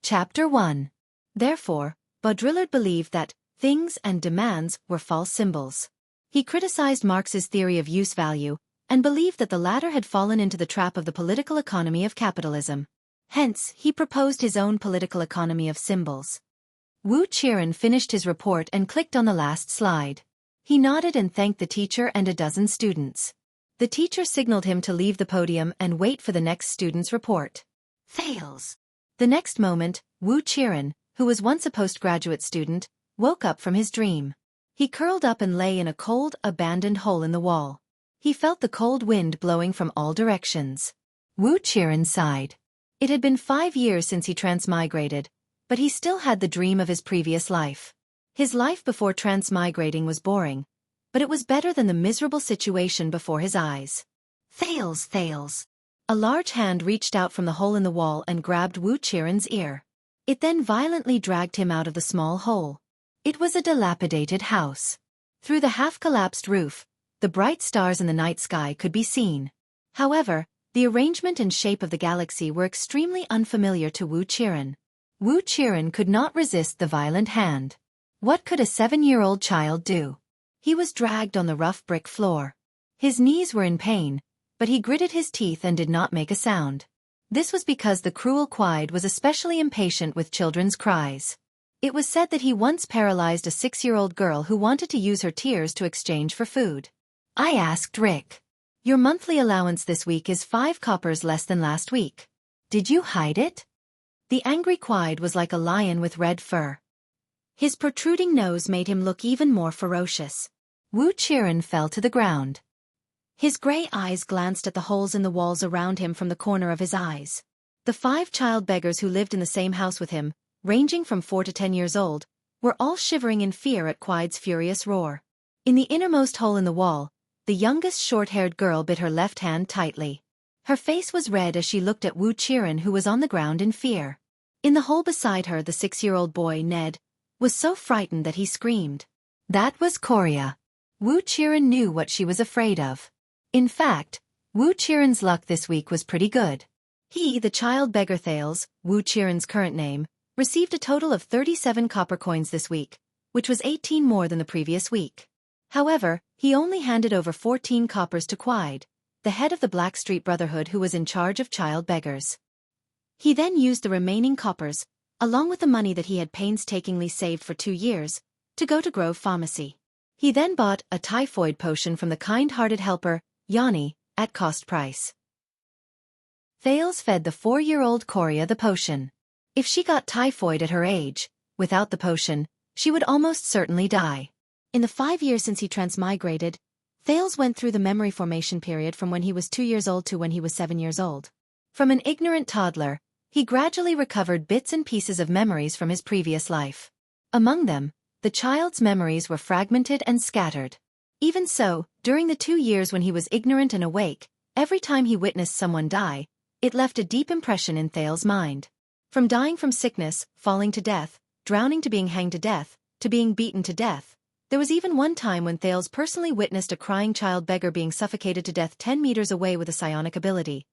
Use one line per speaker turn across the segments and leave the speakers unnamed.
Chapter 1. Therefore, Baudrillard believed that things and demands were false symbols. He criticized Marx's theory of use-value and believed that the latter had fallen into the trap of the political economy of capitalism. Hence, he proposed his own political economy of symbols. Wu Qiren finished his report and clicked on the last slide. He nodded and thanked the teacher and a dozen students. The teacher signaled him to leave the podium and wait for the next student's report.
Fails.
The next moment, Wu Qiren, who was once a postgraduate student, woke up from his dream. He curled up and lay in a cold, abandoned hole in the wall. He felt the cold wind blowing from all directions. Wu Qiren sighed. It had been 5 years since he transmigrated, but he still had the dream of his previous life. His life before transmigrating was boring, but it was better than the miserable situation before his eyes.
Fails.
A large hand reached out from the hole in the wall and grabbed Wu Qiren's ear. It then violently dragged him out of the small hole. It was a dilapidated house. Through the half-collapsed roof, the bright stars in the night sky could be seen. However, the arrangement and shape of the galaxy were extremely unfamiliar to Wu Qiren. Wu Qiren could not resist the violent hand. What could a 7-year-old child do? He was dragged on the rough brick floor. His knees were in pain, but he gritted his teeth and did not make a sound. This was because the cruel Quide was especially impatient with children's cries. It was said that he once paralyzed a 6-year-old girl who wanted to use her tears to exchange for food. I asked Rick. Your monthly allowance this week is 5 coppers less than last week. Did you hide it? The angry Quide was like a lion with red fur. His protruding nose made him look even more ferocious. Wu Qiren fell to the ground. His gray eyes glanced at the holes in the walls around him from the corner of his eyes. The 5 child beggars who lived in the same house with him, ranging from 4 to 10 years old, were all shivering in fear at Quide's furious roar. In the innermost hole in the wall, the youngest short-haired girl bit her left hand tightly. Her face was red as she looked at Wu Qiren, who was on the ground in fear. In the hole beside her, the 6-year-old boy, Ned, was so frightened that he screamed. That was Korea. Wu Qiren knew what she was afraid of. In fact, Wu Qiren's luck this week was pretty good. He, the child beggar Thales, Wu Qiren's current name, received a total of 37 copper coins this week, which was 18 more than the previous week. However, he only handed over 14 coppers to Quide, the head of the Blackstreet Brotherhood who was in charge of child beggars. He then used the remaining coppers, along with the money that he had painstakingly saved for 2 years, to go to Grove Pharmacy. He then bought a typhoid potion from the kind-hearted helper, Yanni, at cost price. Thales fed the 4-year-old Korea the potion. If she got typhoid at her age, without the potion, she would almost certainly die. In the 5 years since he transmigrated, Thales went through the memory formation period from when he was 2 years old to when he was 7 years old. From an ignorant toddler, he gradually recovered bits and pieces of memories from his previous life. Among them, the child's memories were fragmented and scattered. Even so, during the 2 years when he was ignorant and awake, every time he witnessed someone die, it left a deep impression in Thales' mind. From dying from sickness, falling to death, drowning to being hanged to death, to being beaten to death, there was even one time when Thales personally witnessed a crying child beggar being suffocated to death 10 meters away with a psionic ability.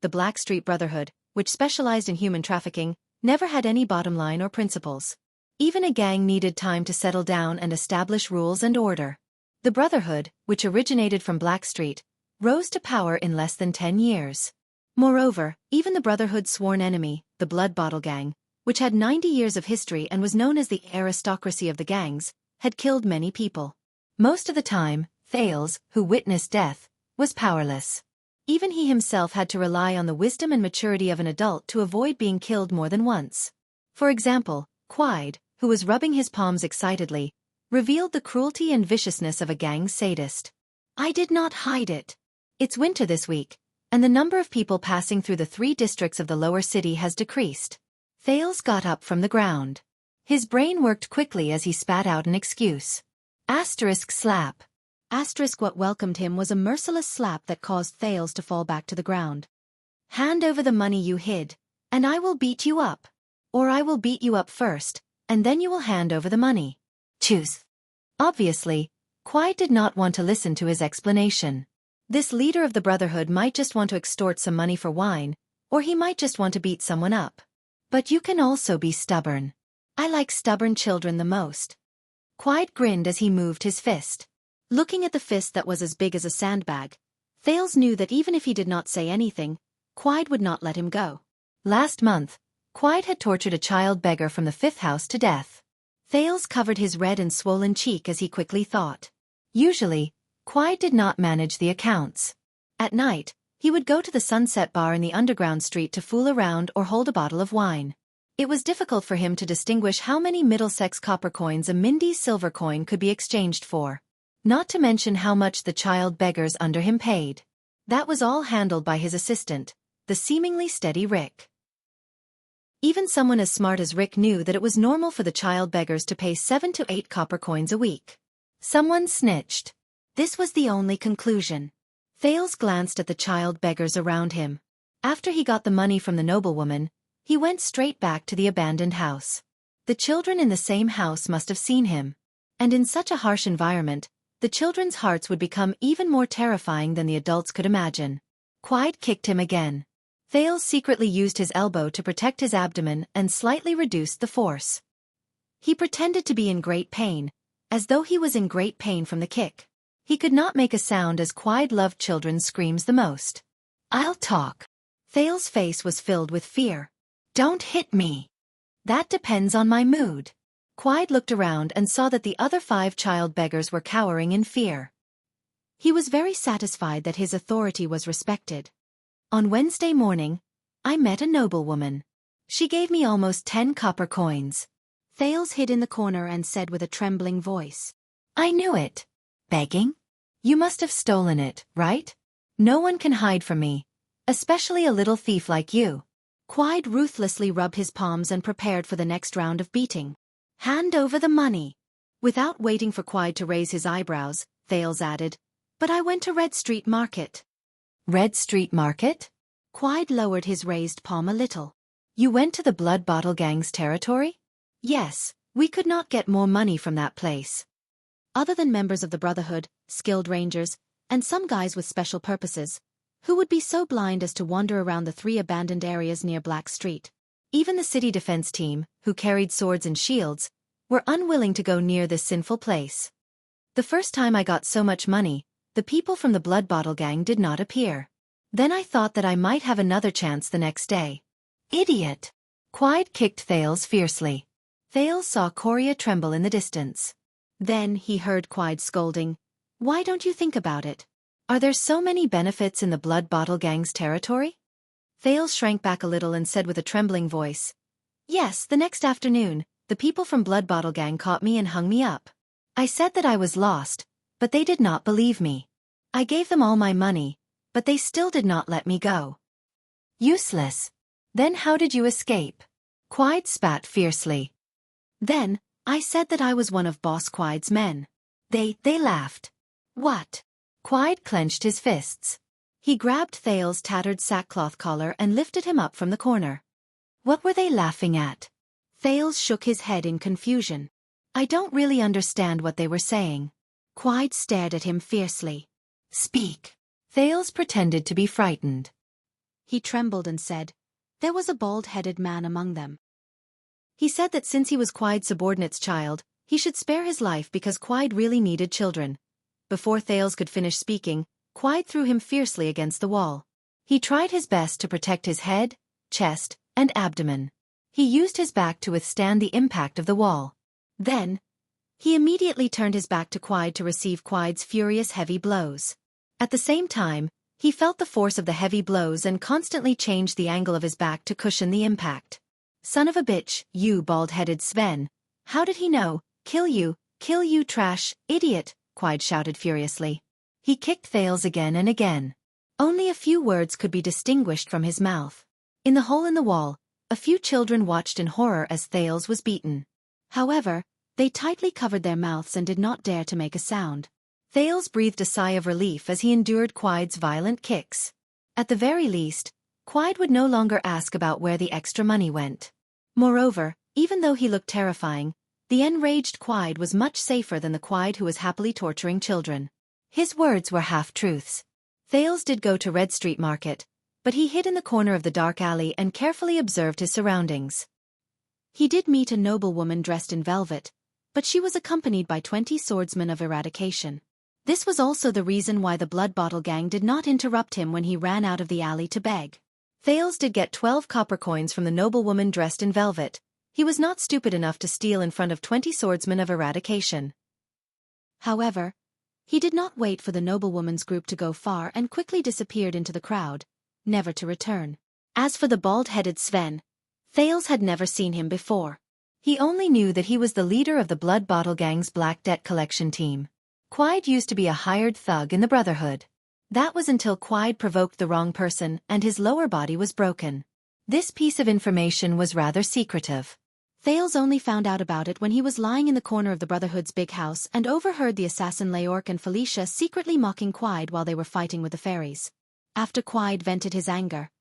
The Blackstreet Brotherhood, which specialized in human trafficking, never had any bottom line or principles. Even a gang needed time to settle down and establish rules and order. The Brotherhood, which originated from Blackstreet, rose to power in less than 10 years. Moreover, even the Brotherhood's sworn enemy, the Blood Bottle Gang, which had 90 years of history and was known as the aristocracy of the gangs, had killed many people. Most of the time, Thales, who witnessed death, was powerless. Even he himself had to rely on the wisdom and maturity of an adult to avoid being killed more than once. For example, Quide, who was rubbing his palms excitedly, revealed the cruelty and viciousness of a gang sadist. I did not hide it. It's winter this week, and the number of people passing through the 3 districts of the lower city has decreased. Thales got up from the ground. His brain worked quickly as he spat out an excuse. Slap. What welcomed him was a merciless slap that caused Thales to fall back to the ground. Hand over the money you hid, and I will beat you up. Or I will beat you up first, and then you will hand over the money. Choose. Obviously, Quide did not want to listen to his explanation. This leader of the Brotherhood might just want to extort some money for wine, or he might just want to beat someone up. But you can also be stubborn. I like stubborn children the most. Quiet grinned as he moved his fist. Looking at the fist that was as big as a sandbag, Thales knew that even if he did not say anything, Quiet would not let him go. Last month, Quiet had tortured a child beggar from the 5th house to death. Thales covered his red and swollen cheek as he quickly thought. Usually, Quiet did not manage the accounts. At night, he would go to the Sunset Bar in the underground street to fool around or hold a bottle of wine. It was difficult for him to distinguish how many Middlesex copper coins a Mindy's silver coin could be exchanged for. Not to mention how much the child beggars under him paid. That was all handled by his assistant, the seemingly steady Rick. Even someone as smart as Rick knew that it was normal for the child beggars to pay 7 to 8 copper coins a week. Someone snitched. This was the only conclusion. Thales glanced at the child beggars around him. After he got the money from the noblewoman, he went straight back to the abandoned house. The children in the same house must have seen him. And in such a harsh environment, the children's hearts would become even more terrifying than the adults could imagine. Quiet kicked him again. Thales secretly used his elbow to protect his abdomen and slightly reduced the force. He pretended to be in great pain, as though he was in great pain from the kick. He could not make a sound as Quiet loved children's screams the most. "I'll talk." Thales' face was filled with fear. "Don't hit me." "That depends on my mood." Quiet looked around and saw that the other 5 child beggars were cowering in fear. He was very satisfied that his authority was respected. On Wednesday morning, I met a noblewoman. She gave me almost 10 copper coins. Thales hid in the corner and said with a trembling voice, "I knew it." "Begging? You must have stolen it, right? No one can hide from me, especially a little thief like you." Quiet ruthlessly rubbed his palms and prepared for the next round of beating. "Hand over the money." Without waiting for Quiet to raise his eyebrows, Thales added, "But I went to Red Street Market." "Red Street Market?" Quiet lowered his raised palm a little. "You went to the Blood Bottle Gang's territory?" "Yes, we could not get more money from that place." Other than members of the Brotherhood, skilled rangers, and some guys with special purposes, who would be so blind as to wander around the 3 abandoned areas near Black Street. Even the city defense team, who carried swords and shields, were unwilling to go near this sinful place. The first time I got so much money, the people from the Blood Bottle Gang did not appear. Then I thought that I might have another chance the next day. "Idiot!" Quiet kicked Thales fiercely. Thales saw Coria tremble in the distance. Then he heard Quiet scolding, "Why don't you think about it? Are there so many benefits in the Blood Bottle Gang's territory?" Thales shrank back a little and said with a trembling voice, "Yes, the next afternoon, the people from Blood Bottle Gang caught me and hung me up. I said that I was lost, but they did not believe me. I gave them all my money, but they still did not let me go." "Useless. Then how did you escape?" Quiet spat fiercely. "Then, I said that I was one of Boss Quiet's men. They laughed." "What?" Quiet clenched his fists. He grabbed Thales' tattered sackcloth collar and lifted him up from the corner. "What were they laughing at?" Thales shook his head in confusion. "I don't really understand what they were saying." Quiet stared at him fiercely. "Speak." Thales pretended to be frightened. He trembled and said, "There was a bald-headed man among them. He said that since he was Quiet's subordinate's child, he should spare his life because Quiet really needed children." Before Thales could finish speaking, Quiet threw him fiercely against the wall. He tried his best to protect his head, chest, and abdomen. He used his back to withstand the impact of the wall. Then, he immediately turned his back to Quiet to receive Quiet's furious heavy blows. At the same time, he felt the force of the heavy blows and constantly changed the angle of his back to cushion the impact. "Son of a bitch, you bald-headed Sven. How did he know? Kill you, trash, idiot," Quiet shouted furiously. He kicked Thales again and again. Only a few words could be distinguished from his mouth. In the hole in the wall, a few children watched in horror as Thales was beaten. However, they tightly covered their mouths and did not dare to make a sound. Thales breathed a sigh of relief as he endured Quiet's violent kicks. At the very least, Quiet would no longer ask about where the extra money went. Moreover, even though he looked terrifying, the enraged Quiet was much safer than the Quiet who was happily torturing children. His words were half-truths. Thales did go to Red Street Market, but he hid in the corner of the dark alley and carefully observed his surroundings. He did meet a noblewoman dressed in velvet, but she was accompanied by 20 swordsmen of eradication. This was also the reason why the Blood Bottle Gang did not interrupt him when he ran out of the alley to beg. Thales did get 12 copper coins from the noblewoman dressed in velvet. He was not stupid enough to steal in front of 20 swordsmen of eradication. However, he did not wait for the noblewoman's group to go far and quickly disappeared into the crowd, never to return. As for the bald-headed Sven, Thales had never seen him before. He only knew that he was the leader of the Blood Bottle Gang's Black Debt Collection team. Quide used to be a hired thug in the Brotherhood. That was until Quide provoked the wrong person and his lower body was broken. This piece of information was rather secretive. Thales only found out about it when he was lying in the corner of the Brotherhood's big house and overheard the assassin Leorc and Felicia secretly mocking Quide while they were fighting with the fairies. After Quide vented his anger,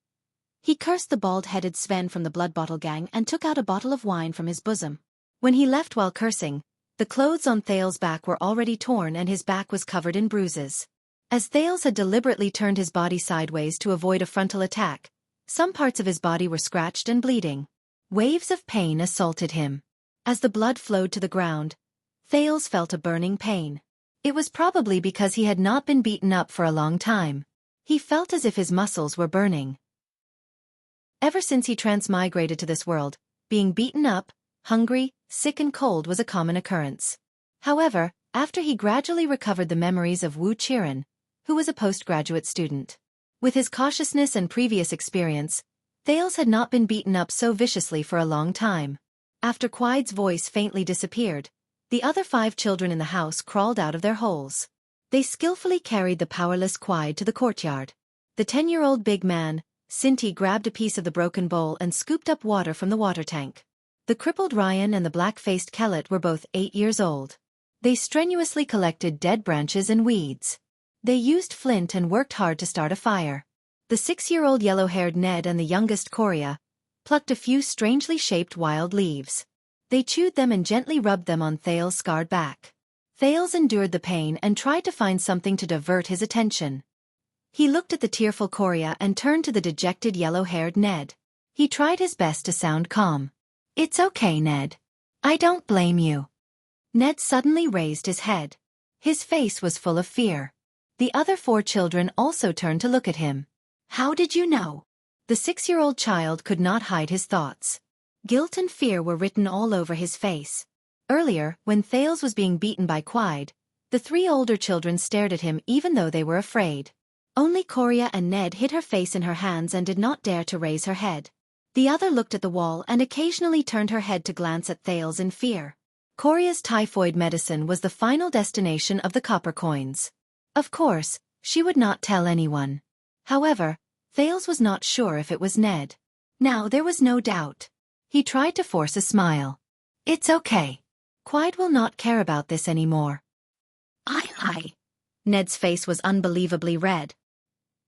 he cursed the bald-headed Sven from the Blood Bottle Gang and took out a bottle of wine from his bosom. When he left while cursing, the clothes on Thales' back were already torn and his back was covered in bruises. As Thales had deliberately turned his body sideways to avoid a frontal attack, some parts of his body were scratched and bleeding. Waves of pain assaulted him. As the blood flowed to the ground, Thales felt a burning pain. It was probably because he had not been beaten up for a long time. He felt as if his muscles were burning. Ever since he transmigrated to this world, being beaten up, hungry, sick and cold was a common occurrence. However, after he gradually recovered the memories of Wuxia, who was a postgraduate student. With his cautiousness and previous experience, Thales had not been beaten up so viciously for a long time. After Quide's voice faintly disappeared, the other 5 children in the house crawled out of their holes. They skillfully carried the powerless Quide to the courtyard. The 10-year-old big man, Sinti, grabbed a piece of the broken bowl and scooped up water from the water tank. The crippled Ryan and the black-faced Kellet were both 8 years old. They strenuously collected dead branches and weeds. They used flint and worked hard to start a fire. The 6-year-old yellow-haired Ned and the youngest Coria plucked a few strangely shaped wild leaves. They chewed them and gently rubbed them on Thales' scarred back. Thales endured the pain and tried to find something to divert his attention. He looked at the tearful Coria and turned to the dejected yellow-haired Ned. He tried his best to sound calm. "It's okay, Ned. I don't blame you." Ned suddenly raised his head. His face was full of fear. The other 4 children also turned to look at him. "How did you know?" The 6-year-old child could not hide his thoughts. Guilt and fear were written all over his face. Earlier, when Thales was being beaten by Quide, the 3 older children stared at him even though they were afraid. Only Coria and Ned hid her face in her hands and did not dare to raise her head. The other looked at the wall and occasionally turned her head to glance at Thales in fear. Coria's typhoid medicine was the final destination of the copper coins. Of course, she would not tell anyone. However, Thales was not sure if it was Ned. Now there was no doubt. He tried to force a smile. "It's okay. Quide will not care about this anymore."
I.
Ned's face was unbelievably red.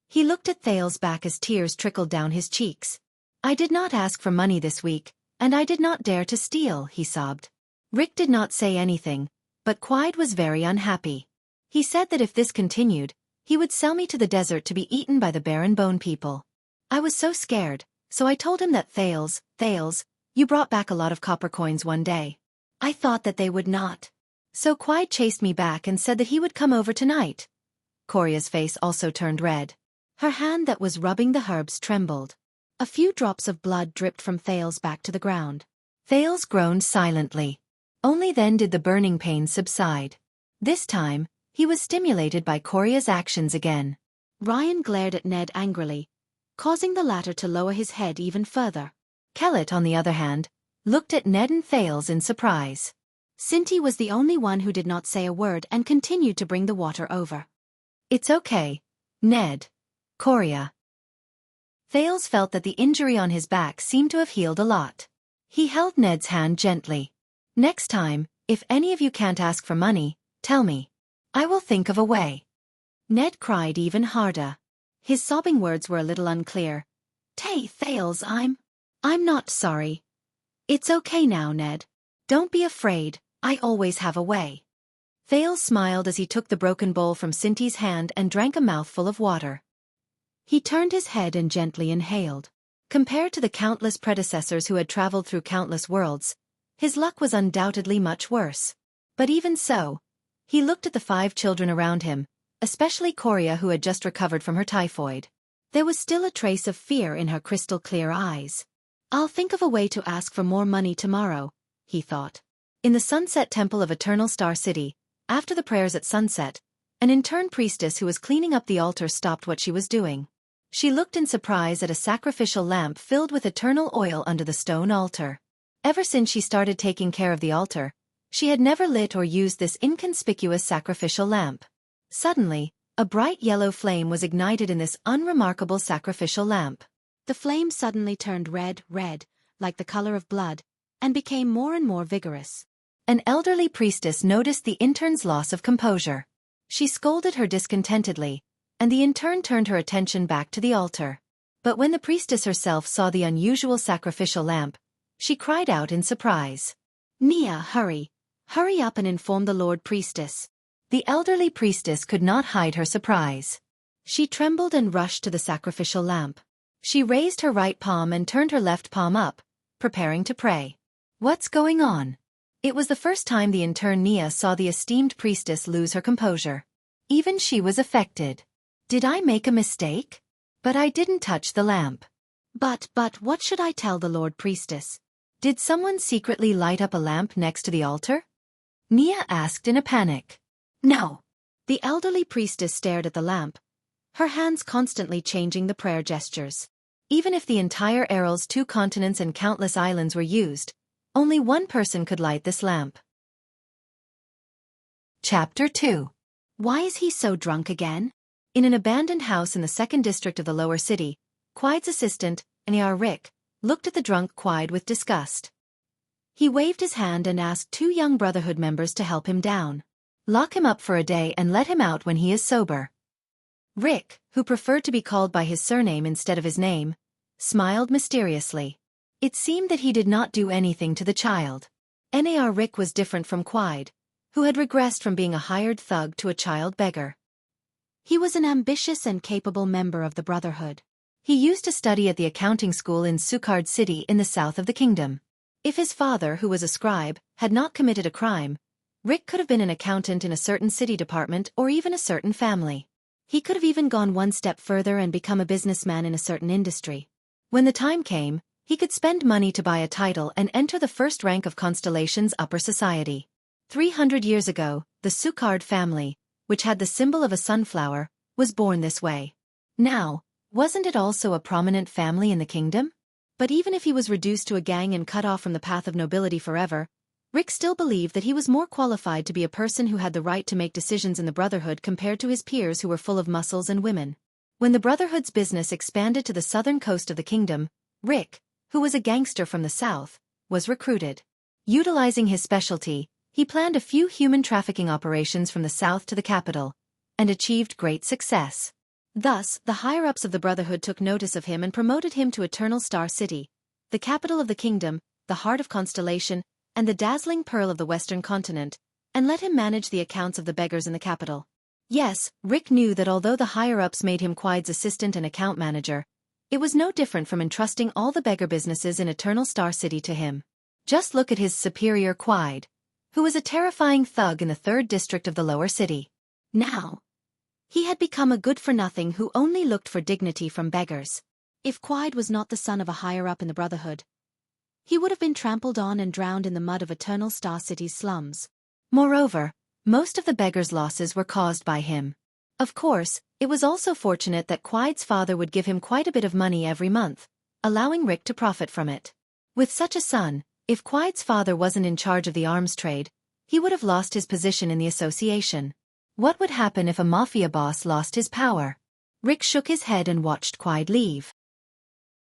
He looked at Thales' back as tears trickled down his cheeks. "I did not ask for money this week, and I did not dare to steal," he sobbed. Rick did not say anything, but Quide was very unhappy. He said that if this continued, he would sell me to the desert to be eaten by the barren bone people. I was so scared, so I told him that Thales, you brought back a lot of copper coins one day. I thought that they would not. So Quide chased me back and said that he would come over tonight." Coria's face also turned red. Her hand that was rubbing the herbs trembled. A few drops of blood dripped from Thales' back to the ground. Thales groaned silently. Only then did the burning pain subside. This time, he was stimulated by Coria's actions again. Ryan glared at Ned angrily, causing the latter to lower his head even further. Kellet, on the other hand, looked at Ned and Thales in surprise. Sinti was the only one who did not say a word and continued to bring the water over. "It's okay, Ned. Coria." Thales felt that the injury on his back seemed to have healed a lot. He held Ned's hand gently. "Next time, if any of you can't ask for money, tell me. I will think of a way." Ned cried even harder. His sobbing words were a little unclear. Thales, I'm not sorry. It's okay now, Ned. Don't be afraid, I always have a way." Thales smiled as he took the broken bowl from Sinti's hand and drank a mouthful of water. He turned his head and gently inhaled. Compared to the countless predecessors who had traveled through countless worlds, his luck was undoubtedly much worse. But even so, he looked at the 5 children around him, especially Korea, who had just recovered from her typhoid. There was still a trace of fear in her crystal-clear eyes. "I'll think of a way to ask for more money tomorrow," he thought. In the Sunset Temple of Eternal Star City, after the prayers at sunset, an intern priestess who was cleaning up the altar stopped what she was doing. She looked in surprise at a sacrificial lamp filled with eternal oil under the stone altar. Ever since she started taking care of the altar, she had never lit or used this inconspicuous sacrificial lamp. Suddenly, a bright yellow flame was ignited in this unremarkable sacrificial lamp. The flame suddenly turned red, like the color of blood, and became more and more vigorous. An elderly priestess noticed the intern's loss of composure. She scolded her discontentedly, and the intern turned her attention back to the altar. But when the priestess herself saw the unusual sacrificial lamp, she cried out in surprise. "Nia, hurry up and inform the Lord Priestess." The elderly priestess could not hide her surprise. She trembled and rushed to the sacrificial lamp. She raised her right palm and turned her left palm up, preparing to pray. "What's going on?" It was the first time the intern Nia saw the esteemed priestess lose her composure. Even she was affected. "Did I make a mistake? But I didn't touch the lamp." But what should I tell the Lord Priestess? Did someone secretly light up a lamp next to the altar? Nia asked in a panic. "No." The elderly priestess stared at the lamp, her hands constantly changing the prayer gestures. Even if the entire Errol's 2 continents and countless islands were used, only one person could light this lamp. Chapter 2. Why is he so drunk again? In an abandoned house in the 2nd district of the lower city, Quide's assistant, Rick, looked at the drunk Quide with disgust. He waved his hand and asked 2 young Brotherhood members to help him down. "Lock him up for a day and let him out when he is sober." Rick, who preferred to be called by his surname instead of his name, smiled mysteriously. It seemed that he did not do anything to the child. Rick was different from Quide, who had regressed from being a hired thug to a child beggar. He was an ambitious and capable member of the Brotherhood. He used to study at the accounting school in Sukard City in the south of the kingdom. If his father, who was a scribe, had not committed a crime, Rick could have been an accountant in a certain city department or even a certain family. He could have even gone one step further and become a businessman in a certain industry. When the time came, he could spend money to buy a title and enter the first rank of Constellation's upper society. 300 years ago, the Sukard family, which had the symbol of a sunflower, was born this way. Now, wasn't it also a prominent family in the kingdom? But even if he was reduced to a gang and cut off from the path of nobility forever, Rick still believed that he was more qualified to be a person who had the right to make decisions in the Brotherhood compared to his peers who were full of muscles and women. When the Brotherhood's business expanded to the southern coast of the kingdom, Rick, who was a gangster from the south, was recruited. Utilizing his specialty, he planned a few human trafficking operations from the south to the capital, and achieved great success. Thus, the higher-ups of the Brotherhood took notice of him and promoted him to Eternal Star City, the capital of the kingdom, the heart of Constellation, and the dazzling pearl of the western continent, and let him manage the accounts of the beggars in the capital. Yes, Rick knew that although the higher-ups made him Quide's assistant and account manager, it was no different from entrusting all the beggar businesses in Eternal Star City to him. Just look at his superior Quide, who was a terrifying thug in the 3rd district of the lower city. Now, he had become a good-for-nothing who only looked for dignity from beggars. If Quide was not the son of a higher-up in the Brotherhood, he would have been trampled on and drowned in the mud of Eternal Star City's slums. Moreover, most of the beggars' losses were caused by him. Of course, it was also fortunate that Quide's father would give him quite a bit of money every month, allowing Rick to profit from it. With such a son, if Quide's father wasn't in charge of the arms trade, he would have lost his position in the association. What would happen if a mafia boss lost his power? Rick shook his head and watched Quide leave.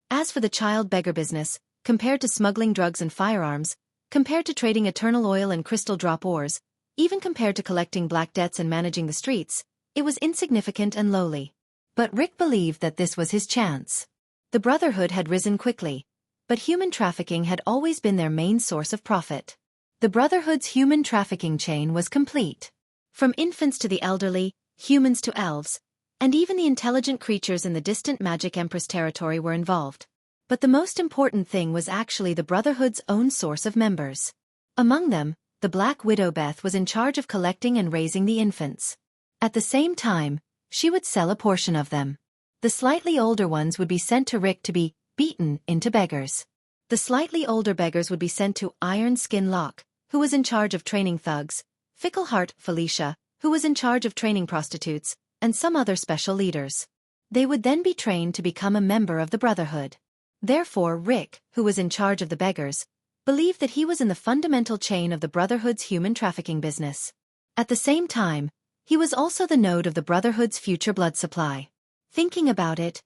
As for the child beggar business, compared to smuggling drugs and firearms, compared to trading eternal oil and crystal drop ores, even compared to collecting black debts and managing the streets, it was insignificant and lowly. But Rick believed that this was his chance. The Brotherhood had risen quickly, but human trafficking had always been their main source of profit. The Brotherhood's human trafficking chain was complete. From infants to the elderly, humans to elves, And even the intelligent creatures in the distant Magic Empress territory were involved. But the most important thing was actually the Brotherhood's own source of members. Among them, the Black Widow Beth was in charge of collecting and raising the infants. At the same time, she would sell a portion of them. The slightly older ones would be sent to Rick to be beaten into beggars. The slightly older beggars would be sent to Iron Skin Locke, who was in charge of training thugs, Fickleheart Felicia, who was in charge of training prostitutes, and some other special leaders. They would then be trained to become a member of the Brotherhood. Therefore Rick, who was in charge of the beggars, believed that he was in the fundamental chain of the Brotherhood's human trafficking business. At the same time, he was also the node of the Brotherhood's future blood supply. Thinking about it,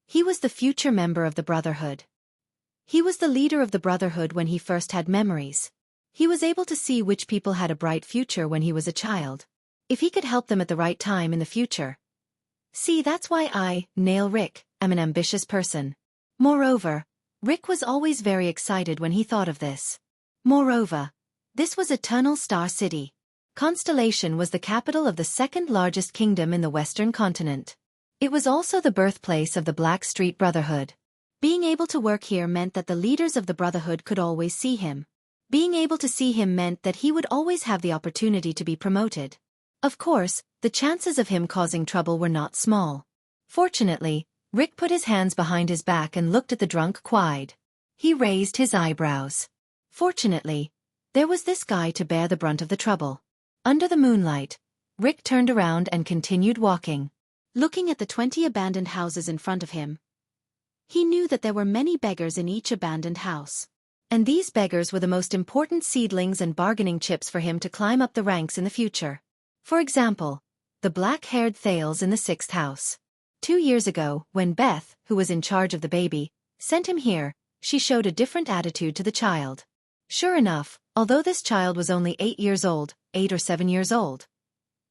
he was the future member of the Brotherhood. He was the leader of the Brotherhood when he first had memories. He was able to see which people had a bright future when he was a child. If he could help them at the right time in the future. See, that's why I, Nail Rick, am an ambitious person. Moreover, Rick was always very excited when he thought of this. Moreover, this was Eternal Star City. Constellation was the capital of the second largest kingdom in the Western continent. It was also the birthplace of the Black Street Brotherhood. Being able to work here meant that the leaders of the Brotherhood could always see him. Being able to see him meant that he would always have the opportunity to be promoted. Of course, the chances of him causing trouble were not small. Fortunately, Rick put his hands behind his back and looked at the drunk Quide. He raised his eyebrows. Fortunately, there was this guy to bear the brunt of the trouble. Under the moonlight, Rick turned around and continued walking. Looking at the 20 abandoned houses in front of him, he knew that there were many beggars in each abandoned house. And these beggars were the most important seedlings and bargaining chips for him to climb up the ranks in the future. For example, the black-haired Thales in the 6th house. 2 years ago, when Beth, who was in charge of the baby, sent him here, she showed a different attitude to the child. Sure enough, although this child was only 8 years old, 8 or 7 years old,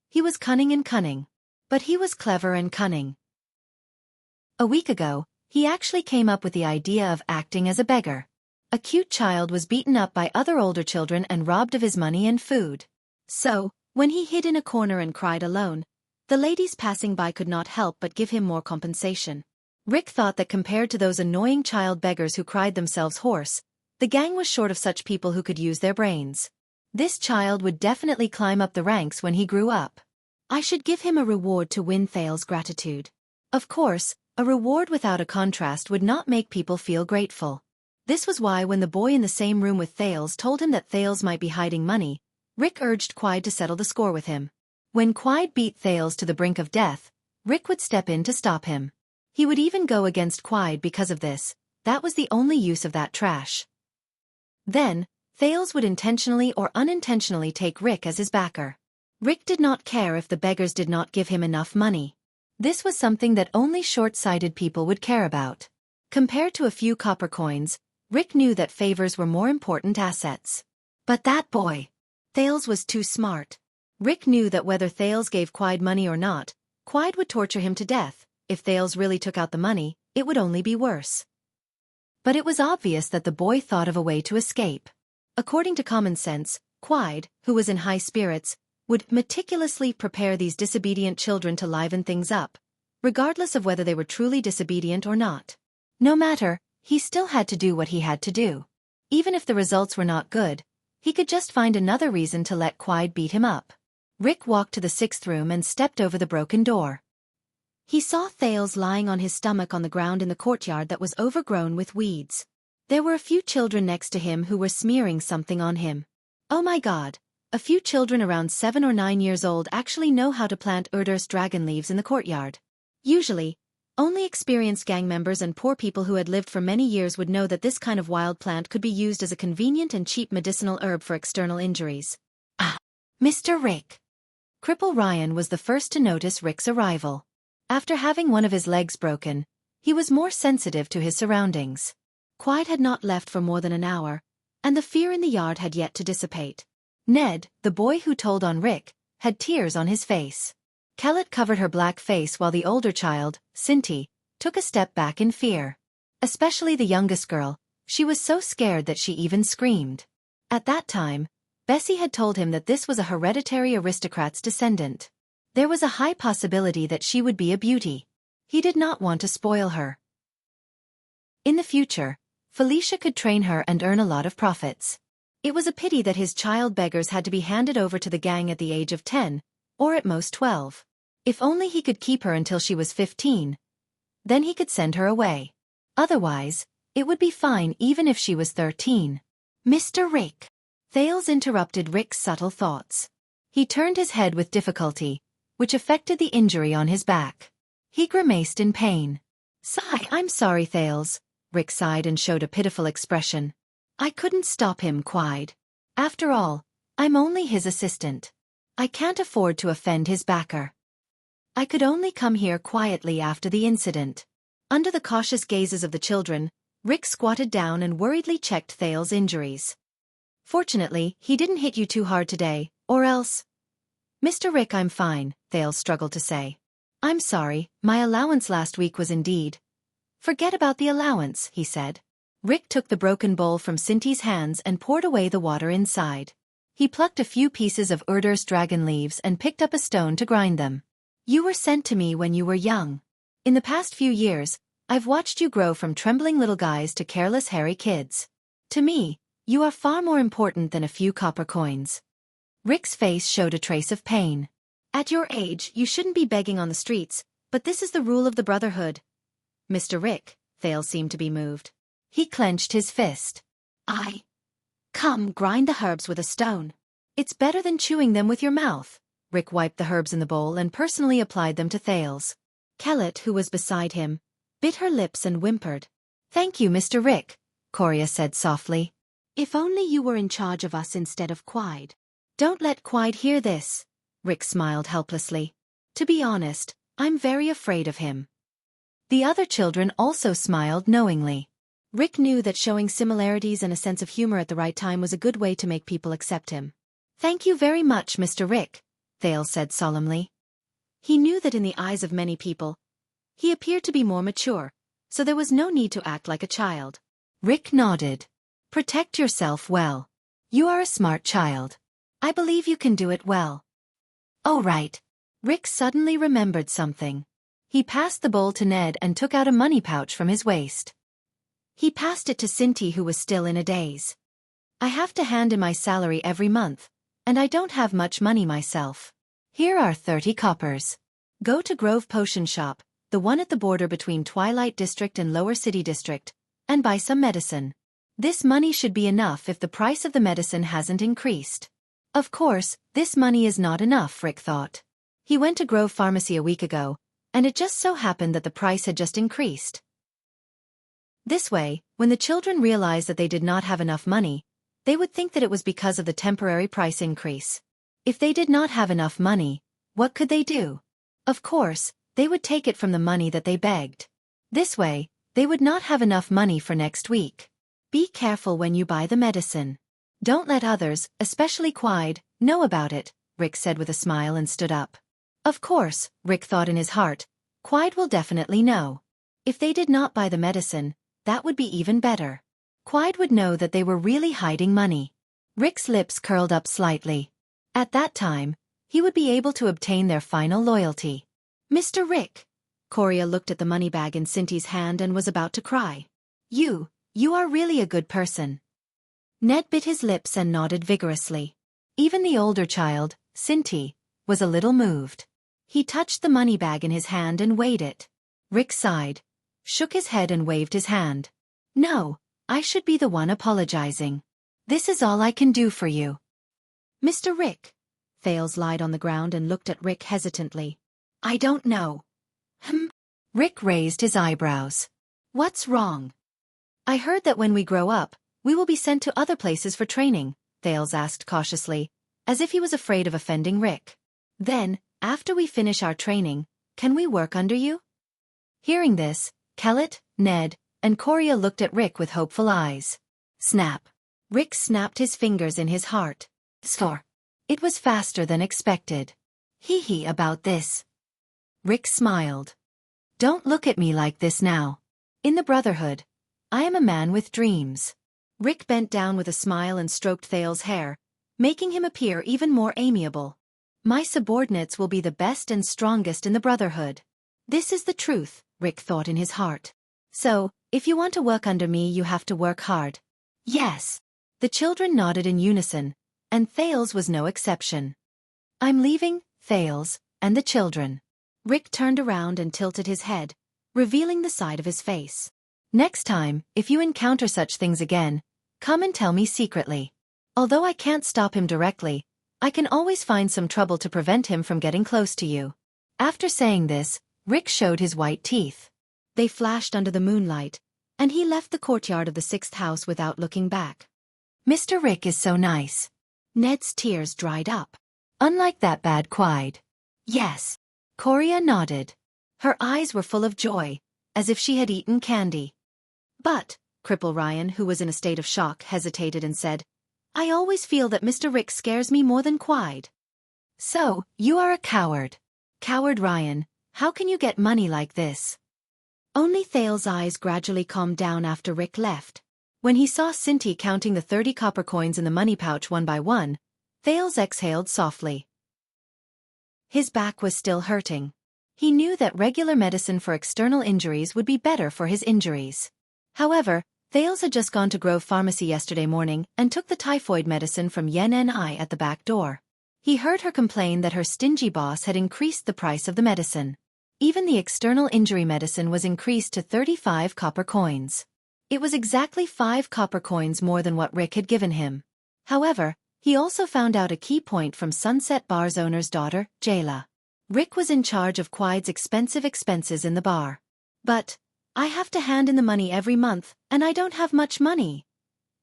he was cunning and cunning. But he was clever and cunning. A week ago, he actually came up with the idea of acting as a beggar. A cute child was beaten up by other older children and robbed of his money and food. So, when he hid in a corner and cried alone, the ladies passing by could not help but give him more compensation. Rick thought that compared to those annoying child beggars who cried themselves hoarse, the gang was short of such people who could use their brains. This child would definitely climb up the ranks when he grew up. I should give him a reward to win Thales' gratitude. Of course, a reward without a contrast would not make people feel grateful. This was why when the boy in the same room with Thales told him that Thales might be hiding money, Rick urged Quide to settle the score with him. When Quide beat Thales to the brink of death, Rick would step in to stop him. He would even go against Quide because of this. That was the only use of that trash. Then, Thales would intentionally or unintentionally take Rick as his backer. Rick did not care if the beggars did not give him enough money. This was something that only short-sighted people would care about. Compared to a few copper coins, Rick knew that favors were more important assets. But that boy, Thales, was too smart. Rick knew that whether Thales gave Quide money or not, Quide would torture him to death. If Thales really took out the money, it would only be worse. But it was obvious that the boy thought of a way to escape. According to common sense, Quide, who was in high spirits, would meticulously prepare these disobedient children to liven things up, regardless of whether they were truly disobedient or not. No matter, he still had to do what he had to do. Even if the results were not good, he could just find another reason to let Quide beat him up. Rick walked to the 6th room and stepped over the broken door. He saw Thales lying on his stomach on the ground in the courtyard that was overgrown with weeds. There were a few children next to him who were smearing something on him. Oh my God! A few children around 7 or 9 years old actually know how to plant Urdur's dragon leaves in the courtyard. Usually, only experienced gang members and poor people who had lived for many years would know that this kind of wild plant could be used as a convenient and cheap medicinal herb for external injuries. Ah, Mr. Rick. Cripple Ryan was the first to notice Rick's arrival. After having one of his legs broken, he was more sensitive to his surroundings. Quide had not left for more than an hour, and the fear in the yard had yet to dissipate. Ned, the boy who told on Rick, had tears on his face. Kellett covered her black face while the older child, Cinti, took a step back in fear. Especially the youngest girl, she was so scared that she even screamed. At that time, Bessie had told him that this was a hereditary aristocrat's descendant. There was a high possibility that she would be a beauty. He did not want to spoil her. In the future, Felicia could train her and earn a lot of profits. It was a pity that his child beggars had to be handed over to the gang at the age of 10, or at most 12. If only he could keep her until she was 15. Then he could send her away. Otherwise, it would be fine even if she was 13. Mr. Rick. Thales interrupted Rick's subtle thoughts. He turned his head with difficulty, which affected the injury on his back. He grimaced in pain. Sigh. I'm sorry, Thales. Rick sighed and showed a pitiful expression. I couldn't stop him, Quide. After all, I'm only his assistant. I can't afford to offend his backer. I could only come here quietly after the incident. Under the cautious gazes of the children, Rick squatted down and worriedly checked Thales' injuries. Fortunately, he didn't hit you too hard today, or else... Mr. Rick, I'm fine, Thales struggled to say. I'm sorry, my allowance last week was indeed... Forget about the allowance, he said. Rick took the broken bowl from Cinty's hands and poured away the water inside. He plucked a few pieces of Urdur's dragon leaves and picked up a stone to grind them. You were sent to me when you were young. In the past few years, I've watched you grow from trembling little guys to careless hairy kids. To me, you are far more important than a few copper coins. Rick's face showed a trace of pain. At your age, you shouldn't be begging on the streets, but this is the rule of the Brotherhood. Mr. Rick, Thales seemed to be moved. He clenched his fist. Come, grind the herbs with a stone. It's better than chewing them with your mouth. Rick wiped the herbs in the bowl and personally applied them to Thales. Kellet, who was beside him, bit her lips and whimpered. Thank you, Mr. Rick, Coria said softly. If only you were in charge of us instead of Quide. Don't let Quide hear this. Rick smiled helplessly. To be honest, I'm very afraid of him. The other children also smiled knowingly. Rick knew that showing similarities and a sense of humor at the right time was a good way to make people accept him. Thank you very much, Mr. Rick, Thales said solemnly. He knew that in the eyes of many people, he appeared to be more mature, so there was no need to act like a child. Rick nodded. Protect yourself well. You are a smart child. I believe you can do it well. Oh right. Rick suddenly remembered something. He passed the bowl to Ned and took out a money pouch from his waist. He passed it to Cinty, who was still in a daze. I have to hand in my salary every month, and I don't have much money myself. Here are 30 coppers. Go to Grove Potion Shop, the one at the border between Twilight District and Lower City District, and buy some medicine. This money should be enough if the price of the medicine hasn't increased. Of course, this money is not enough, Rick thought. He went to Grove Pharmacy a week ago, and it just so happened that the price had just increased. This way, when the children realized that they did not have enough money, they would think that it was because of the temporary price increase. If they did not have enough money, what could they do? Of course, they would take it from the money that they begged. This way, they would not have enough money for next week. Be careful when you buy the medicine. Don't let others, especially Quide, know about it, Rick said with a smile and stood up. Of course, Rick thought in his heart, Quide will definitely know. If they did not buy the medicine, that would be even better. Quide would know that they were really hiding money. Rick's lips curled up slightly. At that time, he would be able to obtain their final loyalty. Mr. Rick. Coria looked at the money bag in Cinty's hand and was about to cry. You are really a good person. Ned bit his lips and nodded vigorously. Even the older child, Cinty, was a little moved. He touched the money bag in his hand and weighed it. Rick sighed, shook his head and waved his hand. No, I should be the one apologizing. This is all I can do for you. Mr. Rick. Thales lied on the ground and looked at Rick hesitantly. I don't know. Rick raised his eyebrows. What's wrong? I heard that when we grow up, we will be sent to other places for training, Thales asked cautiously, as if he was afraid of offending Rick. Then, after we finish our training, can we work under you? Hearing this, Kellet, Ned, and Coria looked at Rick with hopeful eyes. Snap. Rick snapped his fingers in his heart. Score. It was faster than expected. Hee about this. Rick smiled. Don't look at me like this now. In the Brotherhood, I am a man with dreams. Rick bent down with a smile and stroked Thales' hair, making him appear even more amiable. My subordinates will be the best and strongest in the Brotherhood. This is the truth, Rick thought in his heart. So, if you want to work under me, you have to work hard. Yes. The children nodded in unison, and Thales was no exception. I'm leaving, Thales, and the children. Rick turned around and tilted his head, revealing the side of his face. Next time, if you encounter such things again, come and tell me secretly. Although I can't stop him directly, I can always find some trouble to prevent him from getting close to you. After saying this, Rick showed his white teeth. They flashed under the moonlight, and he left the courtyard of the 6th house without looking back. Mr. Rick is so nice. Ned's tears dried up. Unlike that bad quide. Yes. Coria nodded. Her eyes were full of joy, as if she had eaten candy. But, Cripple Ryan, who was in a state of shock, hesitated and said, I always feel that Mr. Rick scares me more than Quide. So, you are a coward. Coward Ryan, how can you get money like this? Only Thales' eyes gradually calmed down after Rick left. When he saw Cinti counting the 30 copper coins in the money pouch one by one, Thales exhaled softly. His back was still hurting. He knew that regular medicine for external injuries would be better for his injuries. However, Thales had just gone to Grove Pharmacy yesterday morning and took the typhoid medicine from Yen Ni at the back door. He heard her complain that her stingy boss had increased the price of the medicine. Even the external injury medicine was increased to 35 copper coins. It was exactly 5 copper coins more than what Rick had given him. However, he also found out a key point from Sunset Bar's owner's daughter, Jayla. Rick was in charge of Quide's expensive expenses in the bar. But, I have to hand in the money every month, and I don't have much money.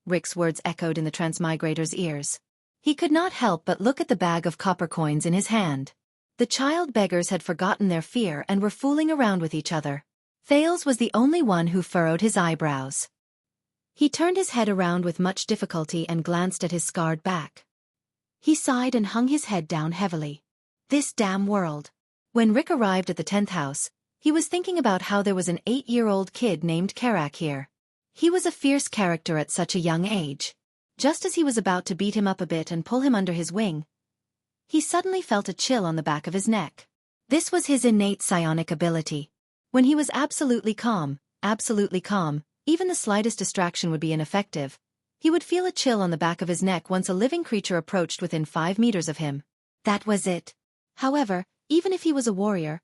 Rick's words echoed in the transmigrator's ears. He could not help but look at the bag of copper coins in his hand. The child beggars had forgotten their fear and were fooling around with each other. Thales was the only one who furrowed his eyebrows. He turned his head around with much difficulty and glanced at his scarred back. He sighed and hung his head down heavily. This damn world. When Rick arrived at the 10th house, he was thinking about how there was an 8-year-old kid named Karak here. He was a fierce character at such a young age. Just as he was about to beat him up a bit and pull him under his wing, he suddenly felt a chill on the back of his neck. This was his innate psionic ability. When he was absolutely calm, even the slightest distraction would be ineffective. He would feel a chill on the back of his neck once a living creature approached within 5 meters of him. That was it. However, even if he was a warrior,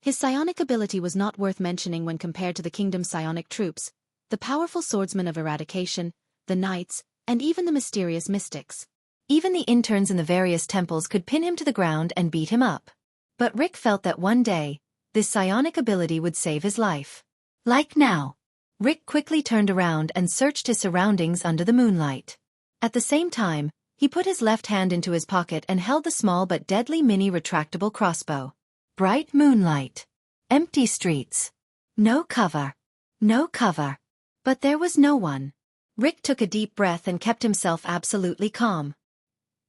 his psionic ability was not worth mentioning when compared to the kingdom's psionic troops, the powerful swordsmen of eradication, the knights, and even the mysterious mystics. Even the interns in the various temples could pin him to the ground and beat him up. But Rick felt that one day, this psionic ability would save his life. Like now. Rick quickly turned around and searched his surroundings under the moonlight. At the same time, he put his left hand into his pocket and held the small but deadly mini retractable crossbow. Bright moonlight. Empty streets. No cover. No cover. But there was no one. Rick took a deep breath and kept himself absolutely calm.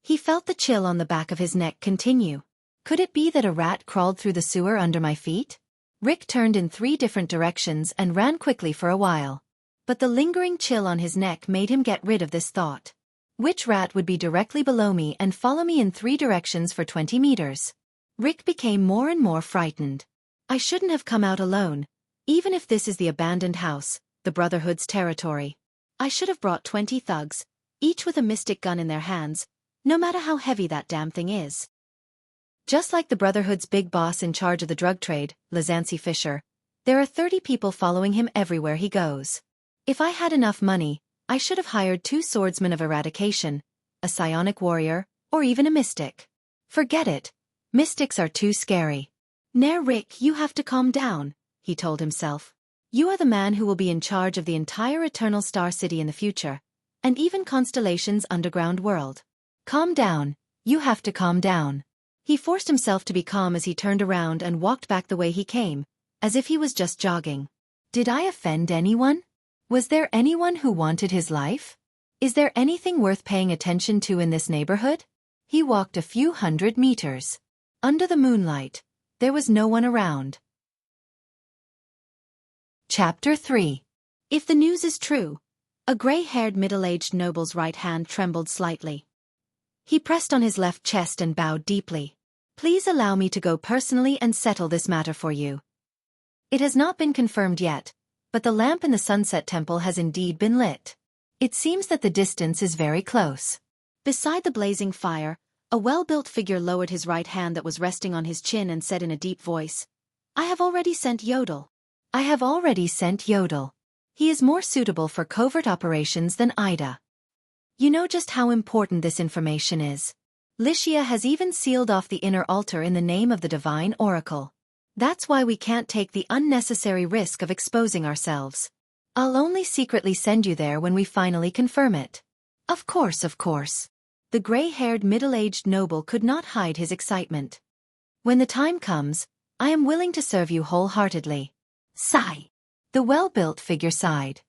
He felt the chill on the back of his neck continue. Could it be that a rat crawled through the sewer under my feet? Rick turned in 3 different directions and ran quickly for a while. But the lingering chill on his neck made him get rid of this thought. Which rat would be directly below me and follow me in 3 directions for 20 meters? Rick became more and more frightened. I shouldn't have come out alone, even if this is the abandoned house, the Brotherhood's territory. I should have brought 20 thugs, each with a mystic gun in their hands, no matter how heavy that damn thing is. Just like the Brotherhood's big boss in charge of the drug trade, Lazancy Fisher, there are 30 people following him everywhere he goes. If I had enough money, I should have hired 2 swordsmen of eradication, a psionic warrior, or even a mystic. Forget it. Mystics are too scary. Nair Rick, you have to calm down, he told himself. You are the man who will be in charge of the entire Eternal Star City in the future, and even Constellation's underground world. Calm down, you have to calm down. He forced himself to be calm as he turned around and walked back the way he came, as if he was just jogging. Did I offend anyone? Was there anyone who wanted his life? Is there anything worth paying attention to in this neighborhood? He walked a few 100 meters. Under the moonlight, there was no one around. Chapter 3. If the news is true, a gray-haired middle-aged noble's right hand trembled slightly. He pressed on his left chest and bowed deeply. Please allow me to go personally and settle this matter for you. It has not been confirmed yet, but the lamp in the Sunset Temple has indeed been lit. It seems that the distance is very close. Beside the blazing fire, a well-built figure lowered his right hand that was resting on his chin and said in a deep voice, "I have already sent Yodel. I have already sent Yodel. He is more suitable for covert operations than Ida. You know just how important this information is. Wuxia has even sealed off the inner altar in the name of the divine oracle. That's why we can't take the unnecessary risk of exposing ourselves. I'll only secretly send you there when we finally confirm it." Of course, of course. The gray-haired middle-aged noble could not hide his excitement. "When the time comes, I am willing to serve you wholeheartedly."
Sigh.
The well-built figure sighed.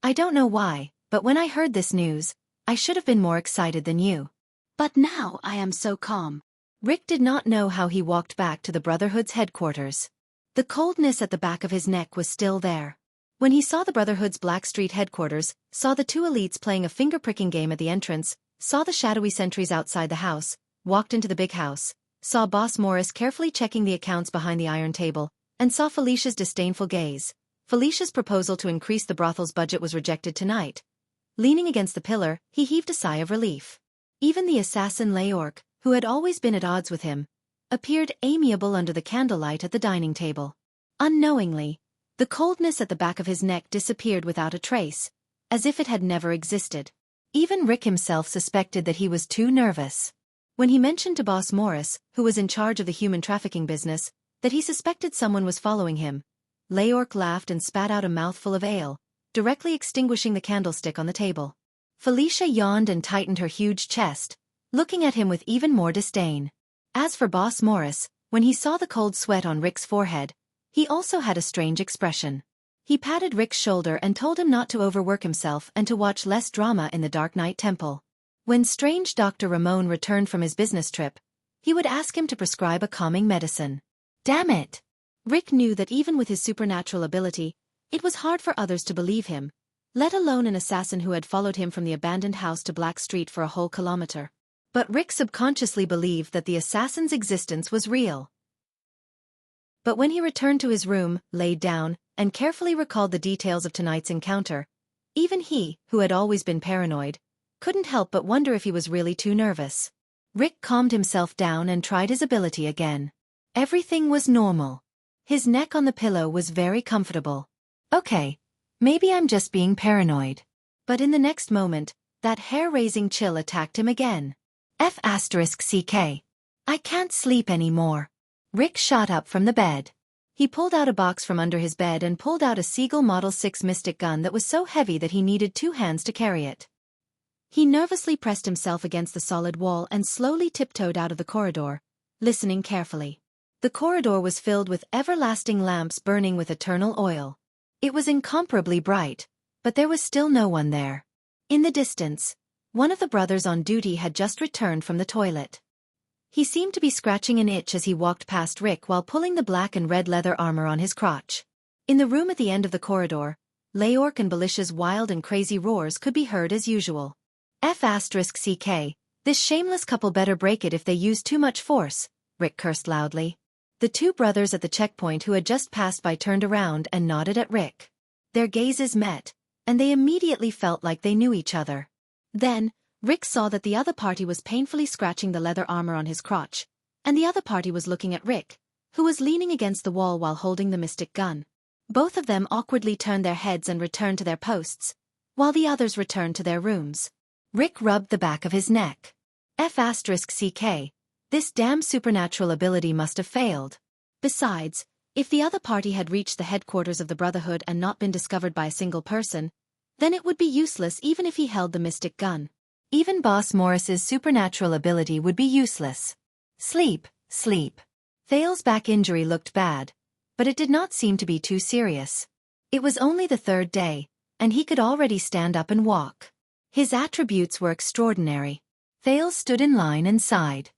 "I don't know why, but when I heard this news, I should have been more excited than you. But now I am so calm." Rick did not know how he walked back to the Brotherhood's headquarters. The coldness at the back of his neck was still there. When he saw the Brotherhood's Black Street headquarters, saw the two elites playing a finger-pricking game at the entrance, saw the shadowy sentries outside the house, walked into the big house, saw Boss Morris carefully checking the accounts behind the iron table, and saw Felicia's disdainful gaze. Felicia's proposal to increase the brothel's budget was rejected tonight. Leaning against the pillar, he heaved a sigh of relief. Even the assassin Leorc, who had always been at odds with him, appeared amiable under the candlelight at the dining table. Unknowingly, the coldness at the back of his neck disappeared without a trace, as if it had never existed. Even Rick himself suspected that he was too nervous. When he mentioned to Boss Morris, who was in charge of the human trafficking business, that he suspected someone was following him, Leorc laughed and spat out a mouthful of ale, directly extinguishing the candlestick on the table. Felicia yawned and tightened her huge chest, looking at him with even more disdain. As for Boss Morris, when he saw the cold sweat on Rick's forehead, he also had a strange expression. He patted Rick's shoulder and told him not to overwork himself and to watch less drama in the Dark Knight Temple. When strange Dr. Ramon returned from his business trip, he would ask him to prescribe a calming medicine. Damn it! Rick knew that even with his supernatural ability, it was hard for others to believe him, let alone an assassin who had followed him from the abandoned house to Black Street for a whole kilometer. But Rick subconsciously believed that the assassin's existence was real. But when he returned to his room, laid down, and carefully recalled the details of tonight's encounter, even he, who had always been paranoid, couldn't help but wonder if he was really too nervous. Rick calmed himself down and tried his ability again. Everything was normal. His neck on the pillow was very comfortable. Okay, maybe I'm just being paranoid. But in the next moment, that hair-raising chill attacked him again. F***CK. I can't sleep anymore. Rick shot up from the bed. He pulled out a box from under his bed and pulled out a Seagull Model 6 Mystic gun that was so heavy that he needed 2 hands to carry it. He nervously pressed himself against the solid wall and slowly tiptoed out of the corridor, listening carefully. The corridor was filled with everlasting lamps burning with eternal oil. It was incomparably bright, but there was still no one there. In the distance, one of the brothers on duty had just returned from the toilet. He seemed to be scratching an itch as he walked past Rick while pulling the black and red leather armor on his crotch. In the room at the end of the corridor, Leorc and Belicia's wild and crazy roars could be heard as usual. F***CK, this shameless couple better break it if they use too much force, Rick cursed loudly. The two brothers at the checkpoint who had just passed by turned around and nodded at Rick. Their gazes met, and they immediately felt like they knew each other. Then, Rick saw that the other party was painfully scratching the leather armor on his crotch, and the other party was looking at Rick, who was leaning against the wall while holding the mystic gun. Both of them awkwardly turned their heads and returned to their posts, while the others returned to their rooms. Rick rubbed the back of his neck. F***CK, this damn supernatural ability must have failed. Besides, if the other party had reached the headquarters of the Brotherhood and not been discovered by a single person, then it would be useless even if he held the mystic gun. Even Boss Morris's supernatural ability would be useless. Sleep. Thale's back injury looked bad, but it did not seem to be too serious. It was only the 3rd day, and he could already stand up and walk. His attributes were extraordinary. Thale stood in line and sighed.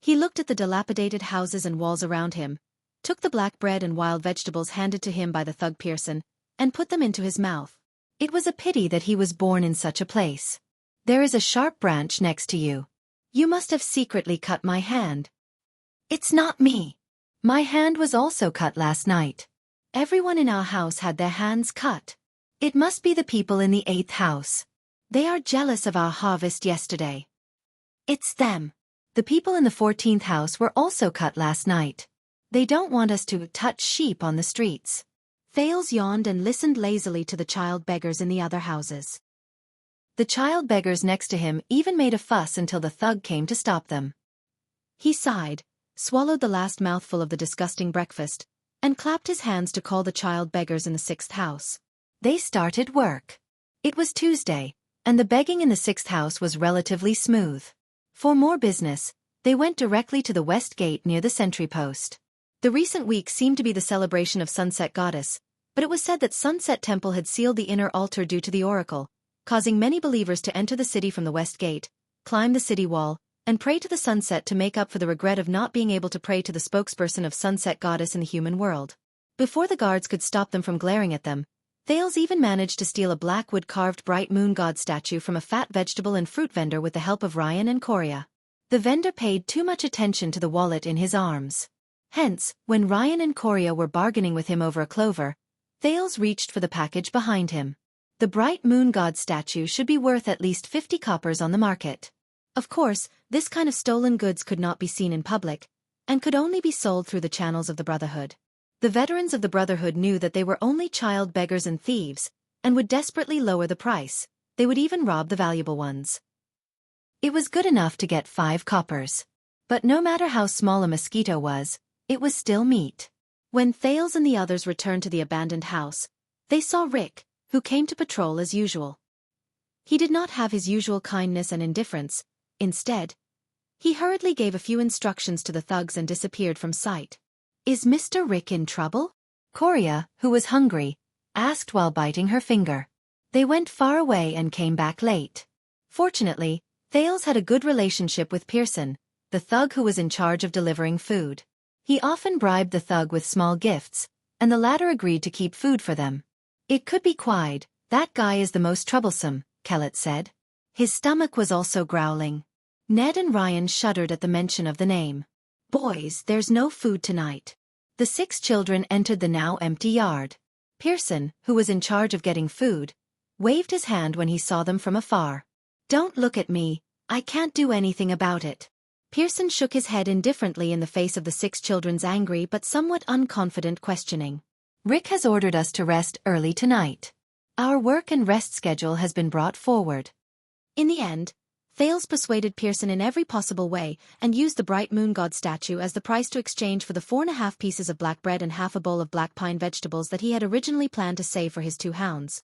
He looked at the dilapidated houses and walls around him, took the black bread and wild vegetables handed to him by the thug Pearson, and put them into his mouth. It was a pity that he was born in such a place. There is a sharp branch next to you. You must have secretly cut my hand.
It's not me.
My hand was also cut last night. Everyone in our house had their hands cut. It must be the people in the 8th house. They are jealous of our harvest yesterday.
It's them.
The people in the 14th house were also cut last night. They don't want us to touch sheep on the streets. Thales yawned and listened lazily to the child beggars in the other houses. The child beggars next to him even made a fuss until the thug came to stop them. He sighed, swallowed the last mouthful of the disgusting breakfast, and clapped his hands to call the child beggars in the 6th house. They started work. It was Tuesday, and the begging in the 6th house was relatively smooth. For more business, they went directly to the west gate near the sentry post. The recent week seemed to be the celebration of Sunset Goddess, but it was said that Sunset Temple had sealed the inner altar due to the oracle, causing many believers to enter the city from the west gate, climb the city wall, and pray to the sunset to make up for the regret of not being able to pray to the spokesperson of Sunset Goddess in the human world. Before the guards could stop them from glaring at them, Thales even managed to steal a black wood-carved bright moon god statue from a fat vegetable and fruit vendor with the help of Ryan and Korea. The vendor paid too much attention to the wallet in his arms. Hence, when Ryan and Korea were bargaining with him over a clover, Thales reached for the package behind him. The bright moon god statue should be worth at least 50 coppers on the market. Of course, this kind of stolen goods could not be seen in public, and could only be sold through the channels of the Brotherhood. The veterans of the Brotherhood knew that they were only child beggars and thieves, and would desperately lower the price. They would even rob the valuable ones. It was good enough to get 5 coppers. But no matter how small a mosquito was, it was still meat. When Thales and the others returned to the abandoned house, they saw Rick, who came to patrol as usual. He did not have his usual kindness and indifference. Instead, he hurriedly gave a few instructions to the thugs and disappeared from sight. "Is Mr. Rick in trouble?" Korea, who was hungry, asked while biting her finger. They went far away and came back late. Fortunately, Thales had a good relationship with Pearson, the thug who was in charge of delivering food. He often bribed the thug with small gifts, and the latter agreed to keep food for them. "It could be Quide, that guy is the most troublesome," Kellett said. His stomach was also growling. Ned and Ryan shuddered at the mention of the name. "Boys, there's no food tonight." The 6 children entered the now empty yard. Pearson, who was in charge of getting food, waved his hand when he saw them from afar. "Don't look at me, I can't do anything about it." Pearson shook his head indifferently in the face of the 6 children's angry but somewhat unconfident questioning. "Rick has ordered us to rest early tonight. Our work and rest schedule has been brought forward." In the end, Thales persuaded Pearson in every possible way and used the bright moon god statue as the price to exchange for the 4.5 pieces of black bread and half a bowl of black pine vegetables that he had originally planned to save for his 2 hounds.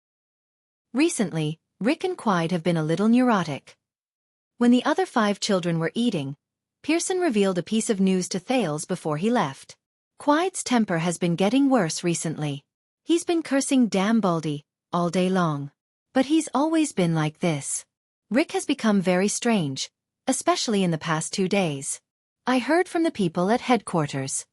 Recently, Rick and Quide have been a little neurotic. When the other 5 children were eating, Pearson revealed a piece of news to Thales before he left. Quide's temper has been getting worse recently. He's been cursing "damn Baldy" all day long. But he's always been like this. Rick has become very strange, especially in the past 2 days. I heard from the people at headquarters.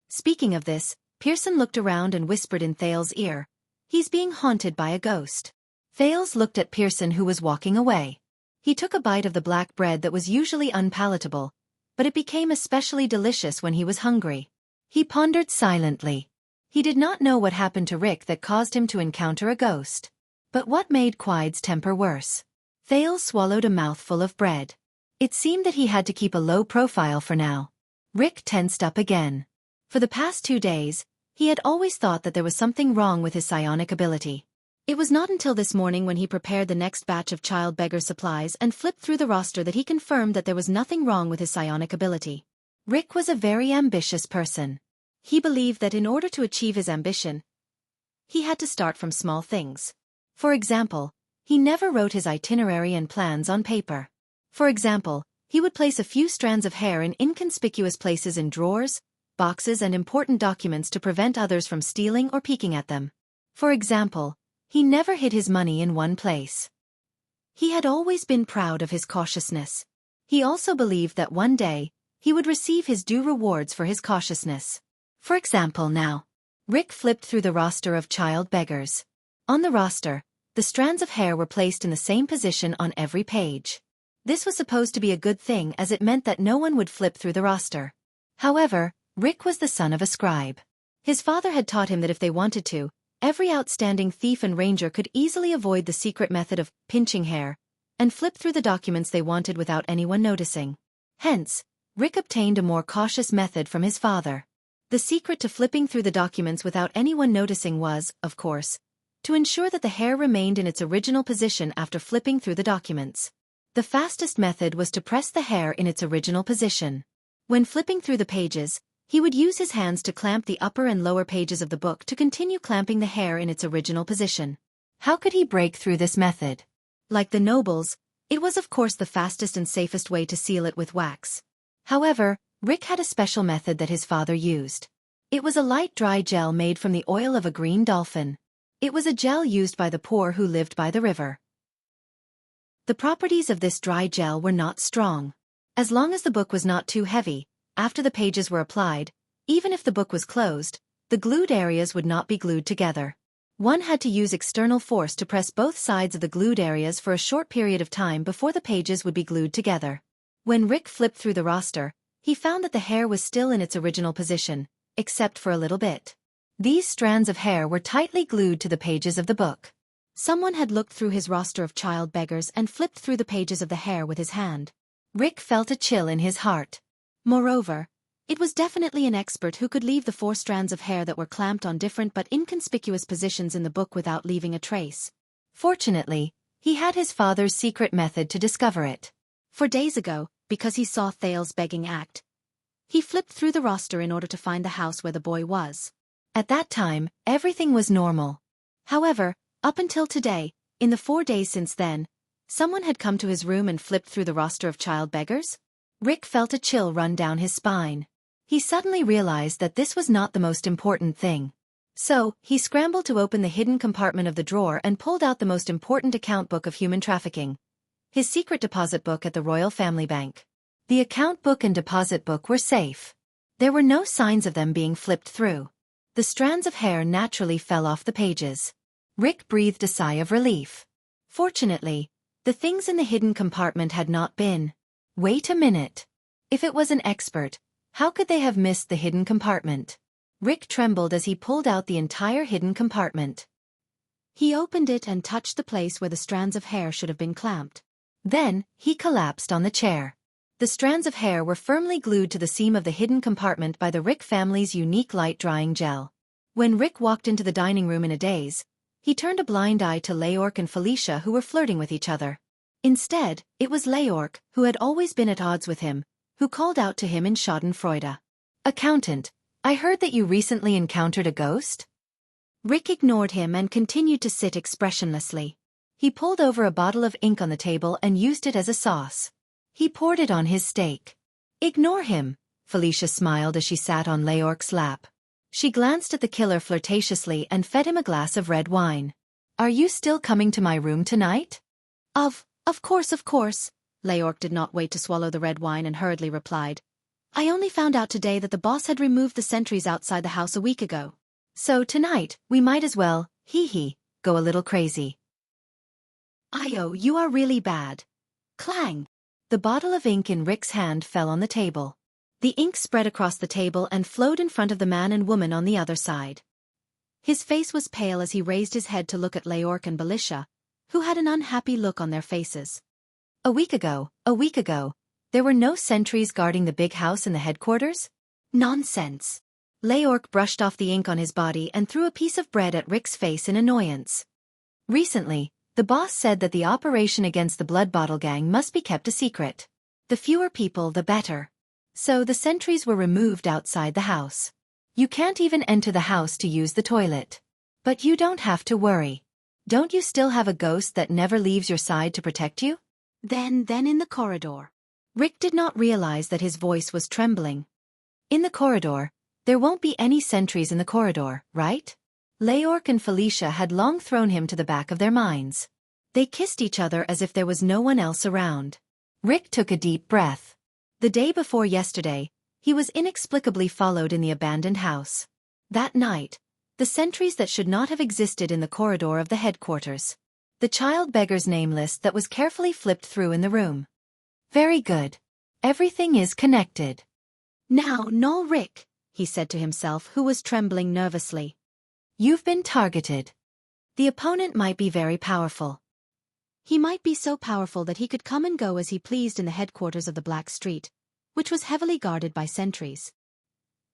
Speaking of this, Pearson looked around and whispered in Thales' ear, "He's being haunted by a ghost." Thales looked at Pearson, who was walking away. He took a bite of the black bread that was usually unpalatable, but it became especially delicious when he was hungry. He pondered silently. He did not know what happened to Rick that caused him to encounter a ghost. But what made Quide's temper worse? Thales swallowed a mouthful of bread. It seemed that he had to keep a low profile for now. Rick tensed up again. For the past 2 days, he had always thought that there was something wrong with his psionic ability. It was not until this morning when he prepared the next batch of child beggar supplies and flipped through the roster that he confirmed that there was nothing wrong with his psionic ability. Rick was a very ambitious person. He believed that in order to achieve his ambition, he had to start from small things. For example, he never wrote his itinerary and plans on paper. For example, he would place a few strands of hair in inconspicuous places in drawers, boxes, and important documents to prevent others from stealing or peeking at them. For example, he never hid his money in one place. He had always been proud of his cautiousness. He also believed that one day, he would receive his due rewards for his cautiousness. For example now, Rick flipped through the roster of child beggars. On the roster, the strands of hair were placed in the same position on every page. This was supposed to be a good thing as it meant that no one would flip through the roster. However, Rick was the son of a scribe. His father had taught him that if they wanted to, every outstanding thief and ranger could easily avoid the secret method of pinching hair and flip through the documents they wanted without anyone noticing. Hence, Rick obtained a more cautious method from his father. The secret to flipping through the documents without anyone noticing was, of course, to ensure that the hair remained in its original position after flipping through the documents. The fastest method was to press the hair in its original position. When flipping through the pages, he would use his hands to clamp the upper and lower pages of the book to continue clamping the hair in its original position. How could he break through this method? Like the nobles, it was of course the fastest and safest way to seal it with wax. However, Rick had a special method that his father used. It was a light dry gel made from the oil of a green dolphin. It was a gel used by the poor who lived by the river. The properties of this dry gel were not strong. As long as the book was not too heavy, after the pages were applied, even if the book was closed, the glued areas would not be glued together. One had to use external force to press both sides of the glued areas for a short period of time before the pages would be glued together. When Rick flipped through the roster, he found that the hair was still in its original position, except for a little bit. These strands of hair were tightly glued to the pages of the book. Someone had looked through his roster of child beggars and flipped through the pages of the hair with his hand. Rick felt a chill in his heart. Moreover, it was definitely an expert who could leave the 4 strands of hair that were clamped on different but inconspicuous positions in the book without leaving a trace. Fortunately, he had his father's secret method to discover it. 4 days ago, because he saw Thale's begging act, he flipped through the roster in order to find the house where the boy was. At that time, everything was normal. However, up until today, in the 4 days since then, someone had come to his room and flipped through the roster of child beggars? Rick felt a chill run down his spine. He suddenly realized that this was not the most important thing. So, he scrambled to open the hidden compartment of the drawer and pulled out the most important account book of human trafficking. His secret deposit book at the Royal Family Bank. The account book and deposit book were safe. There were no signs of them being flipped through. The strands of hair naturally fell off the pages. Rick breathed a sigh of relief. Fortunately, the things in the hidden compartment had not been. Wait a minute. If it was an expert, how could they have missed the hidden compartment? Rick trembled as he pulled out the entire hidden compartment. He opened it and touched the place where the strands of hair should have been clamped. Then, he collapsed on the chair. The strands of hair were firmly glued to the seam of the hidden compartment by the Rick family's unique light-drying gel. When Rick walked into the dining room in a daze, he turned a blind eye to Leork and Felicia who were flirting with each other. Instead, it was Leork, who had always been at odds with him, who called out to him in schadenfreude. "Accountant, I heard that you recently encountered a ghost?" Rick ignored him and continued to sit expressionlessly. He pulled over a bottle of ink on the table and used it as a sauce. He poured it on his steak. "Ignore him," Felicia smiled as she sat on Leork's lap. She glanced at the killer flirtatiously and fed him a glass of red wine. "Are you still coming to my room tonight?" Of course. Leork did not wait to swallow the red wine and hurriedly replied. "I only found out today that the boss had removed the sentries outside the house a week ago. So tonight, we might as well, go a little crazy." "Io, you are really bad." Clang! The bottle of ink in Rick's hand fell on the table. The ink spread across the table and flowed in front of the man and woman on the other side. His face was pale as he raised his head to look at Leork and Felicia, who had an unhappy look on their faces. A week ago, there were no sentries guarding the big house in the headquarters? Nonsense. Leork brushed off the ink on his body and threw a piece of bread at Rick's face in annoyance. "Recently, the boss said that the operation against the Blood Bottle Gang must be kept a secret. The fewer people, the better. So the sentries were removed outside the house. You can't even enter the house to use the toilet. But you don't have to worry. Don't you still have a ghost that never leaves your side to protect you?" Then in the corridor. Rick did not realize that his voice was trembling. "In the corridor, there won't be any sentries in the corridor, right?" Leork and Felicia had long thrown him to the back of their minds. They kissed each other as if there was no one else around. Rick took a deep breath. The day before yesterday, he was inexplicably followed in the abandoned house. That night, the sentries that should not have existed in the corridor of the headquarters. The child beggar's name list that was carefully flipped through in the room. Very good. Everything is connected. Now, no, Rick, he said to himself, who was trembling nervously. You've been targeted. The opponent might be very powerful. He might be so powerful that he could come and go as he pleased in the headquarters of the Black Street, which was heavily guarded by sentries.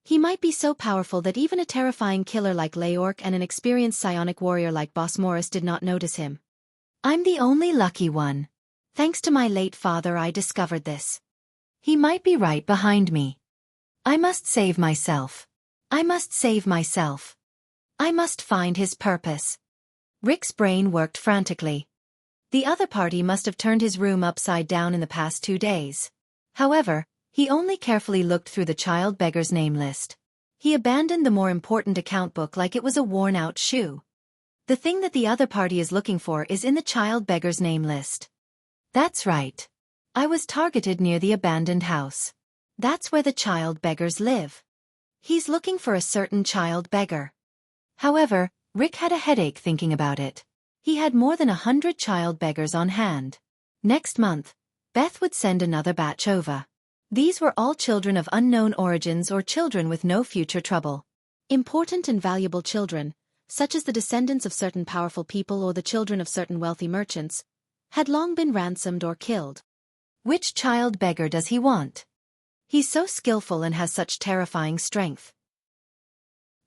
He might be so powerful that even a terrifying killer like Leork and an experienced psionic warrior like Boss Morris did not notice him. I'm the only lucky one. Thanks to my late father, I discovered this. He might be right behind me. I must save myself. I must save myself. I must find his purpose. Rick's brain worked frantically. The other party must have turned his room upside down in the past 2 days. However, he only carefully looked through the child beggar's name list. He abandoned the more important account book like it was a worn-out shoe. The thing that the other party is looking for is in the child beggar's name list. That's right. I was targeted near the abandoned house. That's where the child beggars live. He's looking for a certain child beggar. However, Rick had a headache thinking about it. He had more than 100 child beggars on hand. Next month, Beth would send another batch over. These were all children of unknown origins or children with no future trouble. Important and valuable children, such as the descendants of certain powerful people or the children of certain wealthy merchants, had long been ransomed or killed. Which child beggar does he want? He's so skillful and has such terrifying strength.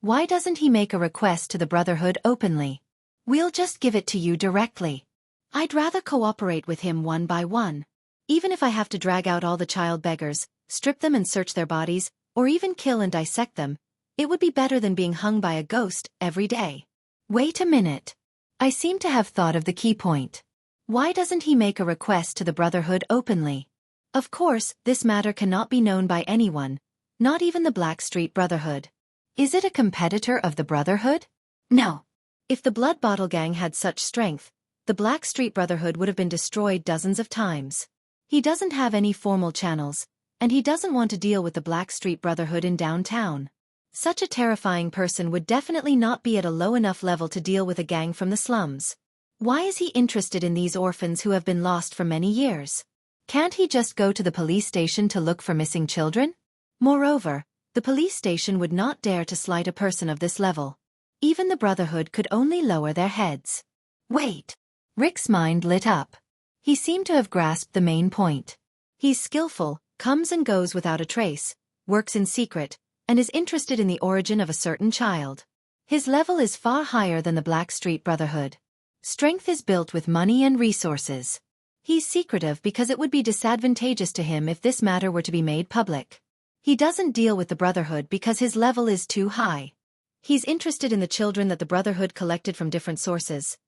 Why doesn't he make a request to the Brotherhood openly? We'll just give it to you directly. I'd rather cooperate with him one by one. Even if I have to drag out all the child beggars, strip them and search their bodies, or even kill and dissect them, it would be better than being hung by a ghost every day. Wait a minute. I seem to have thought of the key point. Why doesn't he make a request to the Brotherhood openly? Of course, this matter cannot be known by anyone, not even the Black Street Brotherhood. Is it a competitor of the Brotherhood? No. If the Blood Bottle Gang had such strength, the Black Street Brotherhood would have been destroyed dozens of times. He doesn't have any formal channels, and he doesn't want to deal with the Black Street Brotherhood in downtown. Such a terrifying person would definitely not be at a low enough level to deal with a gang from the slums. Why is he interested in these orphans who have been lost for many years? Can't he just go to the police station to look for missing children? Moreover, the police station would not dare to slight a person of this level. Even the Brotherhood could only lower their heads. Wait! Rick's mind lit up. He seemed to have grasped the main point. He's skillful, comes and goes without a trace, works in secret, and is interested in the origin of a certain child. His level is far higher than the Black Street Brotherhood. Strength is built with money and resources. He's secretive because it would be disadvantageous to him if this matter were to be made public. He doesn't deal with the Brotherhood because his level is too high. He's interested in the children that the Brotherhood collected from different sources.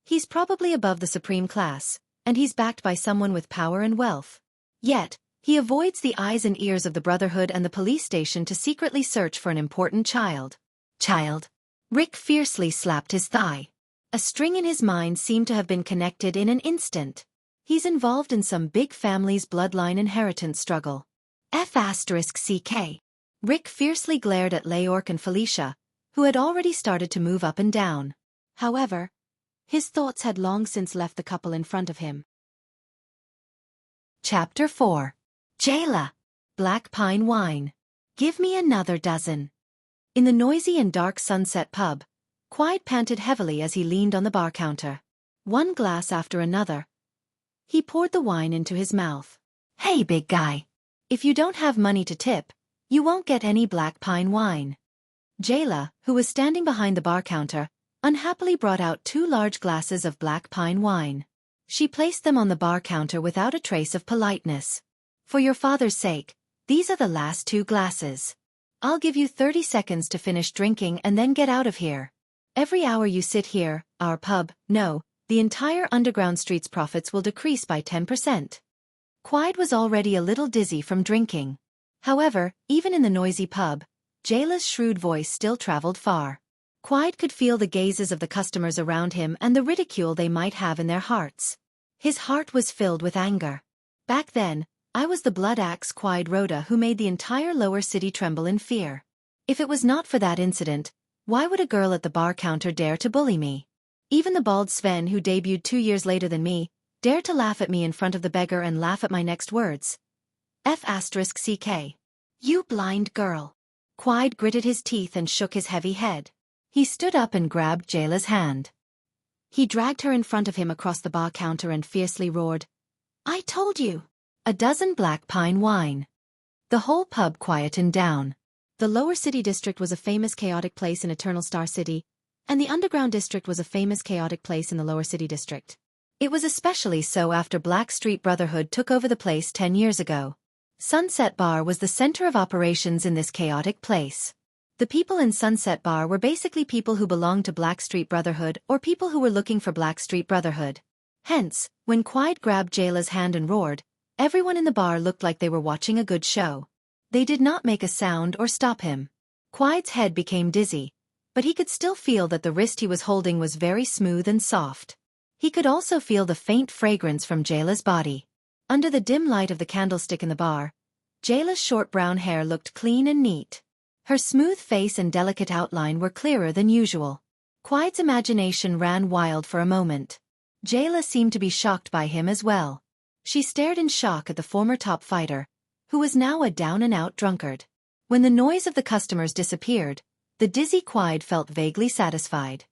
He's probably above the supreme class, and he's backed by someone with power and wealth. Yet, he avoids the eyes and ears of the Brotherhood and the police station to secretly search for an important child. Child. Rick fiercely slapped his thigh. A string in his mind seemed to have been connected in an instant. He's involved in some big family's bloodline inheritance struggle. F***CK. Rick fiercely glared at Leork and Felicia, who had already started to move up and down. However, his thoughts had long since left the couple in front of him. Chapter 4. Jayla. Black Pine Wine. Give me another dozen. In the noisy and dark Sunset pub, Quide panted heavily as he leaned on the bar counter. One glass after another, he poured the wine into his mouth. Hey, big guy. If you don't have money to tip, you won't get any Black Pine wine. Jayla, who was standing behind the bar counter, unhappily brought out 2 large glasses of Black Pine wine. She placed them on the bar counter without a trace of politeness. For your father's sake, these are the last 2 glasses. I'll give you 30 seconds to finish drinking and then get out of here. Every hour you sit here, our pub, no, the entire underground street's profits will decrease by 10%. Quide was already a little dizzy from drinking. However, even in the noisy pub, Jayla's shrewd voice still traveled far. Quide could feel the gazes of the customers around him and the ridicule they might have in their hearts. His heart was filled with anger. Back then, I was the blood axe Quide Rhoda who made the entire lower city tremble in fear. If it was not for that incident, why would a girl at the bar counter dare to bully me? Even the bald Sven who debuted 2 years later than me, dared to laugh at me in front of the beggar and laugh at my next words. F***CK.
You blind girl.
Quide gritted his teeth and shook his heavy head. He stood up and grabbed Jayla's hand. He dragged her in front of him across the bar counter and fiercely roared,
I told you.
"A dozen black pine wine." The whole pub quietened down. The lower city district was a famous chaotic place in Eternal Star City, and the underground district was a famous chaotic place in the lower city district. It was especially so after Black Street Brotherhood took over the place 10 years ago. Sunset Bar was the center of operations in this chaotic place. The people in Sunset Bar were basically people who belonged to Black Street Brotherhood or people who were looking for Black Street Brotherhood. Hence, when Quide grabbed Jayla's hand and roared, everyone in the bar looked like they were watching a good show. They did not make a sound or stop him. Quide's head became dizzy, but he could still feel that the wrist he was holding was very smooth and soft. He could also feel the faint fragrance from Jayla's body. Under the dim light of the candlestick in the bar, Jayla's short brown hair looked clean and neat. Her smooth face and delicate outline were clearer than usual. Quide's imagination ran wild for a moment. Jayla seemed to be shocked by him as well. She stared in shock at the former top fighter, who was now a down-and-out drunkard. When the noise of the customers disappeared, the dizzy Quide felt vaguely satisfied.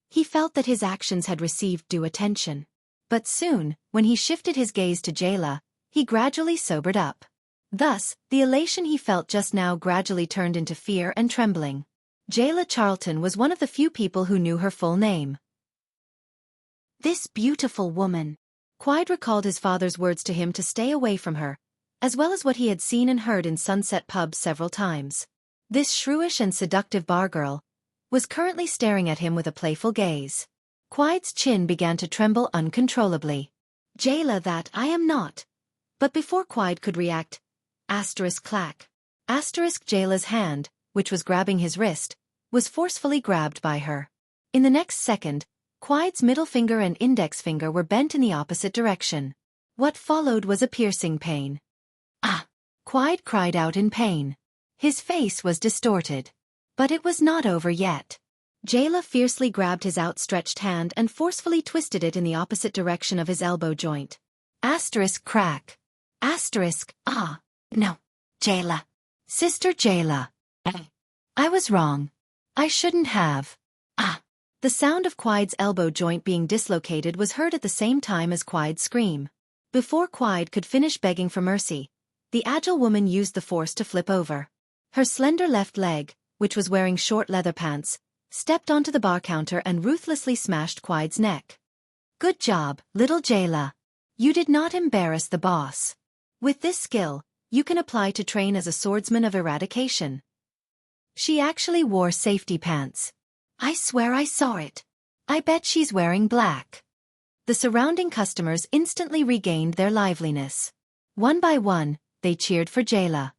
He felt that his actions had received due attention. But soon, when he shifted his gaze to Jayla, he gradually sobered up. Thus, the elation he felt just now gradually turned into fear and trembling. Jayla Charlton was one of the few people who knew her full name.
This beautiful woman.
Quide recalled his father's words to him to stay away from her, as well as what he had seen and heard in Sunset Pub several times. This shrewish and seductive bar girl was currently staring at him with a playful gaze. Quide's chin began to tremble uncontrollably.
Jayla, that I am not.
But before Quide could react, clack. Jayla's hand, which was grabbing his wrist, was forcefully grabbed by her. In the next second, Quide's middle finger and index finger were bent in the opposite direction. What followed was a piercing pain.
Ah!
Quide cried out in pain. His face was distorted. But it was not over yet. Jayla fiercely grabbed his outstretched hand and forcefully twisted it in the opposite direction of his elbow joint. Crack.
Ah! No, Jayla.
Sister Jayla. I was wrong. I shouldn't have.
Ah!
The sound of Quide's elbow joint being dislocated was heard at the same time as Quide's scream. Before Quide could finish begging for mercy, the agile woman used the force to flip over. Her slender left leg, which was wearing short leather pants, stepped onto the bar counter and ruthlessly smashed Quide's neck. Good job, little Jayla. You did not embarrass the boss. With this skill, you can apply to train as a swordsman of eradication. She actually wore safety pants.
I swear I saw it.
I bet she's wearing black. The surrounding customers instantly regained their liveliness. One by one, they cheered for Jayla.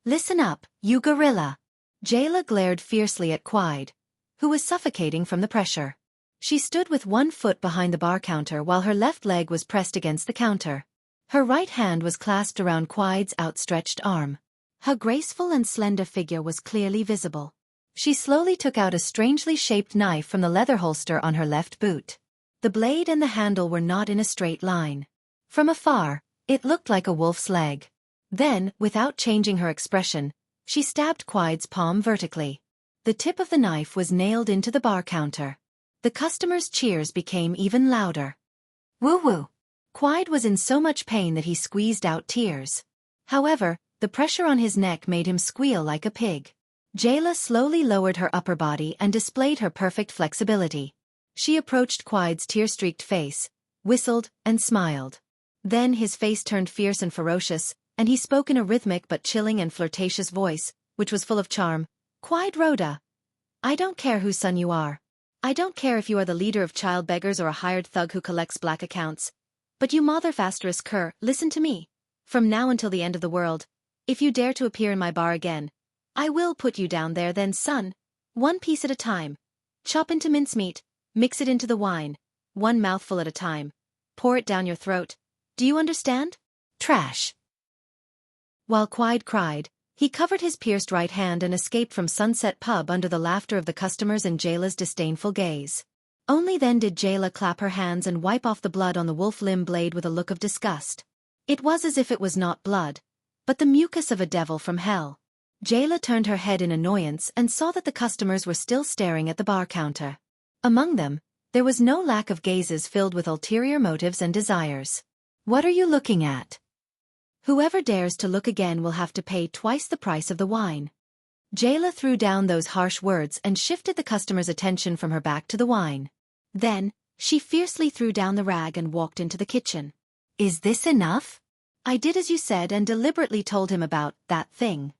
Listen up, you gorilla. Jayla glared fiercely at Quide, who was suffocating from the pressure. She stood with one foot behind the bar counter while her left leg was pressed against the counter. Her right hand was clasped around Quide's outstretched arm. Her graceful and slender figure was clearly visible. She slowly took out a strangely shaped knife from the leather holster on her left boot. The blade and the handle were not in a straight line. From afar, it looked like a wolf's leg. Then, without changing her expression, she stabbed Quide's palm vertically. The tip of the knife was nailed into the bar counter. The customers' cheers became even louder.
Woo-woo.
Quide was in so much pain that he squeezed out tears. However, the pressure on his neck made him squeal like a pig. Jayla slowly lowered her upper body and displayed her perfect flexibility. She approached Quide's tear-streaked face, whistled, and smiled. Then his face turned fierce and ferocious, and he spoke in a rhythmic but chilling and flirtatious voice, which was full of charm. Quide Rhoda. I don't care whose son you are. I don't care if you are the leader of child beggars or a hired thug who collects black accounts. But you cur, listen to me. From now until the end of the world, if you dare to appear in my bar again, I will put you down there then, son. One piece at a time. Chop into mincemeat, mix it into the wine. One mouthful at a time. Pour it down your throat. Do you understand? Trash. While Quide cried, he covered his pierced right hand and escaped from Sunset Pub under the laughter of the customers and Jayla's disdainful gaze. Only then did Jayla clap her hands and wipe off the blood on the wolf limb blade with a look of disgust. It was as if it was not blood, but the mucus of a devil from hell. Jayla turned her head in annoyance and saw that the customers were still staring at the bar counter. Among them, there was no lack of gazes filled with ulterior motives and desires. What are you looking at? Whoever dares to look again will have to pay twice the price of the wine. Jayla threw down those harsh words and shifted the customer's attention from her back to the wine. Then, she fiercely threw down the rag and walked into the kitchen. Is this enough? I did as you said and deliberately told him about that thing.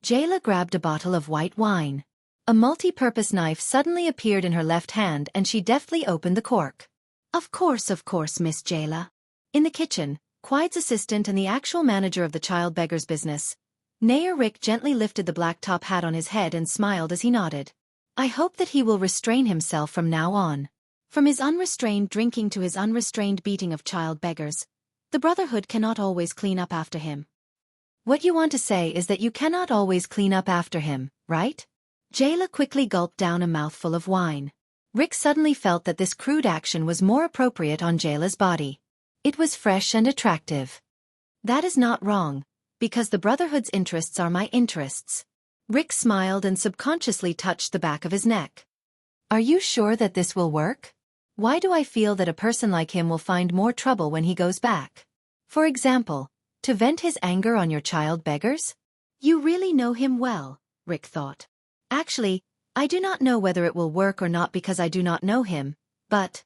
Jayla grabbed a bottle of white wine. A multi-purpose knife suddenly appeared in her left hand and she deftly opened the cork. Of course, Miss Jayla. In the kitchen, Quide's assistant and the actual manager of the child beggar's business, Nair Rick gently lifted the black top hat on his head and smiled as he nodded. I hope that he will restrain himself from now on. From his unrestrained drinking to his unrestrained beating of child beggars, the Brotherhood cannot always clean up after him. What you want to say is that you cannot always clean up after him, right? Jayla quickly gulped down a mouthful of wine. Rick suddenly felt that this crude action was more appropriate on Jayla's body. It was fresh and attractive. That is not wrong, because the Brotherhood's interests are my interests. Rick smiled and subconsciously touched the back of his neck. Are you sure that this will work? Why do I feel that a person like him will find more trouble when he goes back? For example, to vent his anger on your child beggars? You really know him well, Rick thought. Actually, I do not know whether it will work or not because I do not know him, but...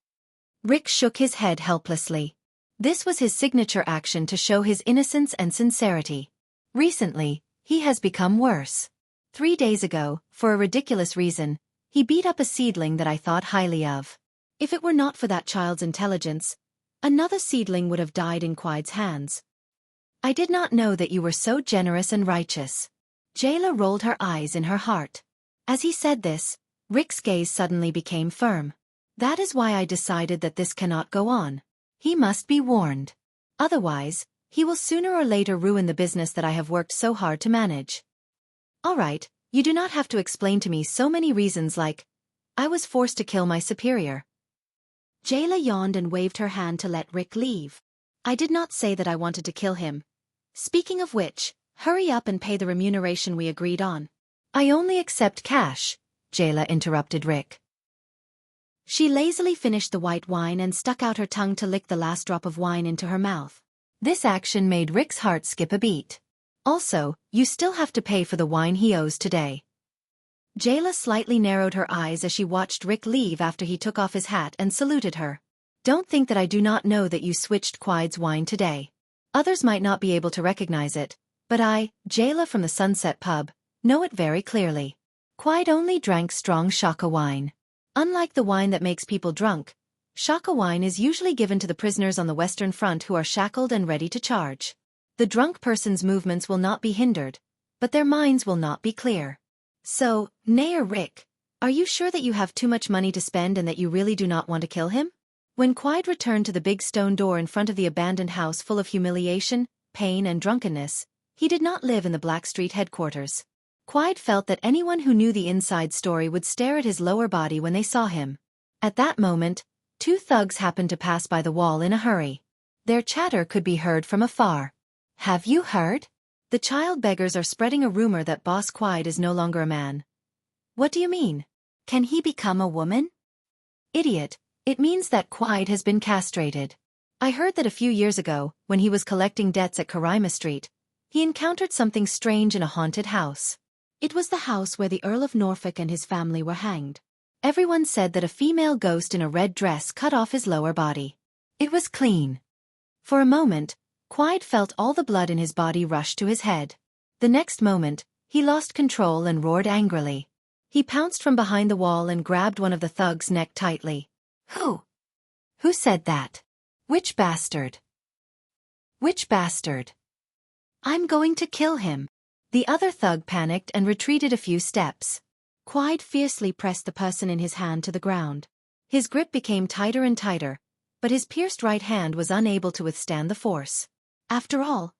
Rick shook his head helplessly. This was his signature action to show his innocence and sincerity. Recently, he has become worse. 3 days ago, for a ridiculous reason, he beat up a seedling that I thought highly of. If it were not for that child's intelligence, another seedling would have died in Quide's hands. I did not know that you were so generous and righteous. Jayla rolled her eyes in her heart. As he said this, Rick's gaze suddenly became firm. That is why I decided that this cannot go on. He must be warned. Otherwise, he will sooner or later ruin the business that I have worked so hard to manage. All right, you do not have to explain to me so many reasons like, I was forced to kill my superior. Jayla yawned and waved her hand to let Rick leave. I did not say that I wanted to kill him. Speaking of which, hurry up and pay the remuneration we agreed on. I only accept cash, Jayla interrupted Rick. She lazily finished the white wine and stuck out her tongue to lick the last drop of wine into her mouth. This action made Rick's heart skip a beat. Also, you still have to pay for the wine he owes today. Jayla slightly narrowed her eyes as she watched Rick leave after he took off his hat and saluted her. Don't think that I do not know that you switched Quide's wine today. Others might not be able to recognize it, but I, Jayla from the Sunset Pub, know it very clearly. Quide only drank strong Shaka wine. Unlike the wine that makes people drunk, Shaka wine is usually given to the prisoners on the Western Front who are shackled and ready to charge. The drunk person's movements will not be hindered, but their minds will not be clear. So, Nair Rick, are you sure that you have too much money to spend and that you really do not want to kill him? When Quide returned to the big stone door in front of the abandoned house full of humiliation, pain and drunkenness, he did not live in the Blackstreet headquarters. Quide felt that anyone who knew the inside story would stare at his lower body when they saw him. At that moment, 2 thugs happened to pass by the wall in a hurry. Their chatter could be heard from afar. Have you heard? The child beggars are spreading a rumor that Boss Quide is no longer a man. What do you mean? Can he become a woman? Idiot, it means that Quide has been castrated. I heard that a few years ago, when he was collecting debts at Karaima Street, he encountered something strange in a haunted house. It was the house where the Earl of Norfolk and his family were hanged. Everyone said that a female ghost in a red dress cut off his lower body. It was clean. For a moment, Quide felt all the blood in his body rush to his head. The next moment, he lost control and roared angrily. He pounced from behind the wall and grabbed one of the thugs' neck tightly. Who? Who said that? Which bastard? Which bastard? I'm going to kill him. The other thug panicked and retreated a few steps. Quide fiercely pressed the person in his hand to the ground. His grip became tighter and tighter, but his pierced right hand was unable to withstand the force. After all,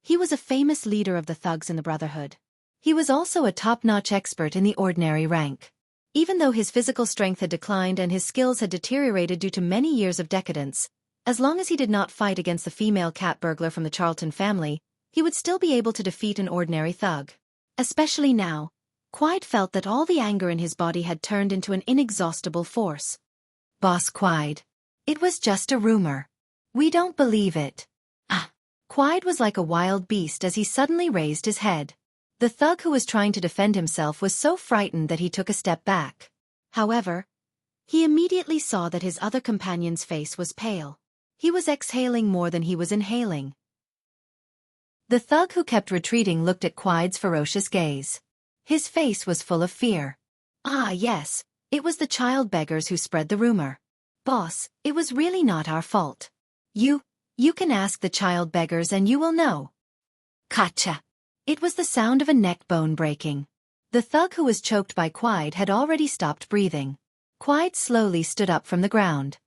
he was a famous leader of the thugs in the Brotherhood. He was also a top-notch expert in the ordinary rank. Even though his physical strength had declined and his skills had deteriorated due to many years of decadence, as long as he did not fight against the female cat burglar from the Charlton family, he would still be able to defeat an ordinary thug. Especially now, Quiet felt that all the anger in his body had turned into an inexhaustible force. Boss Quiet. It was just a rumor. We don't believe it. Ah. Quiet was like a wild beast as he suddenly raised his head. The thug who was trying to defend himself was so frightened that he took a step back. However, he immediately saw that his other companion's face was pale. He was exhaling more than he was inhaling. The thug who kept retreating looked at Quiet's ferocious gaze. His face was full of fear. Ah yes, it was the child beggars who spread the rumor. Boss, it was really not our fault. You can ask the child beggars and you will know. Gotcha. It was the sound of a neck bone breaking. The thug who was choked by Quiet had already stopped breathing. Quiet slowly stood up from the ground.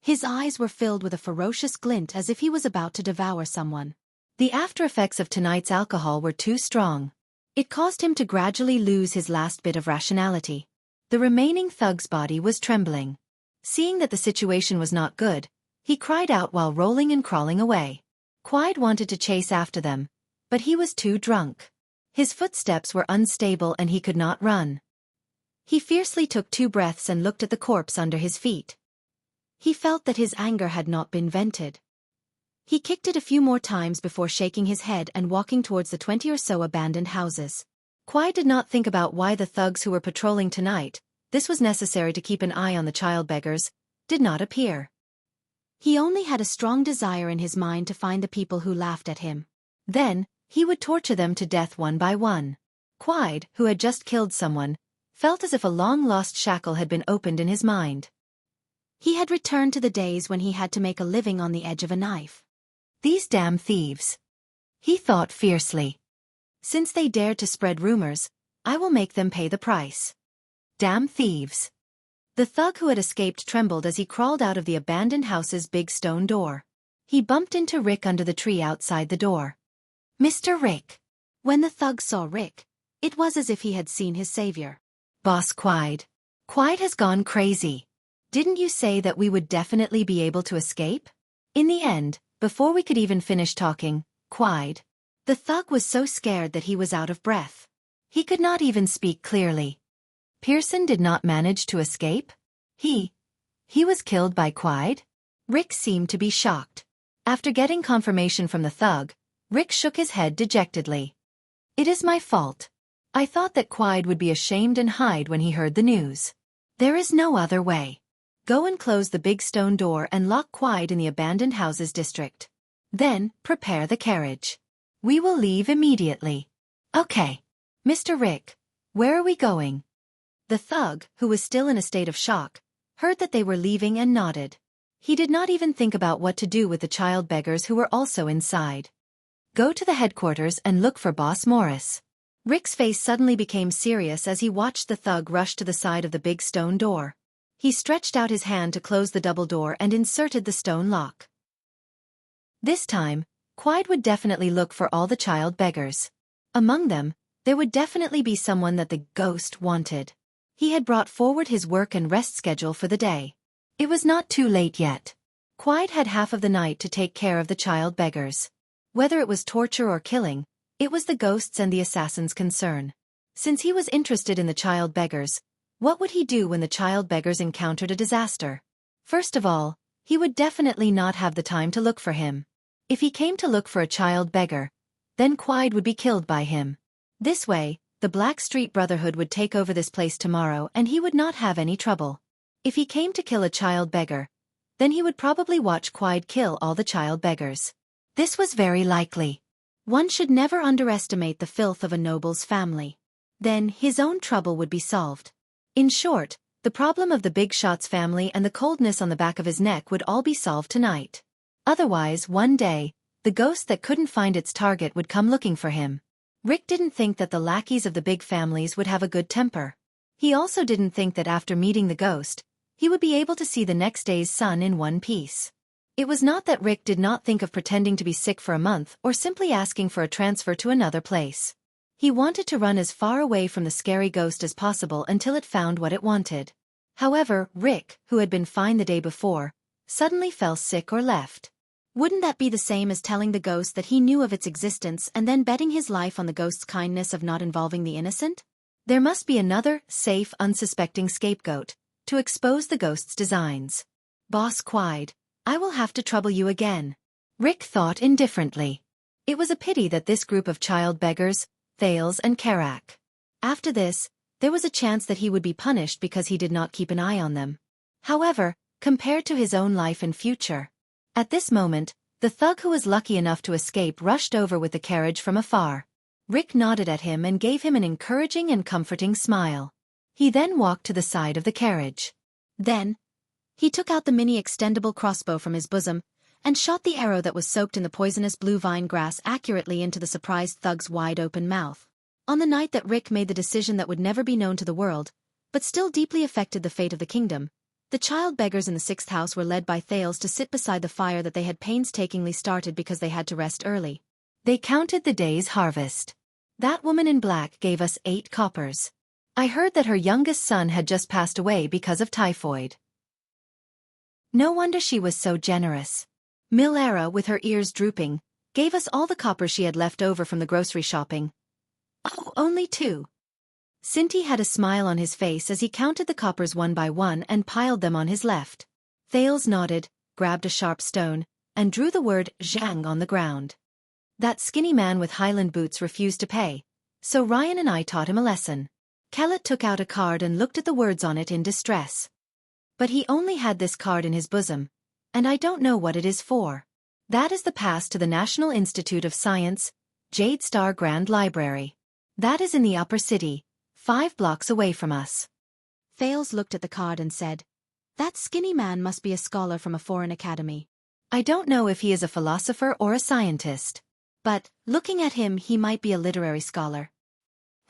His eyes were filled with a ferocious glint as if he was about to devour someone. The after effects of tonight's alcohol were too strong. It caused him to gradually lose his last bit of rationality. The remaining thug's body was trembling. Seeing that the situation was not good, he cried out while rolling and crawling away. Quiet wanted to chase after them, but he was too drunk. His footsteps were unstable and he could not run. He fiercely took 2 breaths and looked at the corpse under his feet. He felt that his anger had not been vented. He kicked it a few more times before shaking his head and walking towards the 20 or so abandoned houses. Quiet did not think about why the thugs who were patrolling tonight, this was necessary to keep an eye on the child beggars, did not appear. He only had a strong desire in his mind to find the people who laughed at him. Then, he would torture them to death one by one. Quiet, who had just killed someone, felt as if a long-lost shackle had been opened in his mind. He had returned to the days when he had to make a living on the edge of a knife. These damn thieves. He thought fiercely. Since they dared to spread rumors, I will make them pay the price. Damn thieves. The thug who had escaped trembled as he crawled out of the abandoned house's big stone door. He bumped into Rick under the tree outside the door. Mr. Rick. When the thug saw Rick, it was as if he had seen his savior. Boss Quiet. Quiet has gone crazy. Didn't you say that we would definitely be able to escape? In the end, before we could even finish talking, Quiet. The thug was so scared that he was out of breath. He could not even speak clearly. Pearson did not manage to escape? He was killed by Quiet? Rick seemed to be shocked. After getting confirmation from the thug, Rick shook his head dejectedly. It is my fault. I thought that Quiet would be ashamed and hide when he heard the news. There is no other way. Go and close the big stone door and lock Quiet in the abandoned houses district. Then, prepare the carriage. We will leave immediately. Okay. Mr. Rick, where are we going? The thug, who was still in a state of shock, heard that they were leaving and nodded. He did not even think about what to do with the child beggars who were also inside. Go to the headquarters and look for Boss Morris. Rick's face suddenly became serious as he watched the thug rush to the side of the big stone door. He stretched out his hand to close the double door and inserted the stone lock. This time, Quiet would definitely look for all the child beggars. Among them, there would definitely be someone that the ghost wanted. He had brought forward his work and rest schedule for the day. It was not too late yet. Quiet had half of the night to take care of the child beggars. Whether it was torture or killing, it was the ghost's and the assassin's concern. Since he was interested in the child beggars, what would he do when the child beggars encountered a disaster? First of all, he would definitely not have the time to look for him. If he came to look for a child beggar, then Quiet would be killed by him. This way, the Black Street Brotherhood would take over this place tomorrow and he would not have any trouble. If he came to kill a child beggar, then he would probably watch Quiet kill all the child beggars. This was very likely. One should never underestimate the filth of a noble's family. Then his own trouble would be solved. In short, the problem of the big shot's family and the coldness on the back of his neck would all be solved tonight. Otherwise, one day, the ghost that couldn't find its target would come looking for him. Rick didn't think that the lackeys of the big families would have a good temper. He also didn't think that after meeting the ghost, he would be able to see the next day's sun in one piece. It was not that Rick did not think of pretending to be sick for a month or simply asking for a transfer to another place. He wanted to run as far away from the scary ghost as possible until it found what it wanted. However, Rick, who had been fine the day before, suddenly fell sick or left. Wouldn't that be the same as telling the ghost that he knew of its existence and then betting his life on the ghost's kindness of not involving the innocent? There must be another, safe, unsuspecting scapegoat to expose the ghost's designs. Boss cried, "I will have to trouble you again." Rick thought indifferently. It was a pity that this group of child beggars, Thales and Karak. After this, there was a chance that he would be punished because he did not keep an eye on them. However, compared to his own life and future. At this moment, the thug who was lucky enough to escape rushed over with the carriage from afar. Rick nodded at him and gave him an encouraging and comforting smile. He then walked to the side of the carriage. Then, he took out the mini-extendable crossbow from his bosom and shot the arrow that was soaked in the poisonous blue vine grass accurately into the surprised thug's wide-open mouth. On the night that Rick made the decision that would never be known to the world, but still deeply affected the fate of the kingdom, the child beggars in the 6th house were led by Thales to sit beside the fire that they had painstakingly started because they had to rest early. They counted the day's harvest. That woman in black gave us 8 coppers. I heard that her youngest son had just passed away because of typhoid. No wonder she was so generous. Milara, with her ears drooping, gave us all the coppers she had left over from the grocery shopping. Oh, only 2. Sinti had a smile on his face as he counted the coppers one by one and piled them on his left. Thales nodded, grabbed a sharp stone, and drew the word Zhang on the ground. That skinny man with Highland boots refused to pay, so Ryan and I taught him a lesson. Kellett took out a card and looked at the words on it in distress. But he only had this card in his bosom, and I don't know what it is for. That is the pass to the National Institute of Science, Jade Star Grand Library. That is in the upper city, 5 blocks away from us. Thales looked at the card and said, "That skinny man must be a scholar from a foreign academy. I don't know if he is a philosopher or a scientist. But, looking at him, he might be a literary scholar."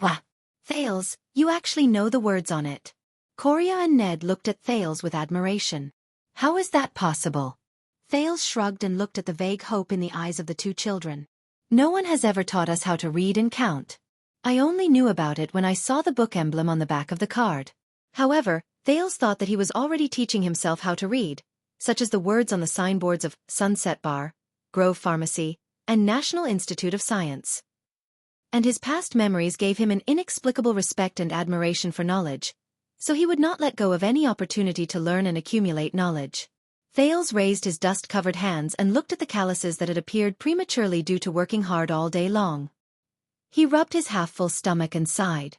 "Wah! Thales, you actually know the words on it." Coria and Ned looked at Thales with admiration. "How is that possible?" Thales shrugged and looked at the vague hope in the eyes of the 2 children. "No one has ever taught us how to read and count. I only knew about it when I saw the book emblem on the back of the card." However, Thales thought that he was already teaching himself how to read, such as the words on the signboards of Sunset Bar, Grove Pharmacy, and National Institute of Science. And his past memories gave him an inexplicable respect and admiration for knowledge, so he would not let go of any opportunity to learn and accumulate knowledge. Thales raised his dust-covered hands and looked at the calluses that had appeared prematurely due to working hard all day long. He rubbed his half-full stomach and sighed.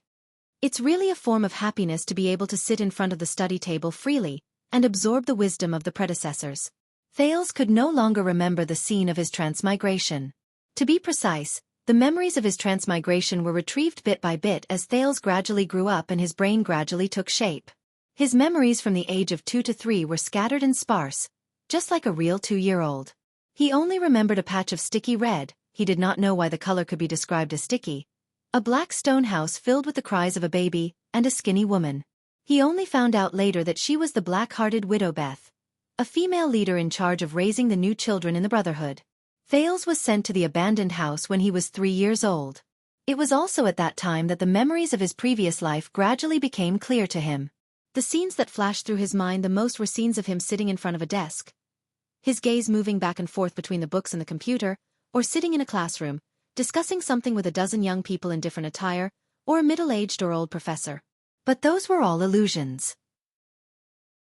It's really a form of happiness to be able to sit in front of the study table freely and absorb the wisdom of the predecessors. Thales could no longer remember the scene of his transmigration. To be precise, the memories of his transmigration were retrieved bit by bit as Thales gradually grew up and his brain gradually took shape. His memories from the age of 2 to 3 were scattered and sparse, just like a real 2-year-old. He only remembered a patch of sticky red. He did not know why the color could be described as sticky. A black stone house filled with the cries of a baby, and a skinny woman. He only found out later that she was the black-hearted widow Beth, a female leader in charge of raising the new children in the Brotherhood. Thales was sent to the abandoned house when he was 3 years old. It was also at that time that the memories of his previous life gradually became clear to him. The scenes that flashed through his mind the most were scenes of him sitting in front of a desk, his gaze moving back and forth between the books and the computer, or sitting in a classroom, discussing something with a dozen young people in different attire, or a middle-aged or old professor. But those were all illusions.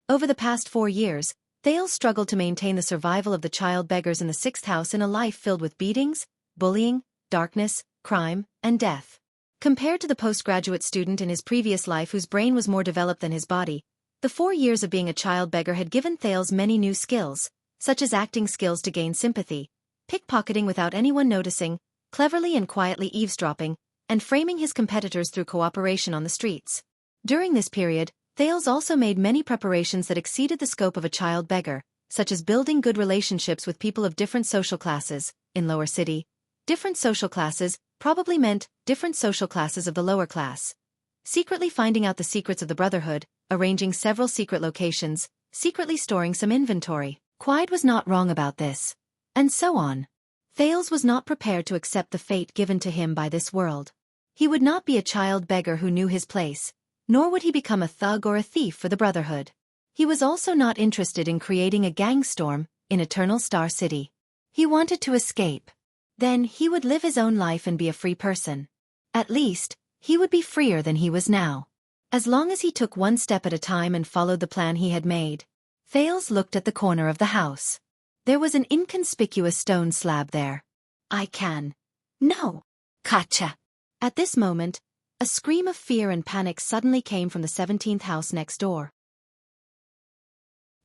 Over the past 4 years, Thales struggled to maintain the survival of the child beggars in the 6th house in a life filled with beatings, bullying, darkness, crime, and death. Compared to the postgraduate student in his previous life whose brain was more developed than his body, the 4 years of being a child beggar had given Thales many new skills, such as acting skills to gain sympathy, pickpocketing without anyone noticing, cleverly and quietly eavesdropping, and framing his competitors through cooperation on the streets. During this period, Thales also made many preparations that exceeded the scope of a child beggar, such as building good relationships with people of different social classes. In lower city, different social classes probably meant different social classes of the lower class. Secretly finding out the secrets of the Brotherhood, arranging several secret locations, secretly storing some inventory. Quide was not wrong about this. And so on. Thales was not prepared to accept the fate given to him by this world. He would not be a child beggar who knew his place, nor would he become a thug or a thief for the Brotherhood. He was also not interested in creating a gang storm in Eternal Star City. He wanted to escape. Then he would live his own life and be a free person. At least, he would be freer than he was now. As long as he took one step at a time and followed the plan he had made. Thales looked at the corner of the house. There was an inconspicuous stone slab there.
I can. No. Gotcha.
At this moment, a scream of fear and panic suddenly came from the 17th house next door.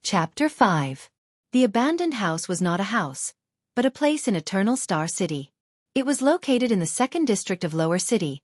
Chapter 5. The abandoned house was not a house, but a place in Eternal Star City. It was located in the 2nd district of Lower City,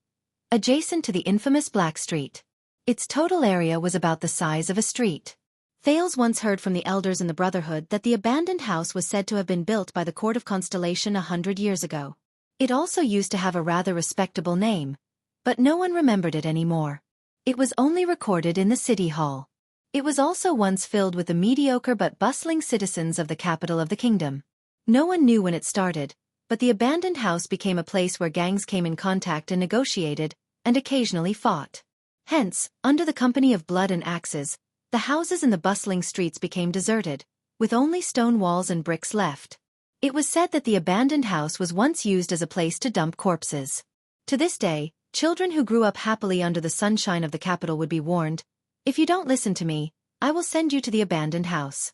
adjacent to the infamous Black Street. Its total area was about the size of a street. Thales once heard from the elders in the Brotherhood that the abandoned house was said to have been built by the Court of Constellation 100 years ago. It also used to have a rather respectable name, but no one remembered it anymore. It was only recorded in the City Hall. It was also once filled with the mediocre but bustling citizens of the capital of the kingdom. No one knew when it started, but the abandoned house became a place where gangs came in contact and negotiated, and occasionally fought. Hence, under the company of blood and axes, the houses in the bustling streets became deserted, with only stone walls and bricks left. It was said that the abandoned house was once used as a place to dump corpses. To this day, children who grew up happily under the sunshine of the capital would be warned, "If you don't listen to me, I will send you to the abandoned house."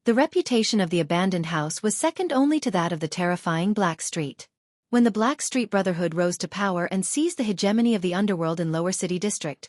The reputation of the abandoned house was second only to that of the terrifying Black Street. When the Black Street Brotherhood rose to power and seized the hegemony of the underworld in Lower City District,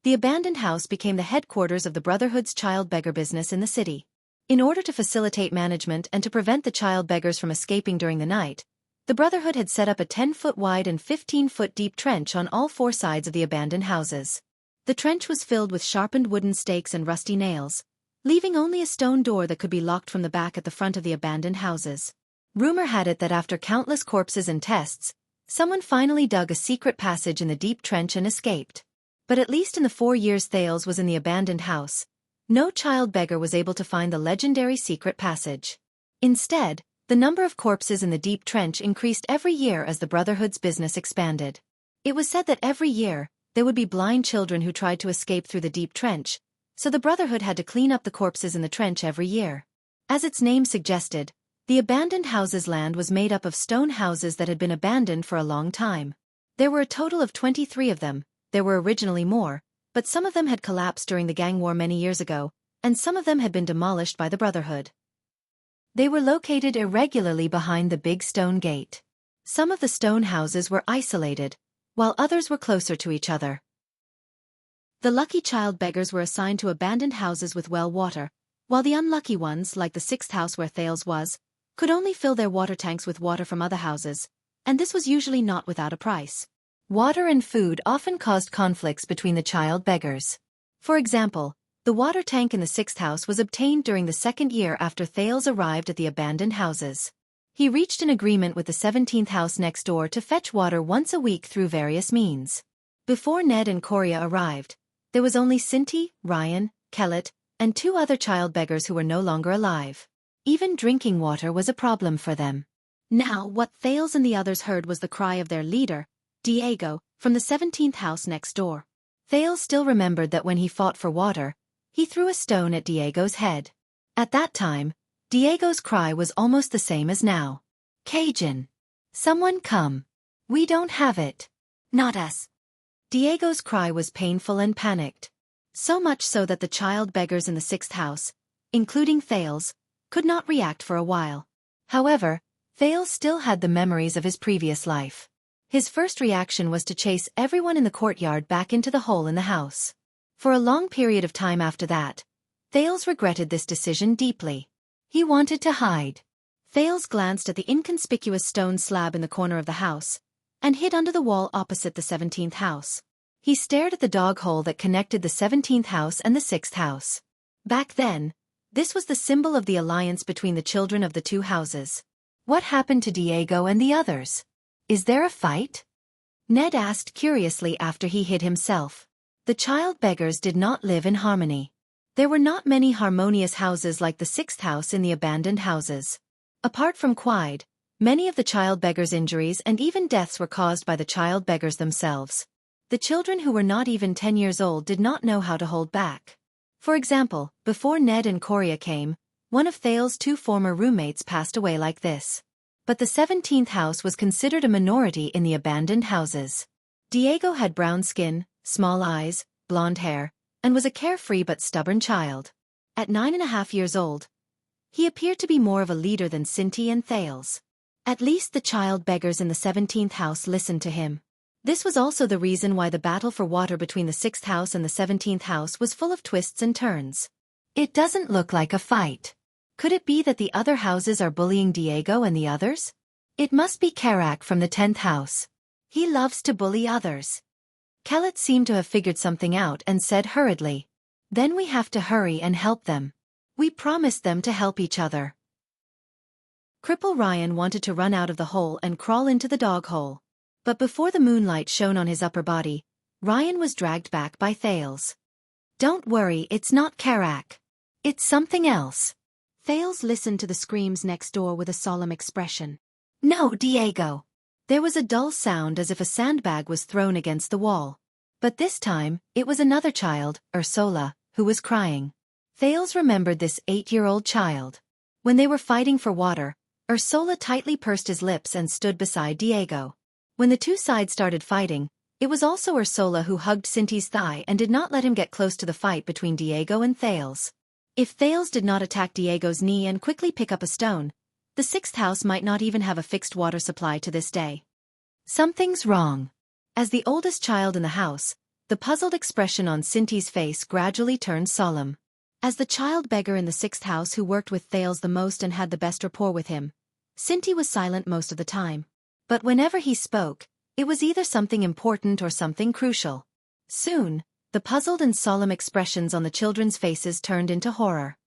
the abandoned house became the headquarters of the Brotherhood's child beggar business in the city. In order to facilitate management and to prevent the child beggars from escaping during the night, the Brotherhood had set up a 10-foot wide and 15-foot deep trench on all 4 sides of the abandoned houses. The trench was filled with sharpened wooden stakes and rusty nails, leaving only a stone door that could be locked from the back at the front of the abandoned houses. Rumor had it that after countless corpses and tests, someone finally dug a secret passage in the deep trench and escaped. But at least in the 4 years Thales was in the abandoned house, no child beggar was able to find the legendary secret passage. Instead, the number of corpses in the deep trench increased every year as the Brotherhood's business expanded. It was said that every year, there would be blind children who tried to escape through the deep trench, so the Brotherhood had to clean up the corpses in the trench every year. As its name suggested, the abandoned houses land was made up of stone houses that had been abandoned for a long time. There were a total of 23 of them. There were originally more, but some of them had collapsed during the gang war many years ago, and some of them had been demolished by the Brotherhood. They were located irregularly behind the big stone gate. Some of the stone houses were isolated, while others were closer to each other. The lucky child beggars were assigned to abandoned houses with well water, while the unlucky ones, like the 6th house where Thales was, could only fill their water tanks with water from other houses, and this was usually not without a price. Water and food often caused conflicts between the child beggars. For example, the water tank in the 6th house was obtained during the 2nd year after Thales arrived at the abandoned houses. He reached an agreement with the 17th house next door to fetch water once a week through various means. Before Ned and Coria arrived, there was only Sinti, Ryan, Kellet, and 2 other child beggars who were no longer alive. Even drinking water was a problem for them. Now, what Thales and the others heard was the cry of their leader, Diego, from the 17th house next door. Thales still remembered that when he fought for water, he threw a stone at Diego's head. At that time, Diego's cry was almost the same as now. "Cajun! Someone come! We don't have it!
Not us."
Diego's cry was painful and panicked. So much so that the child beggars in the 6th house, including Thales, could not react for a while. However, Thales still had the memories of his previous life. His first reaction was to chase everyone in the courtyard back into the hole in the house. For a long period of time after that, Thales regretted this decision deeply. He wanted to hide. Thales glanced at the inconspicuous stone slab in the corner of the house, and hid under the wall opposite the 17th house. He stared at the dog hole that connected the 17th house and the 6th house. Back then, this was the symbol of the alliance between the children of the 2 houses. What happened to Diego and the others? Is there a fight? Ned asked curiously after he hid himself. The child beggars did not live in harmony. There were not many harmonious houses like the 6th house in the abandoned houses. Apart from Quide, many of the child beggars' injuries and even deaths were caused by the child beggars themselves. The children who were not even 10 years old did not know how to hold back. For example, before Ned and Coria came, One of Thale's 2 former roommates passed away like this. But the 17th house was considered a minority in the abandoned houses. Diego had brown skin, small eyes, blonde hair, and was a carefree but stubborn child. At 9.5 years old, he appeared to be more of a leader than Cinti and Thales. At least the child beggars in the 17th house listened to him. This was also the reason why the battle for water between the 6th house and the 17th house was full of twists and turns. It doesn't look like a fight. Could it be that the other houses are bullying Diego and the others? It must be Karak from the 10th house. He loves to bully others. Kellet seemed to have figured something out and said hurriedly, "Then we have to hurry and help them. We promised them to help each other." Cripple Ryan wanted to run out of the hole and crawl into the dog hole. But before the moonlight shone on his upper body, Ryan was dragged back by Thales. "Don't worry, it's not Karak. It's something else." Thales listened to the screams next door with a solemn expression. "No, Diego." There was a dull sound as if a sandbag was thrown against the wall. But this time, it was another child, Ursula, who was crying. Thales remembered this 8-year-old child. When they were fighting for water, Ursula tightly pursed his lips and stood beside Diego. When the two sides started fighting, it was also Ursula who hugged Cinti's thigh and did not let him get close to the fight between Diego and Thales. If Thales did not attack Diego's knee and quickly pick up a stone, the 6th house might not even have a fixed water supply to this day. Something's wrong. As the oldest child in the house, the puzzled expression on Cinti's face gradually turned solemn. As the child beggar in the 6th house who worked with Thales the most and had the best rapport with him, Cinti was silent most of the time. But whenever he spoke, it was either something important or something crucial. Soon, the puzzled and solemn expressions on the children's faces turned into horror.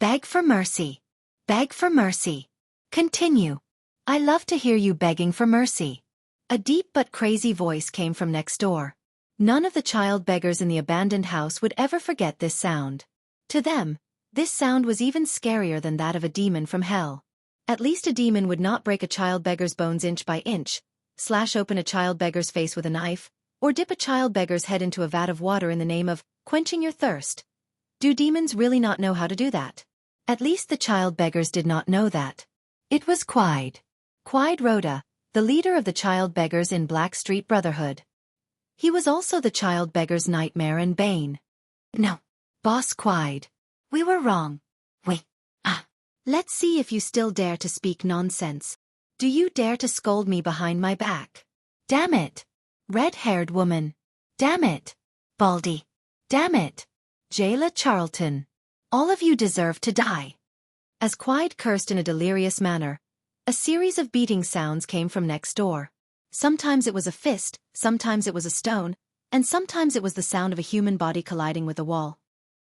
"Beg for mercy. Beg for mercy. Continue. I love to hear you begging for mercy." A deep but crazy voice came from next door. None of the child beggars in the abandoned house would ever forget this sound. To them, this sound was even scarier than that of a demon from hell. At least a demon would not break a child beggar's bones inch by inch, slash open a child beggar's face with a knife, or dip a child beggar's head into a vat of water in the name of quenching your thirst. Do demons really not know how to do that? At least the child beggars did not know that. It was Quide. Quide Rhoda, the leader of the child beggars in Blackstreet Brotherhood. He was also the child beggar's nightmare and bane. "No, Boss Quide. We were wrong. Let's see if you still dare to speak nonsense. Do you dare to scold me behind my back? Damn it. Red-haired woman. Damn it. Baldy. Damn it. Jayla Charlton. All of you deserve to die." As Quide cursed in a delirious manner, a series of beating sounds came from next door. Sometimes it was a fist, sometimes it was a stone, and sometimes it was the sound of a human body colliding with a wall.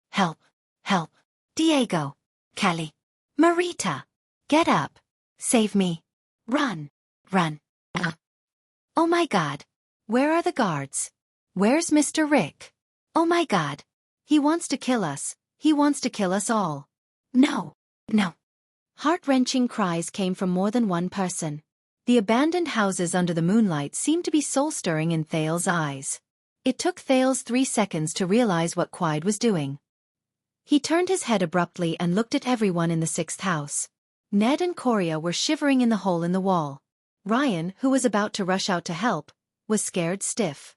"Help! Help! Diego! Callie! Marita! Get up! Save me! Run! Run! Oh my God! Where are the guards? Where's Mr. Rick? Oh my God! He wants to kill us! He wants to kill us all! No! No!" Heart-wrenching cries came from more than one person. The abandoned houses under the moonlight seemed to be soul-stirring in Thales' eyes. It took Thales 3 seconds to realize what Quide was doing. He turned his head abruptly and looked at everyone in the 6th house. Ned and Coria were shivering in the hole in the wall. Ryan, who was about to rush out to help, was scared stiff.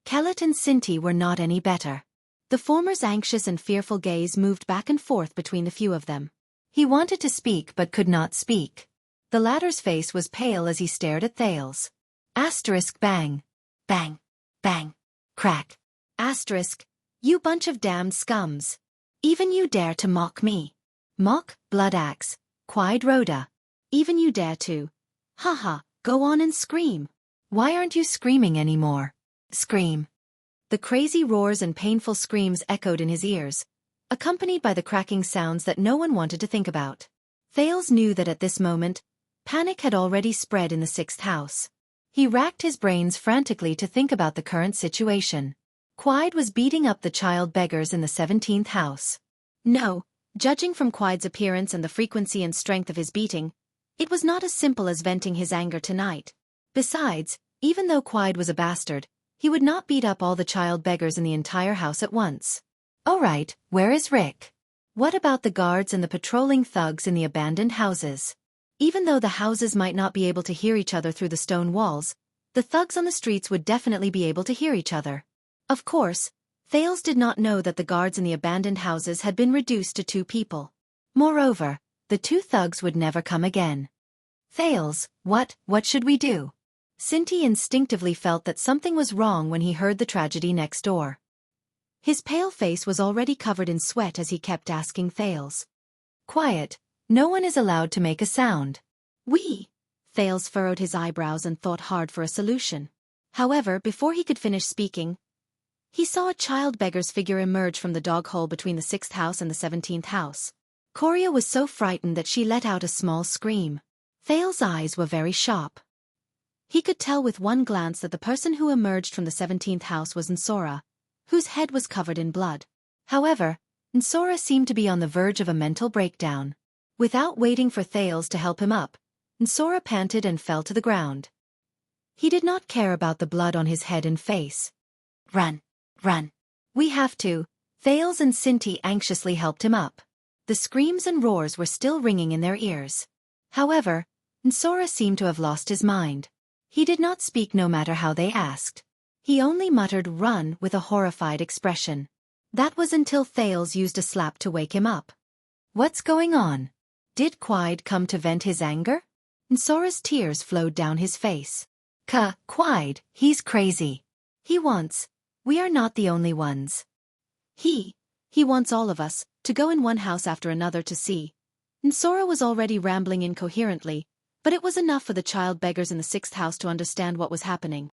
Kellet and Cinti were not any better. The former's anxious and fearful gaze moved back and forth between the few of them. He wanted to speak but could not speak. The latter's face was pale as he stared at Thales. Asterisk bang. Bang. Bang. Crack. Asterisk. "You bunch of damned scums. Even you dare to mock me. Mock, blood axe, Quide Rhoda. Even you dare to. Haha, go on and scream. Why aren't you screaming anymore? Scream." The crazy roars and painful screams echoed in his ears, accompanied by the cracking sounds that no one wanted to think about. Thales knew that at this moment, panic had already spread in the 6th house. He racked his brains frantically to think about the current situation. Quide was beating up the child beggars in the 17th house. No, judging from Quide's appearance and the frequency and strength of his beating, it was not as simple as venting his anger tonight. Besides, even though Quide was a bastard, he would not beat up all the child beggars in the entire house at once. "All right, where is Rick? What about the guards and the patrolling thugs in the abandoned houses? Even though the houses might not be able to hear each other through the stone walls, the thugs on the streets would definitely be able to hear each other. Of course, Thales did not know that the guards in the abandoned houses had been reduced to 2 people. Moreover, the 2 thugs would never come again. Thales, what should we do? Sinti instinctively felt that something was wrong when he heard the tragedy next door. His pale face was already covered in sweat as he kept asking Thales. Quiet, no one is allowed to make a sound. Thales furrowed his eyebrows and thought hard for a solution. However, before he could finish speaking, he saw a child beggar's figure emerge from the dog hole between the 6th house and the 17th house. Korea was so frightened that she let out a small scream. Thales' eyes were very sharp. He could tell with one glance that the person who emerged from the 17th house was Nsora, whose head was covered in blood. However, Nsora seemed to be on the verge of a mental breakdown. Without waiting for Thales to help him up, Nsora panted and fell to the ground. He did not care about the blood on his head and face.
Run.
We have to. Thales and Sinti anxiously helped him up. The screams and roars were still ringing in their ears. However, Nsora seemed to have lost his mind. He did not speak no matter how they asked. He only muttered "run" with a horrified expression. That was until Thales used a slap to wake him up. What's going on? Did Quide come to vent his anger? Nsora's tears flowed down his face. Quide, he's crazy. We are not the only ones. He wants all of us to go in one house after another to see. Nsora was already rambling incoherently, but it was enough for the child beggars in the 6th house to understand what was happening.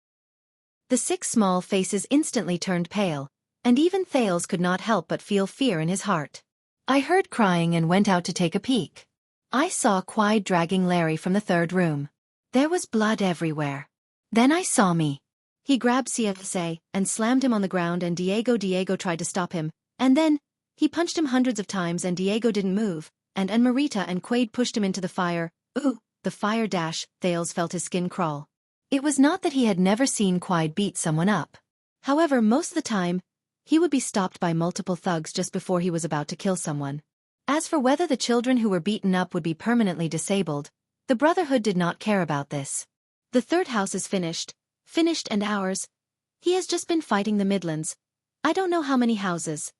The 6 small faces instantly turned pale, and even Thales could not help but feel fear in his heart. I heard crying and went out to take a peek. I saw Quide dragging Larry from the 3rd room. There was blood everywhere. Then I saw me. He grabbed Xiaofan and slammed him on the ground, and Diego tried to stop him, and then he punched him hundreds of times and Diego didn't move, and Marita and Quade pushed him into the fire. Ooh, the fire dash, Thales felt his skin crawl. It was not that he had never seen Quide beat someone up. However, most of the time, he would be stopped by multiple thugs just before he was about to kill someone. As for whether the children who were beaten up would be permanently disabled, the Brotherhood did not care about this. The 3rd house is finished, and ours. He has just been fighting the Midlands. I don't know how many houses.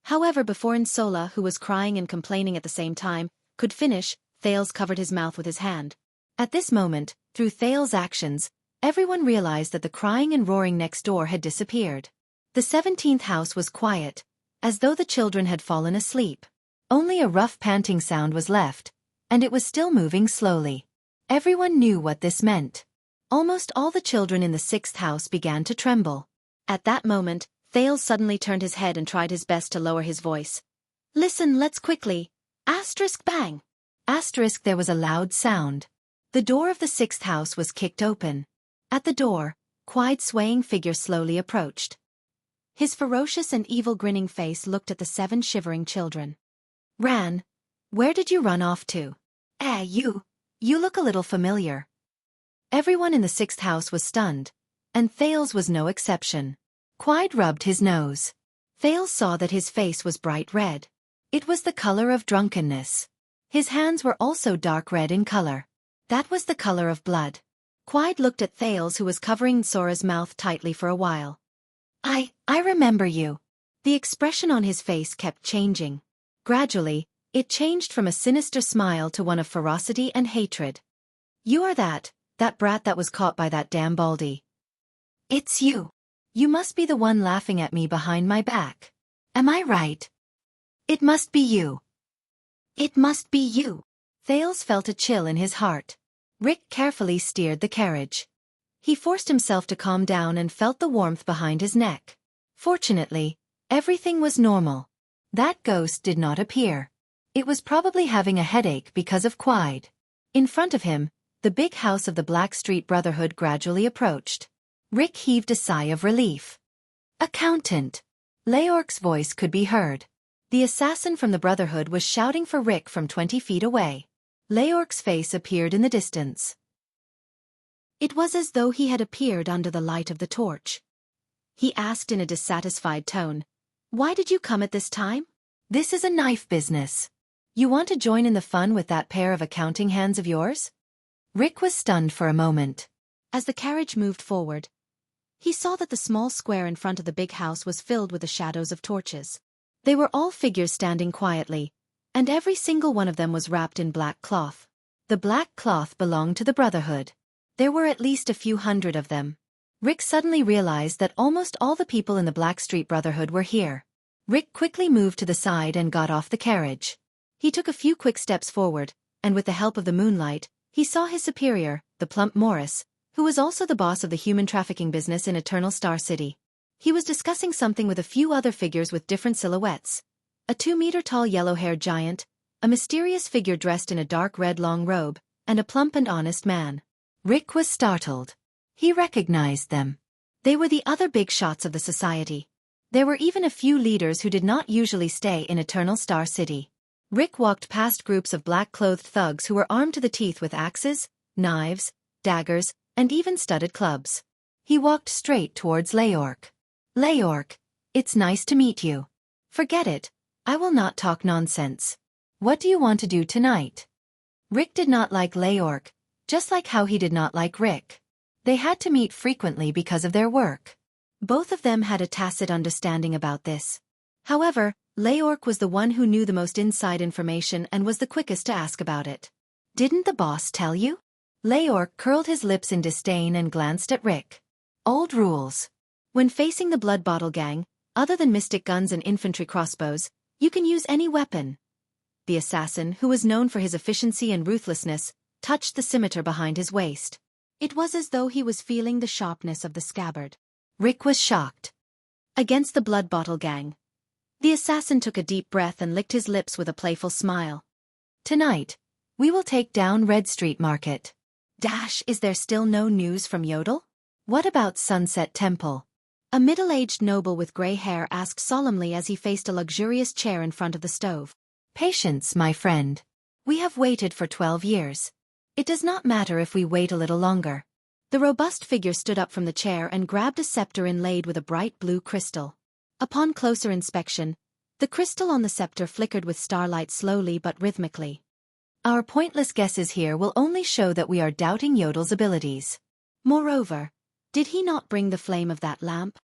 However, before Nsola, who was crying and complaining at the same time, could finish, Thales covered his mouth with his hand. At this moment, through Thales' actions, everyone realized that the crying and roaring next door had disappeared. The 17th house was quiet, as though the children had fallen asleep. Only a rough panting sound was left, and it was still moving slowly. Everyone knew what this meant. Almost all the children in the 6th house began to tremble. At that moment, Thales suddenly turned his head and tried his best to lower his voice. Listen, let's quickly. Bang. There was a loud sound. The door of the 6th house was kicked open. At the door, Quide's swaying figure slowly approached. His ferocious and evil grinning face looked at the 7 shivering children. Ran. Where did you run off to? You look a little familiar. Everyone in the 6th house was stunned, and Thales was no exception. Quide rubbed his nose. Thales saw that his face was bright red. It was the color of drunkenness. His hands were also dark red in color. That was the color of blood. Quide looked at Thales, who was covering Sora's mouth tightly for a while. I remember you. The expression on his face kept changing. Gradually, it changed from a sinister smile to one of ferocity and hatred. You are that brat that was caught by that damn Baldy. It's you. You must be the one laughing at me behind my back. Am I right? It must be you. Thales felt a chill in his heart. Rick carefully steered the carriage. He forced himself to calm down and felt the warmth behind his neck. Fortunately, everything was normal. That ghost did not appear. It was probably having a headache because of Quide. In front of him, the big house of the Blackstreet Brotherhood gradually approached. Rick heaved a sigh of relief. Accountant. Leork's voice could be heard. The assassin from the Brotherhood was shouting for Rick from 20 feet away. Leork's face appeared in the distance. It was as though he had appeared under the light of the torch. He asked in a dissatisfied tone, "Why did you come at this time?" This is a knife business. You want to join in the fun with that pair of accounting hands of yours? Rick was stunned for a moment.
As the carriage moved forward, he saw that the small square in front of the big house was filled with the shadows of torches. They were all figures standing quietly, and every single one of them was wrapped in black cloth. The black cloth belonged to the Brotherhood. There were at least a few hundred of them. Rick suddenly realized that almost all the people in the Blackstreet Brotherhood were here. Rick quickly moved to the side and got off the carriage. He took a few quick steps forward, and with the help of the moonlight, he saw his superior, the plump Morris, who was also the boss of the human trafficking business in Eternal Star City. He was discussing something with a few other figures with different silhouettes. A 2-meter-tall yellow-haired giant, a mysterious figure dressed in a dark red long robe, and a plump and honest man. Rick was startled. He recognized them. They were the other big shots of the society. There were even a few leaders who did not usually stay in Eternal Star City. Rick walked past groups of black-clothed thugs who were armed to the teeth with axes, knives, daggers, and even studded clubs. He walked straight towards Leork. Leork, it's nice to meet you. Forget it, I will not talk nonsense. What do you want to do tonight? Rick did not like Leork, just like how he did not like Rick. They had to meet frequently because of their work. Both of them had a tacit understanding about this. However, Leork was the one who knew the most inside information and was the quickest to ask about it. Didn't the boss tell you? Leork curled his lips in disdain and glanced at Rick. Old rules. When facing the Blood Bottle Gang, other than mystic guns and infantry crossbows, you can use any weapon. The assassin, who was known for his efficiency and ruthlessness, touched the scimitar behind his waist. It was as though he was feeling the sharpness of the scabbard. Rick was shocked. Against the Blood Bottle Gang. The assassin took a deep breath and licked his lips with a playful smile. Tonight, we will take down Red Street Market. Is there still no news from Yodel? What about Sunset Temple? A middle-aged noble with gray hair asked solemnly as he faced a luxurious chair in front of the stove. Patience, my friend. We have waited for 12 years. It does not matter if we wait a little longer. The robust figure stood up from the chair and grabbed a scepter inlaid with a bright blue crystal. Upon closer inspection, the crystal on the scepter flickered with starlight slowly but rhythmically. Our pointless guesses here will only show that we are doubting Yodel's abilities. Moreover, did he not bring the flame of that lamp?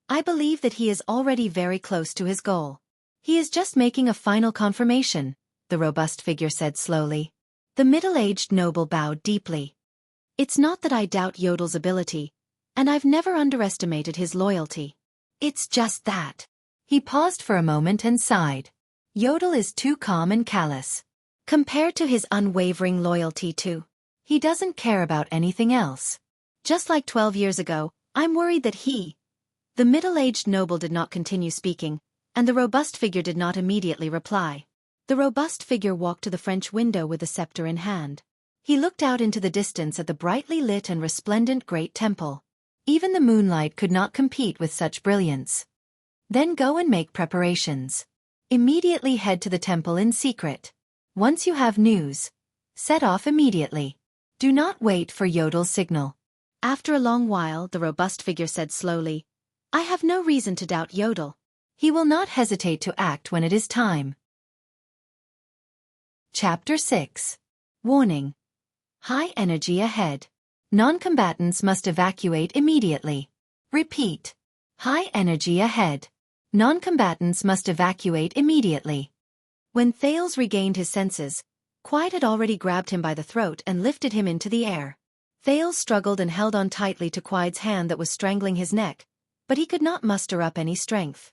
I believe that he is already very close to his goal. He is just making a final confirmation, the robust figure said slowly. The middle-aged noble bowed deeply. It's not that I doubt Yodel's ability, and I've never underestimated his loyalty. It's just that. He paused for a moment and sighed. Yodel is too calm and callous. Compared to his unwavering loyalty to. He doesn't care about anything else. Just like 12 years ago, I'm worried that he. The middle-aged noble did not continue speaking, and the robust figure did not immediately reply. The robust figure walked to the French window with the scepter in hand. He looked out into the distance at the brightly lit and resplendent great temple. Even the moonlight could not compete with such brilliance. Then go and make preparations. Immediately head to the temple in secret. Once you have news, set off immediately. Do not wait for Yodel's signal. After a long while, the robust figure said slowly, I have no reason to doubt Yodel. He will not hesitate to act when it is time. Chapter 6. Warning. High energy ahead. Non-combatants must evacuate immediately. Repeat. High energy ahead. Non-combatants must evacuate immediately. When Thales regained his senses, Quiet had already grabbed him by the throat and lifted him into the air. Thales struggled and held on tightly to Quiet's hand that was strangling his neck, but he could not muster up any strength.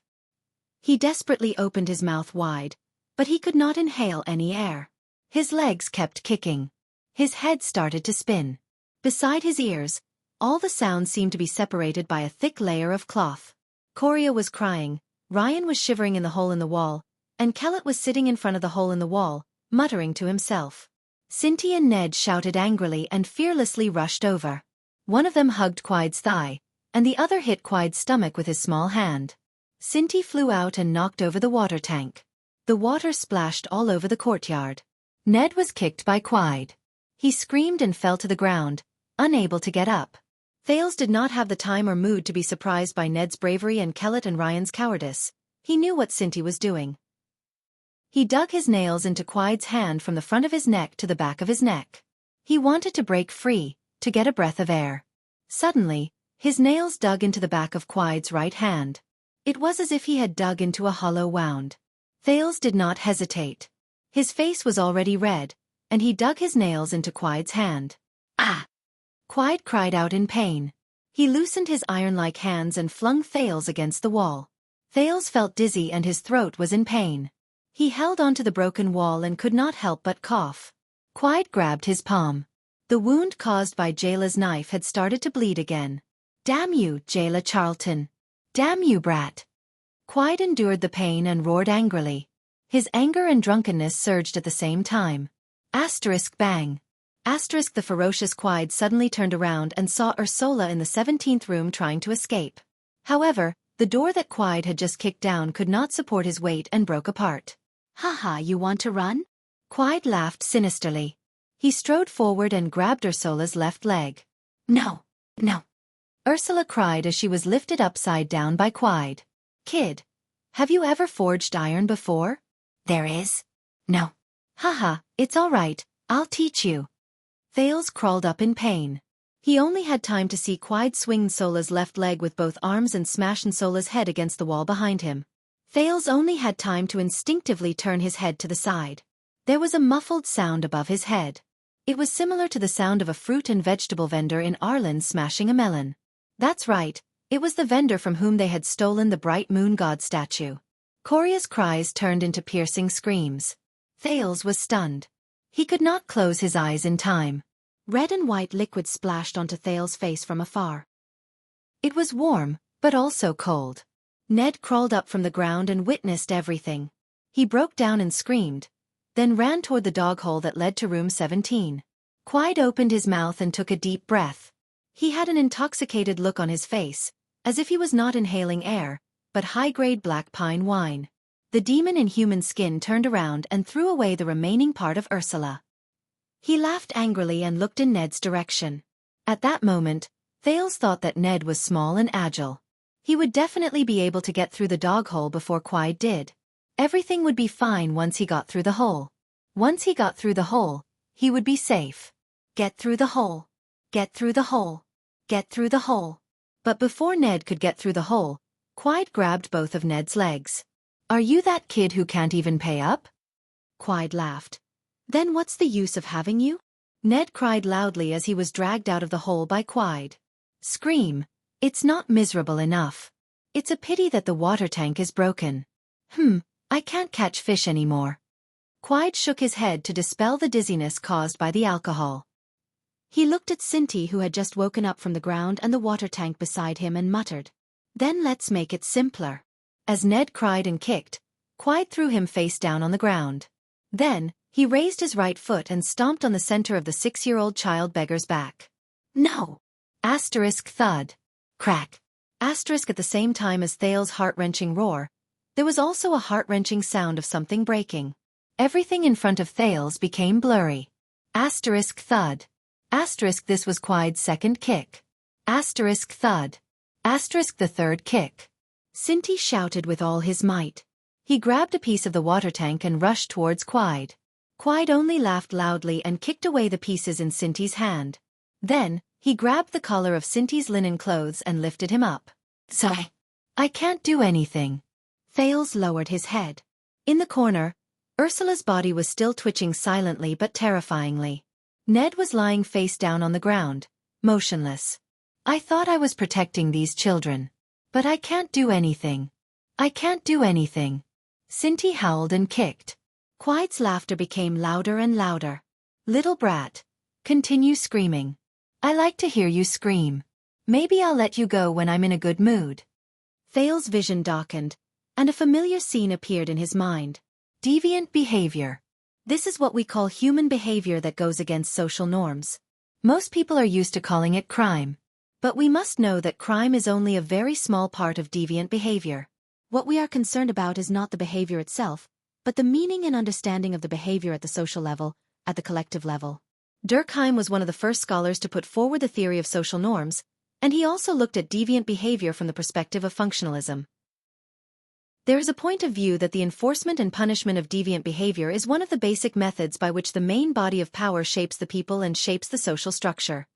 He desperately opened his mouth wide, but he could not inhale any air. His legs kept kicking. His head started to spin. Beside his ears, all the sounds seemed to be separated by a thick layer of cloth. Coria was crying, Ryan was shivering in the hole in the wall, and Kellett was sitting in front of the hole in the wall, muttering to himself. Cinti and Ned shouted angrily and fearlessly rushed over. One of them hugged Quiet's thigh, and the other hit Quiet's stomach with his small hand. Cinti flew out and knocked over the water tank. The water splashed all over the courtyard. Ned was kicked by Quiet. He screamed and fell to the ground, unable to get up. Thales did not have the time or mood to be surprised by Ned's bravery and Kellett and Ryan's cowardice. He knew what Cinti was doing.
He dug his nails into Quide's hand from the front of his neck to the back of his neck. He wanted to break free, to get a breath of air. Suddenly, his nails dug into the back of Quide's right hand. It was as if he had dug into a hollow wound. Thales did not hesitate. His face was already red, and he dug his nails into Quide's hand.
Ah!
Quide cried out in pain. He loosened his iron-like hands and flung Thales against the wall. Thales felt dizzy and his throat was in pain. He held onto the broken wall and could not help but cough. Quide grabbed his palm. The wound caused by Jayla's knife had started to bleed again. "Damn you, Jayla Charlton. Damn you, brat." Quide endured the pain and roared angrily. His anger and drunkenness surged at the same time. Asterisk bang. Asterisk the ferocious Quide suddenly turned around and saw Ursula in the 17th room trying to escape. However, the door that Quide had just kicked down could not support his weight and broke apart.
Haha, you want to run?
Quide laughed sinisterly. He strode forward and grabbed Ursula's left leg.
No, no.
Ursula cried as she was lifted upside down by Quide. "Kid, have you ever forged iron before?"
There is. No.
"Haha, it's all right, I'll teach you." Thales crawled up in pain. He only had time to see Quide swing Sola's left leg with both arms and smash Sola's head against the wall behind him. Thales only had time to instinctively turn his head to the side. There was a muffled sound above his head. It was similar to the sound of a fruit and vegetable vendor in Ireland smashing a melon. That's right, it was the vendor from whom they had stolen the bright moon god statue. Coria's cries turned into piercing screams. Thales was stunned. He could not close his eyes in time.
Red and white liquid splashed onto Thales' face from afar.
It was warm, but also cold. Ned crawled up from the ground and witnessed everything. He broke down and screamed, then ran toward the dog hole that led to room 17. Quide opened his mouth and took a deep breath. He had an intoxicated look on his face, as if he was not inhaling air, but high-grade black pine wine. The demon in human skin turned around and threw away the remaining part of Ursula. He laughed angrily and looked in Ned's direction. At that moment, Thales thought that Ned was small and agile. He would definitely be able to get through the dog hole before Quide did. Everything would be fine once he got through the hole. Once he got through the hole, he would be safe. Get through the hole. Get through the hole. Get through the hole. But before Ned could get through the hole, Quide grabbed both of Ned's legs. "Are you that kid who can't even pay up?" Quide laughed. "Then what's the use of having you?" Ned cried loudly as he was dragged out of the hole by Quide. "Scream. It's not miserable enough. It's a pity that the water tank is broken. I can't catch fish anymore." Quide shook his head to dispel the dizziness caused by the alcohol. He looked at Cinti, who had just woken up from the ground and the water tank beside him, and muttered, "Then let's make it simpler." As Ned cried and kicked, Quide threw him face down on the ground. Then, he raised his right foot and stomped on the center of the 6-year-old child beggar's back.
No.
Asterisk thud. Crack. Asterisk at the same time as Thales' heart-wrenching roar, there was also a heart-wrenching sound of something breaking. Everything in front of Thales became blurry. Asterisk thud. Asterisk this was Quide's second kick. Asterisk thud. Asterisk the third kick. Cinti shouted with all his might. He grabbed a piece of the water tank and rushed towards Quide. Quide only laughed loudly and kicked away the pieces in Cinti's hand. Then, he grabbed the collar of Cinti's linen clothes and lifted him up.
Sorry.
"I can't do anything." Thales lowered his head. In the corner, Ursula's body was still twitching silently but terrifyingly. Ned was lying face down on the ground, motionless. "I thought I was protecting these children. But I can't do anything. I can't do anything." Cinti howled and kicked. Quide's laughter became louder and louder. "Little brat, continue screaming. I like to hear you scream. Maybe I'll let you go when I'm in a good mood." Thales' vision darkened, and a familiar scene appeared in his mind. Deviant behavior. This is what we call human behavior that goes against social norms. Most people are used to calling it crime. But we must know that crime is only a very small part of deviant behavior.
What we are concerned about is not the behavior itself, but the meaning and understanding of the behavior at the social level, at the collective level. Durkheim was one of the first scholars to put forward the theory of social norms, and he also looked at deviant behavior from the perspective of functionalism. There is a point of view that the enforcement and punishment of deviant behavior is one of the basic methods by which the main body of power shapes the people and shapes the social structure.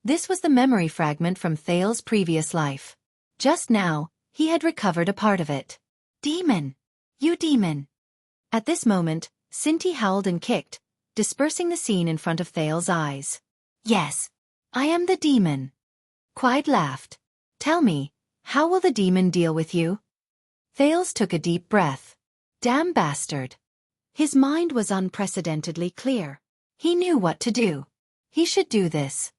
This was the memory fragment from Thales's previous life. Just now, he had recovered a part of it. Demon! You demon! At this moment, Sinti howled and kicked, dispersing the scene in front of Thales's eyes. Yes, I am the demon. Quide laughed. Tell me, how will the demon deal with you? Thales took a deep breath. Damn bastard. His mind was unprecedentedly clear. He knew what to do. He should do this.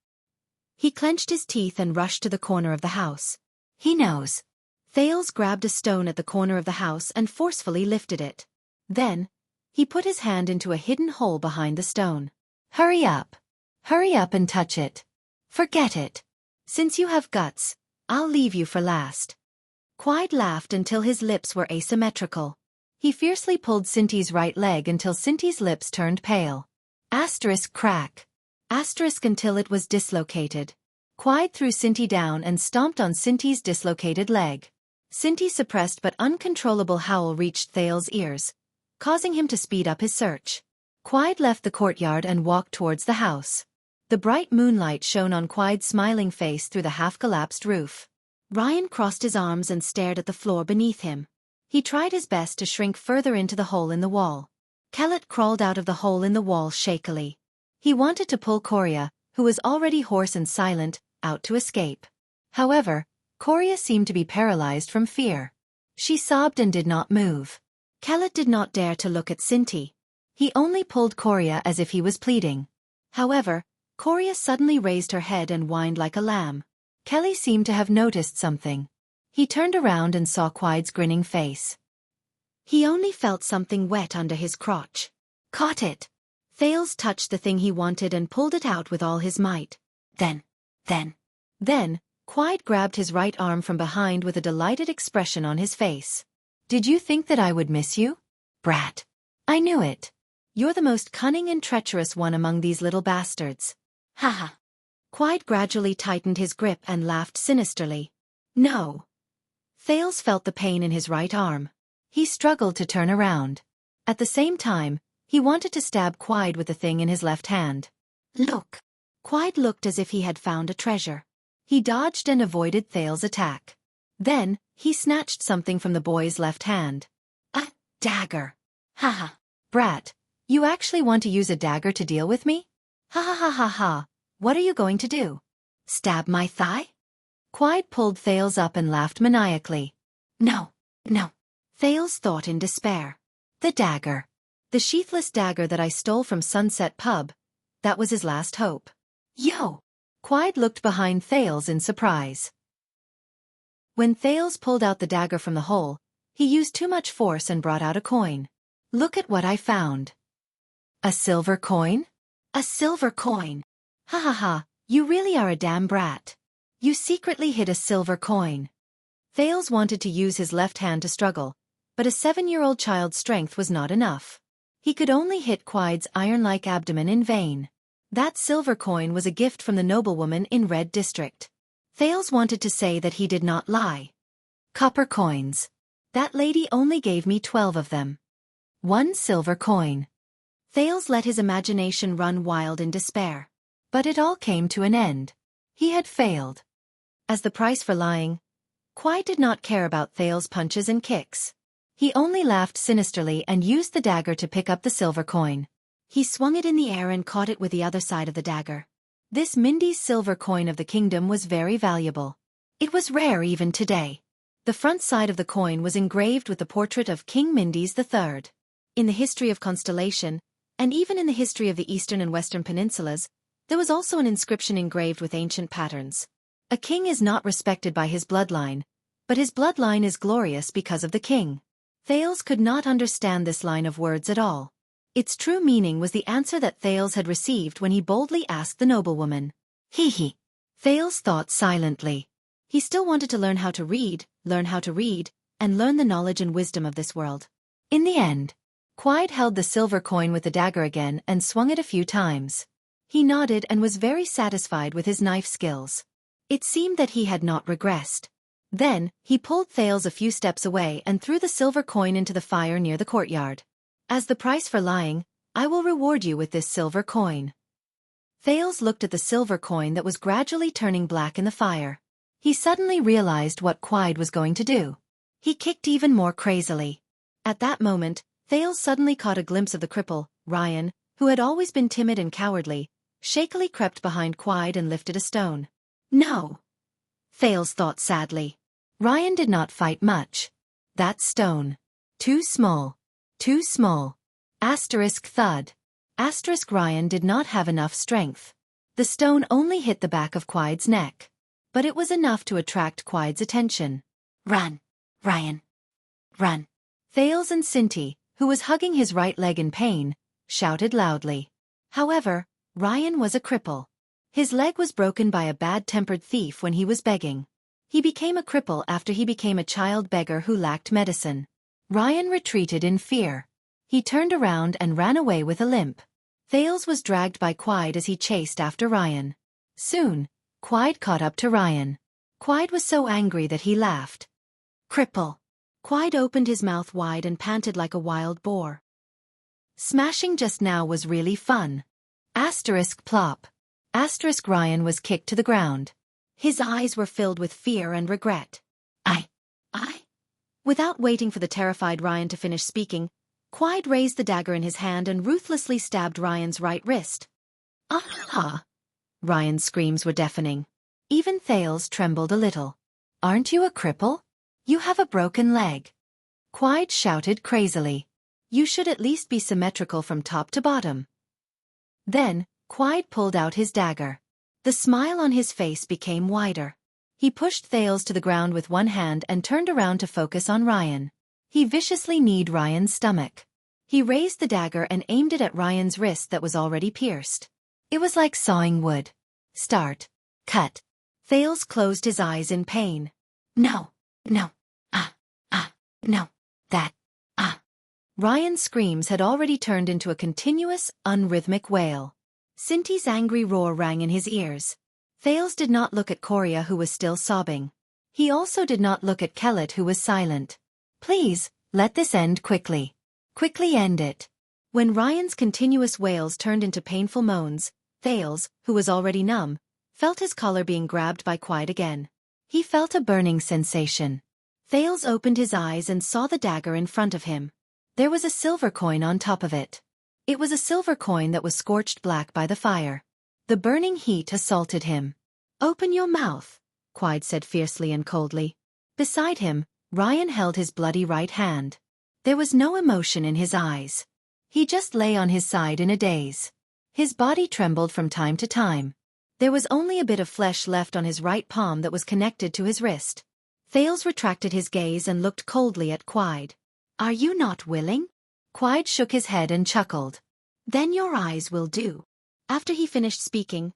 He clenched his teeth and rushed to the corner of the house. He knows. Thales grabbed a stone at the corner of the house and forcefully lifted it. Then, he put his hand into a hidden hole behind the stone. Hurry up. Hurry up and touch it. Forget it. Since you have guts, I'll leave you for last. Quide laughed until his lips were asymmetrical. He fiercely pulled Sinti's right leg until Sinti's lips turned pale. Asterisk crack. Asterisk until it was dislocated. Quide threw Sinti down and stomped on Sinti's dislocated leg. Sinti's suppressed but uncontrollable howl reached Thales's ears, causing him to speed up his search. Quide left the courtyard and walked towards the house. The bright moonlight shone on Quide's smiling face through the half-collapsed roof. Ryan crossed his arms and stared at the floor beneath him. He tried his best to shrink further into the hole in the wall. Kellett crawled out of the hole in the wall shakily. He wanted to pull Coria, who was already hoarse and silent, out to escape. However, Coria seemed to be paralyzed from fear. She sobbed and did not move. Kellett did not dare to look at Sinti. He only pulled Coria as if he was pleading. However, Coria suddenly raised her head and whined like a lamb. Kelly seemed to have noticed something. He turned around and saw Quide's grinning face. He only felt something wet under his crotch. Caught it. Thales touched the thing he wanted and pulled it out with all his might. Then, Quide grabbed his right arm from behind with a delighted expression on his face. Did you think that I would miss you? Brat. I knew it. You're the most cunning and treacherous one among these little bastards. Haha. Quide gradually tightened his grip and laughed sinisterly. No. Thales felt the pain in his right arm. He struggled to turn around. At the same time, he wanted to stab Quide with the thing in his left hand. Look. Quide looked as if he had found a treasure. He dodged and avoided Thales' attack. Then, he snatched something from the boy's left hand. A dagger. Haha. Brat, you actually want to use a dagger to deal with me? Ha ha ha ha ha. What are you going to do? Stab my thigh? Quide pulled Thales up and laughed maniacally. No. Thales thought in despair. The dagger. The sheathless dagger that I stole from Sunset Pub. That was his last hope. Yo! Quide looked behind Thales in surprise. When Thales pulled out the dagger from the hole, he used too much force and brought out a coin. Look at what I found. A silver coin? A silver coin. Ha ha ha, you really are a damn brat. You secretly hid a silver coin. Thales wanted to use his left hand to struggle, but a 7-year-old child's strength was not enough. He could only hit Quide's iron-like abdomen in vain. That silver coin was a gift from the noblewoman in Red District. Thales wanted to say that he did not lie. Copper coins. That lady only gave me 12 of them. 1 silver coin. Thales let his imagination run wild in despair. But it all came to an end. He had failed. As the price for lying, Quide did not care about Thales' punches and kicks. He only laughed sinisterly and used the dagger to pick up the silver coin. He swung it in the air and caught it with the other side of the dagger. This Mindy's silver coin of the kingdom was very valuable. It was rare even today. The front side of the coin was engraved with the portrait of King Mindy's III. In the history of Constellation, and even in the history of the eastern and western peninsulas, there was also an inscription engraved with ancient patterns. A king is not respected by his bloodline, but his bloodline is glorious because of the king. Thales could not understand this line of words at all. Its true meaning was the answer that Thales had received when he boldly asked the noblewoman. Hee. Thales thought silently. He still wanted to learn how to read, and learn the knowledge and wisdom of this world. In the end, Quide held the silver coin with the dagger again and swung it a few times. He nodded and was very satisfied with his knife skills. It seemed that he had not regressed. Then, he pulled Thales a few steps away and threw the silver coin into the fire near the courtyard. As the price for lying, I will reward you with this silver coin. Thales looked at the silver coin that was gradually turning black in the fire. He suddenly realized what Quide was going to do. He kicked even more crazily. At that moment, Thales suddenly caught a glimpse of the cripple, Ryan, who had always been timid and cowardly, shakily crept behind Quide and lifted a stone.
No.
Thales thought sadly. Ryan did not fight much. That stone. Too small. Too small. Asterisk thud. Asterisk Ryan did not have enough strength. The stone only hit the back of Quide's neck. But it was enough to attract Quide's attention.
Run, Ryan. Run.
Thales and Cinti, who was hugging his right leg in pain, shouted loudly. However, Ryan was a cripple. His leg was broken by a bad-tempered thief when he was begging. He became a cripple after he became a child beggar who lacked medicine. Ryan retreated in fear. He turned around and ran away with a limp. Thales was dragged by Quide as he chased after Ryan. Soon, Quide caught up to Ryan. Quide was so angry that he laughed.
Cripple.
Quide opened his mouth wide and panted like a wild boar. Smashing just now was really fun. Asterisk plop. Asterisk Ryan was kicked to the ground. His eyes were filled with fear and regret.
I.
Without waiting for the terrified Ryan to finish speaking, Quide raised the dagger in his hand and ruthlessly stabbed Ryan's right wrist.
Ah!
Ryan's screams were deafening. Even Thales trembled a little. Aren't you a cripple? You have a broken leg. Quide shouted crazily. You should at least be symmetrical from top to bottom. Then, Quide pulled out his dagger. The smile on his face became wider. He pushed Thales to the ground with one hand and turned around to focus on Ryan. He viciously kneed Ryan's stomach. He raised the dagger and aimed it at Ryan's wrist that was already pierced. It was like sawing wood. Start. Cut. Thales closed his eyes in pain.
No. No. No. That.
Ryan's screams had already turned into a continuous, unrhythmic wail. Cinti's angry roar rang in his ears. Thales did not look at Coria, who was still sobbing. He also did not look at Kellet, who was silent. Please, let this end quickly. Quickly end it. When Ryan's continuous wails turned into painful moans, Thales, who was already numb, felt his collar being grabbed by Quide again. He felt a burning sensation. Thales opened his eyes and saw the dagger in front of him. There was a silver coin on top of it. It was a silver coin that was scorched black by the fire. The burning heat assaulted him. Open your mouth, Quide said fiercely and coldly. Beside him, Ryan held his bloody right hand. There was no emotion in his eyes. He just lay on his side in a daze. His body trembled from time to time. There was only a bit of flesh left on his right palm that was connected to his wrist. Thales retracted his gaze and looked coldly at Quide. Are you not willing? Quide shook his head and chuckled. Then your eyes will do. After he finished speaking,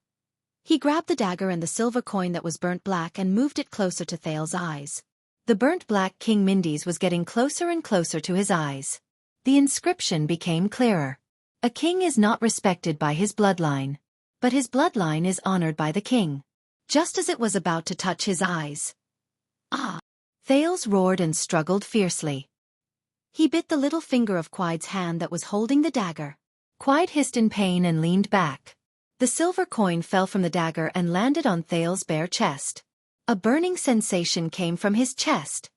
he grabbed the dagger and the silver coin that was burnt black and moved it closer to Thales' eyes. The burnt black King Mindes was getting closer and closer to his eyes. The inscription became clearer. A king is not respected by his bloodline, but his bloodline is honored by the king. Just as it was about to touch his eyes. Thales roared and struggled fiercely. He bit the little finger of Quide's hand that was holding the dagger. Quide hissed in pain and leaned back. The silver coin fell from the dagger and landed on Thales' bare chest. A burning sensation came from his chest.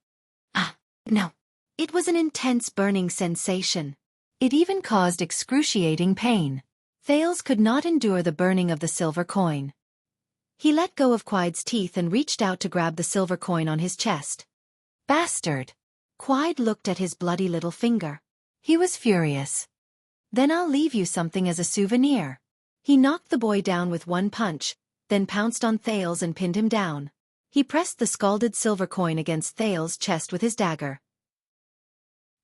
No.
It was an intense burning sensation. It even caused excruciating pain. Thales could not endure the burning of the silver coin. He let go of Quide's teeth and reached out to grab the silver coin on his chest. Bastard! Quide looked at his bloody little finger. He was furious. Then I'll leave you something as a souvenir. He knocked the boy down with one punch, then pounced on Thales and pinned him down. He pressed the scalded silver coin against Thales' chest with his dagger.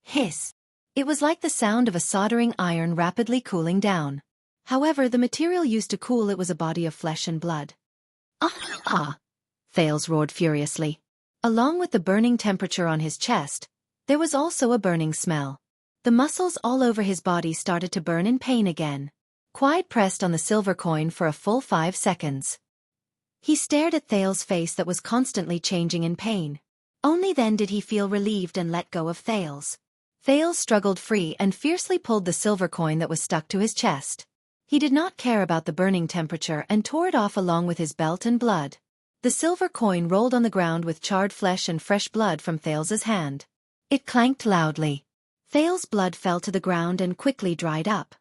Hiss! It was like the sound of a soldering iron rapidly cooling down. However, the material used to cool it was a body of flesh and blood. Thales roared furiously. Along with the burning temperature on his chest, there was also a burning smell. The muscles all over his body started to burn in pain again. Quide pressed on the silver coin for a full 5 seconds. He stared at Thales' face that was constantly changing in pain. Only then did he feel relieved and let go of Thales. Thales struggled free and fiercely pulled the silver coin that was stuck to his chest. He did not care about the burning temperature and tore it off along with his belt and blood. The silver coin rolled on the ground with charred flesh and fresh blood from Thales's hand. It clanked loudly. Thales' blood fell to the ground and quickly dried up.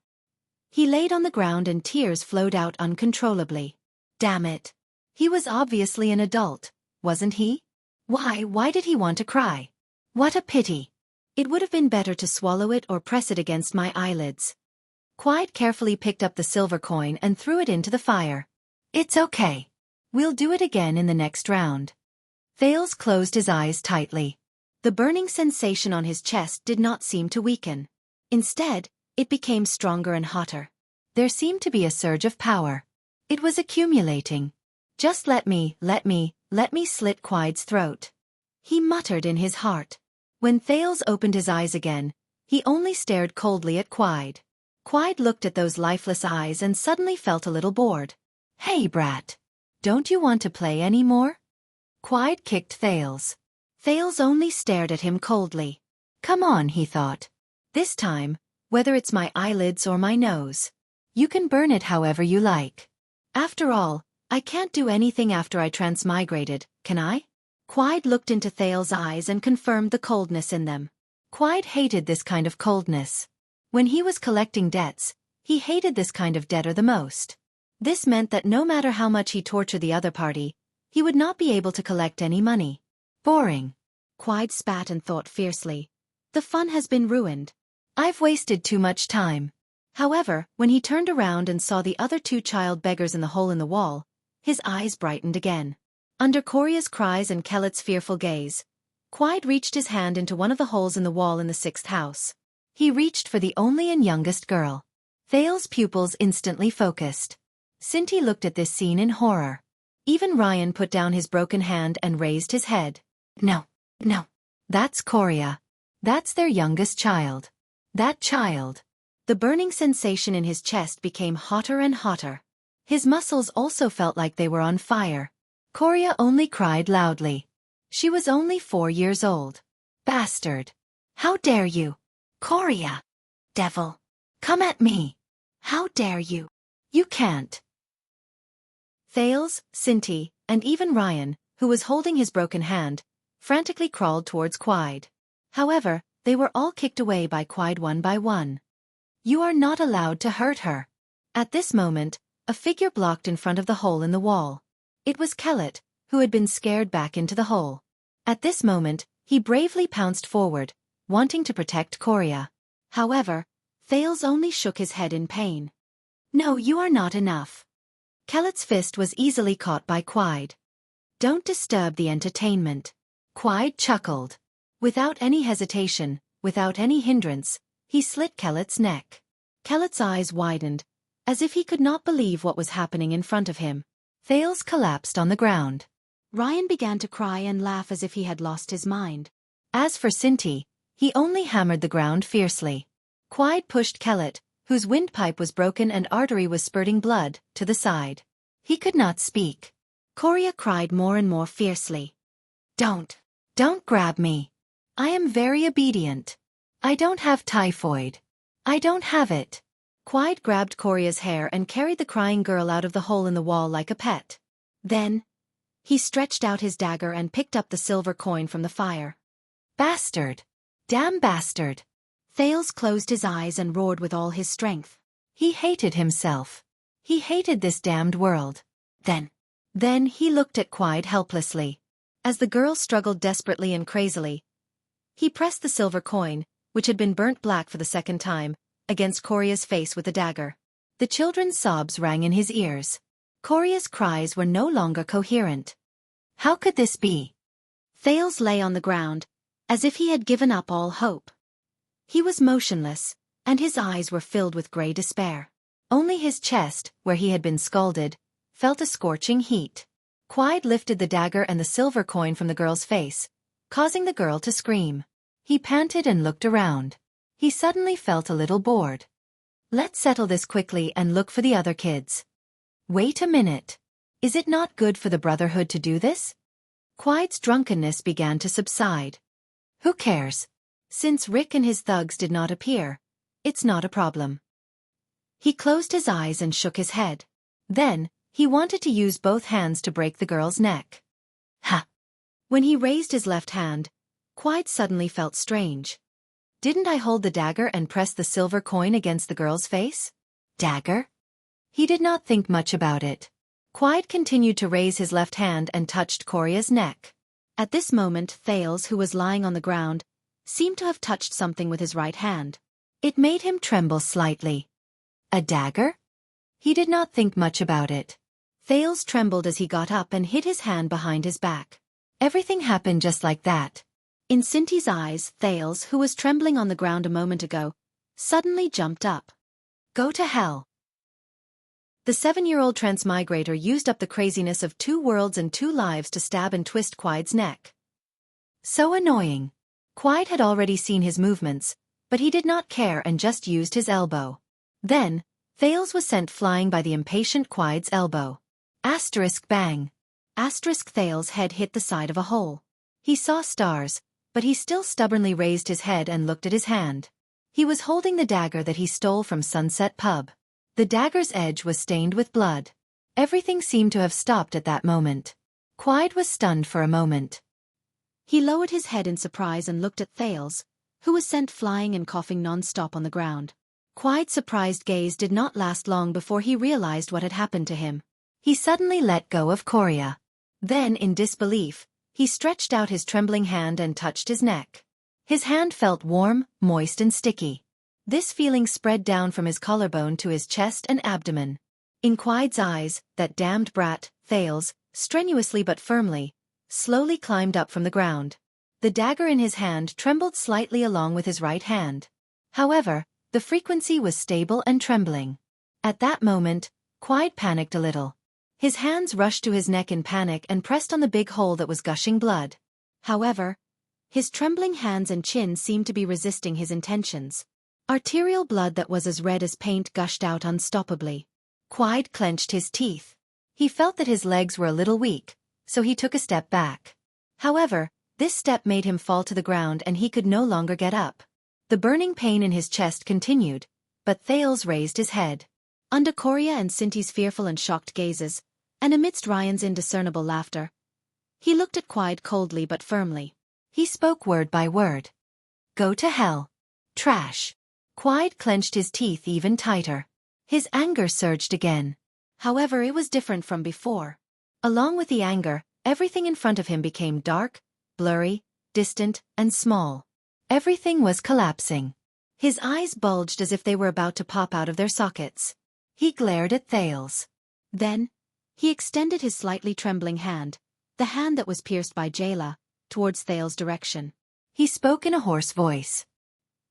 He laid on the ground and tears flowed out uncontrollably. Damn it. He was obviously an adult, wasn't he? Why did he want to cry? What a pity. It would have been better to swallow it or press it against my eyelids. Quiet carefully picked up the silver coin and threw it into the fire. It's okay. We'll do it again in the next round. Thales closed his eyes tightly. The burning sensation on his chest did not seem to weaken. Instead, it became stronger and hotter. There seemed to be a surge of power. It was accumulating. Just let me slit Quide's throat. He muttered in his heart. When Thales opened his eyes again, he only stared coldly at Quide. Quide looked at those lifeless eyes and suddenly felt a little bored. Hey brat. Don't you want to play any more? Quide kicked Thales. Thales only stared at him coldly. Come on, he thought. This time, whether it's my eyelids or my nose. You can burn it however you like. After all, I can't do anything after I transmigrated, can I? Quide looked into Thales' eyes and confirmed the coldness in them. Quide hated this kind of coldness. When he was collecting debts, he hated this kind of debtor the most. This meant that no matter how much he tortured the other party, he would not be able to collect any money. Boring. Quide spat and thought fiercely. The fun has been ruined. I've wasted too much time. However, when he turned around and saw the other two child beggars in the hole in the wall, his eyes brightened again. Under Coria's cries and Kellet's fearful gaze, Quide reached his hand into one of the holes in the wall in the sixth house. He reached for the only and youngest girl. Thales' pupils instantly focused. Cinti looked at this scene in horror. Even Ryan put down his broken hand and raised his head. No. That's Coria. That's their youngest child. That child. The burning sensation in his chest became hotter and hotter. His muscles also felt like they were on fire. Coria only cried loudly. She was only 4 years old. Bastard. How dare you? Coria. Devil. Come at me. How dare you? You can't. Thales, Cinti, and even Ryan, who was holding his broken hand, frantically crawled towards Quide. However, they were all kicked away by Quide one by one. You are not allowed to hurt her. At this moment, a figure blocked in front of the hole in the wall. It was Kellet, who had been scared back into the hole. At this moment, he bravely pounced forward, wanting to protect Coria. However, Thales only shook his head in pain. No, you are not enough. Kellet's fist was easily caught by Quide. Don't disturb the entertainment. Quide chuckled. Without any hesitation, without any hindrance, he slit Kellet's neck. Kellet's eyes widened, as if he could not believe what was happening in front of him. Thales collapsed on the ground. Ryan began to cry and laugh as if he had lost his mind. As for Cinti, he only hammered the ground fiercely. Quide pushed Kellet, whose windpipe was broken and artery was spurting blood, to the side. He could not speak. Coria cried more and more fiercely. Don't grab me. I am very obedient. I don't have typhoid. I don't have it. Quide grabbed Coria's hair and carried the crying girl out of the hole in the wall like a pet. Then, he stretched out his dagger and picked up the silver coin from the fire. Bastard! Damn bastard! Thales closed his eyes and roared with all his strength. He hated himself. He hated this damned world. Then he looked at Quide helplessly. As the girl struggled desperately and crazily, he pressed the silver coin, which had been burnt black for the second time, against Coria's face with the dagger. The children's sobs rang in his ears. Coria's cries were no longer coherent. How could this be? Thales lay on the ground, as if he had given up all hope. He was motionless, and his eyes were filled with grey despair. Only his chest, where he had been scalded, felt a scorching heat. Quide lifted the dagger and the silver coin from the girl's face, causing the girl to scream. He panted and looked around. He suddenly felt a little bored. Let's settle this quickly and look for the other kids. Wait a minute. Is it not good for the Brotherhood to do this?
Quiet's drunkenness began to subside. Who cares? Since Rick and his thugs did not appear, it's not a problem. He closed his eyes and shook his head. Then, he wanted to use both hands to break the girl's neck. Ha! When he raised his left hand, Quiet suddenly felt strange. Didn't I hold the dagger and press the silver coin against the girl's face? Dagger? He did not think much about it. Quiet continued to raise his left hand and touched Coria's neck.
At this moment, Thales, who was lying on the ground, seemed to have touched something with his right hand.
It made him tremble slightly. A dagger? He did not think much about it.
Thales trembled as he got up and hid his hand behind his back.
Everything happened just like that.
In Cinti's eyes, Thales, who was trembling on the ground a moment ago, suddenly jumped up.
Go to hell. The 7-year-old transmigrator used up the craziness of 2 worlds and 2 lives to stab and twist Quiet's neck. So annoying. Quiet had already seen his movements, but he did not care and just used his elbow. Then, Thales was sent flying by the impatient Quiet's elbow. Asterisk bang.
Asterisk Thales' head hit the side of a hole.
He saw stars, but he still stubbornly raised his head and looked at his hand. He was holding the dagger that he stole from Sunset Pub. The dagger's edge was stained with blood. Everything seemed to have stopped at that moment. Quiet was stunned for a moment.
He lowered his head in surprise and looked at Thales, who was sent flying and coughing non-stop on the ground.
Quiet's surprised gaze did not last long before he realized what had happened to him. He suddenly let go of Coria. Then, in disbelief, he stretched out his trembling hand and touched his neck. His hand felt warm, moist and sticky. This feeling spread down from his collarbone to his chest and abdomen. In Quiet's eyes, that damned brat, Thales, strenuously but firmly, slowly climbed up from the ground. The dagger in his hand trembled slightly along with his right hand. However, the frequency was stable and trembling. At that moment, Quiet panicked a little. His hands rushed to his neck in panic and pressed on the big hole that was gushing blood.
However, his trembling hands and chin seemed to be resisting his intentions. Arterial blood that was as red as paint gushed out unstoppably.
Quiet clenched his teeth. He felt that his legs were a little weak, so he took a step back. However, this step made him fall to the ground and he could no longer get up. The burning pain in his chest continued, but Thales raised his head.
Under Coria and Cinti's fearful and shocked gazes, and amidst Ryan's indiscernible laughter, he looked at Quiet coldly but firmly.
He spoke word by word. Go to hell. Trash. Quiet clenched his teeth even tighter. His anger surged again.
However, it was different from before.
Along with the anger, everything in front of him became dark, blurry, distant, and small. Everything was collapsing. His eyes bulged as if they were about to pop out of their sockets. He glared at Thales.
Then, he extended his slightly trembling hand, the hand that was pierced by Jayla, towards Thales' direction.
He spoke in a hoarse voice.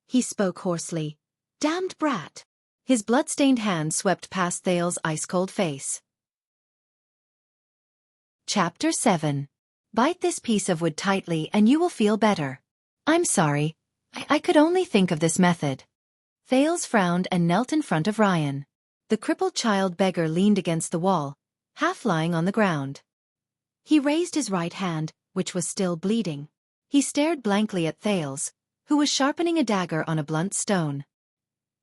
He spoke hoarsely. Damned brat!
His blood-stained hand swept past Thales' ice-cold face. Chapter 7. Bite this piece of wood tightly and you will feel better. I'm sorry. I could only think of this method. Thales frowned and knelt in front of Ryan. The crippled child beggar leaned against the wall, half lying on the ground.
He raised his right hand, which was still bleeding.
He stared blankly at Thales, who was sharpening a dagger on a blunt stone.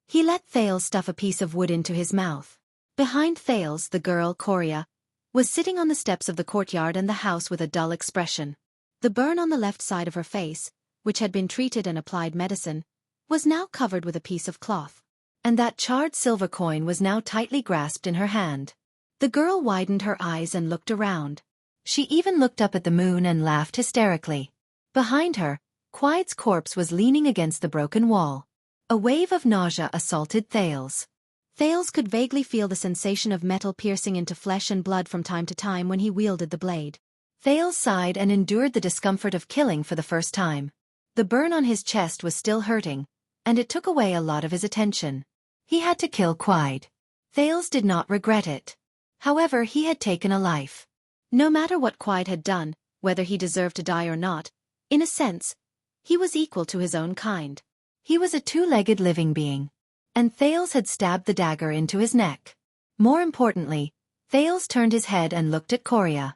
He let Thales stuff a piece of wood into his mouth. Behind Thales, the girl, Coria, was sitting on the steps of the courtyard and the house with a dull expression.
The burn on the left side of her face, which had been treated and applied medicine, was now covered with a piece of cloth.
And that charred silver coin was now tightly grasped in her hand. The girl widened her eyes and looked around. She even looked up at the moon and laughed hysterically. Behind her, Quiet's corpse was leaning against the broken wall. A wave of nausea assaulted Thales.
Thales could vaguely feel the sensation of metal piercing into flesh and blood from time to time when he wielded the blade.
Thales sighed and endured the discomfort of killing for the first time. The burn on his chest was still hurting, and it took away a lot of his attention. He had to kill Quiet. Thales did not regret it. However, he had taken a life.
No matter what Quiet had done, whether he deserved to die or not, in a sense, he was equal to his own kind.
He was a two-legged living being. And Thales had stabbed the dagger into his neck. More importantly, Thales turned his head and looked at Coria.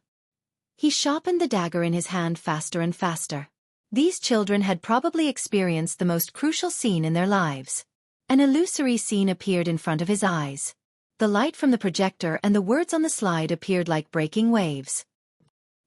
He sharpened the dagger in his hand faster and faster. These children had probably experienced the most crucial scene in their lives. An illusory scene appeared in front of his eyes. The light from the projector and the words on the slide appeared like breaking waves.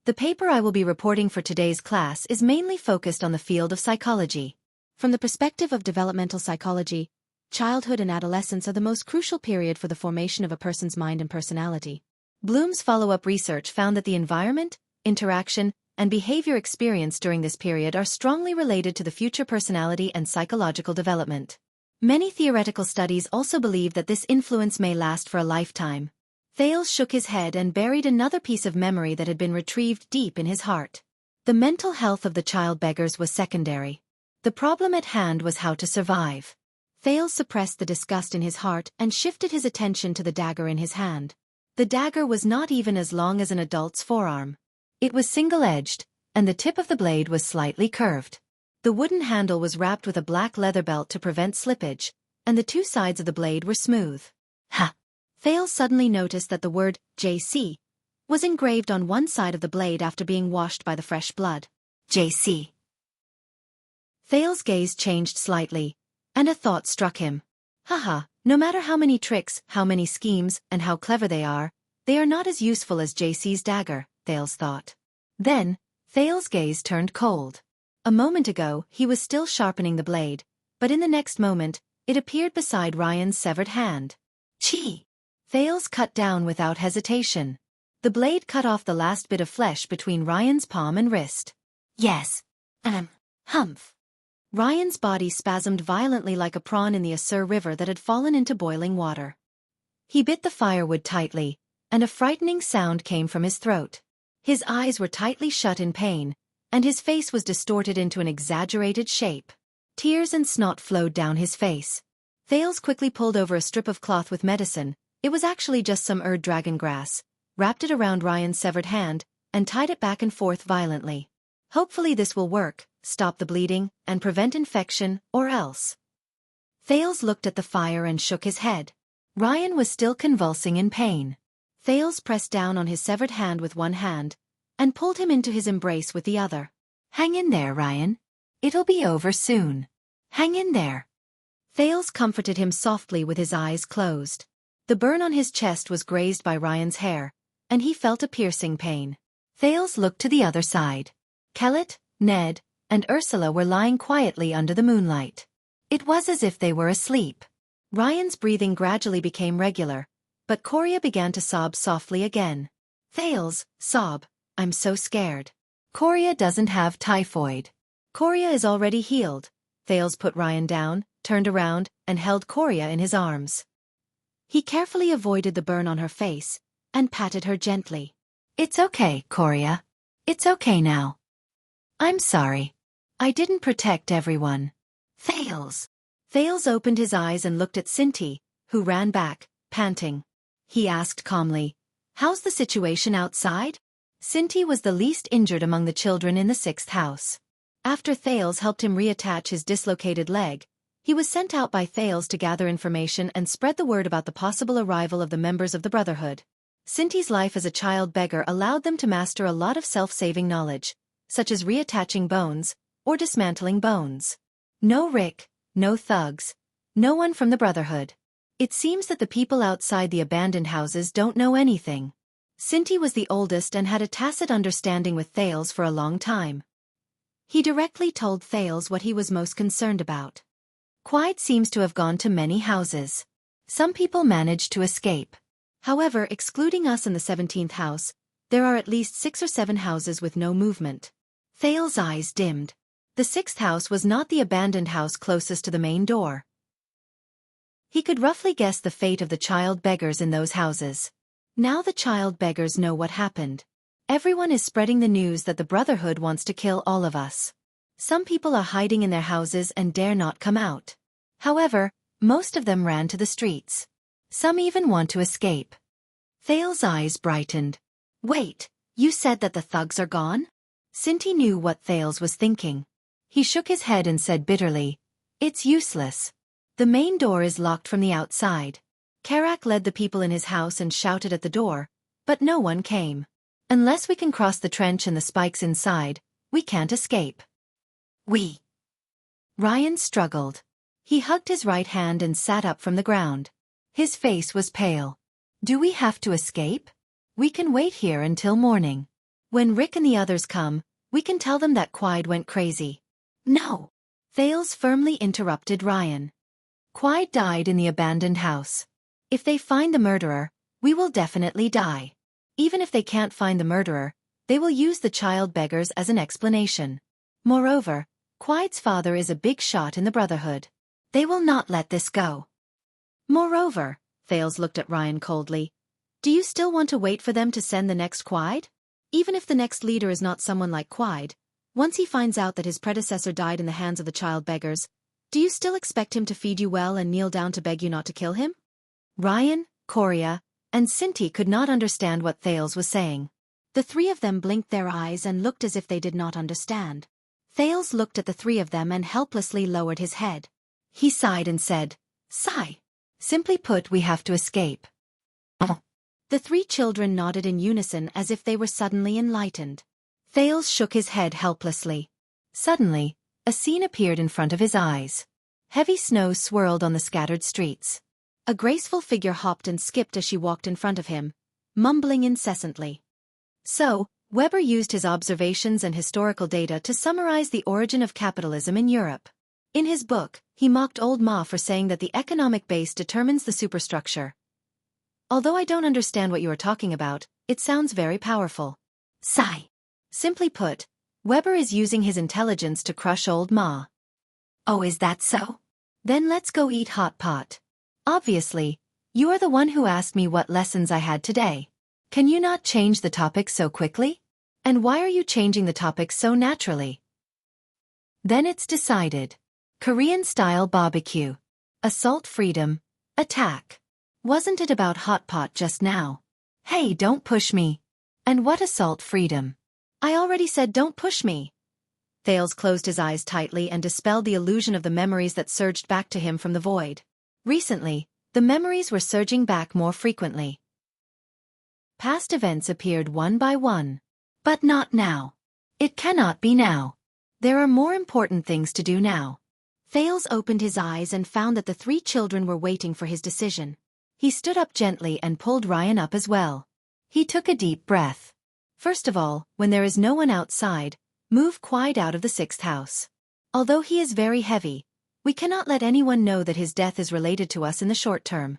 The paper I will be reporting for today's class is mainly focused on the field of psychology. From the perspective of developmental psychology, childhood and adolescence are the most crucial period for the formation of a person's mind and personality. Bloom's follow-up research found that the environment, interaction, and behavior experienced during this period are strongly related to the future personality and psychological development. Many theoretical studies also believe that this influence may last for a lifetime. Thales shook his head and buried another piece of memory that had been retrieved deep in his heart. The mental health of the child beggars was secondary. The problem at hand was how to survive. Thales suppressed the disgust in his heart and shifted his attention to the dagger in his hand. The dagger was not even as long as an adult's forearm. It was single-edged, and the tip of the blade was slightly curved. The wooden handle was wrapped with a black leather belt to prevent slippage, and the two sides of the blade were smooth. Ha! Thales suddenly noticed that the word JC was engraved on one side of the blade after being washed by the fresh blood.
JC.
Thales' gaze changed slightly, and a thought struck him. Haha, no matter how many tricks, how many schemes, and how clever they are not as useful as JC's dagger, Thales thought. Then, Thales' gaze turned cold. A moment ago, he was still sharpening the blade, but in the next moment, it appeared beside Ryan's severed hand.
Chi.
Thales cut down without hesitation. The blade cut off the last bit of flesh between Ryan's palm and wrist.
Yes.
Humph. Ryan's body spasmed violently like a prawn in the Asur River that had fallen into boiling water. He bit the firewood tightly, and a frightening sound came from his throat. His eyes were tightly shut in pain, and his face was distorted into an exaggerated shape. Tears and snot flowed down his face. Thales quickly pulled over a strip of cloth with medicine. It was actually just some dragon grass, wrapped it around Ryan's severed hand, and tied it back and forth violently. Hopefully this will work, stop the bleeding, and prevent infection, or else. Thales looked at the fire and shook his head. Ryan was still convulsing in pain. Thales pressed down on his severed hand with one hand, and pulled him into his embrace with the other.
Hang in there, Ryan. It'll be over soon. Hang in there.
Thales comforted him softly with his eyes closed. The burn on his chest was grazed by Ryan's hair, and he felt a piercing pain. Thales looked to the other side. Kellett, Ned, and Ursula were lying quietly under the moonlight. It was as if they were asleep. Ryan's breathing gradually became regular, but Coria began to sob softly again. Thales, sob, I'm so scared. Coria doesn't have typhoid. Coria is already healed. Thales put Ryan down, turned around, and held Coria in his arms. He carefully avoided the burn on her face, and patted her gently.
It's okay, Coria. It's okay now.
I'm sorry. I didn't protect everyone.
Thales.
Thales opened his eyes and looked at Cinti, who ran back, panting. He asked calmly, "How's the situation outside?" Cinti was the least injured among the children in the 6th house. After Thales helped him reattach his dislocated leg, he was sent out by Thales to gather information and spread the word about the possible arrival of the members of the Brotherhood. Cinti's life as a child beggar allowed them to master a lot of self-saving knowledge, such as reattaching bones, or dismantling bones. No Rick, no thugs, no one from the Brotherhood. It seems that the people outside the abandoned houses don't know anything. Cinti was the oldest and had a tacit understanding with Thales for a long time. He directly told Thales what he was most concerned about. Quiet seems to have gone to many houses. Some people managed to escape. However, excluding us in the 17th house, there are at least 6 or 7 houses with no movement. Thales' eyes dimmed. The 6th house was not the abandoned house closest to the main door. He could roughly guess the fate of the child beggars in those houses. Now the child beggars know what happened. Everyone is spreading the news that the Brotherhood wants to kill all of us. Some people are hiding in their houses and dare not come out. However, most of them ran to the streets. Some even want to escape. Thales' eyes brightened. Wait, you said that the thugs are gone? Cinti knew what Thales was thinking. He shook his head and said bitterly, "It's useless. The main door is locked from the outside." Karak led the people in his house and shouted at the door, but no one came.
Unless we can cross the trench and the spikes inside, we can't escape.
We.
Ryan struggled. He hugged his right hand and sat up from the ground. His face was pale. Do we have to escape? We can wait here until morning. When Rick and the others come, we can tell them that Quide went crazy.
No.
Thales firmly interrupted Ryan. Quide died in the abandoned house. If they find the murderer, we will definitely die. Even if they can't find the murderer, they will use the child beggars as an explanation. Moreover, Quide's father is a big shot in the Brotherhood. They will not let this go.
Moreover, Thales looked at Ryan coldly, do you still want to wait for them to send the next Quide? Even if the next leader is not someone like Quide, once he finds out that his predecessor died in the hands of the child beggars, do you still expect him to feed you well and kneel down to beg you not to kill him?
Ryan, Korea, and Sinti could not understand what Thales was saying.
The three of them blinked their eyes and looked as if they did not understand. Thales looked at the three of them and helplessly lowered his head.
He sighed and said, "Sigh. Simply put, we have to escape."
The three children nodded in unison as if they were suddenly enlightened.
Thales shook his head helplessly. Suddenly, a scene appeared in front of his eyes. Heavy snow swirled on the scattered streets.
A graceful figure hopped and skipped as she walked in front of him, mumbling incessantly.
So, Weber used his observations and historical data to summarize the origin of capitalism in Europe. In his book, he mocked Old Ma for saying that the economic base determines the superstructure. Although I don't understand what you are talking about, it sounds very powerful.
Sigh.
Simply put, Weber is using his intelligence to crush Old Ma.
Oh, is that so?
Then let's go eat hot pot. Obviously, you are the one who asked me what lessons I had today. Can you not change the topic so quickly? And why are you changing the topic so naturally? Then it's decided. Korean-style barbecue. Assault freedom. Attack. Wasn't it about hot pot just now? Hey, don't push me. And what assault freedom?
I already said don't push me. Thales closed his eyes tightly and dispelled the illusion of the memories that surged back to him from the void.
Recently, the memories were surging back more frequently. Past events appeared one by one.
But not now.
It cannot be now. There are more important things to do now.
Thales opened his eyes and found that the three children were waiting for his decision.
He stood up gently and pulled Ryan up as well. He took a deep breath. First of all, when there is no one outside, move Quide out of the sixth house. Although he is very heavy, we cannot let anyone know that his death is related to us in the short term.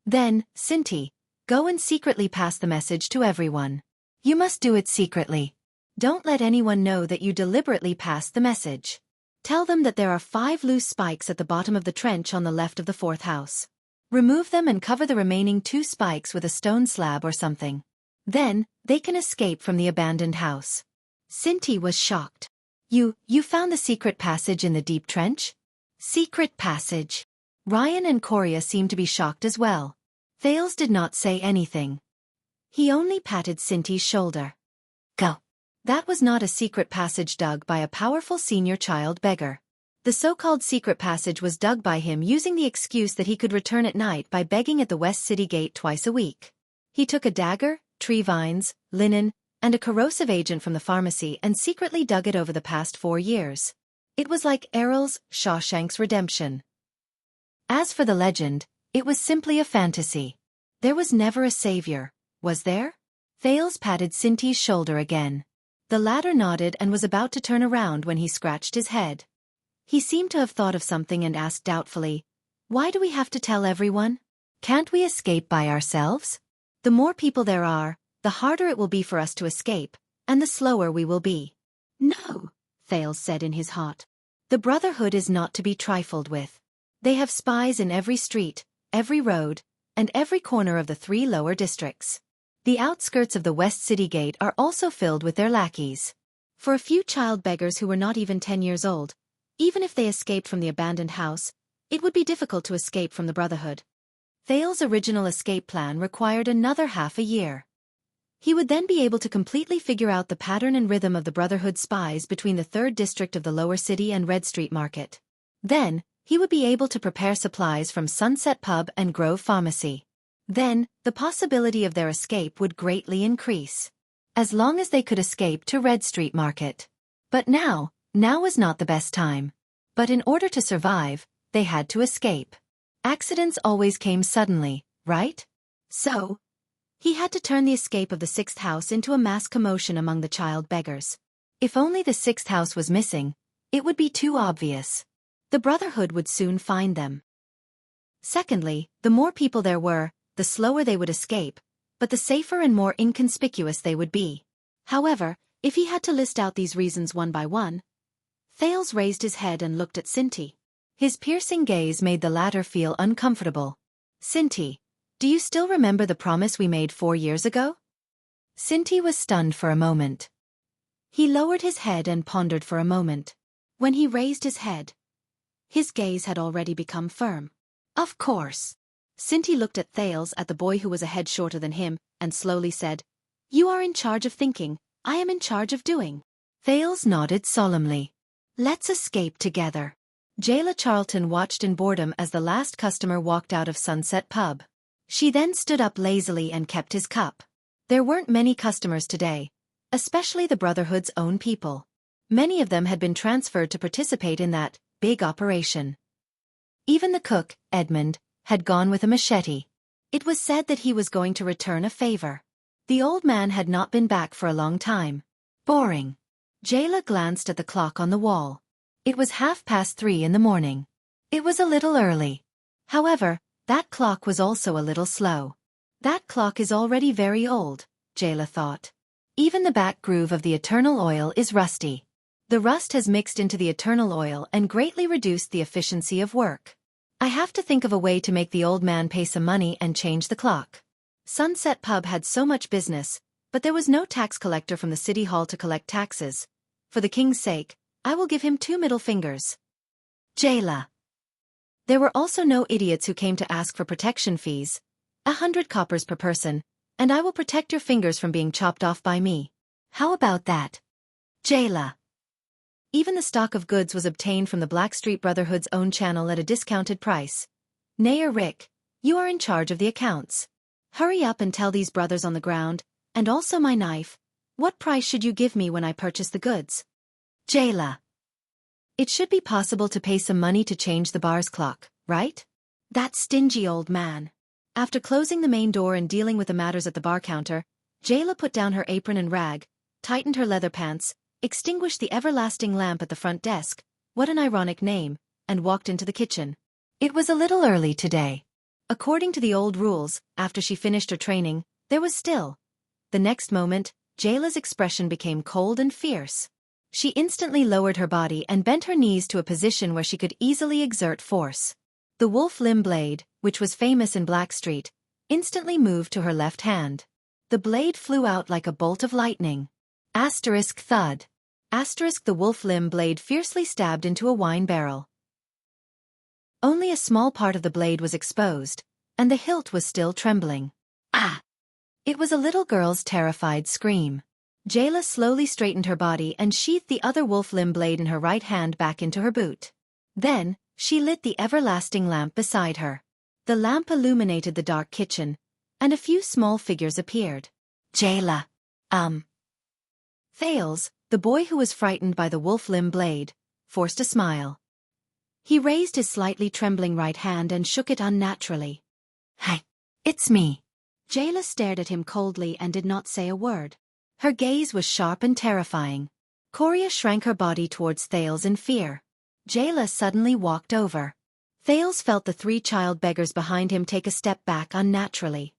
Then, Sinti, go and secretly pass the message to everyone. You must do it secretly. Don't let anyone know that you deliberately passed the message. Tell them that there are 5 loose spikes at the bottom of the trench on the left of the fourth house. Remove them and cover the remaining 2 spikes with a stone slab or something. Then, they can escape from the abandoned house.
Sinti was shocked.
You found the secret passage in the deep trench?
Secret passage.
Ryan and Korea seemed to be shocked as well. Thales did not say anything. He only patted Sinti's shoulder.
Go.
That was not a secret passage dug by a powerful senior child beggar. The so-called secret passage was dug by him using the excuse that he could return at night by begging at the West City Gate twice a week. He took a dagger, tree vines, linen, and a corrosive agent from the pharmacy and secretly dug it over the past 4 years. It was like Errol's Shawshank's Redemption. As for the legend, it was simply a fantasy. There was never a savior, was there? Thales patted Sinti's shoulder again. The latter nodded and was about to turn around when he scratched his head. He seemed to have thought of something and asked doubtfully, "Why do we have to tell everyone? Can't we escape by ourselves? The more people there are, the harder it will be for us to escape, and the slower we will be."
"No," Thales said in his heart.
"The Brotherhood is not to be trifled with. They have spies in every street, every road, and every corner of the 3 lower districts. The outskirts of the West City Gate are also filled with their lackeys.
For a few child beggars who were not even 10 years old, even if they escaped from the abandoned house, it would be difficult to escape from the Brotherhood."
Thales' original escape plan required another half a year. He would then be able to completely figure out the pattern and rhythm of the Brotherhood spies between the 3rd district of the lower city and Red Street Market. Then, he would be able to prepare supplies from Sunset Pub and Grove Pharmacy. Then, the possibility of their escape would greatly increase. as long as they could escape to Red Street Market. But now was not the best time. But in order to survive, they had to escape. Accidents always came suddenly, right?
So, he had to turn the escape of the sixth house into a mass commotion among the child beggars.
If only the sixth house was missing, it would be too obvious.
The Brotherhood would soon find them. Secondly, the more people there were, the slower they would escape, but the safer and more inconspicuous they would be. However, if he had to list out these reasons one by one, Thales raised his head and looked at Cinti.
His piercing gaze made the latter feel uncomfortable. Cinti, do you still remember the promise we made 4 years ago? Cinti was stunned for a moment.
He lowered his head and pondered for a moment. When he raised his head, his gaze had already become firm. Of course. Cinti looked at Thales, at the boy who was a head shorter than him, and slowly said, "You are in charge of thinking, I am in charge of doing."
Thales nodded solemnly.
"Let's escape together."
Jayla Charlton watched in boredom as the last customer walked out of Sunset Pub. She then stood up lazily and kept his cup. There weren't many customers today, especially the Brotherhood's own people. Many of them had been transferred to participate in that big operation. Even the cook, Edmund, had gone with a machete. It was said that he was going to return a favor. The old man had not been back for a long time. Boring. Jayla glanced at the clock on the wall. It was 3:30 in the morning. It was a little early. However, that clock was also a little slow. That clock is already very old, Jayla thought. Even the back groove of the eternal oil is rusty. The rust has mixed into the eternal oil and greatly reduced the efficiency of work. I have to think of a way to make the old man pay some money and change the clock. Sunset Pub had so much business, but there was no tax collector from the city hall to collect taxes. For the king's sake, I will give him 2 middle fingers. Jayla. There were also no idiots who came to ask for protection fees, 100 coppers per person, and I will protect your fingers from being chopped off by me. How about that? Jayla. Even the stock of goods was obtained from the Blackstreet Brotherhood's own channel at a discounted price. Nair Rick, you are in charge of the accounts. Hurry up and tell these brothers on the ground, and also my knife, what price should you give me when I purchase the goods? Jayla. It should be possible to pay some money to change the bar's clock, right? That stingy old man. After closing the main door and dealing with the matters at the bar counter, Jayla put down her apron and rag, tightened her leather pants, extinguished the everlasting lamp at the front desk, what an ironic name, and walked into the kitchen. It was a little early today. According to the old rules, after she finished her training, there was still. The next moment, Jayla's expression became cold and fierce. She instantly lowered her body and bent her knees to a position where she could easily exert force. The wolf limb blade, which was famous in Blackstreet, instantly moved to her left hand. The blade flew out like a bolt of lightning. Asterisk thud. Asterisk the wolf limb blade fiercely stabbed into a wine barrel. Only a small part of the blade was exposed, and the hilt was still trembling. Ah! It was a little girl's terrified scream. Jayla slowly straightened her body and sheathed the other wolf limb blade in her right hand back into her boot. Then, she lit the everlasting lamp beside her. The lamp illuminated the dark kitchen, and a few small figures appeared. Jayla. Thales, the boy who was frightened by the wolf limb blade, forced a smile. He raised his slightly trembling right hand and shook it unnaturally. Hey, it's me. Jayla stared at him coldly and did not say a word. Her gaze was sharp and terrifying. Coria shrank her body towards Thales in fear. Jayla suddenly walked over. Thales felt the 3 child beggars behind him take a step back unnaturally.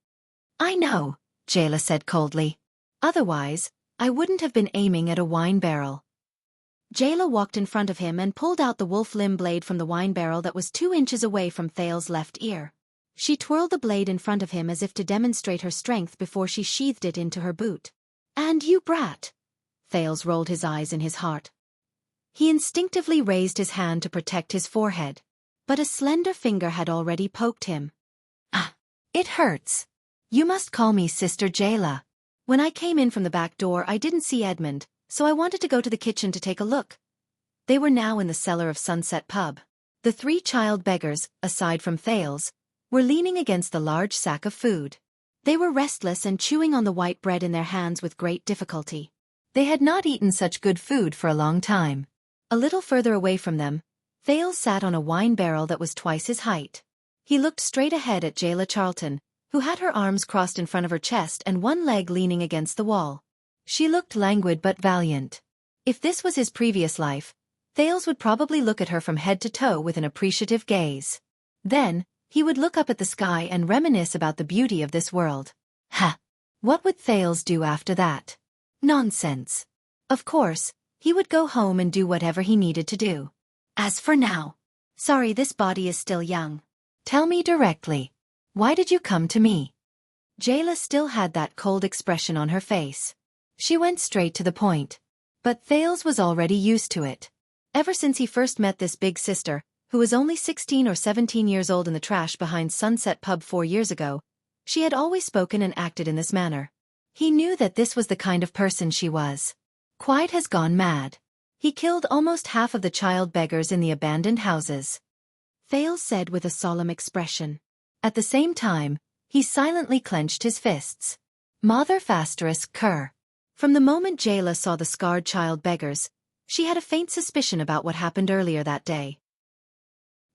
I know, Jayla said coldly. Otherwise, I wouldn't have been aiming at a wine barrel. Jayla walked in front of him and pulled out the wolf limb blade from the wine barrel that was 2 inches away from Thales' left ear. She twirled the blade in front of him as if to demonstrate her strength before she sheathed it into her boot. And you brat! Thales rolled his eyes in his heart. He instinctively raised his hand to protect his forehead, but a slender finger had already poked him. Ah! It hurts. You must call me Sister Jayla. When I came in from the back door I didn't see Edmund, so I wanted to go to the kitchen to take a look. They were now in the cellar of Sunset Pub. The 3 child beggars, aside from Thales, were leaning against the large sack of food.
They were restless and chewing on the white bread in their hands with great difficulty.
They had not eaten such good food for a long time.
A little further away from them, Thales sat on a wine barrel that was twice his height. He looked straight ahead at Jayla Charlton, who had her arms crossed in front of her chest and one leg leaning against the wall. She looked languid but valiant. If this was his previous life, Thales would probably look at her from head to toe with an appreciative gaze. Then, he would look up at the sky and reminisce about the beauty of this world. Ha! What would Thales do after that? Nonsense. Of course, he would go home and do whatever he needed to do. As for now, sorry, this body is still young.
Tell me directly. Why did you come to me?
Jayla still had that cold expression on her face.
She went straight to the point. But Thales was already used to it.
Ever since he first met this big sister, who was only 16 or 17 years old in the trash behind Sunset Pub 4 years ago, she had always spoken and acted in this manner.
He knew that this was the kind of person she was. Quite has gone mad. He killed almost half of the child beggars in the abandoned houses.
Thales said with a solemn expression.
At the same time, he silently clenched his fists. Mother ****.
From the moment Jayla saw the scarred child beggars, she had a faint suspicion about what happened earlier that day.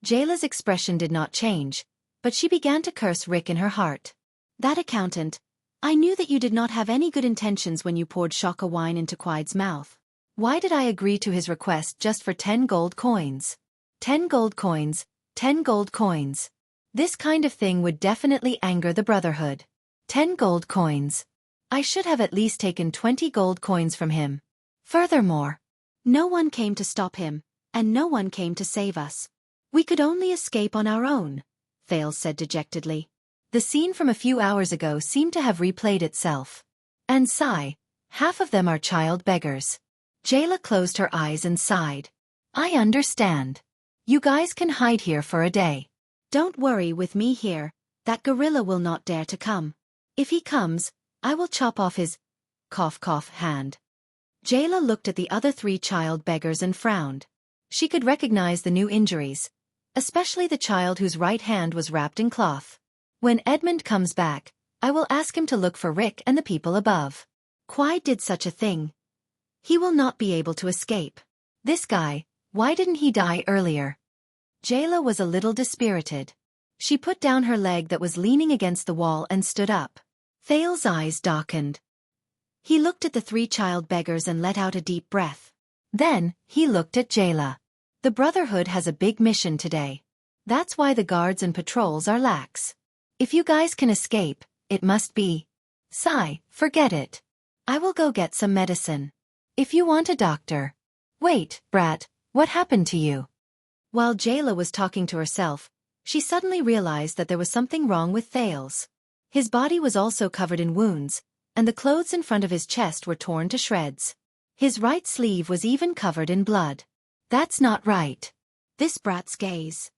Jayla's expression did not change, but she began to curse Rick in her heart. That accountant, I knew that you did not have any good intentions when you poured Shaka wine into Quide's mouth.
Why did I agree to his request just for 10 gold coins? 10 gold coins, 10 gold coins. This kind of thing would definitely anger the Brotherhood. 10 gold coins. I should have at least taken 20 gold coins from him. Furthermore,
no one came to stop him, and no one came to save us. We could only escape on our own, Thales said dejectedly.
The scene from a few hours ago seemed to have replayed itself. And sigh, half of them are child beggars. Jayla closed her eyes and sighed. I understand. You guys can hide here for a day.
Don't worry, with me here, that gorilla will not dare to come. If he comes, I will chop off his hand. Jayla looked at the other 3 child beggars and frowned. She could recognize the new injuries, especially the child whose right hand was wrapped in cloth. When Edmund comes back, I will ask him to look for Rick and the people above. Quide did such a thing. He will not be able to escape.
This guy, why didn't he die earlier?
Jayla was a little dispirited. She put down her leg that was leaning against the wall and stood up.
Thales' eyes darkened.
He looked at the 3 child beggars and let out a deep breath.
Then, he looked at Jayla. The Brotherhood has a big mission today. That's why the guards and patrols are lax. If you guys can escape, it must be. Sigh, forget it. I will go get some medicine. If you want a doctor. Wait, brat, what happened to you?
While Jayla was talking to herself, she suddenly realized that there was something wrong with Thales. His body was also covered in wounds, and the clothes in front of his chest were torn to shreds. His right sleeve was even covered in blood.
That's not right.
This brat's gaze.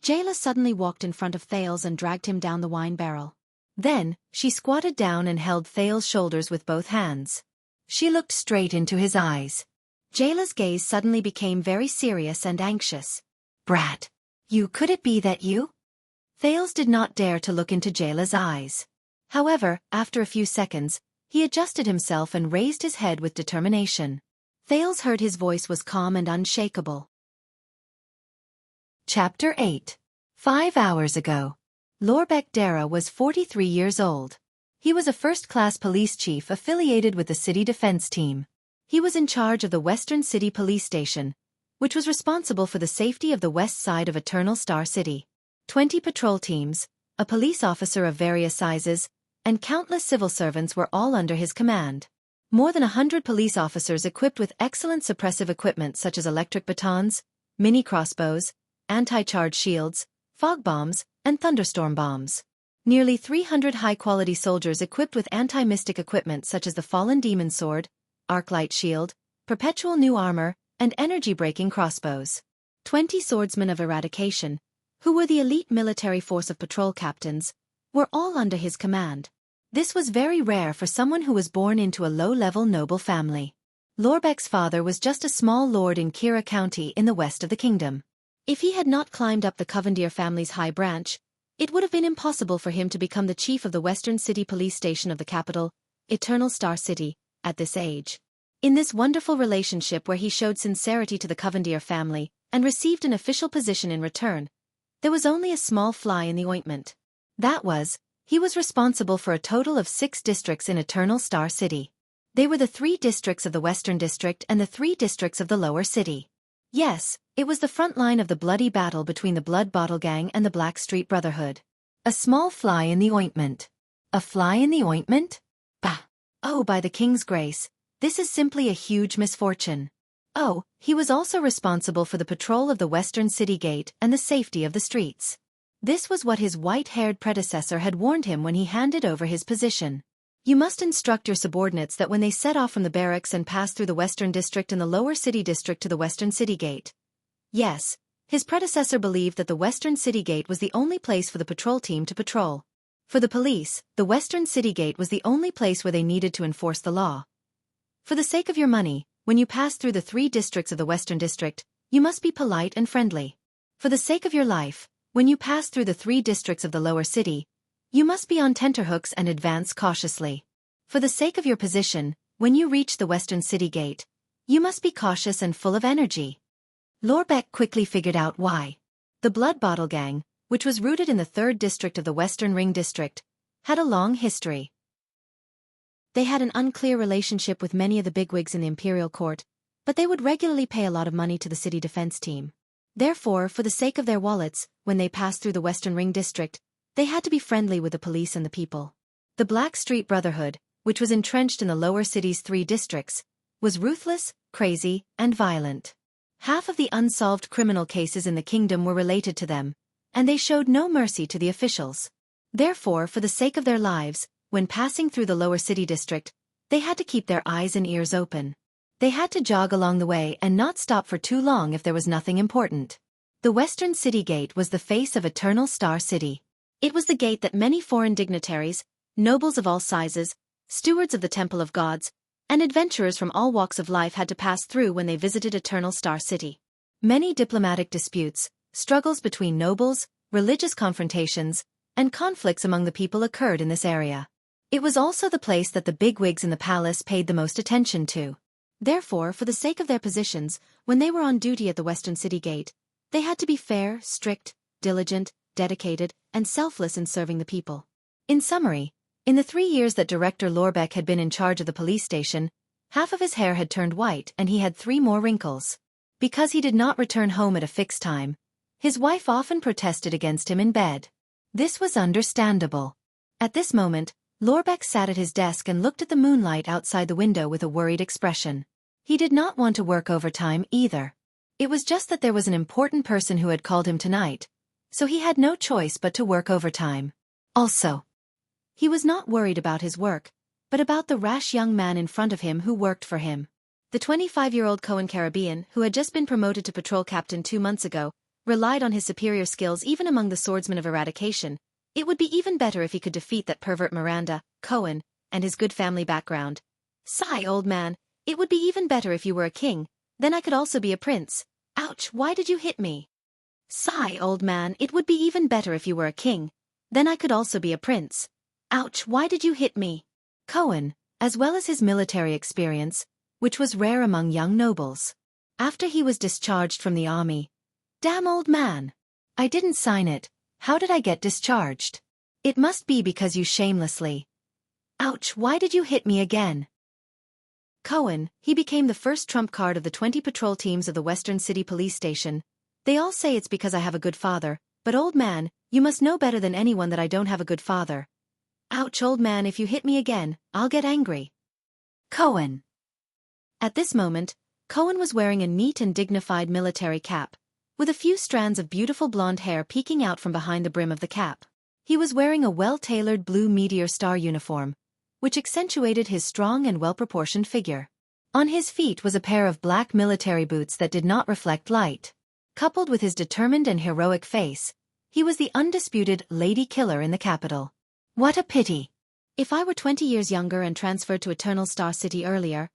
Jayla suddenly walked in front of Thales and dragged him down the wine barrel.
Then, she squatted down and held Thales' shoulders with both hands. She looked straight into his eyes.
Jayla's gaze suddenly became very serious and anxious.
Brat, could it be that you?
Thales did not dare to look into Jayla's eyes. However, after a few seconds, he adjusted himself and raised his head with determination. Thales heard his voice was calm and unshakable.
Chapter 8. 5 hours ago.
Lorbek Dara was 43 years old. He was a first-class police chief affiliated with the city defense team. He was in charge of the Western City Police Station, which was responsible for the safety of the west side of Eternal Star City. 20 patrol teams, a police officer of various sizes, and countless civil servants were all under his command. More than 100 police officers equipped with excellent suppressive equipment such as electric batons, mini crossbows, anti-charge shields, fog bombs, and thunderstorm bombs. Nearly 300 high-quality soldiers equipped with anti-mystic equipment such as the Fallen Demon Sword, Arc-Light Shield, Perpetual New Armor, and energy-breaking crossbows. 20 swordsmen of eradication, who were the elite military force of patrol captains, were all under his command. This was very rare for someone who was born into a low-level noble family. Lorbek's father was just a small lord in Kira County in the west of the kingdom. If he had not climbed up the Covendier family's high branch, It would have been impossible for him to become the chief of the Western City Police Station of the capital, Eternal Star City, at this age. In this wonderful relationship where he showed sincerity to the Covendier family and received an official position in return, there was only a small fly in the ointment. That was, he was responsible for a total of 6 districts in Eternal Star City. They were the 3 districts of the Western District and the 3 districts of the Lower City. Yes, it was the front line of the bloody battle between the Blood Bottle Gang and the Black Street Brotherhood.
A small fly in the ointment. A fly in the ointment? Bah! Oh, by the king's grace, this is simply a huge misfortune. Oh, he was also responsible for the patrol of the Western City Gate and the safety of the streets. This was what his white-haired predecessor had warned him when he handed over his position. You must instruct your subordinates that when they set off from the barracks and pass through the Western District and the Lower City District to the Western City Gate. Yes, his predecessor believed that the Western City Gate was the only place for the patrol team to patrol. For the police, the Western City Gate was the only place where they needed to enforce the law. For the sake of your money, when you pass through the 3 districts of the Western District, you must be polite and friendly. For the sake of your life, when you pass through the 3 districts of the Lower City, you must be on tenterhooks and advance cautiously. For the sake of your position, when you reach the Western City Gate, you must be cautious and full of energy. Lorbeck quickly figured out why. The Blood Bottle Gang, which was rooted in the 3rd district of the Western Ring District, had a long history. They had an unclear relationship with many of the bigwigs in the imperial court, but they would regularly pay a lot of money to the city defense team. Therefore, for the sake of their wallets, when they passed through the Western Ring District, they had to be friendly with the police and the people. The Black Street Brotherhood, which was entrenched in the Lower City's 3 districts, was ruthless, crazy, and violent. Half of the unsolved criminal cases in the kingdom were related to them, and they showed no mercy to the officials. Therefore, for the sake of their lives, when passing through the Lower City District, they had to keep their eyes and ears open. They had to jog along the way and not stop for too long if there was nothing important. The Western City Gate was the face of Eternal Star City. It was the gate that many foreign dignitaries, nobles of all sizes, stewards of the Temple of Gods, and adventurers from all walks of life had to pass through when they visited Eternal Star City. Many diplomatic disputes, struggles between nobles, religious confrontations, and conflicts among the people occurred in this area. It was also the place that the bigwigs in the palace paid the most attention to. Therefore, for the sake of their positions, when they were on duty at the Western City Gate, they had to be fair, strict, diligent, dedicated, and selfless in serving the people. In summary, in the 3 years that Director Lorbeck had been in charge of the police station, half of his hair had turned white and he had 3 more wrinkles. Because he did not return home at a fixed time, his wife often protested against him in bed. This was understandable. At this moment, Lorbeck sat at his desk and looked at the moonlight outside the window with a worried expression. He did not want to work overtime either. It was just that there was an important person who had called him tonight, so he had no choice but to work overtime. Also, he was not worried about his work, but about the rash young man in front of him who worked for him. The 25-year-old Cohen Caribbean, who had just been promoted to patrol captain 2 months ago, relied on his superior skills even among the swordsmen of eradication. It would be even better if he could defeat that pervert Miranda, Cohen, and his good family background. Sigh, old man, it would be even better if you were a king, then I could also be a prince. Ouch, why did you hit me? Sigh, old man, it would be even better if you were a king, then I could also be a prince. Ouch, why did you hit me? Cohen, as well as his military experience, which was rare among young nobles. After he was discharged from the army. Damn old man. I didn't sign it. How did I get discharged? It must be because you shamelessly. Ouch, why did you hit me again? Cohen, he became the first trump card of the 20 patrol teams of the Western City Police Station. They all say it's because I have a good father, but old man, you must know better than anyone that I don't have a good father. Ouch, old man, if you hit me again, I'll get angry. Cohen. At this moment, Cohen was wearing a neat and dignified military cap, with a few strands of beautiful blonde hair peeking out from behind the brim of the cap. He was wearing a well-tailored blue meteor star uniform, which accentuated his strong and well-proportioned figure. On his feet was a pair of black military boots that did not reflect light. Coupled with his determined and heroic face, he was the undisputed lady killer in the capital. What a pity! If I were 20 years younger and transferred to Eternal Star City earlier,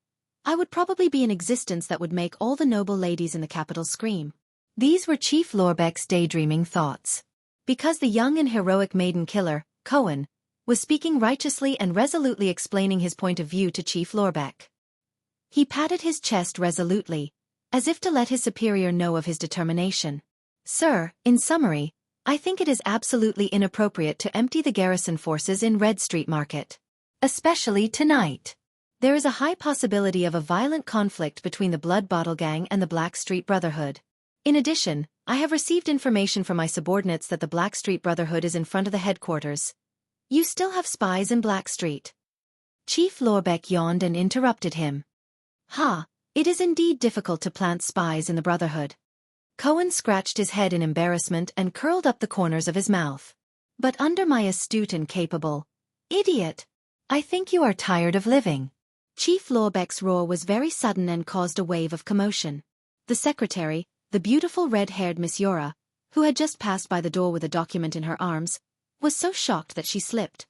I would probably be in existence that would make all the noble ladies in the capital scream. These were Chief Lorbeck's daydreaming thoughts. because the young and heroic maiden killer, Cohen, was speaking righteously and resolutely explaining his point of view to Chief Lorbeck. He patted his chest resolutely, as if to let his superior know of his determination. Sir, in summary, I think it is absolutely inappropriate to empty the garrison forces in Red Street Market. Especially tonight. There is a high possibility of a violent conflict between the Blood Bottle Gang and the Blackstreet Brotherhood. In addition, I have received information from my subordinates that the Blackstreet Brotherhood is in front of the headquarters. You still have spies in Blackstreet. Chief Lorbeck yawned and interrupted him. It is indeed difficult to plant spies in the Brotherhood. Cohen scratched his head in embarrassment and curled up the corners of his mouth. But under my astute and capable idiot, I think you are tired of living. Chief Lorbeck's roar was very sudden and caused a wave of commotion. The secretary, the beautiful red-haired Miss Yora, who had just passed by the door with a document in her arms, was so shocked that she slipped.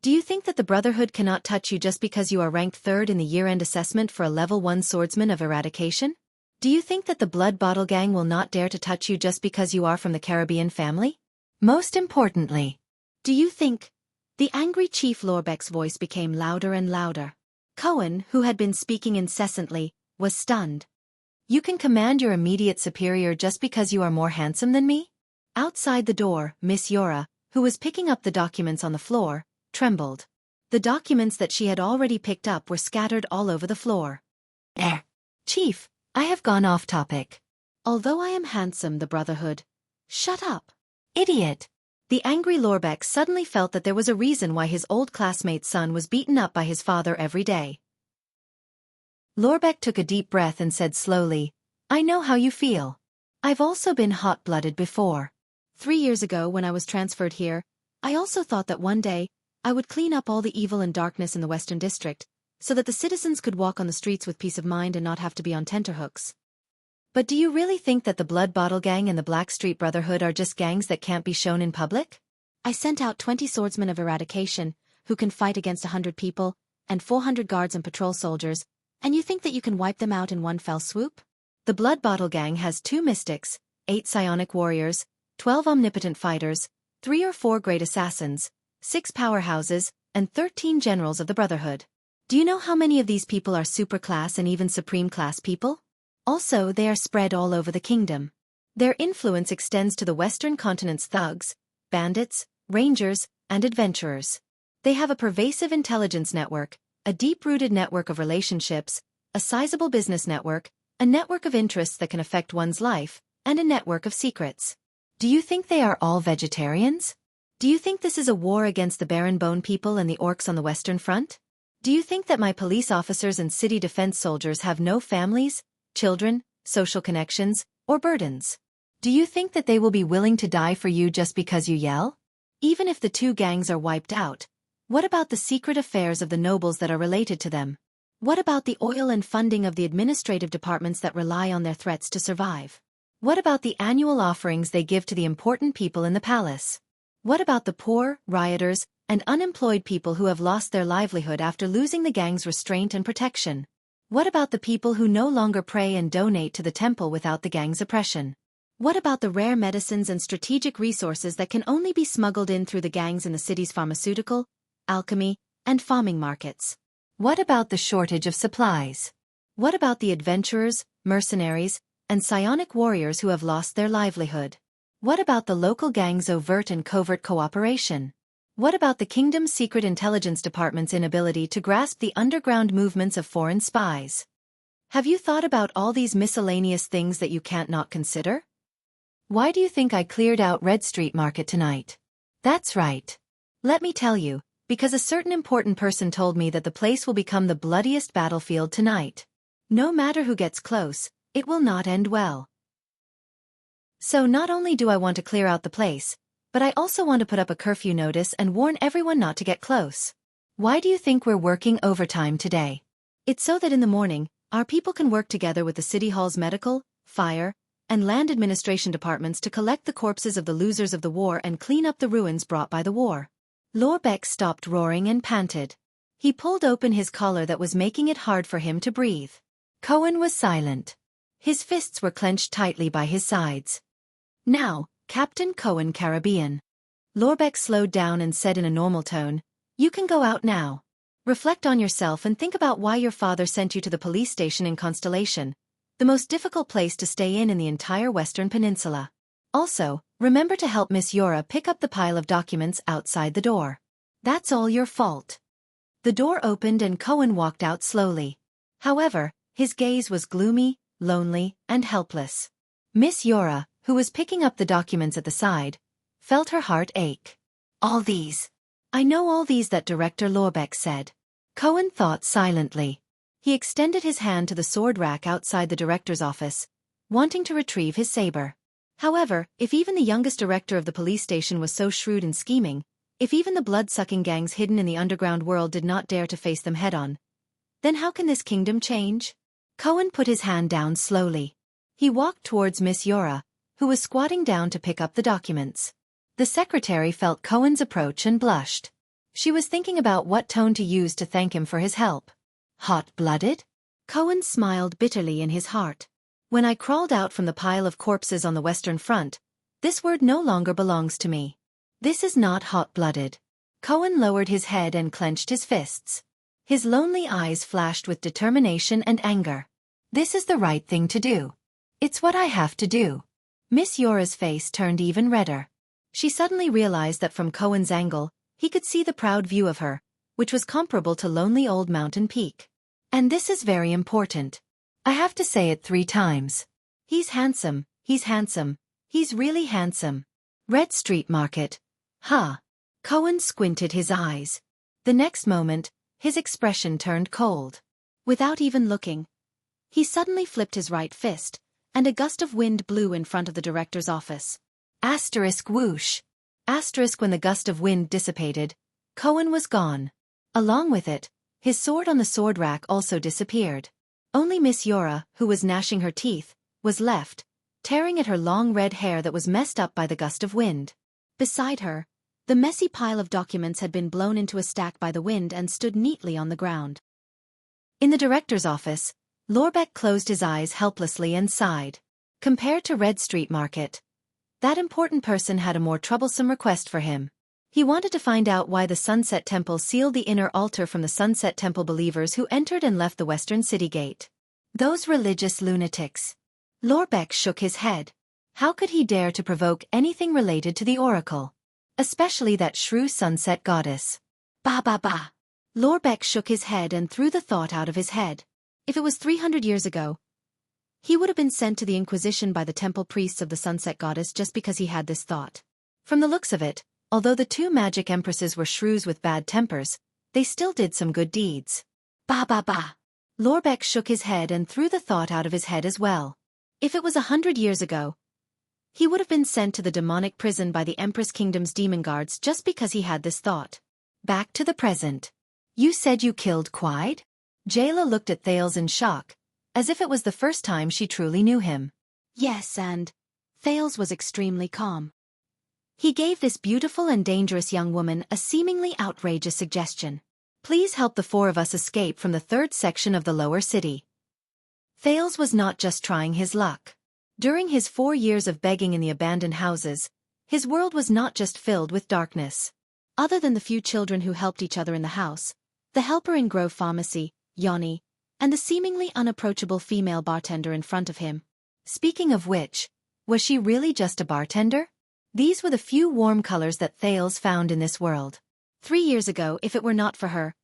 Do you think that the Brotherhood cannot touch you just because you are ranked 3rd in the year-end assessment for a level 1 swordsman of eradication? Do you think that the Blood Bottle Gang will not dare to touch you just because you are from the Caribbean family? Most importantly, do you think... The angry Chief Lorbeck's voice became louder and louder. Cohen, who had been speaking incessantly, was stunned. You can command your immediate superior just because you are more handsome than me? Outside the door, Miss Yora, who was picking up the documents on the floor, trembled. The documents that she had already picked up were scattered all over the floor. Chief, I have gone off topic. Although I am handsome, the Brotherhood... Shut up. Idiot. The angry Lorbeck suddenly felt that there was a reason why his old classmate's son was beaten up by his father every day. Lorbeck took a deep breath and said slowly, I know how you feel. I've also been hot-blooded before. 3 years ago when I was transferred here, I also thought that one day, I would clean up all the evil and darkness in the Western District, so that the citizens could walk on the streets with peace of mind and not have to be on tenterhooks. But do you really think that the Blood Bottle Gang and the Blackstreet Brotherhood are just gangs that can't be shown in public? I sent out 20 swordsmen of eradication, who can fight against 100 people, and 400 guards and patrol soldiers, and you think that you can wipe them out in one fell swoop? The Blood Bottle Gang has 2 mystics, 8 psionic warriors, 12 omnipotent fighters, 3 or 4 great assassins, 6 powerhouses, and 13 generals of the Brotherhood. Do you know how many of these people are superclass and even supreme class people? Also, they are spread all over the kingdom. Their influence extends to the Western continent's thugs, bandits, rangers, and adventurers. They have a pervasive intelligence network, a deep-rooted network of relationships, a sizable business network, a network of interests that can affect one's life, and a network of secrets. Do you think they are all vegetarians? Do you think this is a war against the Baron Bone people and the orcs on the Western Front? Do you think that my police officers and city defense soldiers have no families, children, social connections, or burdens? Do you think that they will be willing to die for you just because you yell? Even if the 2 gangs are wiped out, what about the secret affairs of the nobles that are related to them? What about the oil and funding of the administrative departments that rely on their threats to survive? What about the annual offerings they give to the important people in the palace? What about the poor, rioters, and unemployed people who have lost their livelihood after losing the gang's restraint and protection? What about the people who no longer pray and donate to the temple without the gang's oppression? What about the rare medicines and strategic resources that can only be smuggled in through the gangs in the city's pharmaceutical, alchemy, and farming markets? What about the shortage of supplies? What about the adventurers, mercenaries, and psionic warriors who have lost their livelihood? What about the local gangs' overt and covert cooperation? What about the kingdom's secret intelligence department's inability to grasp the underground movements of foreign spies? Have you thought about all these miscellaneous things that you can't not consider? Why do you think I cleared out Red Street Market tonight? That's right. Let me tell you, because a certain important person told me that the place will become the bloodiest battlefield tonight. No matter who gets close, it will not end well. So not only do I want to clear out the place, but I also want to put up a curfew notice and warn everyone not to get close. Why do you think we're working overtime today? It's so that in the morning, our people can work together with the City Hall's medical, fire, and land administration departments to collect the corpses of the losers of the war and clean up the ruins brought by the war. Lorbeck stopped roaring and panted. He pulled open his collar that was making it hard for him to breathe. Cohen was silent. His fists were clenched tightly by his sides. Now, Captain Cohen Caribbean. Lorbeck slowed down and said in a normal tone, "You can go out now. Reflect on yourself and think about why your father sent you to the police station in Constellation, the most difficult place to stay in the entire Western Peninsula. Also, remember to help Miss Yora pick up the pile of documents outside the door. That's all your fault." The door opened and Cohen walked out slowly. However, his gaze was gloomy, lonely, and helpless. Miss Yora, who was picking up the documents at the side, felt her heart ache. "All these." "I know all these," that Director Lorbeck said. Cohen thought silently. He extended his hand to the sword rack outside the director's office, wanting to retrieve his saber. However, if even the youngest director of the police station was so shrewd and scheming, if even the blood-sucking gangs hidden in the underground world did not dare to face them head-on, then how can this kingdom change? Cohen put his hand down slowly. He walked towards Miss Yora, who was squatting down to pick up the documents. The secretary felt Cohen's approach and blushed. She was thinking about what tone to use to thank him for his help. Hot-blooded? Cohen smiled bitterly in his heart. When I crawled out from the pile of corpses on the Western Front, this word no longer belongs to me. This is not hot-blooded. Cohen lowered his head and clenched his fists. His lonely eyes flashed with determination and anger. This is the right thing to do. It's what I have to do. Miss Yora's face turned even redder. She suddenly realized that from Cohen's angle, he could see the proud view of her, which was comparable to lonely old mountain peak. And this is very important. I have to say it 3 times. He's handsome, he's handsome, he's really handsome. Red Street Market. Huh. Cohen squinted his eyes. The next moment, his expression turned cold. Without even looking, he suddenly flipped his right fist, and a gust of wind blew in front of the director's office. Asterisk whoosh. Asterisk. When the gust of wind dissipated, Cohen was gone. Along with it, his sword on the sword rack also disappeared. Only Miss Yora, who was gnashing her teeth, was left, tearing at her long red hair that was messed up by the gust of wind. Beside her, the messy pile of documents had been blown into a stack by the wind and stood neatly on the ground. In the director's office, Lorbeck closed his eyes helplessly and sighed. Compared to Red Street Market, that important person had a more troublesome request for him. He wanted to find out why the Sunset Temple sealed the inner altar from the Sunset Temple believers who entered and left the Western City Gate. Those religious lunatics. Lorbeck shook his head. How could he dare to provoke anything related to the oracle? Especially that shrew sunset goddess. Bah bah bah. Lorbeck shook his head and threw the thought out of his head. If it was 300 years ago, he would have been sent to the Inquisition by the temple priests of the Sunset Goddess just because he had this thought. From the looks of it, although the 2 magic empresses were shrews with bad tempers, they still did some good deeds. Bah bah bah. Lorbeck shook his head and threw the thought out of his head as well. If it was 100 years ago, he would have been sent to the demonic prison by the Empress Kingdom's demon guards just because he had this thought. Back to the present. You said you killed Quide? Jayla looked at Thales in shock, as if it was the first time she truly knew him. Yes, and Thales was extremely calm. He gave this beautiful and dangerous young woman a seemingly outrageous suggestion. Please help the 4 of us escape from the 3rd section of the lower city. Thales was not just trying his luck. During his 4 years of begging in the abandoned houses, his world was not just filled with darkness. Other than the few children who helped each other in the house, the helper in Grove Pharmacy, Yanni, and the seemingly unapproachable female bartender in front of him. Speaking of which, was she really just a bartender? These were the few warm colors that Thales found in this world. 3 years ago, if it were not for her,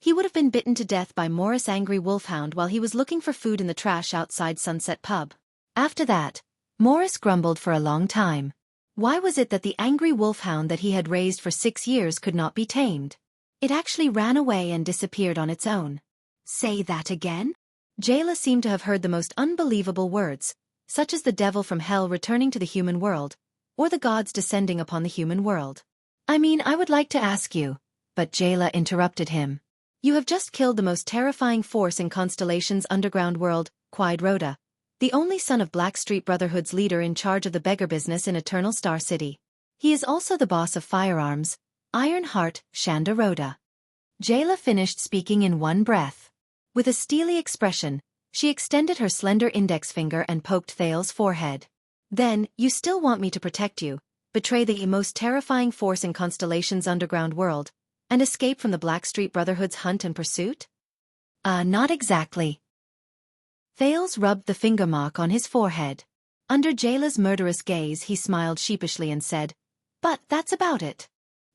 he would have been bitten to death by Morris' angry wolfhound while he was looking for food in the trash outside Sunset Pub. After that, Morris grumbled for a long time. Why was it that the angry wolfhound that he had raised for 6 years could not be tamed? It actually ran away and disappeared on its own. Say that again? Jayla seemed to have heard the most unbelievable words, such as the devil from hell returning to the human world, or the gods descending upon the human world. I mean, I would like to ask you, but Jayla interrupted him. You have just killed the most terrifying force in Constellation's underground world, Quide Rhoda, the only son of Blackstreet Brotherhood's leader in charge of the beggar business in Eternal Star City. He is also the boss of firearms, Ironheart, Shanda Rhoda. Jayla finished speaking in one breath. With a steely expression, she extended her slender index finger and poked Thale's forehead.
Then, you still want me to protect you, betray the most terrifying force in Constellation's underground world, and escape from the Blackstreet Brotherhood's hunt and pursuit?
Not exactly.
Thales rubbed the finger mark on his forehead. Under Jayla's murderous gaze he smiled sheepishly and said, "But that's about it."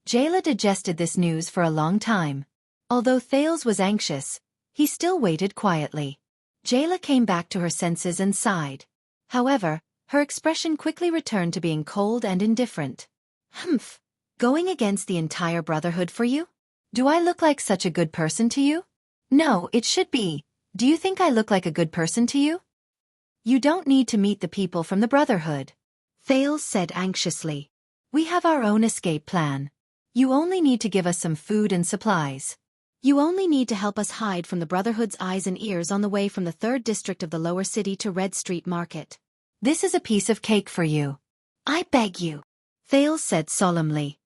Jayla digested this news for a long time. Although Thales was anxious, he still waited quietly.
Jayla came back to her senses and sighed. However, her expression quickly returned to being cold and indifferent.
"Humph. Going against the entire Brotherhood for you? Do I look like such a good person to you?" "No, it should be. Do you think I look like a good person to you?"
"You don't need to meet the people from the Brotherhood," Thales said anxiously.
"We have our own escape plan. You only need to give us some food and supplies.
You only need to help us hide from the Brotherhood's eyes and ears on the way from the 3rd district of the lower city to Red Street Market.
This is a piece of cake for you."
"I beg you," Thales said solemnly.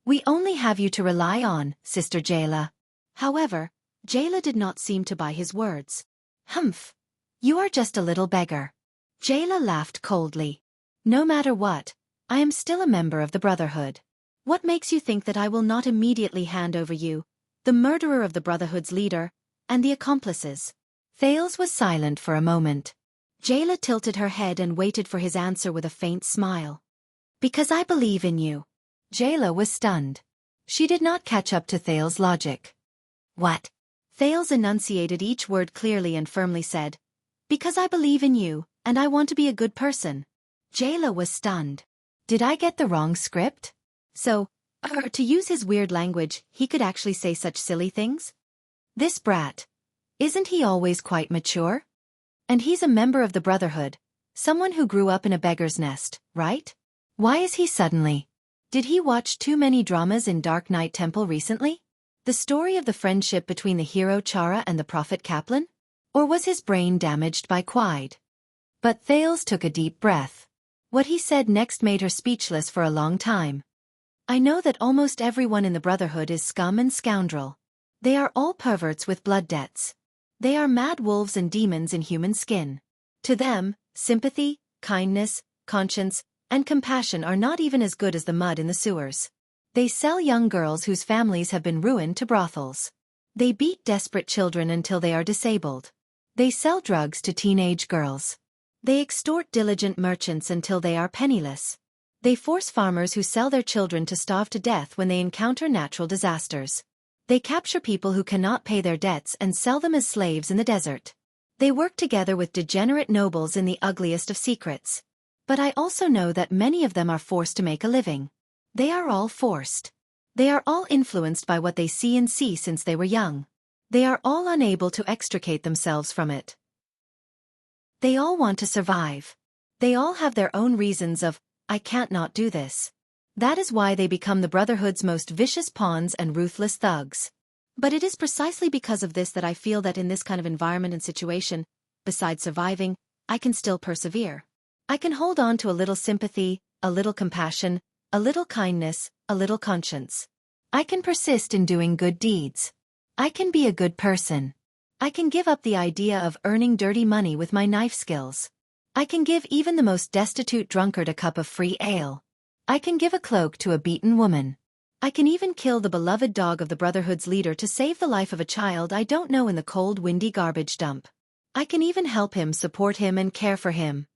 "We only have you to rely on, Sister Jayla."
However, Jayla did not seem to buy his words.
"Humph. You are just a little beggar."
Jayla laughed coldly.
"No matter what, I am still a member of the Brotherhood."
"What makes you think that I will not immediately hand over you, the murderer of the Brotherhood's leader, and the accomplices?"
Thales was silent for a moment.
Jayla tilted her head and waited for his answer with a faint smile. "Because I believe in you."
Jayla was stunned. She did not catch up to Thales' logic.
"What?" Thales enunciated each word clearly and firmly said, "Because I believe in you, and I want to be a good person." Jayla was stunned.
Did I get the wrong script?
So, to use his weird language, he could actually say such silly things?
This brat. Isn't he always quite mature? And he's a member of the Brotherhood, someone who grew up in a beggar's nest, right? Why is he suddenly? Did he watch too many dramas in Dark Knight Temple recently? The story of the friendship between the hero Chara and the prophet Kaplan? Or was his brain damaged by Quide? But Thales took a deep breath. What he said next made her speechless for a long time.
"I know that almost everyone in the Brotherhood is scum and scoundrel. They are all perverts with blood debts. They are mad wolves and demons in human skin. To them, sympathy, kindness, conscience, and compassion are not even as good as the mud in the sewers. They sell young girls whose families have been ruined to brothels. They beat desperate children until they are disabled. They sell drugs to teenage girls. They extort diligent merchants until they are penniless. They force farmers who sell their children to starve to death when they encounter natural disasters. They capture people who cannot pay their debts and sell them as slaves in the desert. They work together with degenerate nobles in the ugliest of secrets. But I also know that many of them are forced to make a living. They are all forced. They are all influenced by what they see and see since they were young. They are all unable to extricate themselves from it. They all want to survive. They all have their own reasons of, I can't not do this. That is why they become the Brotherhood's most vicious pawns and ruthless thugs. But it is precisely because of this that I feel that in this kind of environment and situation, besides surviving, I can still persevere. I can hold on to a little sympathy, a little compassion, a little kindness, a little conscience.
I can persist in doing good deeds. I can be a good person.
I can give up the idea of earning dirty money with my knife skills.
I can give even the most destitute drunkard a cup of free ale. I can give a cloak to a beaten woman.
I can even kill the beloved dog of the Brotherhood's leader to save the life of a child I don't know in the cold, windy garbage dump. I can even help him, support him, and care for him."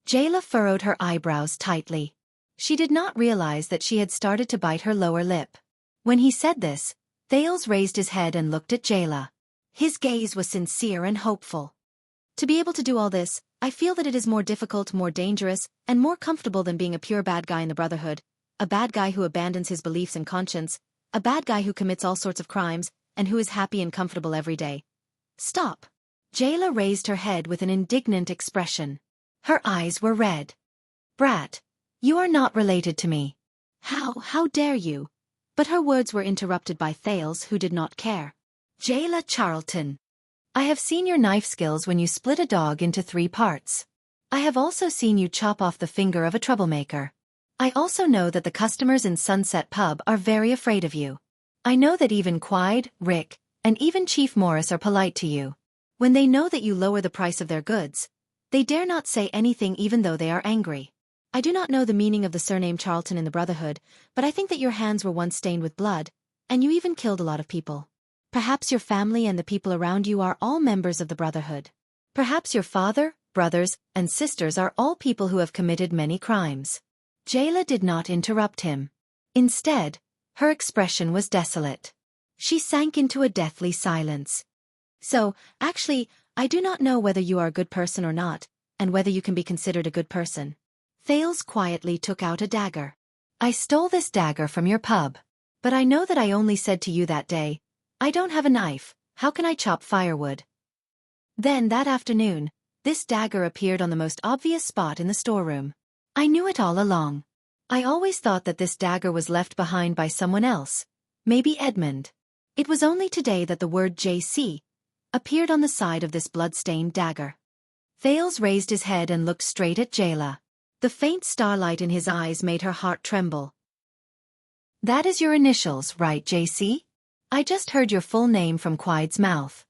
Jayla furrowed her eyebrows tightly. She did not realize that she had started to bite her lower lip. When he said this, Thales raised his head and looked at Jayla.
His gaze was sincere and hopeful. "To be able to do all this, I feel that it is more difficult, more dangerous, and more comfortable than being a pure bad guy in the Brotherhood, a bad guy who abandons his beliefs and conscience, a bad guy who commits all sorts of crimes, and who is happy and comfortable every day."
"Stop." Jayla raised her head with an indignant expression. Her eyes were red. "Brat, you are not related to me."
How dare you?" But her words were interrupted by Thales, who did not care.
"Jayla Charlton, I have seen your knife skills when you split a dog into 3 parts. I have also seen you chop off the finger of a troublemaker. I also know that the customers in Sunset Pub are very afraid of you. I know that even Quide, Rick, and even Chief Morris are polite to you.
When they know that you lower the price of their goods, They dare not say anything even though they are angry. I do not know the meaning of the surname Charlton in the Brotherhood, but I think that your hands were once stained with blood, and you even killed a lot of people. Perhaps your family and the people around you are all members of the Brotherhood. Perhaps your father, brothers, and sisters are all people who have committed many crimes. Jayla did not interrupt him. Instead, her expression was desolate. She sank into a deathly silence. So, actually, I do not know whether you are a good person or not, and whether you can be considered a good person. Thales quietly took out a dagger.
I stole this dagger from your pub.
But I know that I only said to you that day, I don't have a knife, how can I chop firewood? Then that afternoon, this dagger appeared on the most obvious spot in the storeroom. I knew it all along. I always thought that this dagger was left behind by someone else, maybe Edmund. It was only today that the word JC appeared on the side of this blood-stained dagger. Thales raised his head and looked straight at Jayla. The faint starlight in his eyes made her heart tremble.
That is your initials, right, JC? I just heard your full name from Quide's mouth.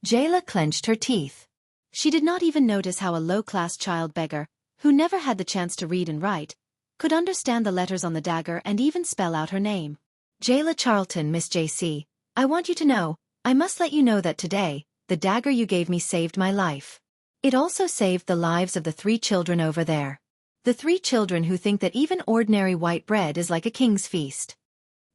Jayla clenched her teeth. She did not even notice how a low-class child beggar, who never had the chance to read and write, could understand the letters on the dagger and even spell out her name.
Jayla Charlton, Miss JC, I want you to know, I must let you know that today, the dagger you gave me saved my life. It also saved the lives of the 3 children over there. The 3 children who think that even ordinary white bread is like a king's feast.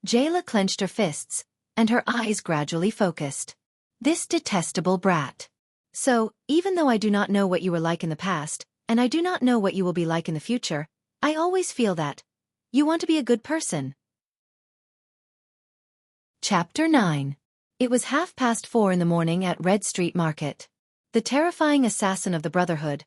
Jayla clenched her fists, and her eyes gradually focused.
This detestable brat.
So, even though I do not know what you were like in the past, and I do not know what you will be like in the future, I always feel that you want to be a good person.
Chapter 9.
It was 4:30 in the morning at Red Street Market. The terrifying assassin of the Brotherhood,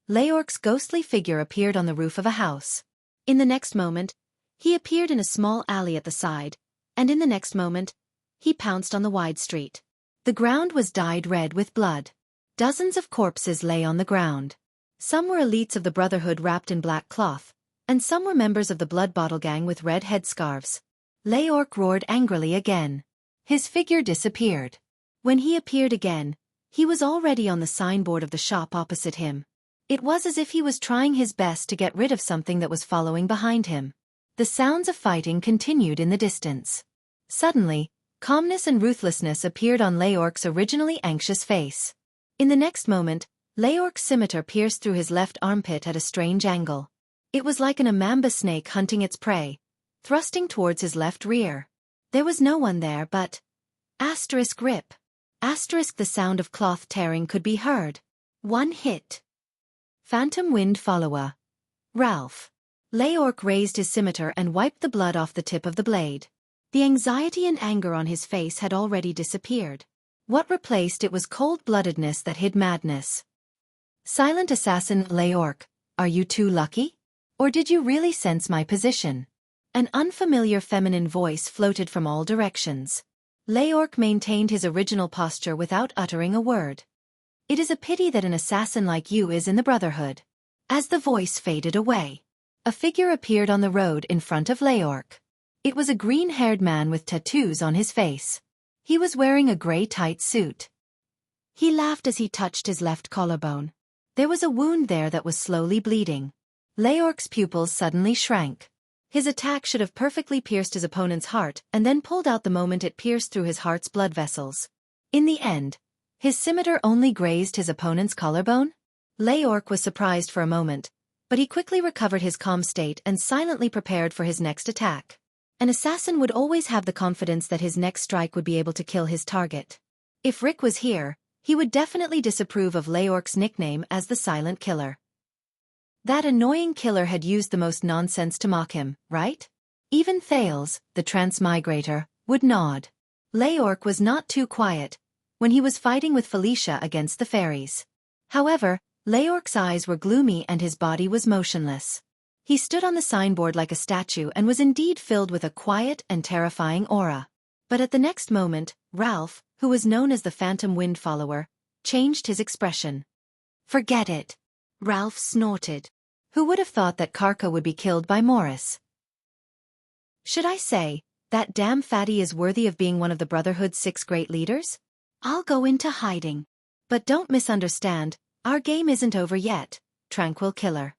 Leorc's ghostly figure appeared on the roof of a house. In the next moment, he appeared in a small alley at the side, and in the next moment, he pounced on the wide street. The ground was dyed red with blood. Dozens of corpses lay on the ground. Some were elites of the Brotherhood wrapped in black cloth, and some were members of the Blood Bottle Gang with red headscarves.
Leorc roared angrily again. His figure disappeared.
When he appeared again, he was already on the signboard of the shop opposite him. It was as if he was trying his best to get rid of something that was following behind him.
The sounds of fighting continued in the distance. Suddenly, calmness and ruthlessness appeared on Leorc's originally anxious face.
In the next moment, Leorc's scimitar pierced through his left armpit at a strange angle. It was like an amamba snake hunting its prey, thrusting towards his left rear. There was no one there but... *rip. The sound of cloth tearing could be heard. One hit. Phantom Wind Follower. Ralph. Leorc raised his scimitar and wiped the blood off the tip of the blade. The anxiety and anger on his face had already disappeared. What replaced it was cold-bloodedness that hid madness.
Silent assassin Leorc, are you too lucky? Or did you really sense my position?
An unfamiliar feminine voice floated from all directions. Leorc maintained his original posture without uttering a word. It is a pity that an assassin like you is in the Brotherhood. As the voice faded away, a figure appeared on the road in front of Leorc. It was a green-haired man with tattoos on his face. He was wearing a gray tight suit. He laughed as he touched his left collarbone. There was a wound there that was slowly bleeding. Leorc's pupils suddenly shrank. His attack should have perfectly pierced his opponent's heart and then pulled out the moment it pierced through his heart's blood vessels. In the end, his scimitar only grazed his opponent's collarbone? Leorc was surprised for a moment, but he quickly recovered his calm state and silently prepared for his next attack. An assassin would always have the confidence that his next strike would be able to kill his target. If Rick was here, he would definitely disapprove of Leorc's nickname as the Silent Killer. That annoying killer had used the most nonsense to mock him, right? Even Thales, the transmigrator, would nod. Leorc was not too quiet when he was fighting with Felicia against the fairies. However, Leorc's eyes were gloomy and his body was motionless. He stood on the signboard like a statue and was indeed filled with a quiet and terrifying aura. But at the next moment, Ralph, who was known as the Phantom Wind Follower, changed his expression. "Forget it," Ralph snorted. Who would have thought that Karka would be killed by Morris? Should I say, that damn fatty is worthy of being one of the Brotherhood's 6 great leaders? I'll go into hiding. But don't misunderstand,
Our game isn't over yet, tranquil killer.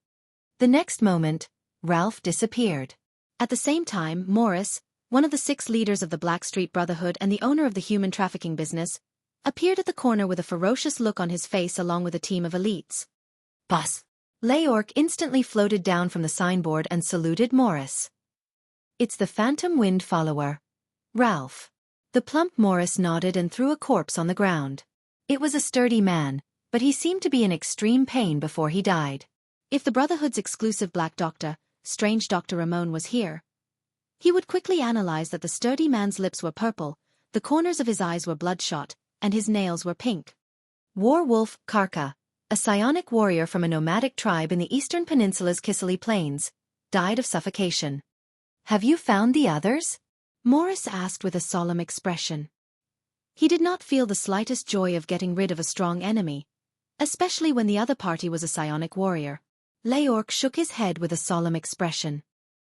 The next moment, Ralph disappeared.
At the same time, Morris, one of the 6 leaders of the Blackstreet Brotherhood and the owner of the human trafficking business, appeared at the corner with a ferocious look on his face along with a team of elites.
Boss. Leorc instantly floated down from the signboard and saluted Morris. It's the Phantom Wind follower, Ralph. The plump Morris nodded and threw a corpse on the ground. It was a sturdy man, but he seemed to be in extreme pain before he died.
If the Brotherhood's exclusive Black Doctor, Strange Dr. Ramon, was here, he would quickly analyze that the sturdy man's lips were purple, the corners of his eyes were bloodshot, and his nails were pink.
Warwolf Karka, a psionic warrior from a nomadic tribe in the eastern peninsula's Kisili Plains, died of suffocation. Have you found the others?
Morris asked with a solemn expression. He did not feel the slightest joy of getting rid of a strong enemy, especially when the other party was a psionic warrior.
Leorc shook his head with a solemn expression.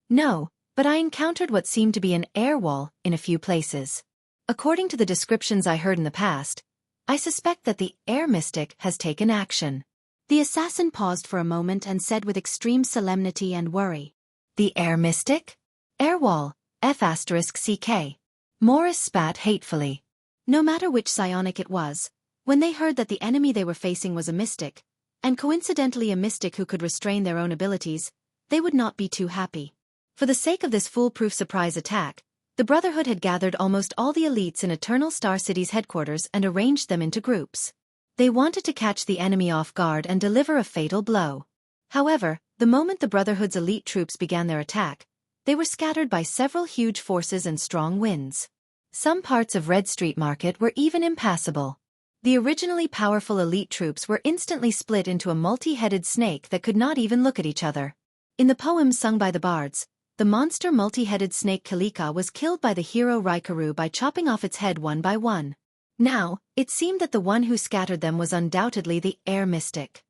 No, but I encountered what seemed to be an air wall in a few places. According to the descriptions I heard in the past, I suspect that the air mystic has taken action.
The assassin paused for a moment and said with extreme solemnity and worry.
The air mystic? Air wall, F***CK. Morris spat hatefully.
No matter which psionic it was, when they heard that the enemy they were facing was a mystic, and coincidentally a mystic who could restrain their own abilities, they would not be too happy. For the sake of this foolproof surprise attack, the Brotherhood had gathered almost all the elites in Eternal Star City's headquarters and arranged them into groups. They wanted to catch the enemy off guard and deliver a fatal blow. However, the moment the Brotherhood's elite troops began their attack, they were scattered by several huge forces and strong winds. Some parts of Red Street Market were even impassable. The originally powerful elite troops were instantly split into a multi-headed snake that could not even look at each other. In the poems sung by the bards, the monster multi-headed snake Kalika was killed by the hero Raikaru by chopping off its head one by one. Now, it seemed that the one who scattered them was undoubtedly the air mystic.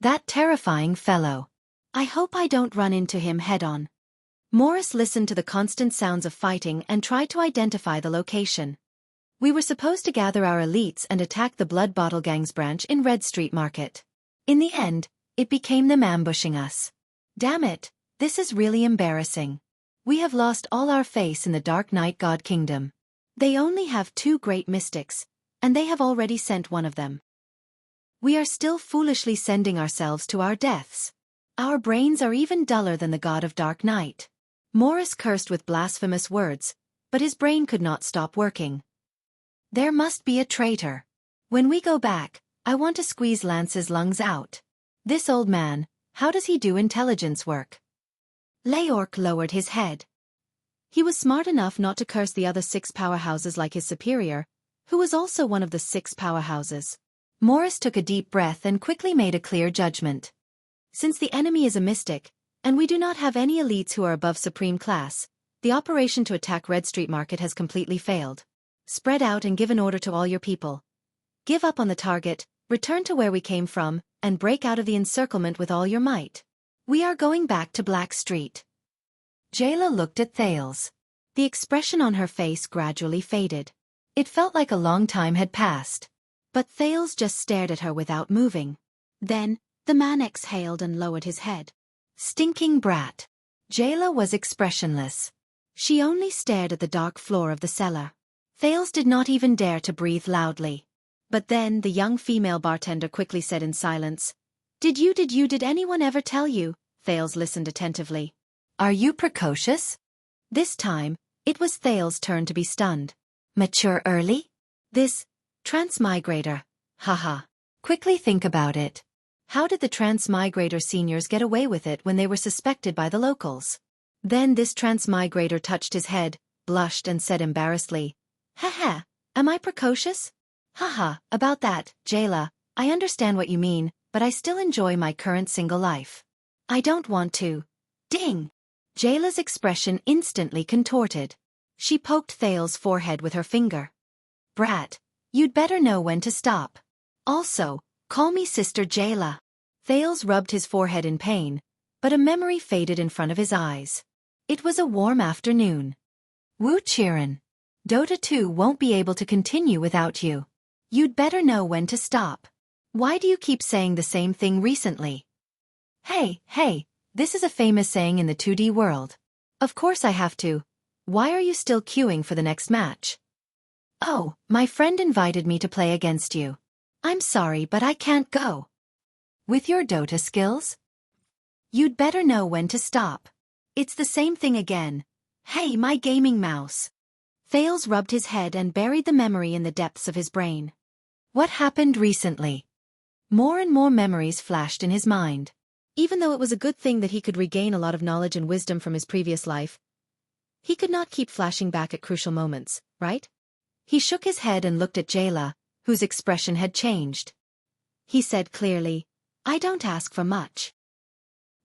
That terrifying fellow. I hope I don't run into him head-on.
Morris listened to the constant sounds of fighting and tried to identify the location. We were supposed to gather our elites and attack the Blood Bottle Gang's branch in Red Street Market. In the end, it became them ambushing us. Damn it, this is really embarrassing. We have lost all our face in the Dark Knight God Kingdom.
They only have 2 great mystics, and they have already sent one of them.
We are still foolishly sending ourselves to our deaths. Our brains are even duller than the God of Dark Knight. Morris cursed with blasphemous words, but his brain could not stop working. There must be a traitor. When we go back, I want to squeeze Lance's lungs out. This old man, how does he do intelligence work?
Leorc lowered his head. He was smart enough not to curse the other 6 powerhouses like his superior, who was also one of the 6 powerhouses.
Morris took a deep breath and quickly made a clear judgment. Since the enemy is a mystic, and we do not have any elites who are above supreme class, the operation to attack Red Street Market has completely failed. Spread out and give an order to all your people. Give up on the target, return to where we came from, and break out of the encirclement with all your might. We are going back to Black Street. Jayla looked at Thales.
The expression on her face gradually faded.
It felt like a long time had passed.
But Thales just stared at her without moving. Then, the man exhaled and lowered his head.
Stinking brat. Jayla was expressionless.
She only stared at the dark floor of the cellar.
Thales did not even dare to breathe loudly.
But then the young female bartender quickly said in silence, Did anyone ever tell you?
Thales listened attentively. Are you precocious? This time, it was Thales' turn to be stunned. Mature early? This transmigrator. Haha. Quickly think about it. How did the transmigrator seniors get away with it when they were suspected by the locals? Then this transmigrator touched his head, blushed and said embarrassedly, Haha, am I precocious? Haha, about that, Jayla, I understand what you mean, but I still enjoy my current single life. I don't want to. Ding! Jayla's expression instantly contorted. She poked Thales' forehead with her finger. Brat, you'd better know when to stop. Also, call me Sister Jayla. Thales rubbed his forehead in pain, but a memory faded in front of his eyes. It was a warm afternoon. Wuxia. Dota 2 won't be able to continue without you. You'd better know when to stop. Why do you keep saying the same thing recently? Hey, this is a famous saying in the 2D world. Of course I have to. Why are you still queuing for the next match? Oh, my friend invited me to play against you. I'm sorry, but I can't go. With your Dota skills? You'd better know when to stop. It's the same thing again. Hey, my gaming mouse.
Thales rubbed his head and buried the memory in the depths of his brain.
What happened recently? More and more memories flashed in his mind.
Even though it was a good thing that he could regain a lot of knowledge and wisdom from his previous life, he could not keep flashing back at crucial moments, right?
He shook his head and looked at Jayla, whose expression had changed.
He said clearly, I don't ask for much.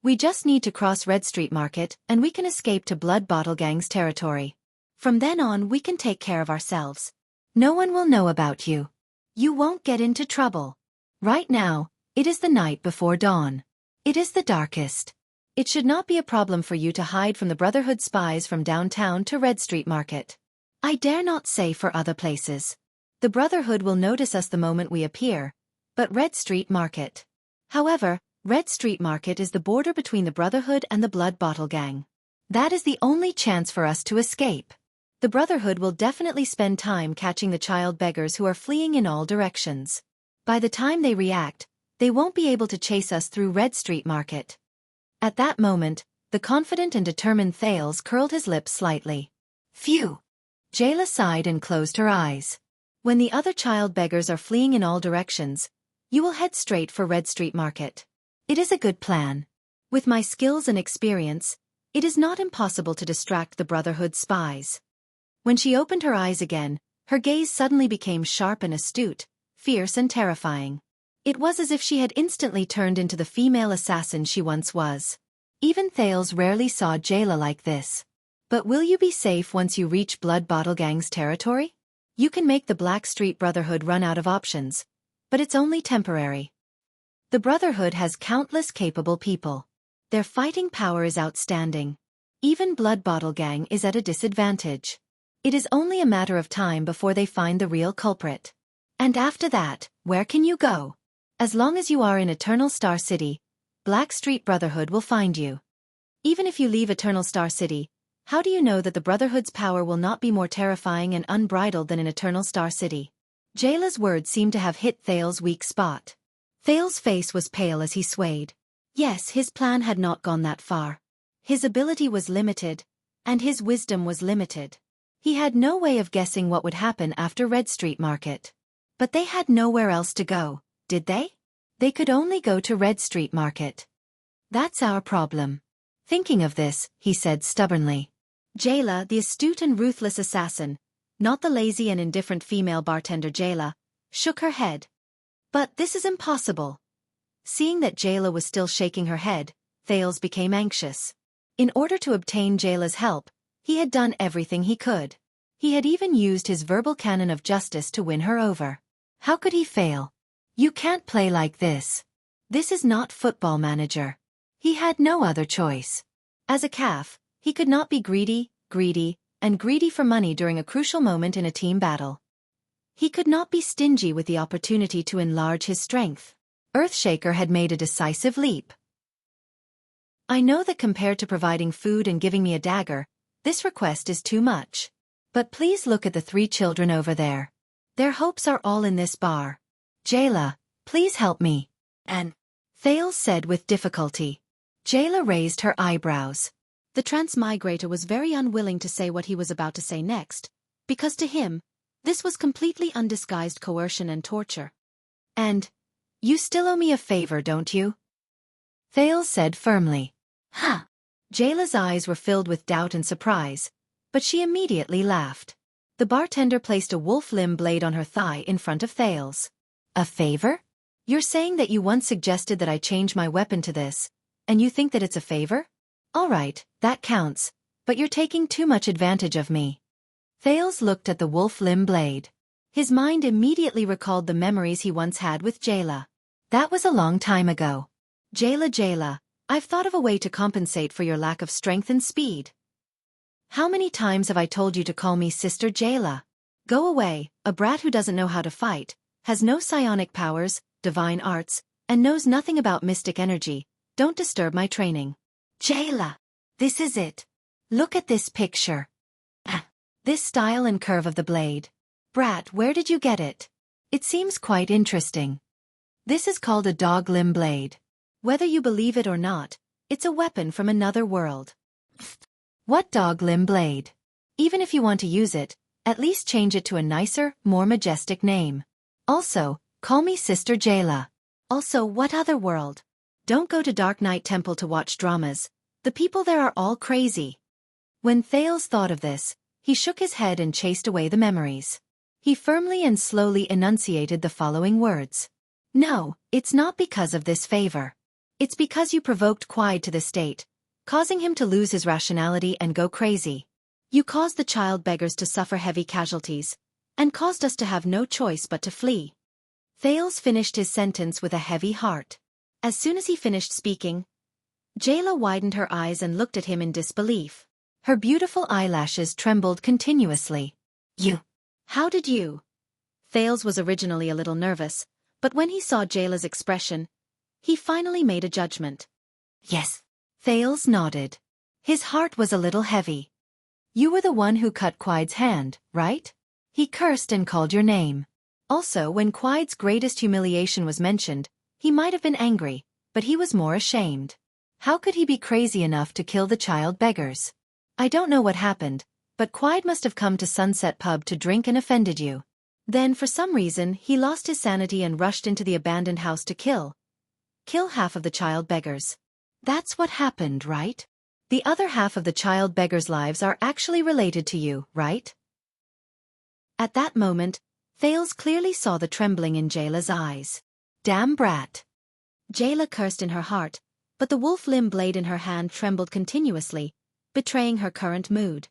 We just need to cross Red Street Market and we can escape to Blood Bottle Gang's territory.
From then on we can take care of ourselves.
No one will know about you. You won't get into trouble. Right now, it is the night before dawn. It is the darkest. It should not be a problem for you to hide from the Brotherhood spies from downtown to Red Street Market. I dare not say for other places. The Brotherhood will notice us the moment we appear, but Red Street Market. However, Red Street Market is the border between the Brotherhood and the Blood Bottle Gang. That is the only chance for us to escape. The Brotherhood will definitely spend time catching the child beggars who are fleeing in all directions. By the time they react, they won't be able to chase us through Red Street Market. At that moment, the confident and determined Thales curled his lips slightly. Phew! Jayla sighed and closed her eyes. When the other child beggars are fleeing in all directions, you will head straight for Red Street Market. It is a good plan. With my skills and experience, it is not impossible to distract the Brotherhood spies. When she opened her eyes again, her gaze suddenly became sharp and astute, fierce and terrifying. It was as if she had instantly turned into the female assassin she once was. Even Thales rarely saw Jayla like this. But will you be safe once you reach Blood Bottle Gang's territory? You can make the Black Street Brotherhood run out of options, but it's only temporary. The Brotherhood has countless capable people. Their fighting power is outstanding. Even Blood Bottle Gang is at a disadvantage. It is only a matter of time before they find the real culprit. And after that, where can you go? As long as you are in Eternal Star City, Black Street Brotherhood will find you. Even if you leave Eternal Star City, how do you know that the Brotherhood's power will not be more terrifying and unbridled than in Eternal Star City? Jayla's words seemed to have hit Thales' weak spot. Thales' face was pale as he swayed. Yes, his plan had not gone that far. His ability was limited, and his wisdom was limited. He had no way of guessing what would happen after Red Street Market. But they had nowhere else to go, did they? They could only go to Red Street Market. That's our problem. Thinking of this, he said stubbornly. Jayla, the astute and ruthless assassin, not the lazy and indifferent female bartender Jayla, shook her head. But this is impossible. Seeing that Jayla was still shaking her head, Thales became anxious. In order to obtain Jayla's help, he had done everything he could. He had even used his verbal cannon of justice to win her over. How could he fail? You can't play like this. This is not Football Manager. He had no other choice. As a calf, he could not be greedy for money during a crucial moment in a team battle. He could not be stingy with the opportunity to enlarge his strength. Earthshaker had made a decisive leap. I know that compared to providing food and giving me a dagger, this request is too much. But please look at the 3 children over there. Their hopes are all in this bar. Jayla, please help me. And Thales said with difficulty. Jayla raised her eyebrows.
The transmigrator was very unwilling to say what he was about to say next, because to him, this was completely undisguised coercion and torture.
And, you still owe me a favor, don't you? Thales said firmly. Huh. Jayla's eyes were filled with doubt and surprise, but she immediately laughed. The bartender placed a wolf limb blade on her thigh in front of Thales. A favor? You're saying that you once suggested that I change my weapon to this, and you think that it's a favor? All right, that counts, but you're taking too much advantage of me. Thales looked at the wolf limb blade. His mind immediately recalled the memories he once had with Jayla. That was a long time ago. Jayla, I've thought of a way to compensate for your lack of strength and speed. How many times have I told you to call me Sister Jayla? Go away, a brat who doesn't know how to fight, has no psionic powers,
divine arts, and knows nothing about mystic energy. Don't disturb my training.
Jayla, this is it. Look at this picture.
This style and curve of the blade. Brat, where did you get it?
It seems quite interesting. This is called a dog limb blade.
Whether you believe it or not, it's a weapon from another world.
What dog limb blade? Even if you want to use it, at least change it to a nicer, more majestic name. Also, call me Sister Jayla.
Also, what other world? Don't go to Dark Knight Temple to watch dramas. The people there are all crazy.
When Thales thought of this, he shook his head and chased away the memories. He firmly and slowly enunciated the following words. No, it's not because of this favor. It's because you provoked Quide to this state, causing him to lose his rationality and go crazy.
You caused the child beggars to suffer heavy casualties, and caused us to have no choice but to flee.
Thales finished his sentence with a heavy heart.
As soon as he finished speaking, Jayla widened her eyes and looked at him in disbelief.
Her beautiful eyelashes trembled continuously.
You.
How did you? Thales was originally a little nervous, but when he saw Jayla's expression, he finally made a judgment.
Yes.
Thales nodded. His heart was a little heavy. You were the one who cut Quide's hand, right? He cursed and called your name. Also, when Quide's greatest humiliation was mentioned, he might have been angry, but he was more ashamed. How could he be crazy enough to kill the child beggars? I don't know what happened, but Quide must have come to Sunset Pub to drink and offended you. Then for some reason he lost his sanity and rushed into the abandoned house to kill half of the child beggars. That's what happened, right? The other half of the child beggars' lives are actually related to you, right?
At that moment, Thales clearly saw the trembling in Jayla's eyes.
Damn brat.
Jayla cursed in her heart, but the wolf limb blade in her hand trembled continuously, betraying her current mood.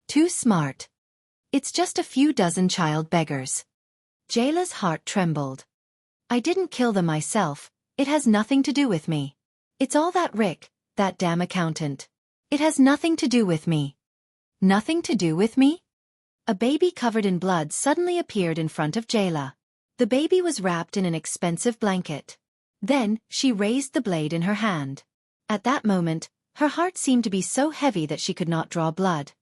Too smart. It's just a few dozen child beggars. Jayla's heart trembled. I didn't kill them myself, it has nothing to do with me. It's all that Rick, that damn accountant. It has nothing to do with me. Nothing to do with me? A baby covered in blood suddenly appeared in front of Jayla. The baby was wrapped in an expensive blanket. Then, she raised the blade in her hand. At that moment, her heart seemed to be so heavy that she could not draw blood.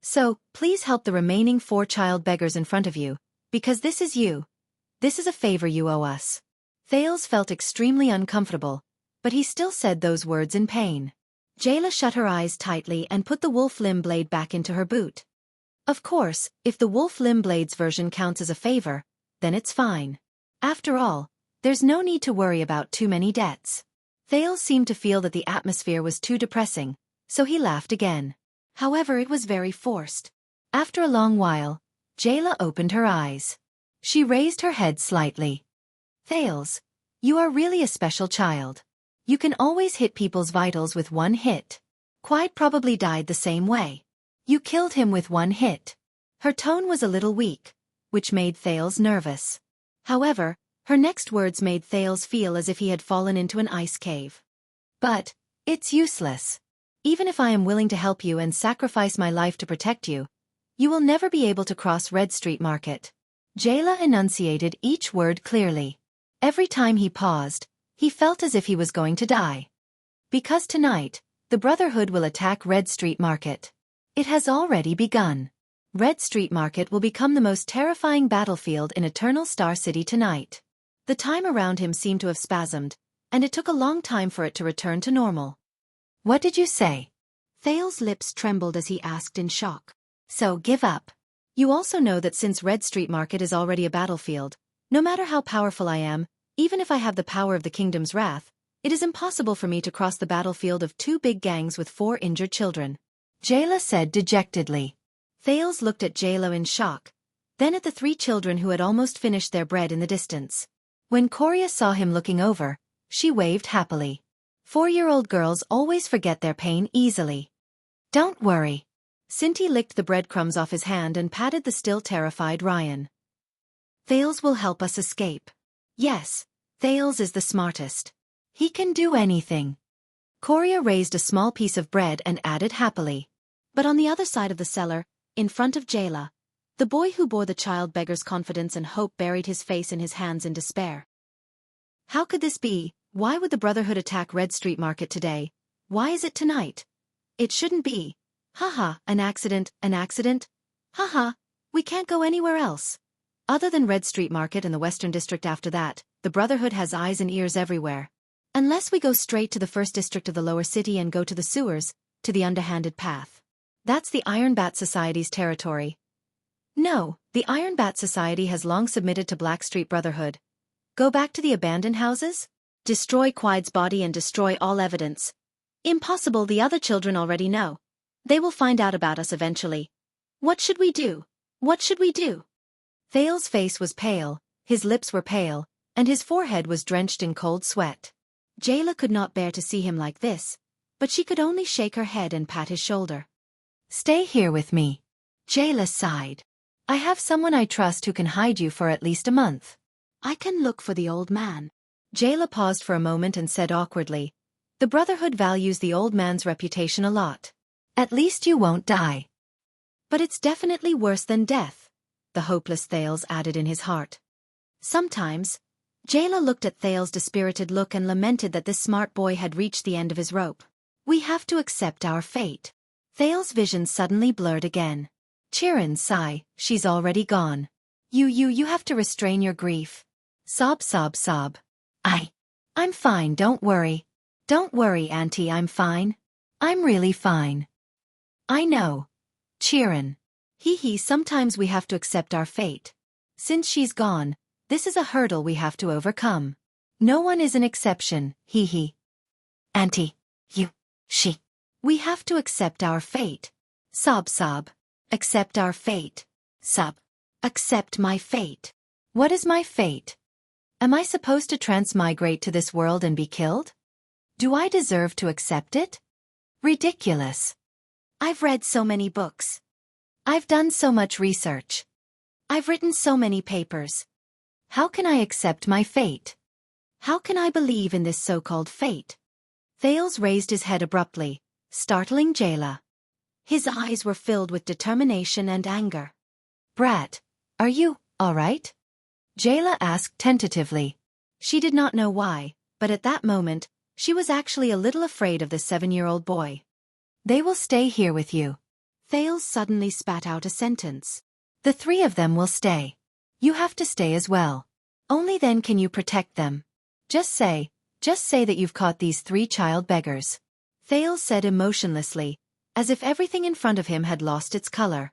So, please help the remaining 4 child beggars in front of you, because this is you. This is a favor you owe us. Thales felt extremely uncomfortable, but he still said those words in pain. Jayla shut her eyes tightly and put the wolf limb blade back into her boot. Of course, if the wolf limb blade's version counts as a favor, then it's fine. After all, there's no need to worry about too many debts. Thales seemed to feel that the atmosphere was too depressing, so he laughed again. However, it was very forced. After a long while, Jayla opened her eyes. She raised her head slightly. Thales, you are really a special child. You can always hit people's vitals with one hit. Quide probably died the same way. You killed him with one hit. Her tone was a little weak, which made Thales nervous. However, her next words made Thales feel as if he had fallen into an ice cave. But, it's useless. Even if I am willing to help you and sacrifice my life to protect you, you will never be able to cross Red Street Market. Jayla enunciated each word clearly. Every time he paused, he felt as if he was going to die. Because tonight, the Brotherhood will attack Red Street Market. It has already begun. Red Street Market will become the most terrifying battlefield in Eternal Star City tonight. The time around him seemed to have spasmed, and it took a long time for it to return to normal. What did you say?
Thales' lips trembled as he asked in shock.
So give up.
You also know that since Red Street Market is already a battlefield, no matter how powerful I am, even if I have the power of the kingdom's wrath, it is impossible for me to cross the battlefield of 2 big gangs with 4 injured children.
Jayla said dejectedly.
Thales looked at Jayla in shock, then at the 3 children who had almost finished their bread in the distance.
When Korea saw him looking over, she waved happily. 4-year-old girls always forget their pain easily. Don't worry.
Sinti licked the breadcrumbs off his hand and patted the still terrified Ryan.
Thales will help us escape. Yes, Thales is the smartest. He can do anything. Korea raised a small piece of bread and added happily.
But on the other side of the cellar, in front of Jayla, the boy who bore the child beggar's confidence and hope buried his face in his hands in despair. How could this be? Why would the Brotherhood attack Red Street Market today? Why is it tonight? It shouldn't be. Haha, an accident, an accident? Haha, we can't go anywhere else. Other than Red Street Market and the Western District after that, the Brotherhood has eyes and ears everywhere. Unless we go straight to the first district of the lower city and go to the sewers, to the underhanded path. That's the Iron Bat Society's territory. No, the Iron Bat Society has long submitted to Blackstreet Brotherhood. Go back to the abandoned houses? Destroy Quide's body and destroy all evidence. Impossible, the other children already know. They will find out about us eventually. What should we do? What should we do? Thales's face was pale, his lips were pale, and his forehead was drenched in cold sweat. Jayla could not bear to see him like this, but she could only shake her head and pat his shoulder.
Stay here with me. Jayla sighed. I have someone I trust who can hide you for at least a month.
I can look for the old man.
Jayla paused for a moment and said awkwardly, the Brotherhood values the old man's reputation a lot.
At least you won't die.
But it's definitely worse than death, the hopeless Thales added in his heart. Sometimes, Jayla looked at Thales' dispirited look and lamented that this smart boy had reached the end of his rope. We have to accept our fate. Thales' vision suddenly blurred again.
Chiron, sigh, she's already gone. You have to restrain your grief. Sob, sob, sob. I'm fine, don't worry. Don't worry, Auntie, I'm fine. I'm really fine. I know. Chiron. Sometimes we have to accept our fate. Since she's gone, this is a hurdle we have to overcome. No one is an exception,
Auntie, she.
We have to accept our fate. Sob, sob. Accept our fate.
Sob.
Accept my fate. What is my fate? Am I supposed to transmigrate to this world and be killed? Do I deserve to accept it? Ridiculous. I've read so many books. I've done so much research. I've written so many papers. How can I accept my fate? How can I believe in this so-called fate? Thales raised his head abruptly, startling Jayla. His eyes were filled with determination and anger. Brat, are you all right? Jayla asked tentatively. She did not know why, but at that moment, she was actually a little afraid of the 7-year-old boy. They will stay here with you. Thales suddenly spat out a sentence. The 3 of them will stay. You have to stay as well. Only then can you protect them. Just say that you've caught these 3 child beggars. Thales said emotionlessly, as if everything in front of him had lost its color.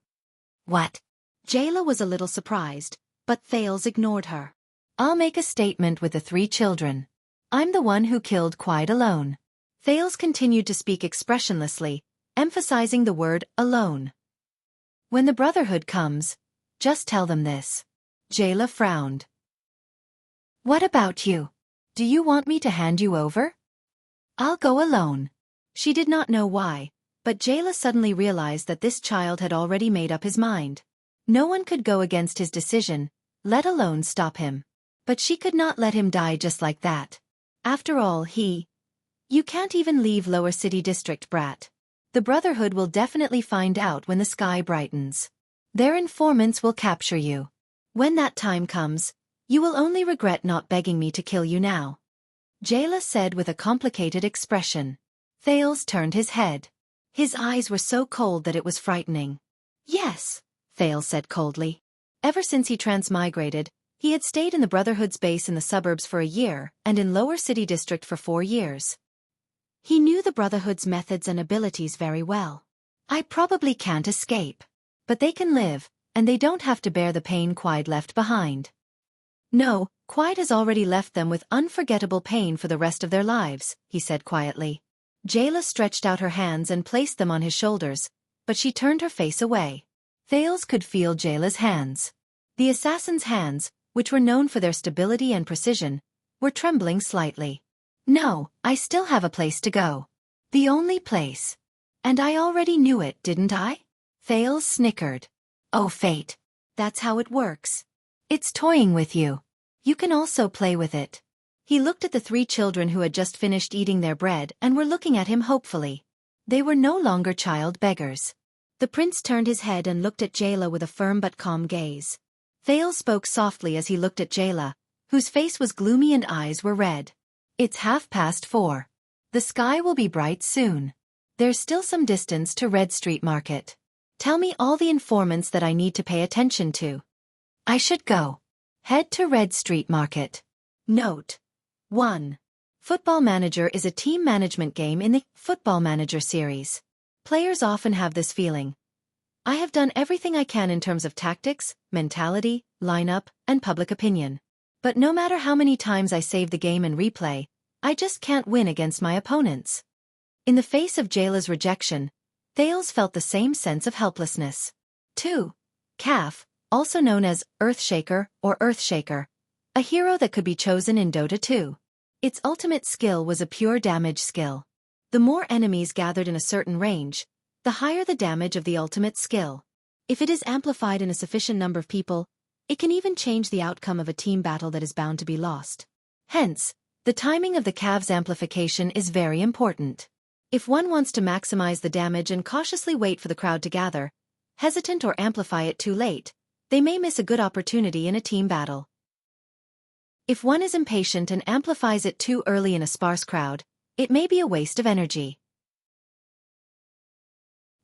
What?
Jayla was a little surprised, but Thales ignored her.
I'll make a statement with the 3 children. I'm the one who killed Quide alone. Thales continued to speak expressionlessly, emphasizing the word alone. When the Brotherhood comes, just tell them this. Jayla frowned. What about you? Do you want me to hand you over? I'll go alone. She did not know why, but Jayla suddenly realized that this child had already made up his mind. No one could go against his decision, let alone stop him. But she could not let him die just like that. After all, You can't even leave Lower City District, brat. The Brotherhood will definitely find out when the sky brightens. Their informants will capture you. When that time comes, you will only regret not begging me to kill you now. Jayla said with a complicated expression. Thales turned his head. His eyes were so cold that it was frightening. Yes, Thales said coldly. Ever since he transmigrated, he had stayed in the Brotherhood's base in the suburbs for a year and in Lower City District for 4 years. He knew the Brotherhood's methods and abilities very well. I probably can't escape. But they can live, and they don't have to bear the pain Quide left behind. No, Quide has already left them with unforgettable pain for the rest of their lives, he said quietly. Jayla stretched out her hands and placed them on his shoulders, but she turned her face away. Thales could feel Jayla's hands. The assassin's hands, which were known for their stability and precision, were trembling slightly. No, I still have a place to go. The only place. And I already knew it, didn't I? Thales snickered. Oh, fate. That's how it works. It's toying with you. You can also play with it. He looked at the 3 children who had just finished eating their bread and were looking at him hopefully. They were no longer child beggars. The prince turned his head and looked at Jayla with a firm but calm gaze. Thales spoke softly as he looked at Jayla, whose face was gloomy and eyes were red. It's 4:30. The sky will be bright soon. There's still some distance to Red Street Market. Tell me all the informants that I need to pay attention to. I should go. Head to Red Street Market. Note 1. Football Manager is a team management game in the Football Manager series. Players often have this feeling. I have done everything I can in terms of tactics, mentality, lineup, and public opinion. But no matter how many times I save the game and replay, I just can't win against my opponents. In the face of Jayla's rejection, Thales felt the same sense of helplessness. 2. Calf, also known as Earthshaker or Earthshaker, a hero that could be chosen in Dota 2. Its ultimate skill was a pure damage skill. The more enemies gathered in a certain range, the higher the damage of the ultimate skill. If it is amplified in a sufficient number of people, it can even change the outcome of a team battle that is bound to be lost. Hence, the timing of the calf's amplification is very important. If one wants to maximize the damage and cautiously wait for the crowd to gather, hesitant or amplify it too late, they may miss a good opportunity in a team battle. If one is impatient and amplifies it too early in a sparse crowd, it may be a waste of energy.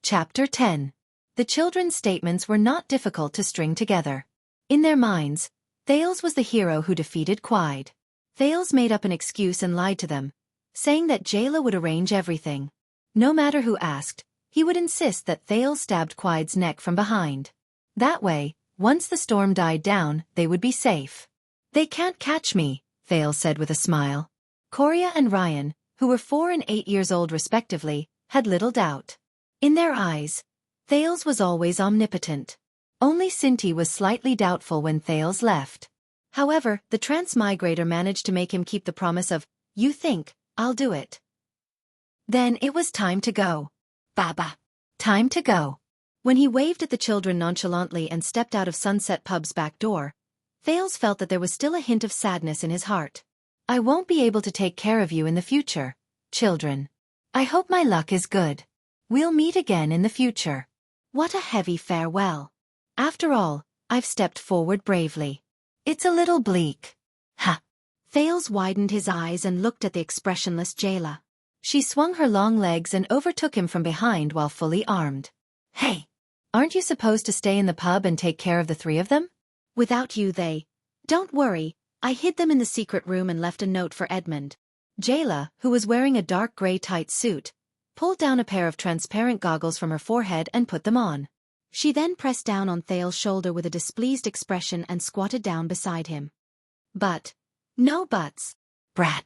Chapter 10. The children's statements were not difficult to string together. In their minds, Thales was the hero who defeated Quide. Thales made up an excuse and lied to them, saying that Jayla would arrange everything. No matter who asked, he would insist that Thales stabbed Quide's neck from behind. That way, once the storm died down, they would be safe. They can't catch me, Thales said with a smile. Korea and Ryan, who were 4 and 8 years old respectively, had little doubt. In their eyes, Thales was always omnipotent. Only Sinti was slightly doubtful when Thales left. However, the transmigrator managed to make him keep the promise of, "You think, I'll do it." Then it was time to go. Baba. Time to go. When he waved at the children nonchalantly and stepped out of Sunset Pub's back door, Thales felt that there was still a hint of sadness in his heart. I won't be able to take care of you in the future, children. I hope my luck is good. We'll meet again in the future. What a heavy farewell. After all, I've stepped forward bravely. It's a little bleak. Ha! Thales widened his eyes and looked at the expressionless Jayla. She swung her long legs and overtook him from behind while fully armed. Hey! Aren't you supposed to stay in the pub and take care of the 3 of them? Without you Don't worry, I hid them in the secret room and left a note for Edmund. Jayla, who was wearing a dark gray tight suit, pulled down a pair of transparent goggles from her forehead and put them on. She then pressed down on Thales' shoulder with a displeased expression and squatted down beside him. But, no buts. Brat.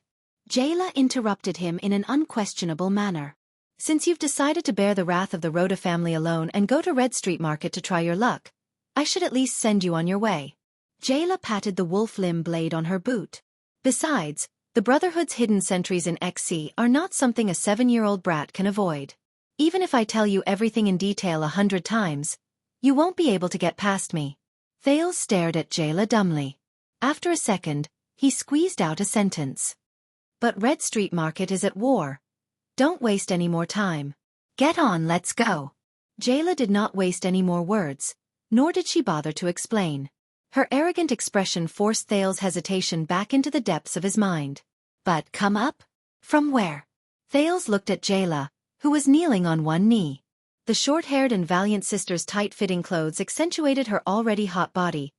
Jayla interrupted him in an unquestionable manner. Since you've decided to bear the wrath of the Rhoda family alone and go to Red Street Market to try your luck, I should at least send you on your way. Jayla patted the wolf limb blade on her boot. Besides, the Brotherhood's hidden sentries in XC are not something a 7-year-old brat can avoid. Even if I tell you everything in detail 100 times, you won't be able to get past me. Thales stared at Jayla dumbly. After a second, he squeezed out a sentence. But Red Street Market is at war. Don't waste any more time. Get on, let's go. Jayla did not waste any more words, nor did she bother to explain. Her arrogant expression forced Thales' hesitation back into the depths of his mind. But come up? From where? Thales looked at Jayla, who was kneeling on one knee. The short-haired and valiant sister's tight-fitting clothes accentuated her already hot body,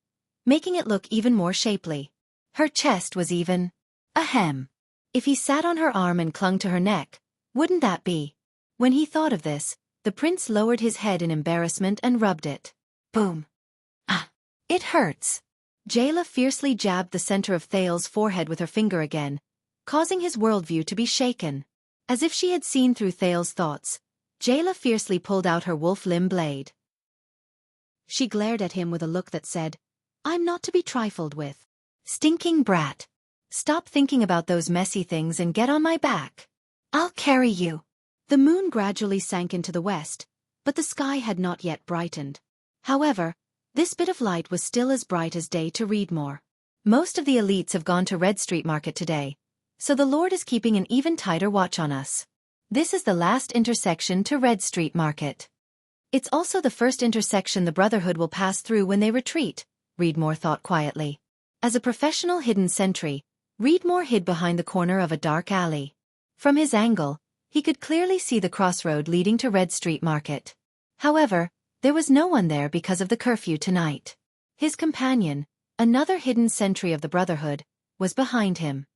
making it look even more shapely. Her chest was even. Ahem. If he sat on her arm and clung to her neck, wouldn't that be? When he thought of this, the prince lowered his head in embarrassment and rubbed it. Boom. Ah. It hurts. Jayla fiercely jabbed the center of Thales' forehead with her finger again, causing his worldview to be shaken. As if she had seen through Thales' thoughts, Jayla fiercely pulled out her wolf limb blade. She glared at him with a look that said, "I'm not to be trifled with. Stinking brat. Stop thinking about those messy things and get on my back. I'll carry you." The moon gradually sank into the west, but the sky had not yet brightened. However, this bit of light was still as bright as day to read more. Most of the elites have gone to Red Street Market today, so the Lord is keeping an even tighter watch on us. This is the last intersection to Red Street Market. It's also the first intersection the Brotherhood will pass through when they retreat, Reedmore thought quietly. As a professional hidden sentry, Reedmore hid behind the corner of a dark alley. From his angle, he could clearly see the crossroad leading to Red Street Market. However, there was no one there because of the curfew tonight. His companion, another hidden sentry of the Brotherhood, was behind him.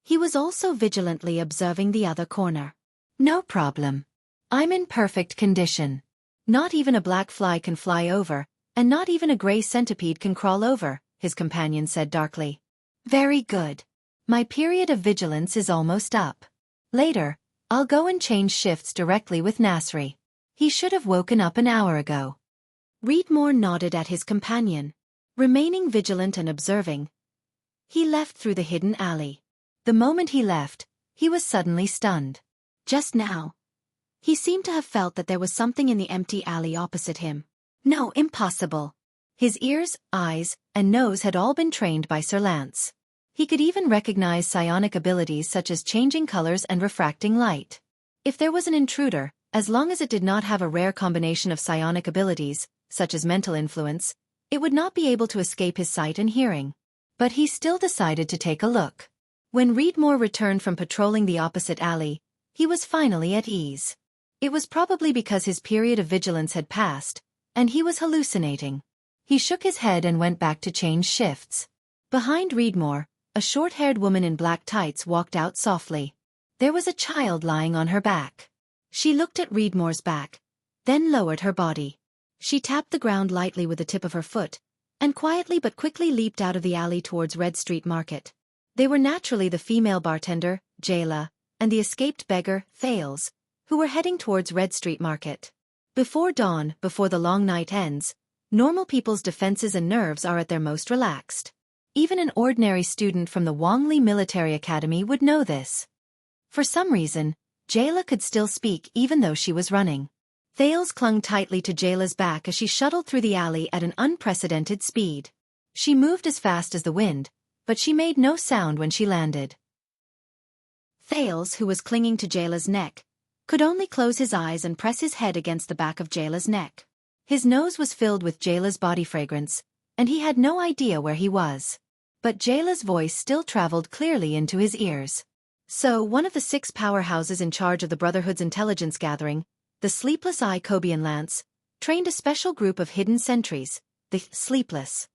He was also vigilantly observing the other corner.
No problem. I'm in perfect condition.
Not even a black fly can fly over, and not even a gray centipede can crawl over, his companion said darkly.
Very good. My period of vigilance is almost up. Later, I'll go and change shifts directly with Nasri. He should have woken up an hour ago.
Reedmore nodded at his companion. Remaining vigilant and observing, he left through the hidden alley. The moment he left, he was suddenly stunned. Just now, he seemed to have felt that there was something in the empty alley opposite him. No, impossible. His ears, eyes, and nose had all been trained by Sir Lance. He could even recognize psionic abilities such as changing colors and refracting light. If there was an intruder, as long as it did not have a rare combination of psionic abilities, such as mental influence, it would not be able to escape his sight and hearing. But he still decided to take a look. When Reedmore returned from patrolling the opposite alley, he was finally at ease. It was probably because his period of vigilance had passed, and he was hallucinating. He shook his head and went back to change shifts. Behind Reedmore, a short-haired woman in black tights walked out softly. There was a child lying on her back. She looked at Reedmore's back, then lowered her body. She tapped the ground lightly with the tip of her foot, and quietly but quickly leaped out of the alley towards Red Street Market. They were naturally the female bartender, Jayla, and the escaped beggar, Thales, who were heading towards Red Street Market. Before dawn, before the long night ends, normal people's defenses and nerves are at their most relaxed. Even an ordinary student from the Wongli Military Academy would know this. For some reason, Jayla could still speak even though she was running. Thales clung tightly to Jayla's back as she shuttled through the alley at an unprecedented speed. She moved as fast as the wind, but she made no sound when she landed. Thales, who was clinging to Jayla's neck, could only close his eyes and press his head against the back of Jayla's neck. His nose was filled with Jayla's body fragrance, and he had no idea where he was. But Jayla's voice still traveled clearly into his ears. So, one of the 6 powerhouses in charge of the Brotherhood's intelligence gathering, the Sleepless Eye Kobian Lance, trained a special group of hidden sentries, the Sleepless.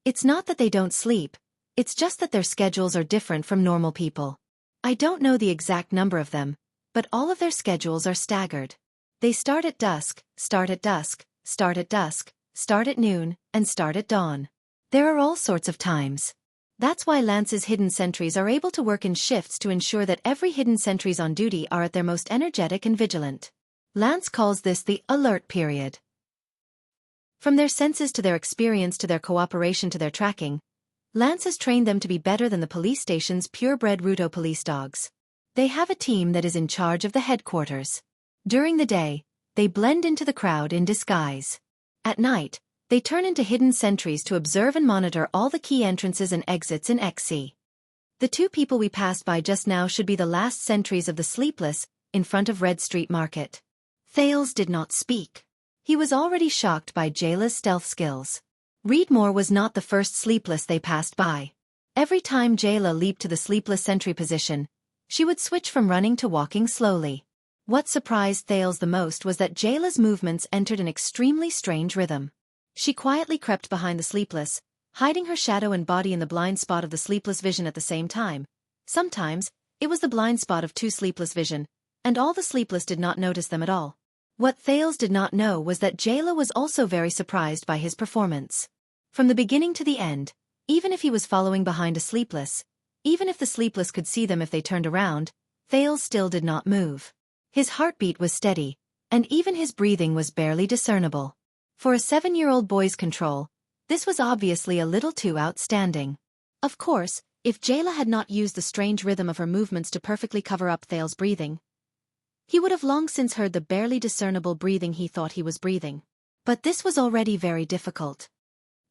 It's not that they don't sleep, it's just that their schedules are different from normal people. I don't know the exact number of them, but all of their schedules are staggered. They start at dusk, start at dusk, start at dusk, start at noon, and start at dawn. There are all sorts of times. That's why Lance's hidden sentries are able to work in shifts to ensure that every hidden sentries on duty are at their most energetic and vigilant. Lance calls this the alert period. From their senses to their experience to their cooperation to their tracking, Lance has trained them to be better than the police station's purebred Ruto police dogs. They have a team that is in charge of the headquarters. During the day, they blend into the crowd in disguise. At night, they turn into hidden sentries to observe and monitor all the key entrances and exits in XC. The 2 people we passed by just now should be the last sentries of the Sleepless, in front of Red Street Market. Thales did not speak. He was already shocked by Jayla's stealth skills. Reedmore was not the first Sleepless they passed by. Every time Jayla leaped to the Sleepless sentry position, she would switch from running to walking slowly. What surprised Thales the most was that Jayla's movements entered an extremely strange rhythm. She quietly crept behind the Sleepless, hiding her shadow and body in the blind spot of the Sleepless vision at the same time. Sometimes, it was the blind spot of 2 Sleepless vision, and all the Sleepless did not notice them at all. What Thales did not know was that Jayla was also very surprised by his performance. From the beginning to the end, even if he was following behind a Sleepless, even if the Sleepless could see them if they turned around, Thales still did not move. His heartbeat was steady, and even his breathing was barely discernible. For a 7-year-old boy's control, this was obviously a little too outstanding. Of course, if Jayla had not used the strange rhythm of her movements to perfectly cover up Thales' breathing, he would have long since heard the barely discernible breathing he thought he was breathing. But this was already very difficult.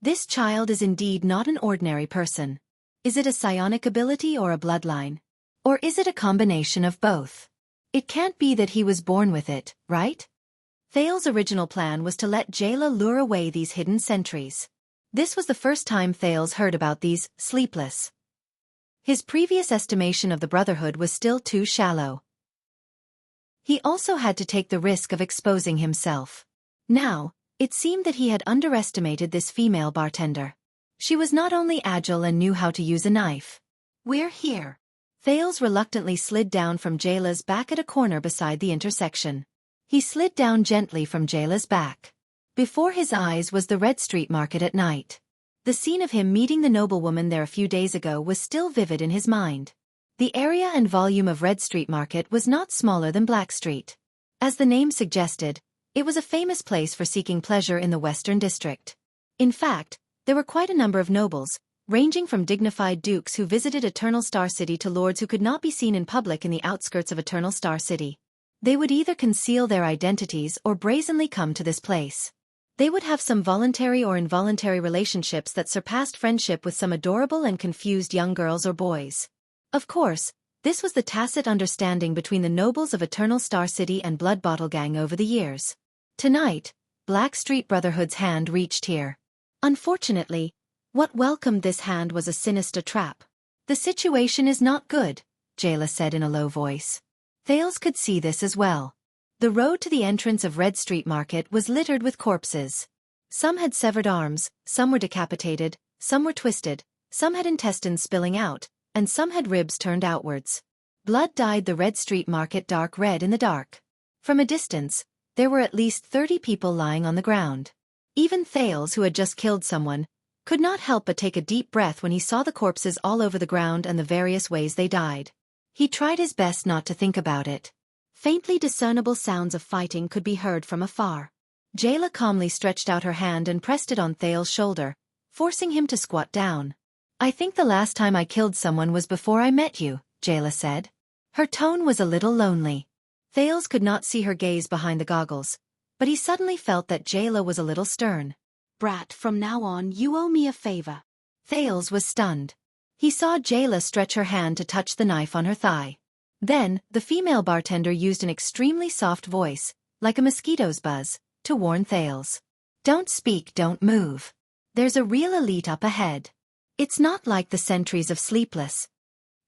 This child is indeed not an ordinary person. Is it a psionic ability or a bloodline? Or is it a combination of both? It can't be that he was born with it, right? Thales' original plan was to let Jayla lure away these hidden sentries. This was the first time Thales heard about these sleepless. His previous estimation of the Brotherhood was still too shallow. He also had to take the risk of exposing himself. Now, it seemed that he had underestimated this female bartender. She was not only agile and knew how to use a knife. "We're here." Thales reluctantly slid down from Jayla's back at a corner beside the intersection. He slid down gently from Jayla's back. Before his eyes was the Red Street Market at night. The scene of him meeting the noblewoman there a few days ago was still vivid in his mind. The area and volume of Red Street Market was not smaller than Black Street. As the name suggested, it was a famous place for seeking pleasure in the Western District. In fact, there were quite a number of nobles, ranging from dignified dukes who visited Eternal Star City to lords who could not be seen in public in the outskirts of Eternal Star City. They would either conceal their identities or brazenly come to this place. They would have some voluntary or involuntary relationships that surpassed friendship with some adorable and confused young girls or boys. Of course, this was the tacit understanding between the nobles of Eternal Star City and Blood Bottle Gang over the years. Tonight, Black Street Brotherhood's hand reached here. Unfortunately, what welcomed this hand was a sinister trap. "The situation is not good," Jayla said in a low voice. Thales could see this as well. The road to the entrance of Red Street Market was littered with corpses. Some had severed arms, some were decapitated, some were twisted, some had intestines spilling out, and some had ribs turned outwards. Blood dyed the Red Street Market dark red in the dark. From a distance, there were at least 30 people lying on the ground. Even Thales, who had just killed someone, could not help but take a deep breath when he saw the corpses all over the ground and the various ways they died. He tried his best not to think about it. Faintly discernible sounds of fighting could be heard from afar. Jayla calmly stretched out her hand and pressed it on Thales' shoulder, forcing him to squat down. "I think the last time I killed someone was before I met you," Jayla said. Her tone was a little lonely. Thales could not see her gaze behind the goggles, but he suddenly felt that Jayla was a little stern.
"Brat, from now on you owe me a favor."
Thales was stunned. He saw Jayla stretch her hand to touch the knife on her thigh. Then, the female bartender used an extremely soft voice, like a mosquito's buzz, to warn Thales. "Don't speak, don't move. There's a real elite up ahead. It's not like the sentries of Sleepless."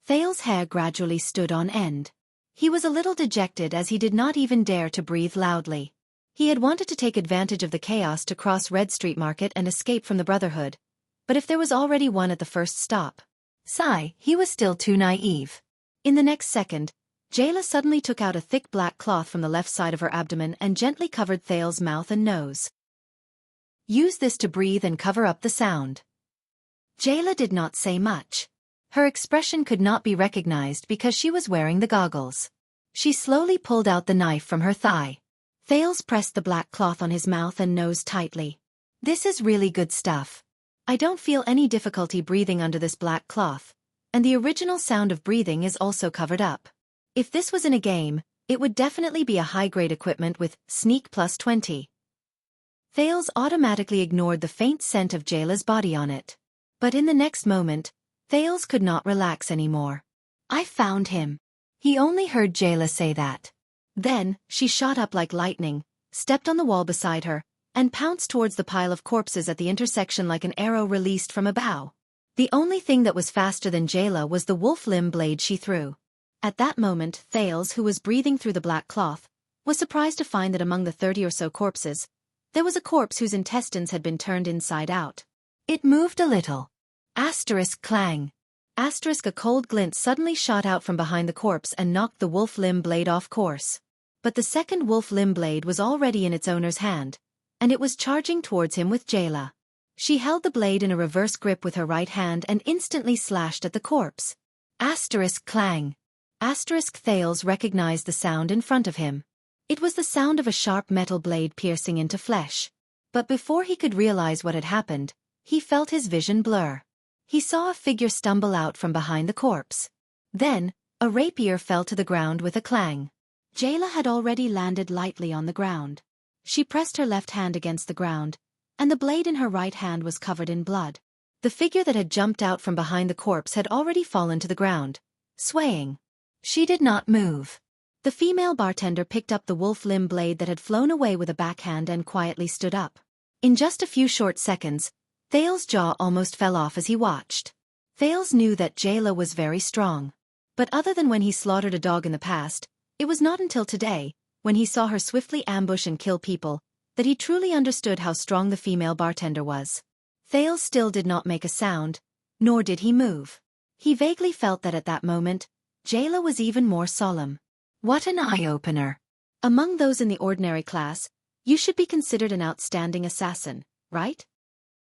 Thales' hair gradually stood on end. He was a little dejected as he did not even dare to breathe loudly. He had wanted to take advantage of the chaos to cross Red Street Market and escape from the Brotherhood, but if there was already one at the first stop. He was still too naive. In the next second, Jayla suddenly took out a thick black cloth from the left side of her abdomen and gently covered Thales' mouth and nose. "Use this to breathe and cover up the sound." Jayla did not say much. Her expression could not be recognized because she was wearing the goggles. She slowly pulled out the knife from her thigh. Thales pressed the black cloth on his mouth and nose tightly. "This is really good stuff. I don't feel any difficulty breathing under this black cloth, and the original sound of breathing is also covered up. If this was in a game, it would definitely be a high-grade equipment with Sneak plus 20. Thales automatically ignored the faint scent of Jayla's body on it. But in the next moment, Thales could not relax anymore. "I found him." He only heard Jayla say that. Then, she shot up like lightning, stepped on the wall beside her, and pounced towards the pile of corpses at the intersection like an arrow released from a bow. The only thing that was faster than Jayla was the wolf limb blade she threw. At that moment, Thales, who was breathing through the black cloth, was surprised to find that among the 30 or so corpses, there was a corpse whose intestines had been turned inside out. It moved a little. Asterisk clang. Asterisk a cold glint suddenly shot out from behind the corpse and knocked the wolf limb blade off course. But the second wolf limb blade was already in its owner's hand, and it was charging towards him with Jayla. She held the blade in a reverse grip with her right hand and instantly slashed at the corpse. Asterisk clang. Asterisk Thales recognized the sound in front of him. It was the sound of a sharp metal blade piercing into flesh. But before he could realize what had happened, he felt his vision blur. He saw a figure stumble out from behind the corpse. Then, a rapier fell to the ground with a clang. Jayla had already landed lightly on the ground. She pressed her left hand against the ground, and the blade in her right hand was covered in blood. The figure that had jumped out from behind the corpse had already fallen to the ground, swaying. She did not move. The female bartender picked up the wolf limb blade that had flown away with a backhand and quietly stood up. In just a few short seconds,
Thales's jaw almost fell off as he watched. Thales knew that Jayla was very strong. But other than when he slaughtered a dog in the past, it was not until today, when he saw her swiftly ambush and kill people, that he truly understood how strong the female bartender was. Thales still did not make a sound, nor did he move. He vaguely felt that at that moment, Jayla was even more solemn.
What an eye-opener.
Among those in the ordinary class, you should be considered an outstanding assassin, right?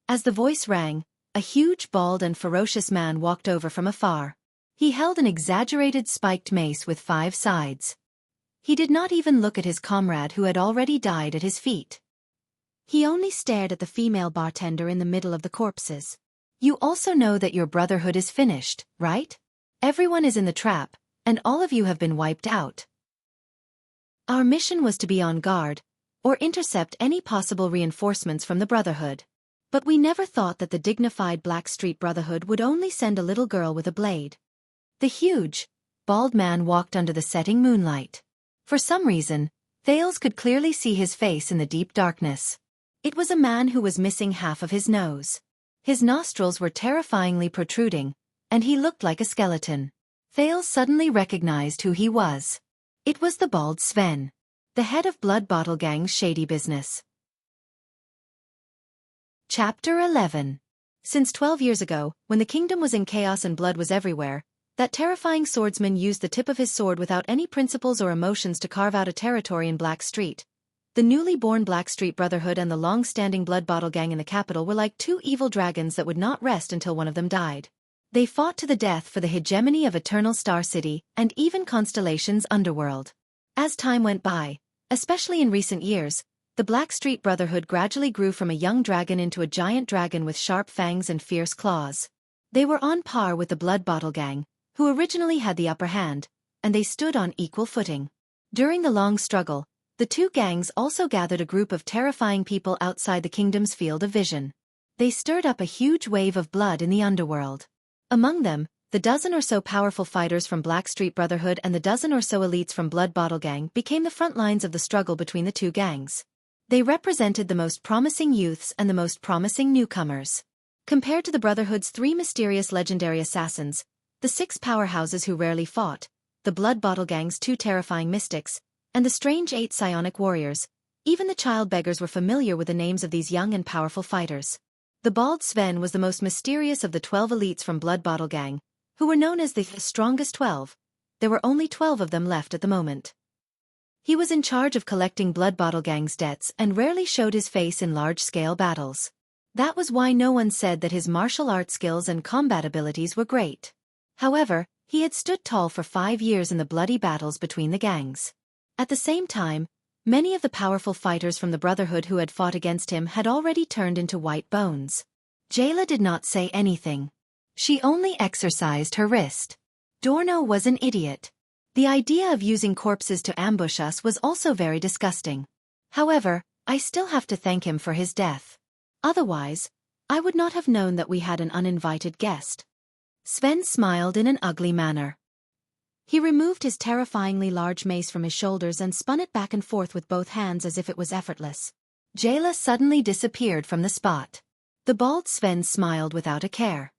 As the voice rang, a huge, bald and ferocious man walked over from afar. He held an exaggerated spiked mace with 5 sides. He did not even look at his comrade who had already died at his feet. He only stared at the female bartender in the middle of the corpses.
You also know that your brotherhood is finished, right? Everyone is in the trap, and all of you have been wiped out.
Our mission was to be on guard, or intercept any possible reinforcements from the Brotherhood. But we never thought that the dignified Blackstreet Brotherhood would only send a little girl with a blade.
The huge, bald man walked under the setting moonlight. For some reason, Thales could clearly see his face in the deep darkness.
It was a man who was missing half of his nose.
His nostrils were terrifyingly protruding, and he looked like a skeleton. Thales suddenly recognized who he was. It was the bald Sven, the head of Blood Bottle Gang's shady business.
Chapter 11. Since 12 years ago, when the kingdom was in chaos and blood was everywhere, that terrifying swordsman used the tip of his sword without any principles or emotions to carve out a territory in Blackstreet. The newly born Blackstreet Brotherhood and the long-standing Blood Bottle Gang in the capital were like 2 evil dragons that would not rest until one of them died. They fought to the death for the hegemony of Eternal Star City and even Constellation's underworld. As time went by, especially in recent years, the Blackstreet Brotherhood gradually grew from a young dragon into a giant dragon with sharp fangs and fierce claws. They were on par with the Blood Bottle Gang, who originally had the upper hand, and they stood on equal footing. During the long struggle, the 2 gangs also gathered a group of terrifying people outside the kingdom's field of vision. They stirred up a huge wave of blood in the underworld. Among them, the dozen or so powerful fighters from Blackstreet Brotherhood and the dozen or so elites from Blood Bottle Gang became the front lines of the struggle between the 2 gangs. They represented the most promising youths and the most promising newcomers. Compared to the Brotherhood's 3 mysterious legendary assassins, the 6 powerhouses who rarely fought, the Blood Bottle Gang's 2 terrifying mystics, and the strange 8 psionic warriors, even the child beggars were familiar with the names of these young and powerful fighters. The bald Sven was the most mysterious of the 12 elites from Blood Bottle Gang, who were known as the strongest 12. There were only 12 of them left at the moment. He was in charge of collecting Blood Bottle Gang's debts and rarely showed his face in large-scale battles. That was why no one said that his martial arts skills and combat abilities were great. However, he had stood tall for 5 years in the bloody battles between the gangs. At the same time, many of the powerful fighters from the Brotherhood who had fought against him had already turned into white bones.
Jayla did not say anything. She only exercised her wrist. Dorno was an idiot.
The idea of using corpses to ambush us was also very disgusting. However, I still have to thank him for his death. Otherwise, I would not have known that we had an uninvited guest. Sven smiled in an ugly manner. He removed his terrifyingly large mace from his shoulders and spun it back and forth with both hands as if it was effortless.
Jayla suddenly disappeared from the spot.
The bald Sven smiled without a care.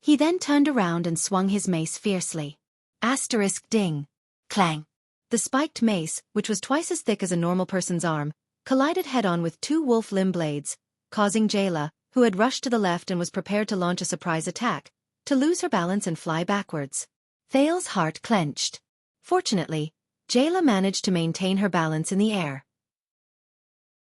He then turned around and swung his mace fiercely.
Asterisk ding. Clang.
The spiked mace, which was twice as thick as a normal person's arm, collided head-on with 2 wolf limb blades, causing Jayla, who had rushed to the left and was prepared to launch a surprise attack, to lose her balance and fly backwards.
Thale's heart clenched.
Fortunately, Jayla managed to maintain her balance in the air.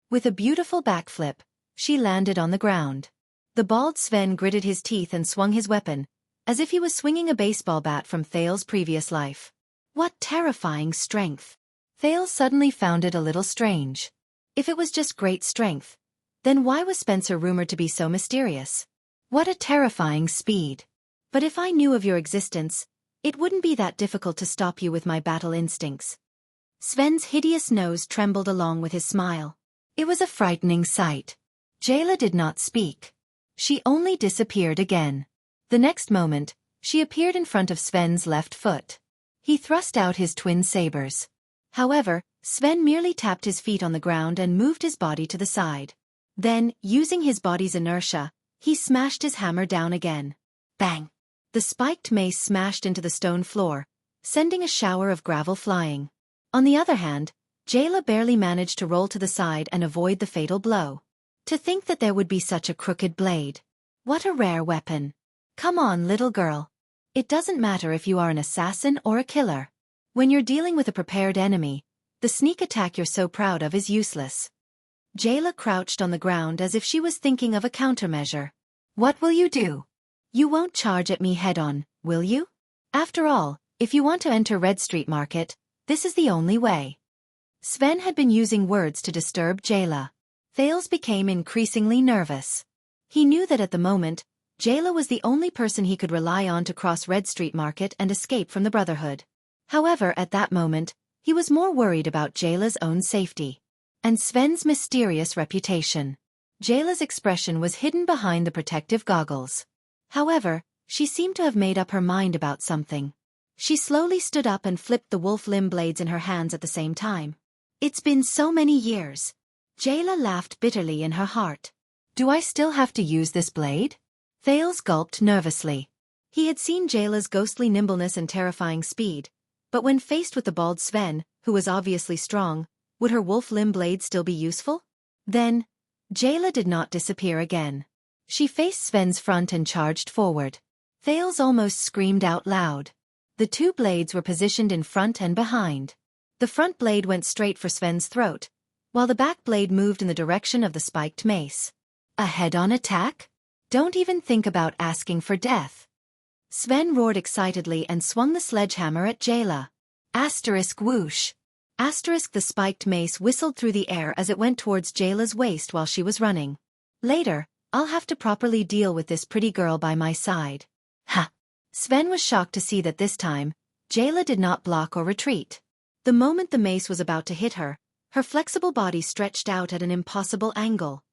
With a beautiful backflip, she landed on the ground.
The bald Sven gritted his teeth and swung his weapon, as if he was swinging a baseball bat from Thale's previous life. What terrifying strength!
Thale suddenly found it a little strange.
If it was just great strength, then why was Spencer rumored to be so mysterious?
What a terrifying speed!
But if I knew of your existence, it wouldn't be that difficult to stop you with my battle instincts. Sven's hideous nose trembled along with his smile.
It was a frightening sight. Jayla did not speak. She only disappeared again. The next moment, she appeared in front of Sven's left foot. He thrust out his twin sabers.
However, Sven merely tapped his feet on the ground and moved his body to the side. Then, using his body's inertia, He smashed his hammer down again. Bang! The spiked mace smashed into the stone floor, sending a shower of gravel flying. On the other hand, Jayla barely managed to roll to the side and avoid the fatal blow. To think that there would be such a crooked blade. What a rare weapon. Come on, little girl. It doesn't matter if you are an assassin or a killer. When you're dealing with a prepared enemy, the sneak attack you're so proud of is useless. Jayla crouched on the ground as if she was thinking of a countermeasure. What will you do? You won't charge at me head-on, will you? After all, if you want to enter Red Street Market, this is the only way. Sven had been using words to disturb Jayla. Thales became increasingly nervous. He knew that at the moment, Jayla was the only person he could rely on to cross Red Street Market and escape from the Brotherhood. However, at that moment, he was more worried about Jayla's own safety. And Sven's mysterious reputation. Jayla's expression was hidden behind the protective goggles. However, she seemed to have made up her mind about something. She slowly stood up and flipped the wolf limb blades in her hands at the same time. It's been so many years. Jayla laughed bitterly in her heart. Do I still have to use this blade? Thales gulped nervously. He had seen Jayla's ghostly nimbleness and terrifying speed, but when faced with the bald Sven, who was obviously strong, would her wolf limb blade still be useful? Then, Jayla did not disappear again. She faced Sven's front and charged forward. Thales almost screamed out loud. The two blades were positioned in front and behind. The front blade went straight for Sven's throat, while the back blade moved in the direction of the spiked mace. A head-on attack? Don't even think about asking for death. Sven roared excitedly and swung the sledgehammer at Jayla. Asterisk whoosh. Asterisk the spiked mace whistled through the air as it went towards Jayla's waist while she was running. Later, I'll have to properly deal with this pretty girl by my side. Ha! Sven was shocked to see that this time, Jayla did not block or retreat. The moment the mace was about to hit her, her flexible body stretched out at an impossible angle.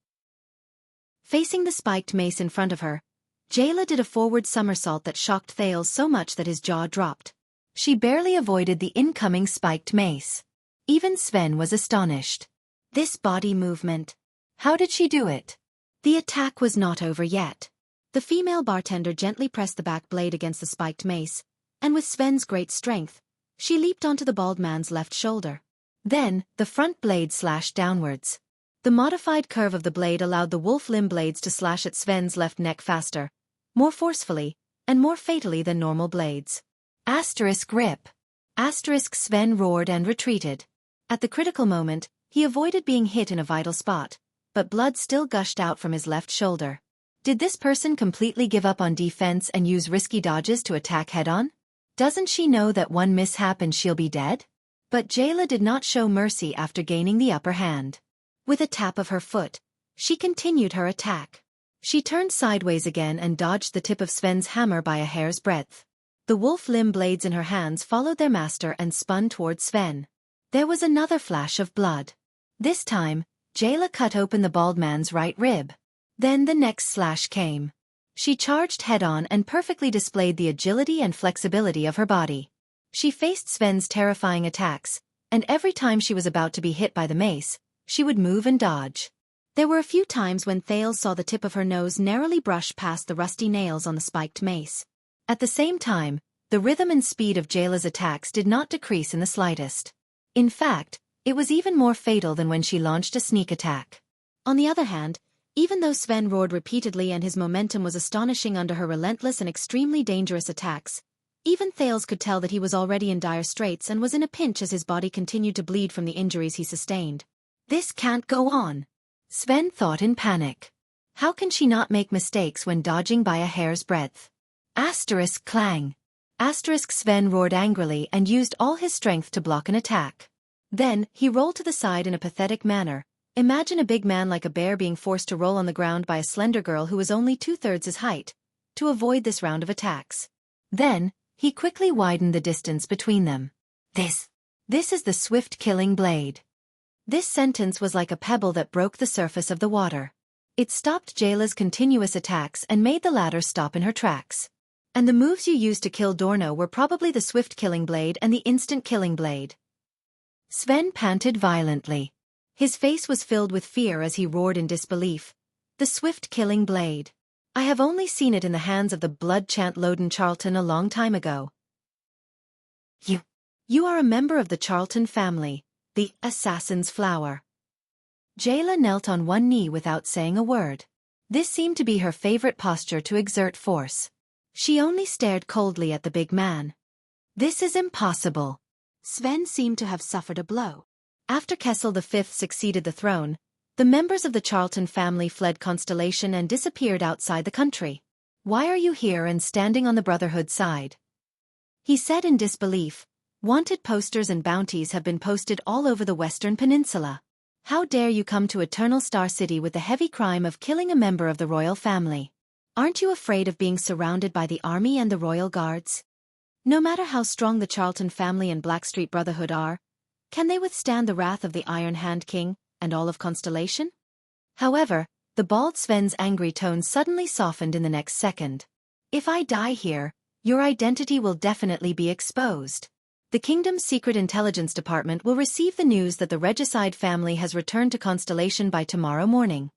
Facing the spiked mace in front of her, Jayla did a forward somersault that shocked Thales so much that his jaw dropped. She barely avoided the incoming spiked mace. Even Sven was astonished. This body movement. How did she do it? The attack was not over yet. The female bartender gently pressed the back blade against the spiked mace, and with Sven's great strength, she leaped onto the bald man's left shoulder. Then, the front blade slashed downwards. The modified curve of the blade allowed the wolf limb blades to slash at Sven's left neck faster, more forcefully, and more fatally than normal blades. Asterisk rip. Asterisk Sven roared and retreated. At the critical moment, he avoided being hit in a vital spot, but blood still gushed out from his left shoulder. Did this person completely give up on defense and use risky dodges to attack head-on? Doesn't she know that one mishap and she'll be dead? But Jayla did not show mercy after gaining the upper hand. With a tap of her foot, she continued her attack. She turned sideways again and dodged the tip of Sven's hammer by a hair's breadth. The wolf limb blades in her hands followed their master and spun towards Sven. There was another flash of blood. This time, Jayla cut open the bald man's right rib. Then the next slash came. She charged head-on and perfectly displayed the agility and flexibility of her body. She faced Sven's terrifying attacks, and every time she was about to be hit by the mace, she would move and dodge. There were a few times when Thales saw the tip of her nose narrowly brush past the rusty nails on the spiked mace. At the same time, the rhythm and speed of Jayla's attacks did not decrease in the slightest. In fact, it was even more fatal than when she launched a sneak attack. On the other hand, even though Sven roared repeatedly and his momentum was astonishing under her relentless and extremely dangerous attacks, even Thales could tell that he was already in dire straits and was in a pinch as his body continued to bleed from the injuries he sustained. This can't go on, Sven thought in panic. How can she not make mistakes when dodging by a hair's breadth? Asterisk clang. Asterisk Sven roared angrily and used all his strength to block an attack. Then, he rolled to the side in a pathetic manner. Imagine a big man like a bear being forced to roll on the ground by a slender girl who was only 2/3 his height, to avoid this round of attacks. Then, he quickly widened the distance between them. This is the swift killing blade. This sentence was like a pebble that broke the surface of the water. It stopped Jayla's continuous attacks and made the latter stop in her tracks. And the moves you used to kill Dorno were probably the swift killing blade and the instant killing blade. Sven panted violently. His face was filled with fear as he roared in disbelief. The swift killing blade.
I have only seen it in the hands of the blood-chant Loden Charlton a long time ago. You are a member of the Charlton family, the Assassin's Flower. Jayla knelt on one knee without saying a word. This seemed to be her favorite posture to exert force. She only stared coldly at the big man. This is impossible.
Sven seemed to have suffered a blow.
After Kessel V succeeded the throne, the members of the Charlton family fled Constellation and disappeared outside the country. Why are you here and standing on the Brotherhood side? He said in disbelief. Wanted posters and bounties have been posted all over the Western Peninsula. How dare you come to Eternal Star City with the heavy crime of killing a member of the royal family? Aren't you afraid of being surrounded by the army and the royal guards? No matter how strong the Charlton family and Blackstreet Brotherhood are, can they withstand the wrath of the Iron Hand King and all of Constellation? However, the bald Sven's angry tone suddenly softened in the next second. If I die here, your identity will definitely be exposed. The kingdom's secret intelligence department will receive the news that the regicide family has returned to Constellation by tomorrow morning.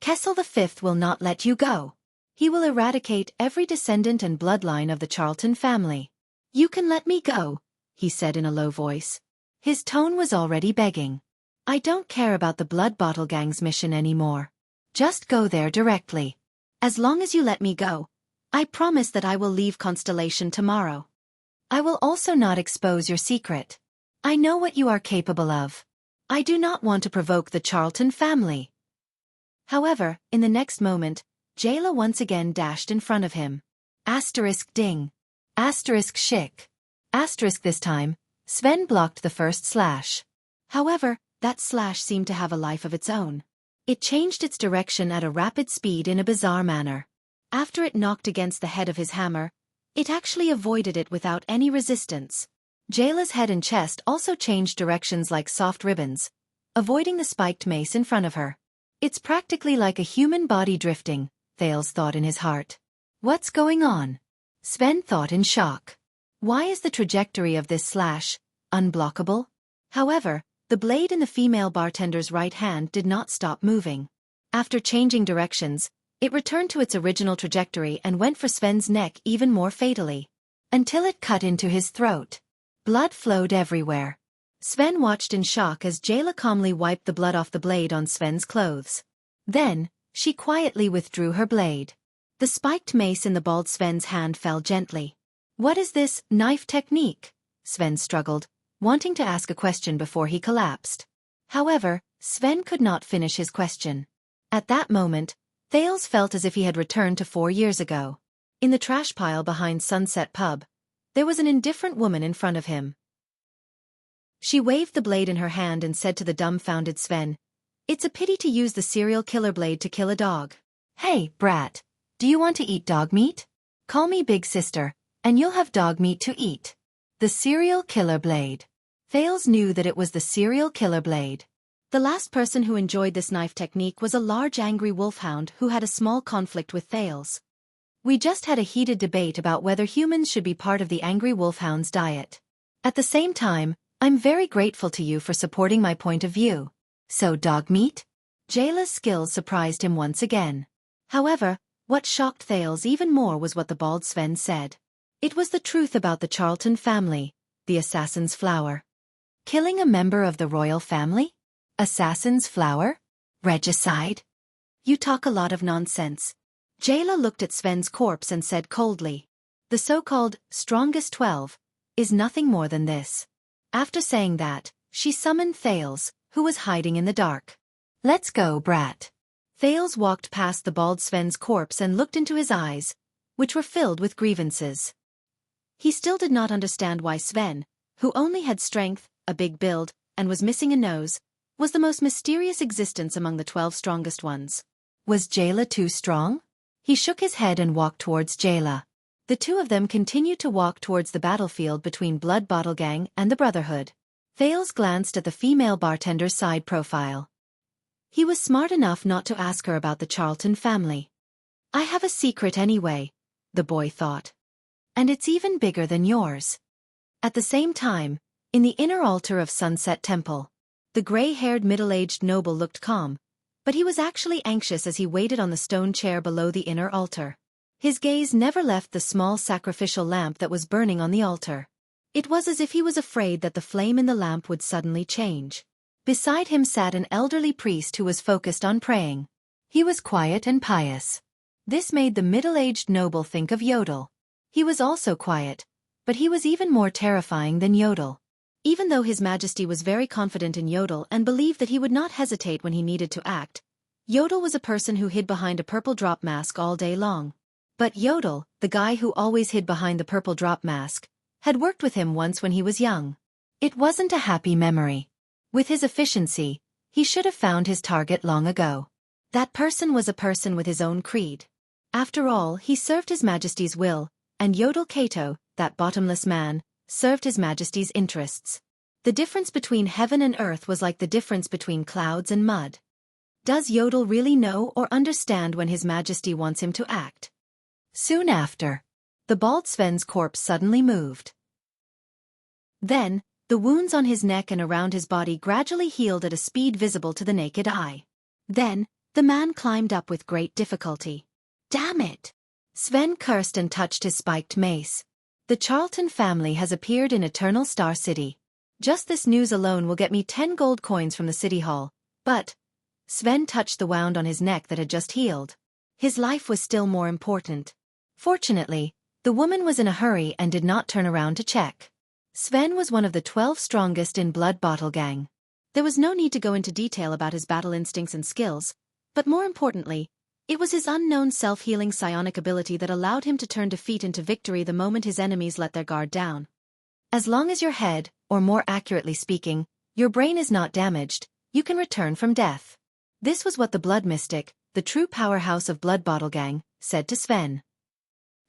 Kessel V will not let you go. He will eradicate every descendant and bloodline of the Charlton family. You can let me go, he said in a low voice. His tone was already begging. I don't care about the Blood Bottle Gang's mission anymore. Just go there directly. As long as you let me go, I promise that I will leave Constellation tomorrow. I will also not expose your secret. I know what you are capable of. I do not want to provoke the Charlton family. However, in the next moment, Jayla once again dashed in front of him. Asterisk ding. Asterisk shick. Asterisk this time, Sven blocked the first slash. However, that slash seemed to have a life of its own. It changed its direction at a rapid speed in a bizarre manner. After it knocked against the head of his hammer, it actually avoided it without any resistance. Jayla's head and chest also changed directions like soft ribbons, avoiding the spiked mace in front of her. It's practically like a human body drifting, Thales thought in his heart. What's going on? Sven thought in shock. Why is the trajectory of this slash unblockable? However, the blade in the female bartender's right hand did not stop moving. After changing directions, it returned to its original trajectory and went for Sven's neck even more fatally. Until it cut into his throat. Blood flowed everywhere. Sven watched in shock as Jayla calmly wiped the blood off the blade on Sven's clothes. Then, she quietly withdrew her blade. The spiked mace in the bald Sven's hand fell gently. What is this knife technique? Sven struggled, wanting to ask a question before he collapsed. However, Sven could not finish his question. At that moment, Thales felt as if he had returned to 4 years ago. In the trash pile behind Sunset Pub, there was an indifferent woman in front of him. She waved the blade in her hand and said to the dumbfounded Sven, "It's a pity to use the serial killer blade to kill a dog. Hey, brat, do you want to eat dog meat? Call me big sister, and you'll have dog meat to eat." The serial killer blade. Thales knew that it was the serial killer blade. The last person who enjoyed this knife technique was a large angry wolfhound who had a small conflict with Thales. We just had a heated debate about whether humans should be part of the angry wolfhound's diet. At the same time, I'm very grateful to you for supporting my point of view. So dog meat? Jayla's skills surprised him once again. However, what shocked Thales even more was what the bald Sven said. It was the truth about the Charlton family, the Assassin's Flower. Killing a member of the royal family? Assassin's Flower? Regicide? You talk a lot of nonsense. Jayla looked at Sven's corpse and said coldly. The so-called strongest 12 is nothing more than this. After saying that, she summoned Thales, who was hiding in the dark. Let's go, brat. Thales walked past the bald Sven's corpse and looked into his eyes, which were filled with grievances. He still did not understand why Sven, who only had strength, a big build, and was missing a nose, was the most mysterious existence among the 12 strongest ones. Was Jayla too strong? He shook his head and walked towards Jayla. The two of them continued to walk towards the battlefield between Blood Bottle Gang and the Brotherhood. Thales glanced at the female bartender's side profile. He was smart enough not to ask her about the Charlton family. I have a secret anyway, the boy thought. And it's even bigger than yours. At the same time, in the inner altar of Sunset Temple, the gray-haired middle-aged noble looked calm,
But he was actually anxious as he waited on the stone chair below the inner altar. His gaze never left the small sacrificial lamp that was burning on the altar. It was as if he was afraid that the flame in the lamp would suddenly change. Beside him sat an elderly priest who was focused on praying. He was quiet and pious. This made the middle-aged noble think of Yodel. He was also quiet, but he was even more terrifying than Yodel. Even though His Majesty was very confident in Yodel and believed that he would not hesitate when he needed to act, Yodel was a person who hid behind a purple drop mask all day long. But Yodel, the guy who always hid behind the purple drop mask, had worked with him once when he was young. It wasn't a happy memory. With his efficiency, he should have found his target long ago. That person was a person with his own creed. After all, he served His Majesty's will, and Yodel Kato, that bottomless man, served His Majesty's interests. The difference between heaven and earth was like the difference between clouds and mud. Does Yodel really know or understand when His Majesty wants him to act? Soon after, the bald Sven's corpse suddenly moved. Then, the wounds on his neck and around his body gradually healed at a speed visible to the naked eye. Then, the man climbed up with great difficulty. Damn it! Sven cursed and touched his spiked mace. The Charlton family has appeared in Eternal Star City. Just this news alone will get me 10 gold coins from the city hall, but... Sven touched the wound on his neck that had just healed. His life was still more important. Fortunately, the woman was in a hurry and did not turn around to check. Sven was one of the 12 strongest in Blood Bottle Gang. There was no need to go into detail about his battle instincts and skills, but more importantly, it was his unknown self-healing psionic ability that allowed him to turn defeat into victory the moment his enemies let their guard down. As long as your head, or more accurately speaking, your brain is not damaged, you can return from death. This was what the Blood Mystic, the true powerhouse of Blood Bottle Gang, said to Sven.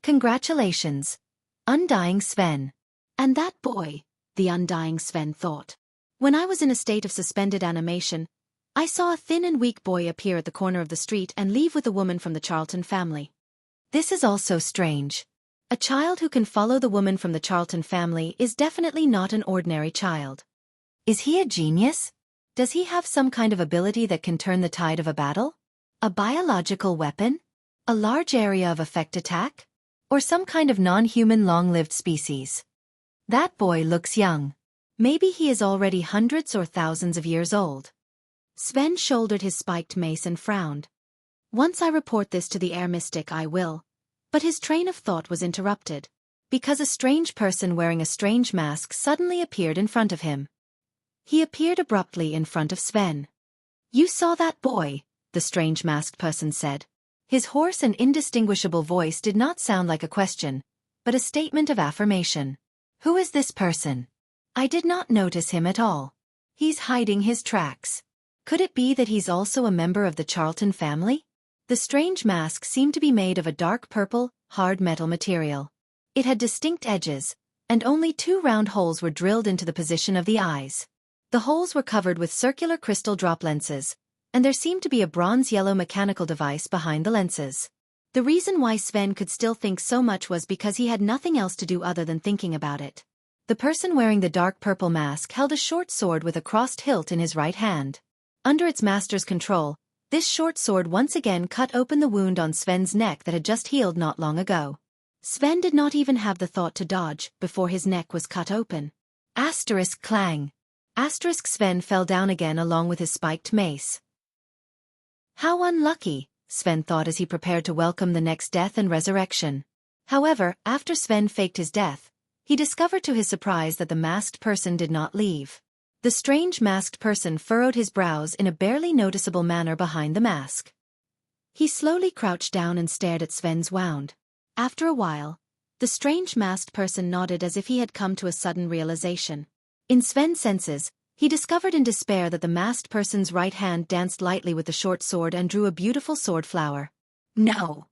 Congratulations, Undying Sven. And that boy, the Undying Sven thought. When I was in a state of suspended animation, I saw a thin and weak boy appear at the corner of the street and leave with a woman from the Charlton family. This is also strange. A child who can follow the woman from the Charlton family is definitely not an ordinary child. Is he a genius? Does he have some kind of ability that can turn the tide of a battle? A biological weapon? A large area of effect attack? Or some kind of non-human long-lived species? That boy looks young. Maybe he is already hundreds or thousands of years old. Sven shouldered his spiked mace and frowned. Once I report this to the air mystic I will. But his train of thought was interrupted, because a strange person wearing a strange mask suddenly appeared in front of him. He appeared abruptly in front of Sven. You saw that boy, the strange masked person said. His hoarse and indistinguishable voice did not sound like a question, but a statement of affirmation. Who is this person? I did not notice him at all. He's hiding his tracks. Could it be that he's also a member of the Charlton family? The strange mask seemed to be made of a dark purple, hard metal material. It had distinct edges, and only 2 round holes were drilled into the position of the eyes. The holes were covered with circular crystal drop lenses, and there seemed to be a bronze-yellow mechanical device behind the lenses. The reason why Sven could still think so much was because he had nothing else to do other than thinking about it. The person wearing the dark purple mask held a short sword with a crossed hilt in his right hand. Under its master's control, this short sword once again cut open the wound on Sven's neck that had just healed not long ago. Sven did not even have the thought to dodge before his neck was cut open. Asterisk clang. Asterisk Sven fell down again along with his spiked mace. How unlucky, Sven thought as he prepared to welcome the next death and resurrection. However, after Sven faked his death, he discovered to his surprise that the masked person did not leave. The strange masked person furrowed his brows in a barely noticeable manner behind the mask. He slowly crouched down and stared at Sven's wound. After a while, the strange masked person nodded as if he had come to a sudden realization. In Sven's senses, he discovered in despair that the masked person's right hand danced lightly with the short sword and drew a beautiful sword flower. No!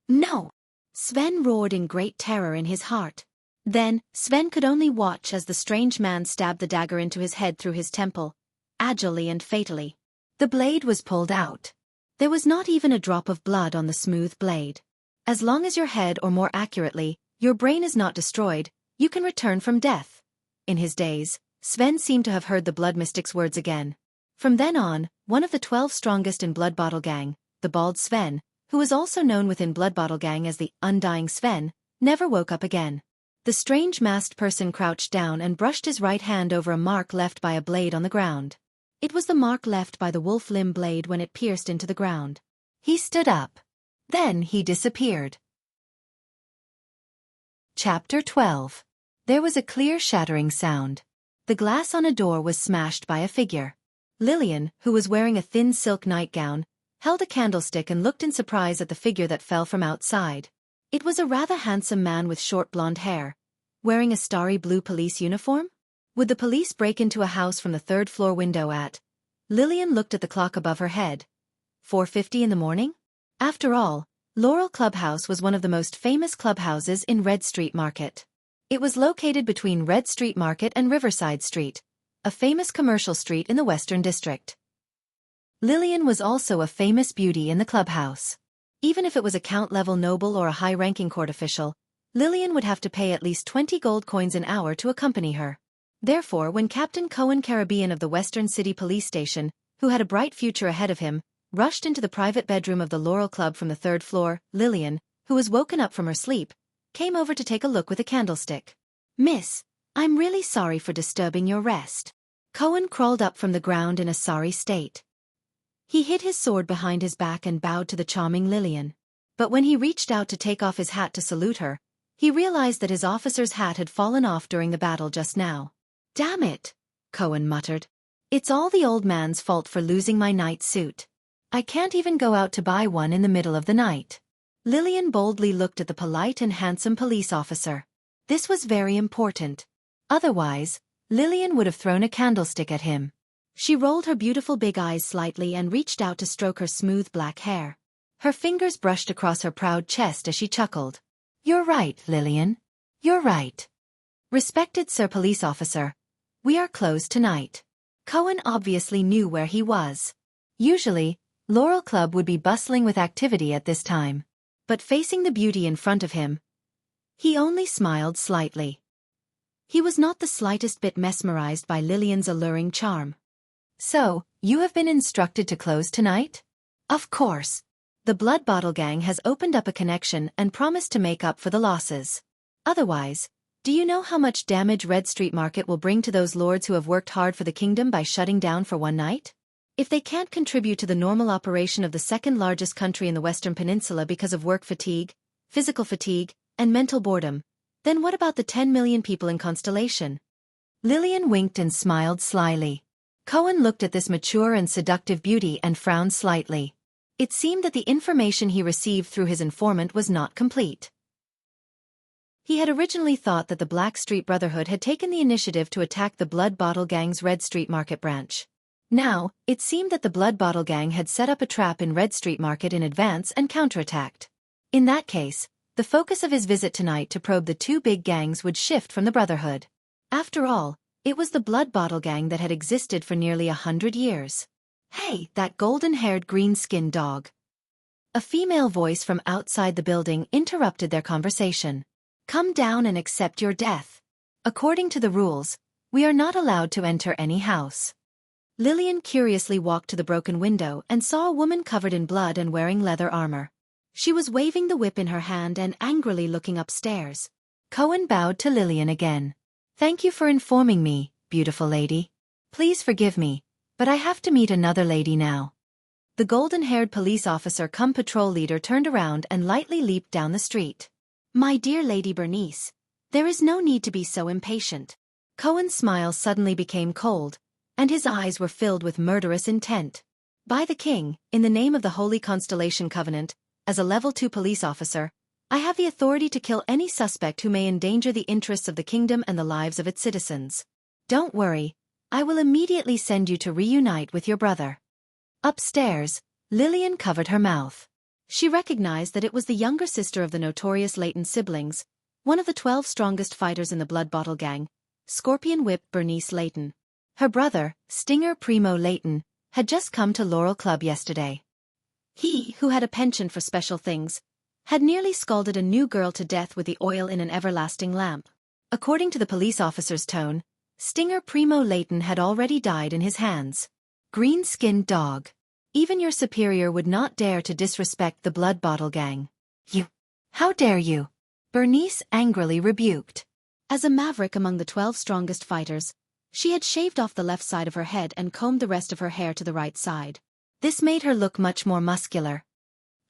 No! Sven roared in great terror in his heart. Then, Sven could only watch as the strange man stabbed the dagger into his head through his temple, agilely and fatally. The blade was pulled out. There was not even a drop of blood on the smooth blade. As long as your head, or more accurately, your brain is not destroyed, you can return from death. In his daze, Sven seemed to have heard the blood mystic's words again. From then on, one of the 12 strongest in Blood Bottle Gang, the bald Sven, who was also known within Blood Bottle Gang as the Undying Sven, never woke up again. The strange masked person crouched down and brushed his right hand over a mark left by a blade on the ground. It was the mark left by the wolf limb blade when it pierced into the ground.
He stood up. Then he disappeared. Chapter 12. There was a clear shattering sound. The glass on a door was smashed by a figure.
Lillian, who was wearing a thin silk nightgown, held a candlestick and looked in surprise at the figure that fell from outside. It was a rather handsome man with short blonde hair, wearing a starry blue police uniform. Would the police break into a house from the third-floor window at? Lillian looked at the clock above her head. 4:50 in the morning? After all, Laurel Clubhouse was one of the most famous clubhouses in Red Street Market. It was located between Red Street Market and Riverside Street, a famous commercial street in the Western District. Lillian was also a famous beauty in the clubhouse. Even if it was a count-level noble or a high-ranking court official, Lillian would have to pay at least 20 gold coins an hour to accompany her. Therefore, when Captain Cohen Caribbean of the Western City Police Station, who had a bright future ahead of him, rushed into the private bedroom of the Laurel Club from the third floor, Lillian, who was woken up from her sleep, came over to take a look with a candlestick. "Miss, I'm really sorry for disturbing your rest." Cohen crawled up from the ground in a sorry state. He hid his sword behind his back and bowed to the charming Lillian. But when he reached out to take off his hat to salute her, he realized that his officer's hat had fallen off during the battle just now.
"Damn it," Cohen muttered. "It's all the old man's fault for losing my night suit. I can't even go out to buy one in the middle of the night."
Lillian boldly looked at the polite and handsome police officer. This was very important.
Otherwise, Lillian would have thrown a candlestick at him.
She rolled her beautiful big eyes slightly and reached out to stroke her smooth black hair.
Her fingers brushed across her proud chest as she chuckled. "You're right, Lillian. You're right. Respected Sir Police Officer, we are closed tonight." Cohen obviously knew where he was. Usually, Laurel Club would be bustling with activity at this time.
But facing the beauty in front of him, he only smiled slightly. He was not the slightest bit mesmerized by Lillian's alluring charm.
"So, you have been instructed to close tonight?"
"Of course. The Blood Bottle Gang has opened up a connection and promised to make up for the losses. Otherwise, do you know how much damage Red Street Market will bring to those lords who have worked hard for the kingdom by shutting down for one night? If they can't contribute to the normal operation of the second-largest country in the Western Peninsula because of work fatigue, physical fatigue, and mental boredom, then what about the 10 million people in Constellation?"
Lillian winked and smiled slyly. Cohen looked at this mature and seductive beauty and frowned slightly. It seemed that the information he received through his informant was not complete.
He had originally thought that the Black Street Brotherhood had taken the initiative to attack the Blood Bottle Gang's Red Street Market branch. Now, it seemed that the Blood Bottle Gang had set up a trap in Red Street Market in advance and counterattacked. In that case, the focus of his visit tonight to probe the two big gangs would shift from the Brotherhood. After all, it was the Blood Bottle Gang that had existed for nearly 100 years. "Hey, that golden-haired green-skinned dog." A female voice from outside the building interrupted their conversation. "Come down and accept your death. According to the rules, we are not allowed to enter any house." Lillian curiously walked to the broken window and saw a woman covered in blood and wearing leather armor. She was waving the whip in her hand and angrily looking upstairs.
Cohen bowed to Lillian again. "Thank you for informing me, beautiful lady. Please forgive me, but I have to meet another lady now."
The golden-haired police officer cum patrol leader turned around and lightly leaped down the street. "My dear Lady Bernice, there is no need to be so impatient." Cohen's smile suddenly became cold, and his eyes were filled with murderous intent. "By the king, in the name of the Holy Constellation Covenant, as a Level 2 police officer, I have the authority to kill any suspect who may endanger the interests of the kingdom and the lives of its citizens. Don't worry, I will immediately send you to reunite with your brother." Upstairs, Lillian covered her mouth. She recognized that it was the younger sister of the notorious Leighton siblings, one of the 12 strongest fighters in the Blood Bottle Gang, Scorpion Whip Bernice Leighton. Her brother, Stinger Primo Leighton, had just come to Laurel Club yesterday. He, who had a penchant for special things, had nearly scalded a new girl to death with the oil in an everlasting lamp. According to the police officer's tone, Stinger Primo Leighton had already died in his hands.
Green-skinned dog. Even your superior would not dare to disrespect the Blood Bottle Gang. You. How dare you? Bernice angrily rebuked.
As a maverick among the 12 strongest fighters, she had shaved off the left side of her head and combed the rest of her hair to the right side.
This made her look much more muscular.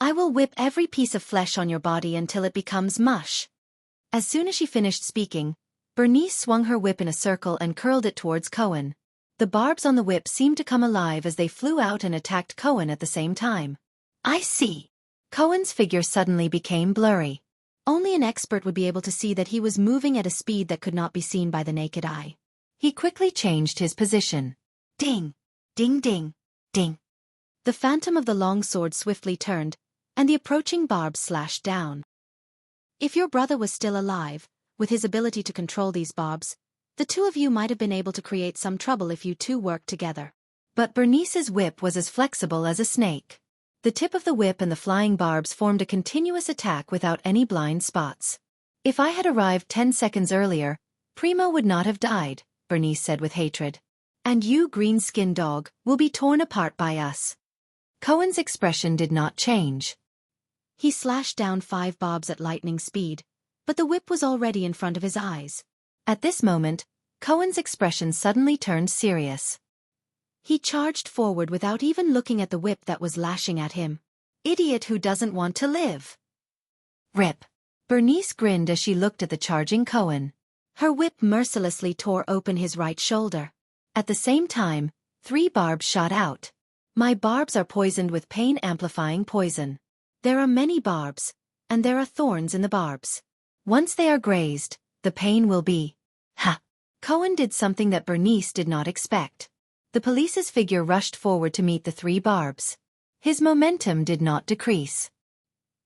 I will whip every piece of flesh on your body until it becomes mush. As soon as she finished speaking, Bernice swung her whip in a circle and curled it towards Cohen. The barbs on the whip seemed to come alive as they flew out and attacked Cohen at the same time. I see. Cohen's figure suddenly became blurry.
Only an expert would be able to see that he was moving at a speed that could not be seen by the naked eye.
He quickly changed his position. Ding! Ding ding! Ding!
The phantom of the long sword swiftly turned, and the approaching barbs slashed down. If your brother was still alive, with his ability to control these barbs, the two of you might have been able to create some trouble if you two worked together.
But Bernice's whip was as flexible as a snake. The tip of the whip and the flying barbs formed a continuous attack without any blind spots. If I had arrived 10 seconds earlier, Primo would not have died, Bernice said with hatred. And you, green-skinned dog, will be torn apart by us. Cohen's expression did not change.
He slashed down 5 barbs at lightning speed, but the whip was already in front of his eyes.
At this moment, Cohen's expression suddenly turned serious.
He charged forward without even looking at the whip that was lashing at him.
Idiot who doesn't want to live. Rip. Bernice grinned as she looked at the charging Cohen.
Her whip mercilessly tore open his right shoulder.
At the same time, 3 barbs shot out. My barbs are poisoned with pain-amplifying poison.
There are many barbs, and there are thorns in the barbs.
Once they are grazed, the pain will be. Ha! Cohen did something that Bernice did not expect. The police's figure rushed forward to meet the 3 barbs. His momentum did not decrease.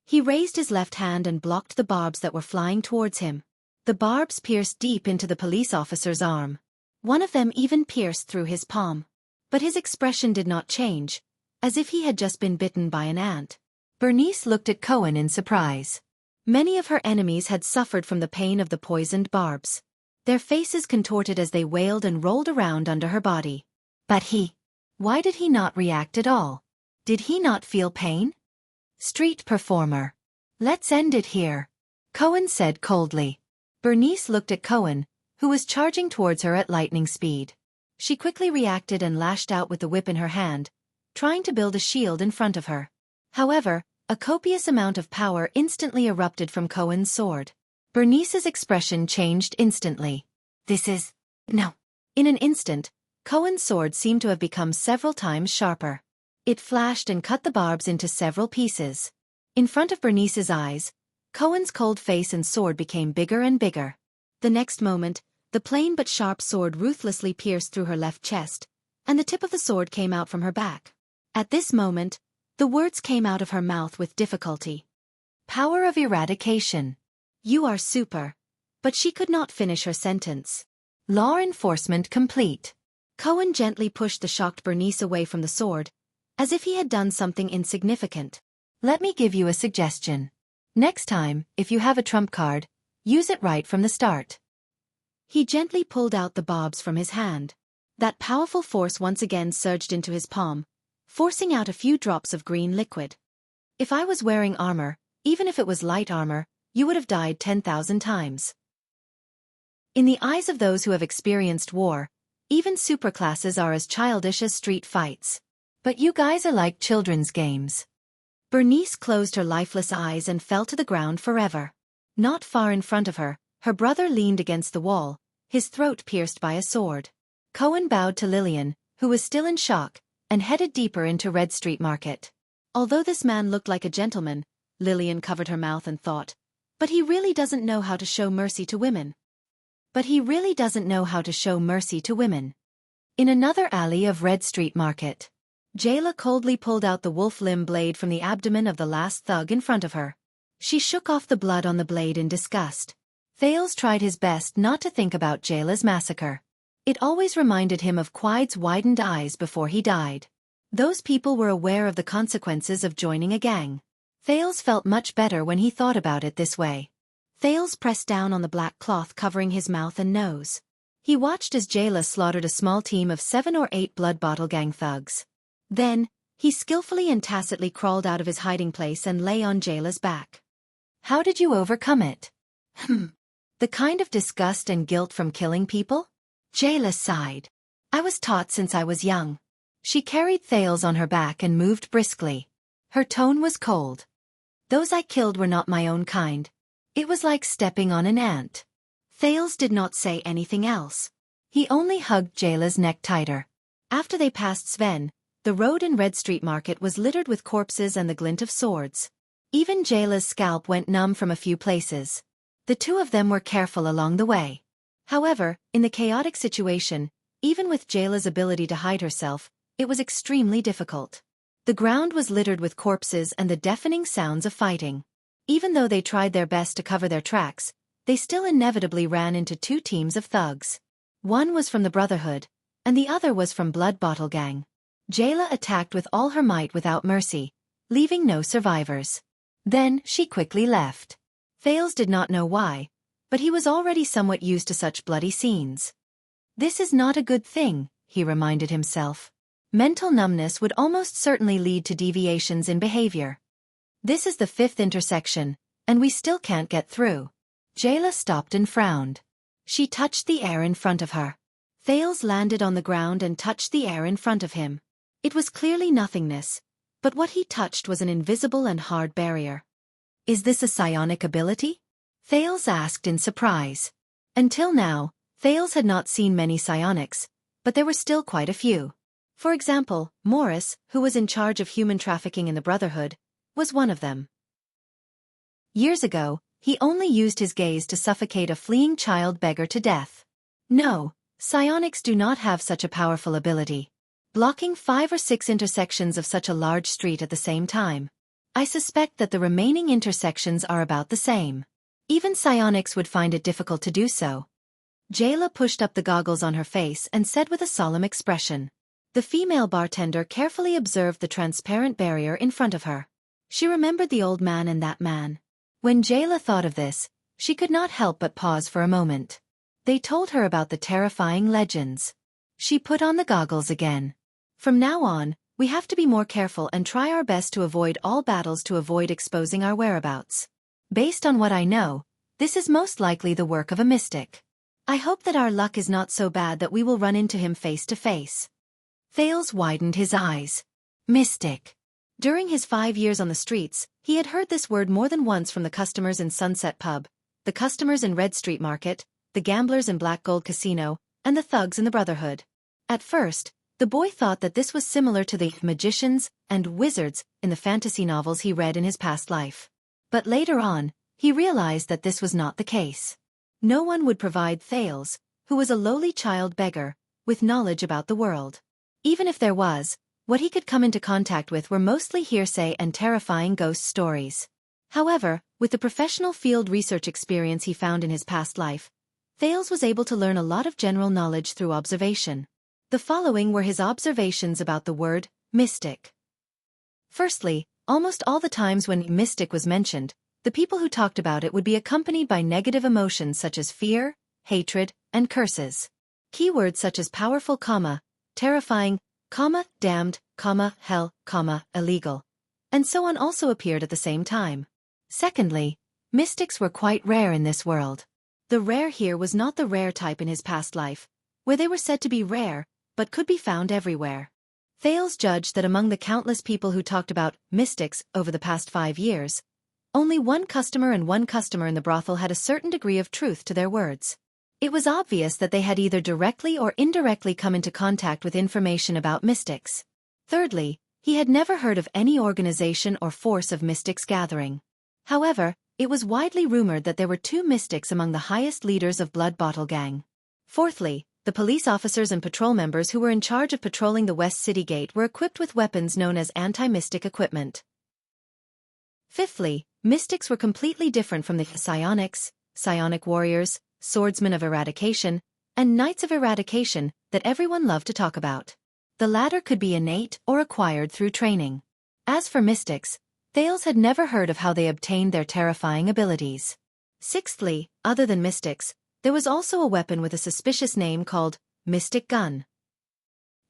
He raised his left hand and blocked the barbs that were flying towards him. The barbs pierced deep into the police officer's arm. One of them even pierced through his palm. But his expression did not change, as if he had just been bitten by an ant.
Bernice looked at Cohen in surprise.
Many of her enemies had suffered from the pain of the poisoned barbs. Their faces contorted as they wailed and rolled around under her body.
But why did he not react at all? Did he not feel pain? Street performer. Let's end it here, Cohen said coldly. Bernice looked at Cohen, who was charging towards her at lightning speed. She quickly reacted and lashed out with the whip in her hand, trying to build a shield in front of her. However, a copious amount of power instantly erupted from Cohen's sword. Bernice's expression changed instantly. No. In an instant, Cohen's sword seemed to have become several times sharper. It flashed and cut the barbs into several pieces. In front of Bernice's eyes, Cohen's cold face and sword became bigger and bigger. The next moment, the plain but sharp sword ruthlessly pierced through her left chest, and the tip of the sword came out from her back. At this moment, the words came out of her mouth with difficulty. Power of eradication.
You are super. But she could not finish her sentence.
Law enforcement complete.
Cohen gently pushed the shocked Bernice away from the sword, as if he had done something insignificant.
Let me give you a suggestion. Next time, if you have a trump card, use it right from the start.
He gently pulled out the barbs from his hand. That powerful force once again surged into his palm, forcing out a few drops of green liquid. If I was wearing armor, even if it was light armor, you would have died 10,000 times. In the eyes of those who have experienced war, even superclasses are as childish as street fights.
But you guys are like children's games.
Bernice closed her lifeless eyes and fell to the ground forever. Not far in front of her, her brother leaned against the wall, his throat pierced by a sword. Cohen bowed to Lillian, who was still in shock, and headed deeper into Red Street Market. Although this man looked like a gentleman, Lillian covered her mouth and thought, but he really doesn't know how to show mercy to women.
In another alley of Red Street Market, Jayla coldly pulled out the wolf limb blade from the abdomen of the last thug in front of her. She shook off the blood on the blade in disgust. Thales tried his best not to think about Jayla's massacre. It always reminded him of Quide's widened eyes before he died. Those people were aware of the consequences of joining a gang. Thales felt much better when he thought about it this way.
Thales pressed down on the black cloth covering his mouth and nose.
He watched as Jayla slaughtered a small team of 7 or 8 Blood Bottle Gang thugs. Then, he skillfully and tacitly crawled out of his hiding place and lay on Jayla's back. How did you overcome it? The kind of disgust and guilt from killing people? Jayla sighed. I was taught since I was young. She carried Thales on her back and moved briskly. Her tone was cold. Those I killed were not my own kind. It was like stepping on an ant. Thales did not say anything else. He only hugged Jayla's neck tighter. After they passed Sven, the road in Red Street Market was littered with corpses and the glint of swords. Even Jayla's scalp went numb from a few places. The two of them were careful along the way. However, in the chaotic situation, even with Jayla's ability to hide herself, it was extremely difficult. The ground was littered with corpses and the deafening sounds of fighting. Even though they tried their best to cover their tracks, they still inevitably ran into 2 teams of thugs. One was from the Brotherhood, and the other was from Blood Bottle Gang. Jayla attacked with all her might without mercy, leaving no survivors. Then, she quickly left. Thales did not know why, but he was already somewhat used to such bloody scenes. This is not a good thing, he reminded himself. Mental numbness would almost certainly lead to deviations in behavior. This is the 5th intersection, and we still can't get through. Jayla stopped and frowned. She touched the air in front of her. Thales landed on the ground and touched the air in front of him. It was clearly nothingness, but what he touched was an invisible and hard barrier. Is this a psionic ability? Thales asked in surprise. Until now, Thales had not seen many psionics, but there were still quite a few. For example, Morris, who was in charge of human trafficking in the Brotherhood, was one of them. Years ago, he only used his gaze to suffocate a fleeing child beggar to death. No, psionics do not have such a powerful ability. Blocking 5 or 6 intersections of such a large street at the same time. I suspect that the remaining intersections are about the same. Even psionics would find it difficult to do so. Jayla pushed up the goggles on her face and said with a solemn expression. The female bartender carefully observed the transparent barrier in front of her. She remembered the old man and that man. When Jayla thought of this, she could not help but pause for a moment. They told her about the terrifying legends. She put on the goggles again. From now on, we have to be more careful and try our best to avoid all battles to avoid exposing our whereabouts. Based on what I know, this is most likely the work of a mystic. I hope that our luck is not so bad that we will run into him face to face. Thales widened his eyes. Mystic. During his 5 years on the streets, he had heard this word more than once from the customers in Sunset Pub, the customers in Red Street Market, the gamblers in Black Gold Casino, and the thugs in the Brotherhood. At first, the boy thought that this was similar to the magicians and wizards in the fantasy novels he read in his past life. But later on, he realized that this was not the case. No one would provide Thales, who was a lowly child beggar, with knowledge about the world. Even if there was, what he could come into contact with were mostly hearsay and terrifying ghost stories. However, with the professional field research experience he found in his past life, Thales was able to learn a lot of general knowledge through observation. The following were his observations about the word, mystic. Firstly, almost all the times when mystic was mentioned, the people who talked about it would be accompanied by negative emotions such as fear, hatred, and curses. Keywords such as powerful, terrifying, damned, hell, illegal, and so on also appeared at the same time. Secondly, mystics were quite rare in this world. The rare here was not the rare type in his past life, where they were said to be rare, but could be found everywhere. Thales judged that among the countless people who talked about mystics over the past 5 years, only one customer in the brothel had a certain degree of truth to their words. It was obvious that they had either directly or indirectly come into contact with information about mystics. Thirdly, he had never heard of any organization or force of mystics gathering. However, it was widely rumored that there were 2 mystics among the highest leaders of Blood Bottle Gang. Fourthly, the police officers and patrol members who were in charge of patrolling the West City Gate were equipped with weapons known as anti-mystic equipment. Fifthly, mystics were completely different from the psionics, psionic warriors, swordsmen of eradication, and knights of eradication that everyone loved to talk about. The latter could be innate or acquired through training. As for mystics, Thales had never heard of how they obtained their terrifying abilities. Sixthly, other than mystics,
There was also a weapon with a suspicious name called Mystic Gun.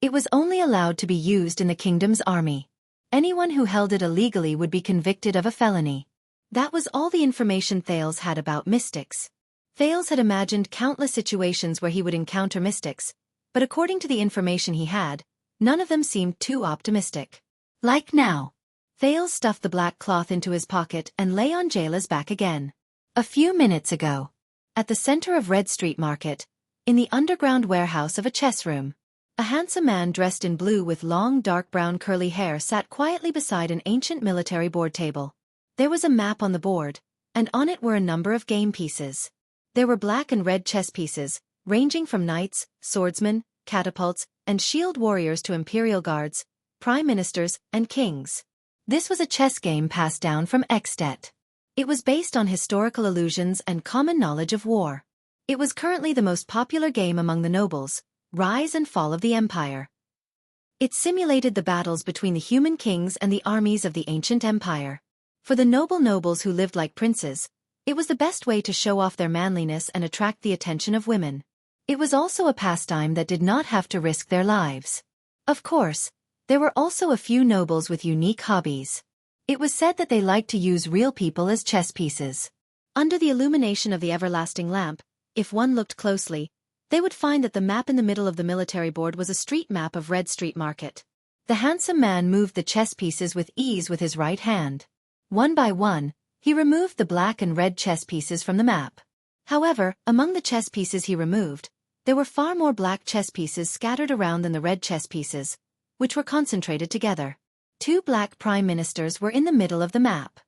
It was only allowed to be used in the kingdom's army. Anyone who held it illegally would be convicted of a felony.
That was all the information Thales had about mystics. Thales had imagined countless situations where he would encounter mystics, but according to the information he had, none of them seemed too optimistic.
Like now.
Thales stuffed the black cloth into his pocket and lay on Jayla's back again.
A few minutes ago.
At the center of Red Street Market, in the underground warehouse of a chess room, a handsome man dressed in blue with long dark brown curly hair sat quietly beside an ancient military board table. There was a map on the board, and on it were a number of game pieces. There were black and red chess pieces, ranging from knights, swordsmen, catapults, and shield warriors to imperial guards, prime ministers, and kings.
This was a chess game passed down from Extet.
It was based on historical illusions and common knowledge of war. It was currently the most popular game among the nobles, rise and fall of the empire. It simulated the battles between the human kings and the armies of the ancient empire. For the nobles who lived like princes, it was the best way to show off their manliness and attract the attention of women.
It was also a pastime that did not have to risk their lives.
Of course, there were also a few nobles with unique hobbies.
It was said that they liked to use real people as chess pieces.
Under the illumination of the everlasting lamp, if one looked closely, they would find that the map in the middle of the military board was a street map of Red Street Market.
The handsome man moved the chess pieces with ease with his right hand. One by one, he removed the black and red chess pieces from the map.
However, among the chess pieces he removed, there were far more black chess pieces scattered around than the red chess pieces, which were concentrated together. 2 black prime ministers were in the middle of the map.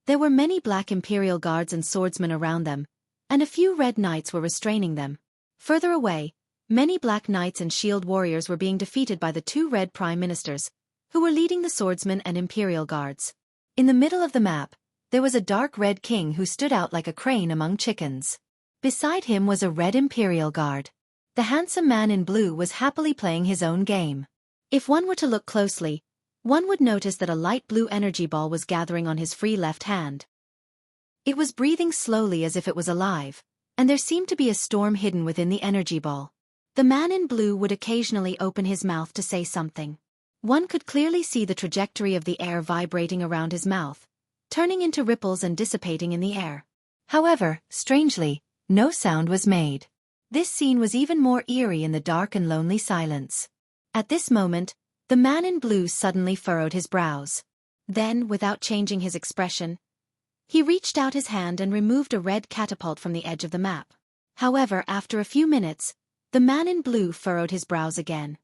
There were many black imperial guards and swordsmen around them, and a few red knights were restraining them. Further away, many black knights and shield warriors were being defeated by the 2 red prime ministers, who were leading the swordsmen and imperial guards. In the middle of the map, there was a dark red king who stood out like a crane among chickens. Beside him was a red imperial guard. The handsome man in blue was happily playing his own game. If one were to look closely, one would notice that a light blue energy ball was gathering on his free left hand. It was breathing slowly as if it was alive, and there seemed to be a storm hidden within the energy ball. The man in blue would occasionally open his mouth to say something. One could clearly see the trajectory of the air vibrating around his mouth, turning into ripples and dissipating in the air.
However, strangely, no sound was made.
This scene was even more eerie in the dark and lonely silence. At this moment, the man in blue suddenly furrowed his brows. Then, without changing his expression, he reached out his hand and removed a red catapult from the edge of the map. However, after a few minutes, the man in blue furrowed his brows again.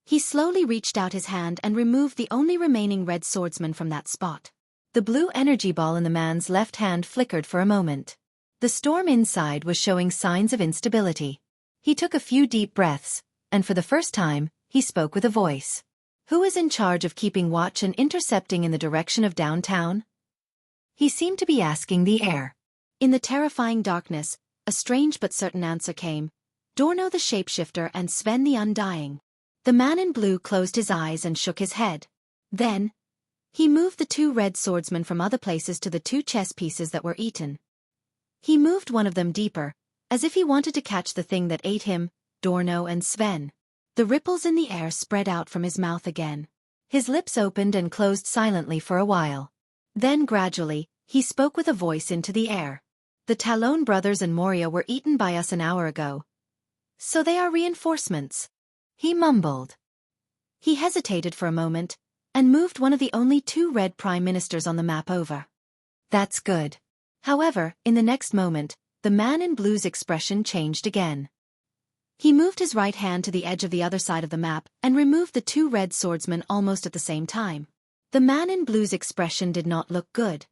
He slowly reached out his hand and removed the only remaining red swordsman from that spot.
The blue energy ball in the man's left hand flickered for a moment. The storm inside was showing signs of instability. He took a few deep breaths, and for the first time, he spoke with a voice.
"Who is in charge of keeping watch and intercepting in the direction of downtown?"
He seemed to be asking the air.
In the terrifying darkness, a strange but certain answer came. Dorno the shapeshifter and Sven the Undying. The man in blue closed his eyes and shook his head. Then, he moved the 2 red swordsmen from other places to the 2 chess pieces that were eaten. He moved one of them deeper, as if he wanted to catch the thing that ate him, Dorno and Sven. The ripples in the air spread out from his mouth again. His lips opened and closed silently for a while. Then gradually, he spoke with a voice into the air. "The Talon brothers and Moria were eaten by us an hour ago. So they are reinforcements,"
he mumbled.
He hesitated for a moment, and moved one of the only 2 red prime ministers on the map over.
"That's good."
However, in the next moment, the man in blue's expression changed again. He moved his right hand to the edge of the other side of the map and removed the 2 red swordsmen almost at the same time. The man in blue's expression did not look good.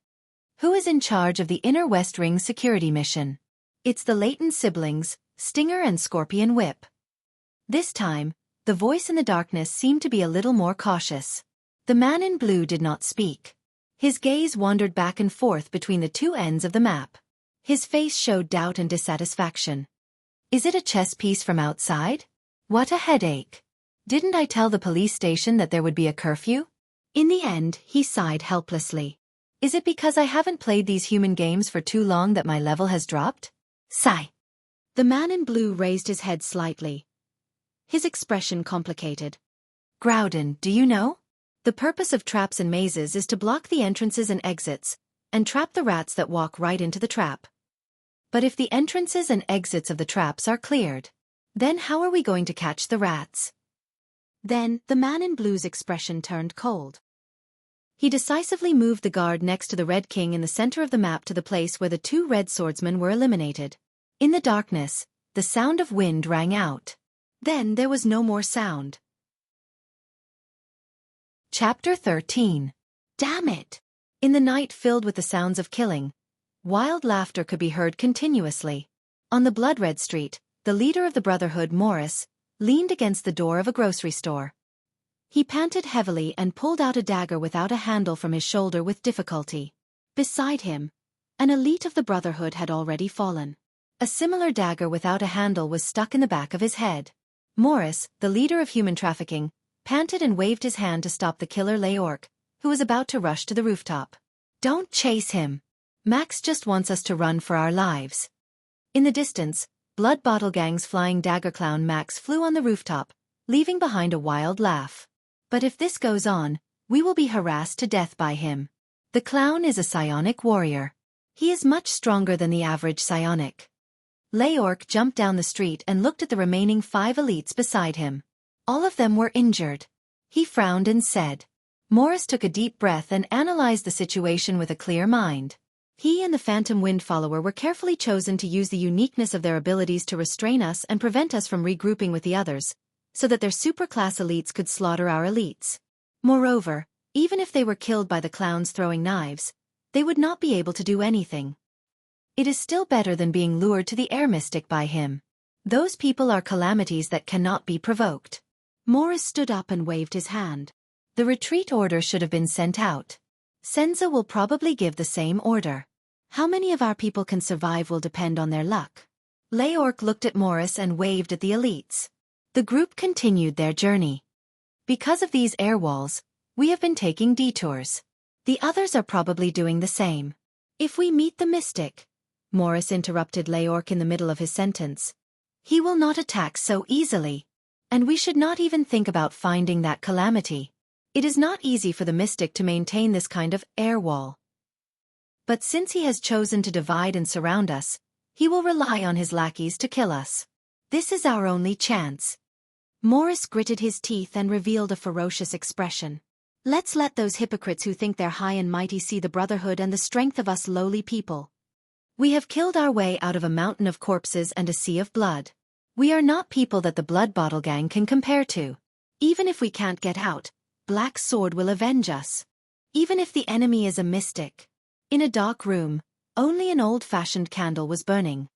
"Who is in charge of the Inner West Ring security mission?"
"It's the Leighton siblings, Stinger and Scorpion Whip." This time, the voice in the darkness seemed to be a little more cautious. The man in blue did not speak. His gaze wandered back and forth between the 2 ends of the map. His face showed doubt and dissatisfaction.
"Is it a chess piece from outside? What a headache. Didn't I tell the police station that there would be a curfew?"
In the end, he sighed helplessly.
"Is it because I haven't played these human games for too long that my level has dropped?"
Sigh. The man in blue raised his head slightly. His expression complicated.
Groudon, do you know?
The purpose of traps and mazes is to block the entrances and exits, and trap the rats that walk right into the trap.
But if the entrances and exits of the traps are cleared, then how are we going to catch the rats?
Then, the man in blue's expression turned cold. He decisively moved the guard next to the Red King in the center of the map to the place where the 2 red swordsmen were eliminated.
In the darkness, the sound of wind rang out.
Then there was no more sound.
Chapter 13.
Damn it!
In the night filled with the sounds of killing, wild laughter could be heard continuously. On the blood-red street, the leader of the Brotherhood, Morris, leaned against the door of a grocery store. He panted heavily and pulled out a dagger without a handle from his shoulder with difficulty.
Beside him, an elite of the Brotherhood had already fallen.
A similar dagger without a handle was stuck in the back of his head. Morris, the leader of human trafficking, panted and waved his hand to stop the killer Leorc, who was about to rush to the rooftop.
Don't chase him. Max just wants us to run for our lives.
In the distance, Blood Bottle Gang's flying dagger clown Max flew on the rooftop, leaving behind a wild laugh.
But if this goes on, we will be harassed to death by him. The clown is a psionic warrior. He is much stronger than the average psionic.
Leorc jumped down the street and looked at the remaining 5 elites beside him.
All of them were injured. He frowned and said.
Morris took a deep breath and analyzed the situation with a clear mind. He and the Phantom Wind Follower were carefully chosen to use the uniqueness of their abilities to restrain us and prevent us from regrouping with the others, so that their superclass elites could slaughter our elites. Moreover, even if they were killed by the clowns throwing knives, they would not be able to do anything. It is still better than being lured to the air mystic by him. Those people are calamities that cannot be provoked.
Morris stood up and waved his hand.
The retreat order should have been sent out. Senza will probably give the same order.
How many of our people can survive will depend on their luck.
Leorc looked at Morris and waved at the elites. The group continued their journey. Because of these air walls, we have been taking detours. The others are probably doing the same.
If we meet the mystic,
Morris interrupted Leorc in the middle of his sentence, he will not attack so easily. And we should not even think about finding that calamity. It is not easy for the mystic to maintain this kind of air wall. But since he has chosen to divide and surround us, he will rely on his lackeys to kill us. This is our only chance.
Morris gritted his teeth and revealed a ferocious expression. Let's let those hypocrites who think they're high and mighty see the brotherhood and the strength of us lowly people.
We have killed our way out of a mountain of corpses and a sea of blood. We are not people that the Blood Bottle Gang can compare to.
Even if we can't get out, Black Sword will avenge us.
Even if the enemy is a mystic. In a dark room, only an old-fashioned candle was burning.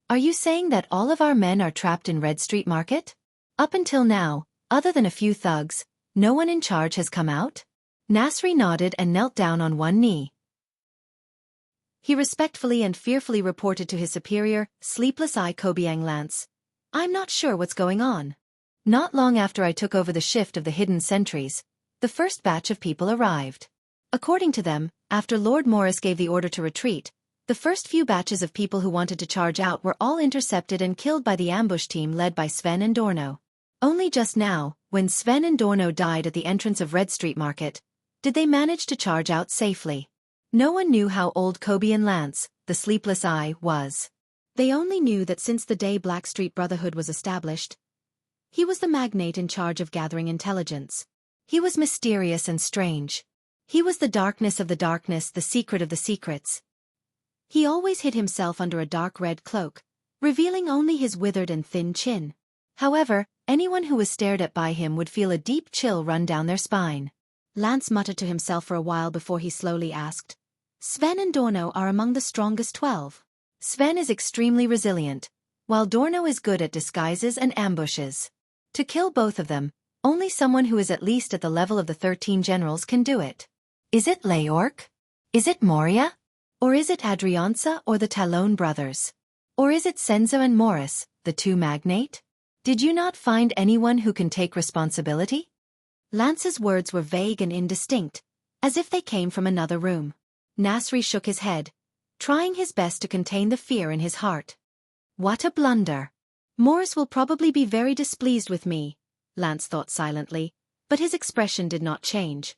Are you saying that all of our men are trapped in Red Street Market? Up until now, other than a few thugs, no one in charge has come out? Nasri nodded and knelt down on one knee. He respectfully and fearfully reported to his superior, Sleepless Eye Kobiang Lance. I'm not sure what's going on. Not long after I took over the shift of the hidden sentries, the first batch of people arrived. According to them, after Lord Morris gave the order to retreat, the first few batches of people who wanted to charge out were all intercepted and killed by the ambush team led by Sven and Dorno. Only just now, when Sven and Dorno died at the entrance of Red Street Market, did they manage to charge out safely. No one knew how old Kobiang Lance, the Sleepless Eye, was.
They only knew that since the day Blackstreet Brotherhood was established, he was the magnate in charge of gathering intelligence.
He was mysterious and strange. He was the darkness of the darkness, the secret of the secrets.
He always hid himself under a dark red cloak, revealing only his withered and thin chin.
However, anyone who was stared at by him would feel a deep chill run down their spine.
Lance muttered to himself for a while before he slowly asked, Sven and Dorno are among the strongest 12.
Sven is extremely resilient, while Dorno is good at disguises and ambushes. To kill both of them, only someone who is at least at the level of the 13 generals can do it. Is it Leorc? Is it Moria? Or is it Adrianza or the Talon brothers? Or is it Senza and Morris, the 2 magnate? Did you not find anyone who can take responsibility?
Lance's words were vague and indistinct, as if they came from another room.
Nasri shook his head, trying his best to contain the fear in his heart.
What a blunder. Morris will probably be very displeased with me, Lance thought silently, but his expression did not change.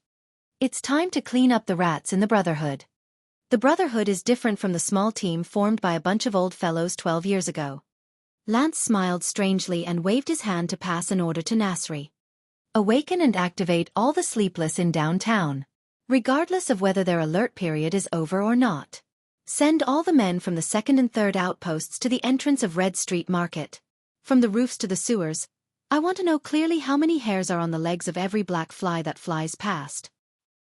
It's time to clean up the rats in the Brotherhood.
The Brotherhood is different from the small team formed by a bunch of old fellows 12 years ago. Lance smiled strangely and waved his hand to pass an order to Nasri.
Awaken and activate all the sleepless in downtown, regardless of whether their alert period is over or not.
Send all the men from the second and third outposts to the entrance of Red Street Market. From the roofs to the sewers, I want to know clearly how many hairs are on the legs of every black fly that flies past.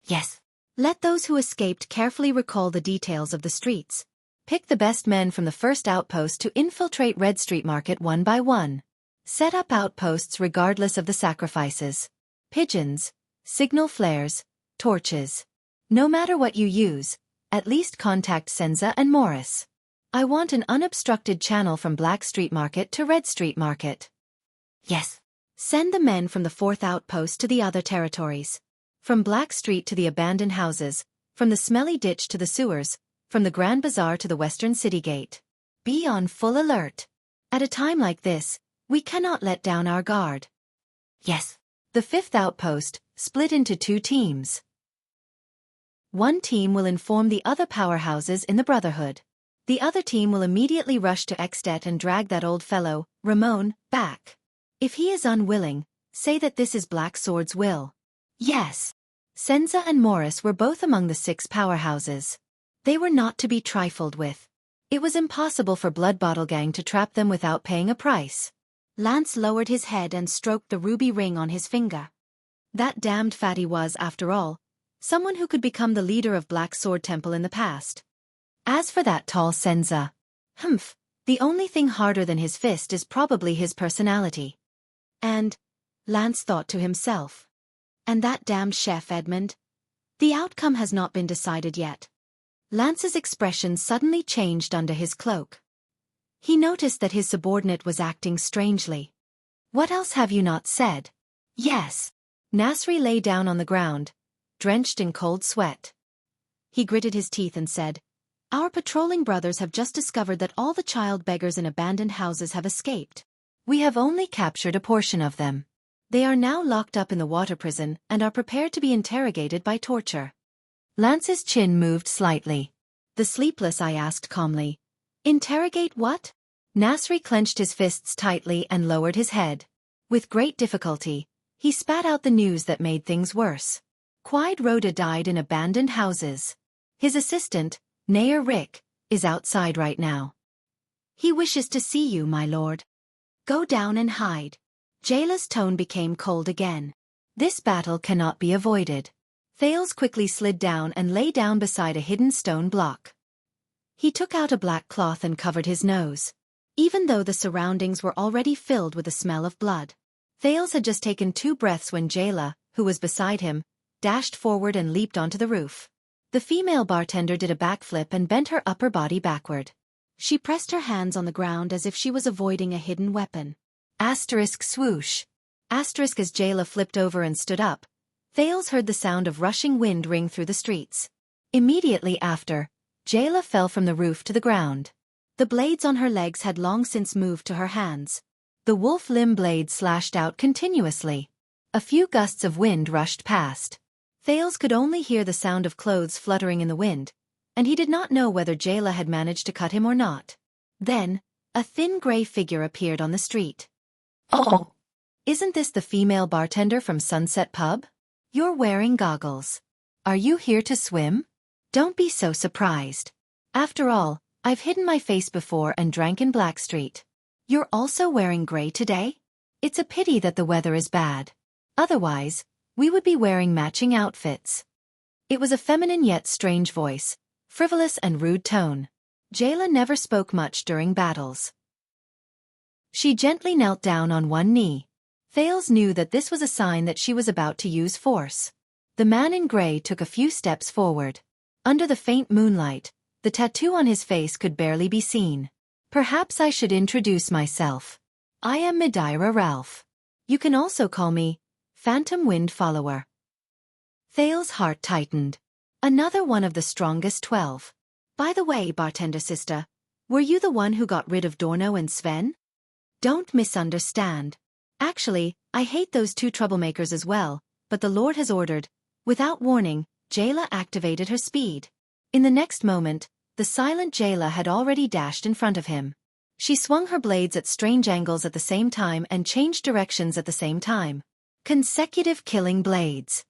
Yes.
Let those who escaped carefully recall the details of the streets.
Pick the best men from the first outpost to infiltrate Red Street Market one by one. Set up outposts regardless of the sacrifices. Pigeons, signal flares, torches. No matter what you use, at least contact Senza and Morris. I want an unobstructed channel from Black Street Market to Red Street Market.
Yes. Send the men from the fourth outpost to the other territories. From Black Street to the abandoned houses, from the smelly ditch to the sewers, from the Grand Bazaar to the Western City Gate.
Be on full alert.
At a time like this, we cannot let down our guard.
Yes. The fifth outpost, split into 2 teams.
One team will inform the other powerhouses in the Brotherhood. The other team will immediately rush to Exdet and drag that old fellow, Ramon, back. If he is unwilling, say that this is Black Sword's will.
Yes.
Senza and Morris were both among the 6 powerhouses. They were not to be trifled with. It was impossible for Blood Bottle Gang to trap them without paying a price. Lance lowered his head and stroked the ruby ring on his finger. That damned fatty was, after all, someone who could become the leader of Black Sword Temple in the past.
As for that tall Senza,
the only thing harder than his fist is probably his personality. And, Lance thought to himself, and that damned chef Edmund? The outcome has not been decided yet. Lance's expression suddenly changed under his cloak. He noticed that his subordinate was acting strangely.
What else have you not said?
Yes. Nasri lay down on the ground, drenched in cold sweat. He gritted his teeth and said, Our patrolling brothers have just discovered that all the child beggars in abandoned houses have escaped.
We have only captured a portion of them.
They are now locked up in the water prison and are prepared to be interrogated by torture.
Lance's chin moved slightly.
The sleepless, I asked calmly. Interrogate what?
Nasri clenched his fists tightly and lowered his head.
With great difficulty, he spat out the news that made things worse. Quide Rhoda died in abandoned houses. His assistant, Nair Rick, is outside right now. He wishes to see you, my lord. Go down and hide. Jayla's tone became cold again.
This battle cannot be avoided.
Thales quickly slid down and lay down beside a hidden stone block. He took out a black cloth and covered his nose. Even though the surroundings were already filled with the smell of blood. Thales had just taken 2 breaths when Jayla, who was beside him, dashed forward and leaped onto the roof. The female bartender did a backflip and bent her upper body backward. She pressed her hands on the ground as if she was avoiding a hidden weapon.
Asterisk swoosh.
Asterisk as Jayla flipped over and stood up. Thales heard the sound of rushing wind ring through the streets.
Immediately after, Jayla fell from the roof to the ground.
The blades on her legs had long since moved to her hands.
The wolf limb blade slashed out continuously. A few gusts of wind rushed past.
Thales could only hear the sound of clothes fluttering in the wind, and he did not know whether Jayla had managed to cut him or not. Then, a thin gray figure appeared on the street.
Oh!
Isn't this the female bartender from Sunset Pub? You're wearing goggles.
Are you here to swim?
Don't be so surprised. After all, I've hidden my face before and drank in Blackstreet. You're also wearing gray today? It's a pity that the weather is bad. Otherwise, we would be wearing matching outfits. It was a feminine yet strange voice, frivolous and rude tone. Jayla never spoke much during battles. She gently knelt down on one knee. Thales knew that this was a sign that she was about to use force. The man in gray took a few steps forward. Under the faint moonlight, the tattoo on his face could barely be seen.
Perhaps I should introduce myself.
I am Medira Ralph. You can also call me Phantom Wind Follower. Thales' heart tightened. Another one of the strongest 12. By the way, bartender sister, Were you the one who got rid of Dorno and Sven? Don't misunderstand. Actually, I hate those two troublemakers as well, but the Lord has ordered. Without warning, Jayla activated her speed. In the next moment, the silent Jayla had already dashed in front of him. She swung her blades at strange angles at the same time and changed directions at the same time. Consecutive killing blades.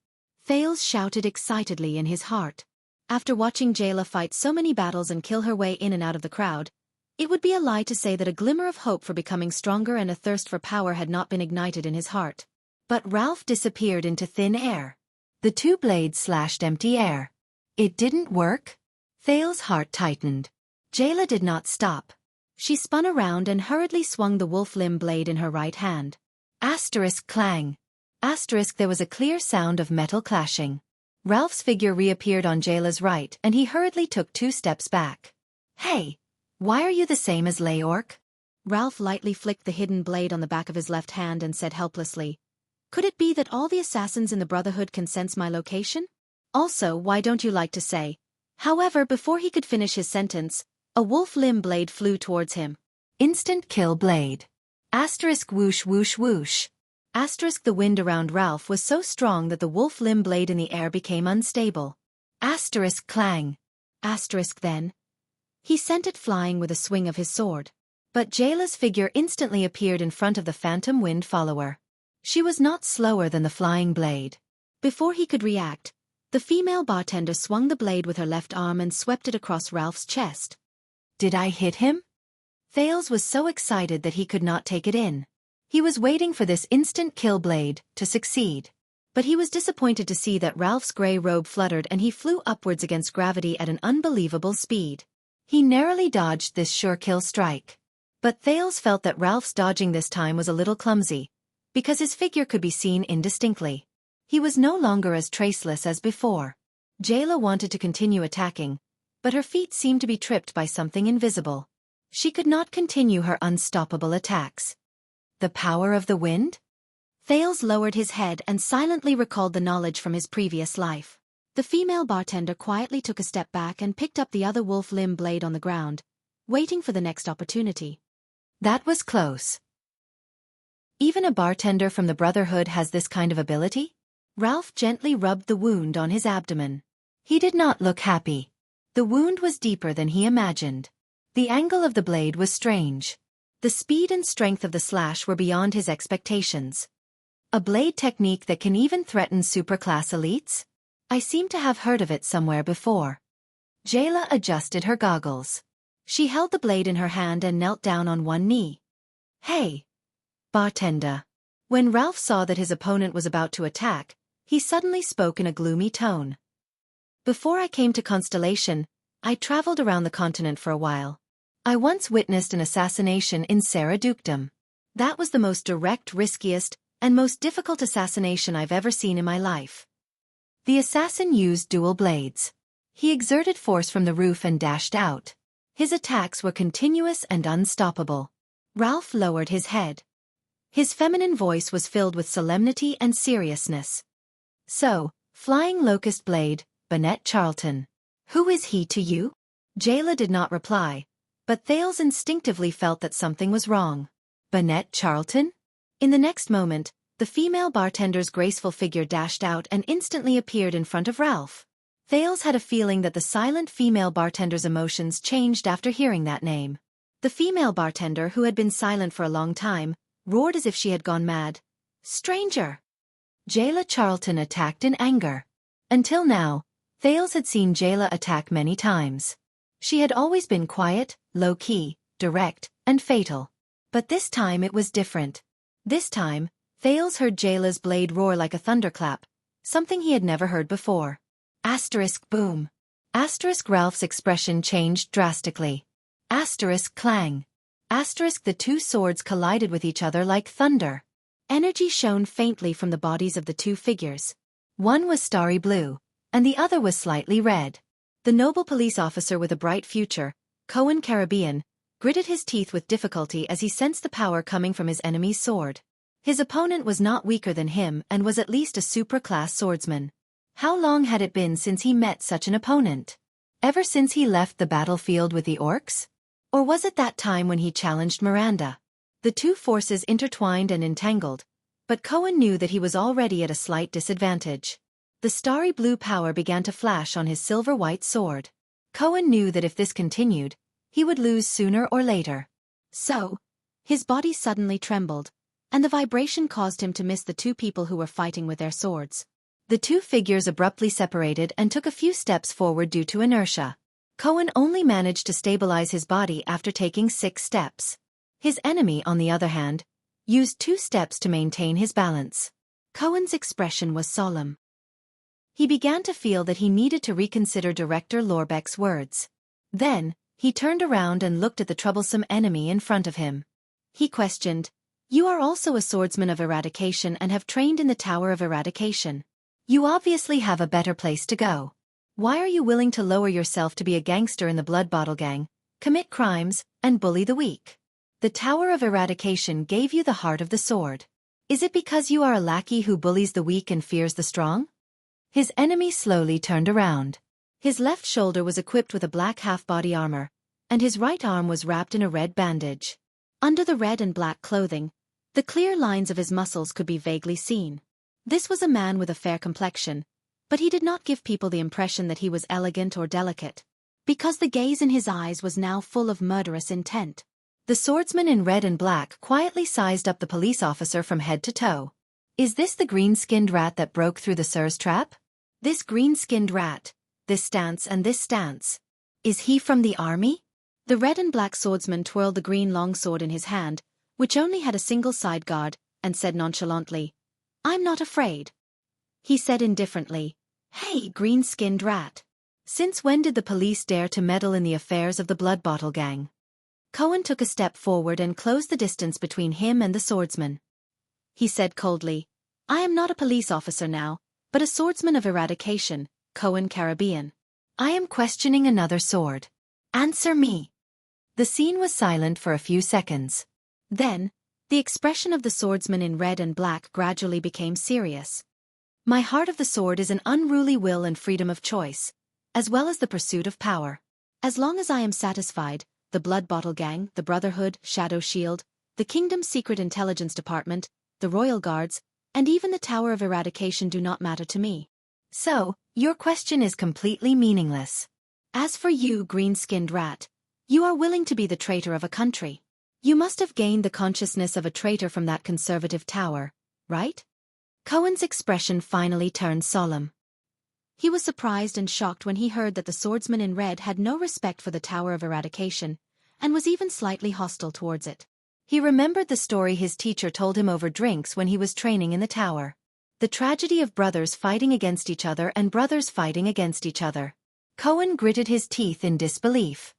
Thales shouted excitedly in his heart. After watching Jayla fight so many battles and kill her way in and out of the crowd, it would be a lie to say that a glimmer of hope for becoming stronger and a thirst for power had not been ignited in his heart. But Ralph disappeared into thin air. The two blades slashed empty air. It didn't work? Thales' heart tightened. Jayla did not stop. She spun around and hurriedly swung the wolf limb blade in her right hand. Asterisk clang. Asterisk there was a clear sound of metal clashing. Ralph's figure reappeared on Jayla's right and he hurriedly took 2 steps back. Hey! Why are you the same as Leorc? Ralph lightly flicked the hidden blade on the back of his left hand and said helplessly, could it be that all the assassins in the Brotherhood can sense my location? Also, why don't you like to say? However, before he could finish his sentence, a wolf limb blade flew towards him. Instant kill blade. Asterisk whoosh whoosh whoosh. Asterisk the wind around Ralph was so strong that the wolf limb blade in the air became unstable. Asterisk clang. Asterisk then. He sent it flying with a swing of his sword. But Jayla's figure instantly appeared in front of the phantom wind follower. She was not slower than the flying blade. Before he could react, the female bartender swung the blade with her left arm and swept it across Ralph's chest. Did I hit him? Thales was so excited that he could not take it in. He was waiting for this instant kill blade to succeed. But he was disappointed to see that Ralph's grey robe fluttered and he flew upwards against gravity at an unbelievable speed. He narrowly dodged this sure kill strike. But Thales felt that Ralph's dodging this time was a little clumsy, because his figure could be seen indistinctly. He was no longer as traceless as before. Jayla wanted to continue attacking, but her feet seemed to be tripped by something invisible. She could not continue her unstoppable attacks. The power of the wind? Thales lowered his head and silently recalled the knowledge from his previous life. The female bartender quietly took a step back and picked up the other wolf limb blade on the ground, waiting for the next opportunity. That was close. Even a bartender from the Brotherhood has this kind of ability? Ralph gently rubbed the wound on his abdomen. He did not look happy. The wound was deeper than he imagined. The angle of the blade was strange. The speed and strength of the slash were beyond his expectations. A blade technique that can even threaten superclass elites? I seem to have heard of it somewhere before. Jayla adjusted her goggles. She held the blade in her hand and knelt down on one knee. Hey! Bartender. When Ralph saw that his opponent was about to attack, he suddenly spoke in a gloomy tone. Before I came to Constellation, I traveled around the continent for a while. I once witnessed an assassination in Sarah Dukedom. That was the most direct, riskiest, and most difficult assassination I've ever seen in my life. The assassin used dual blades. He exerted force from the roof and dashed out. His attacks were continuous and unstoppable. Ralph lowered his head. His feminine voice was filled with solemnity and seriousness. So, Flying Locust Blade, Bennett Charlton. Who is he to you? Jayla did not reply, but Thales instinctively felt that something was wrong. Bennett Charlton? In the next moment, the female bartender's graceful figure dashed out and instantly appeared in front of Ralph. Thales had a feeling that the silent female bartender's emotions changed after hearing that name. The female bartender, who had been silent for a long time, roared as if she had gone mad. Stranger! Jayla Charlton attacked in anger. Until now, Thales had seen Jayla attack many times. She had always been quiet, low-key, direct, and fatal. But this time it was different. This time, Thales heard Jayla's blade roar like a thunderclap, something he had never heard before. Asterisk boom. Asterisk Ralph's expression changed drastically. Asterisk clang. Asterisk the two swords collided with each other like thunder. Energy shone faintly from the bodies of the two figures. One was starry blue, and the other was slightly red. The noble police officer with a bright future, Cohen Caribbean, gritted his teeth with difficulty as he sensed the power coming from his enemy's sword. His opponent was not weaker than him and was at least a super-class swordsman. How long had it been since he met such an opponent? Ever since he left the battlefield with the orcs?
Or was it that time when he challenged Miranda? The two forces intertwined and entangled, but Cohen knew that he was already at a slight disadvantage. The starry blue power began to flash on his silver-white sword. Cohen knew that if this continued, he would lose sooner or later.
So, his body suddenly trembled, and the vibration caused him to miss the two people who were fighting with their swords.
The two figures abruptly separated and took a few steps forward due to inertia. Cohen only managed to stabilize his body after taking 6 steps. His enemy, on the other hand, used 2 steps to maintain his balance.
Cohen's expression was solemn.
He began to feel that he needed to reconsider Director Lorbeck's words. Then, he turned around and looked at the troublesome enemy in front of him.
He questioned, "You are also a swordsman of eradication and have trained in the Tower of Eradication.
You obviously have a better place to go. Why are you willing to lower yourself to be a gangster in the Blood Bottle Gang, commit crimes, and bully the weak? The Tower of Eradication gave you the heart of the sword. Is it because you are a lackey who bullies the weak and fears the strong?" His enemy slowly turned around. His left shoulder was equipped with a black half-body armor, and his right arm was wrapped in a red bandage.
Under the red and black clothing, the clear lines of his muscles could be vaguely seen. This was a man with a fair complexion, but he did not give people the impression that he was elegant or delicate, because the gaze in his eyes was now full of murderous intent.
The swordsman in red and black quietly sized up the police officer from head to toe. Is this the green-skinned rat that broke through the Sir's trap? This green-skinned rat, this stance and this stance. Is he from the army?
The red and black swordsman twirled the green longsword in his hand, which only had a single side guard, and said nonchalantly, "I'm not afraid." He said indifferently, "Hey, green-skinned rat.
Since when did the police dare to meddle in the affairs of the Blood Bottle Gang?" Cohen took a step forward and closed the distance between him and the swordsman.
He said coldly, "I am not a police officer now, but a swordsman of eradication, Cohen Caribbean.
I am questioning another sword. Answer me." The scene was silent for a few seconds.
Then, the expression of the swordsman in red and black gradually became serious.
"My heart of the sword is an unruly will and freedom of choice, as well as the pursuit of power.
As long as I am satisfied, the Blood Bottle Gang, the Brotherhood, Shadow Shield, the Kingdom's Secret Intelligence Department, the Royal Guards, and even the Tower of Eradication do not matter to me."
So, your question is completely meaningless.
As for you, green-skinned rat, you are willing to be the traitor of a country. You must have gained the consciousness of a traitor from that conservative tower, right?
Cohen's expression finally turned solemn.
He was surprised and shocked when he heard that the swordsman in red had no respect for the Tower of Eradication, and was even slightly hostile towards it.
He remembered the story his teacher told him over drinks when he was training in the tower. The tragedy of brothers fighting against each other and brothers fighting against each other. Cohen gritted his teeth in disbelief.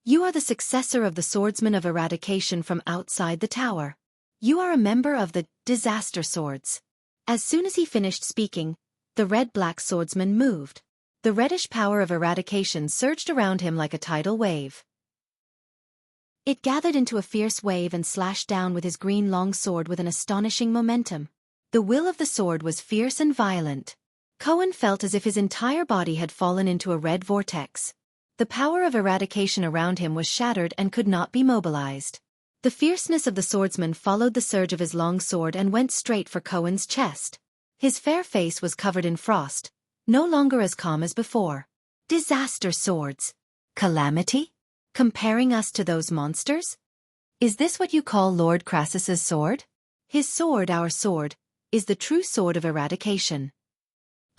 "You are the successor of the swordsman of eradication from outside the tower. You are a member of the disaster swords."
As soon as he finished speaking, the red-black swordsman moved.
The reddish power of eradication surged around him like a tidal wave.
It gathered into a fierce wave and slashed down with his green long sword with an astonishing momentum.
The will of the sword was fierce and violent. Cohen felt as if his entire body had fallen into a red vortex. The power of eradication around him was shattered and could not be mobilized. The fierceness of the swordsman followed the surge of his long sword and went straight for Cohen's chest. His fair face was covered in frost, no longer as calm as before. "Disaster swords? Calamity? Comparing us to those monsters? Is this what you call Lord Crassus's sword? His sword, our sword, is the true sword of eradication.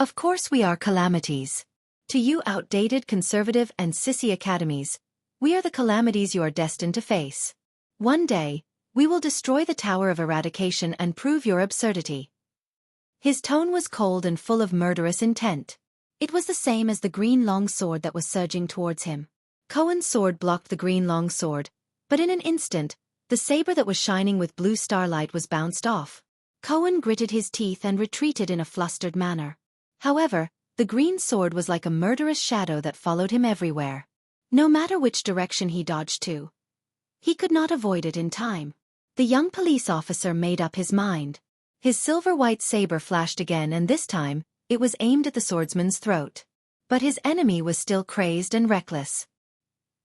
Of course we are calamities. To you outdated conservative and sissy academies, we are the calamities you are destined to face. One day, we will destroy the Tower of Eradication and prove your absurdity." His tone was cold and full of murderous intent.
It was the same as the green long sword that was surging towards him.
Cohen's sword blocked the green long sword, but in an instant, the saber that was shining with blue starlight was bounced off.
Cohen gritted his teeth and retreated in a flustered manner.
However, the green sword was like a murderous shadow that followed him everywhere. No matter which direction he dodged to, he could not avoid it in time. The young police officer made up his mind. His silver-white saber flashed again, and this time, it was aimed at the swordsman's throat. But his enemy was still crazed and reckless.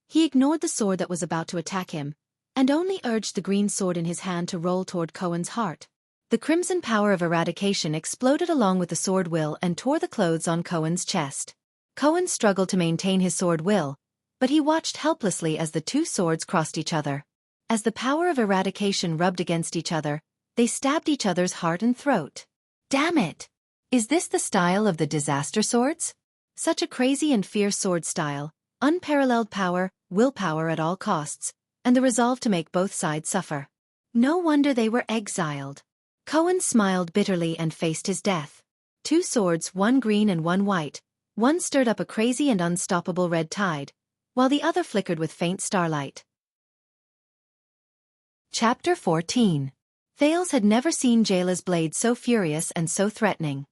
He ignored the sword that was about to attack him, and only urged the green sword in his hand to roll toward Cohen's heart. The crimson power of eradication exploded along with the sword will and tore the clothes on Cohen's chest. Cohen struggled to maintain his sword will, but he watched helplessly as the two swords crossed each other. As the power of eradication rubbed against each other, they stabbed each other's heart and throat. Damn it! Is this the style of the disaster swords? Such a crazy and fierce sword style, unparalleled power, willpower at all costs, and the resolve to make both sides suffer. No wonder they were exiled. Cohen smiled bitterly and faced his death. Two swords, one green and one white, one stirred up a crazy and unstoppable red tide, while the other flickered with faint starlight.
Chapter 14.
Thales had never seen Jayla's blade so furious and so threatening.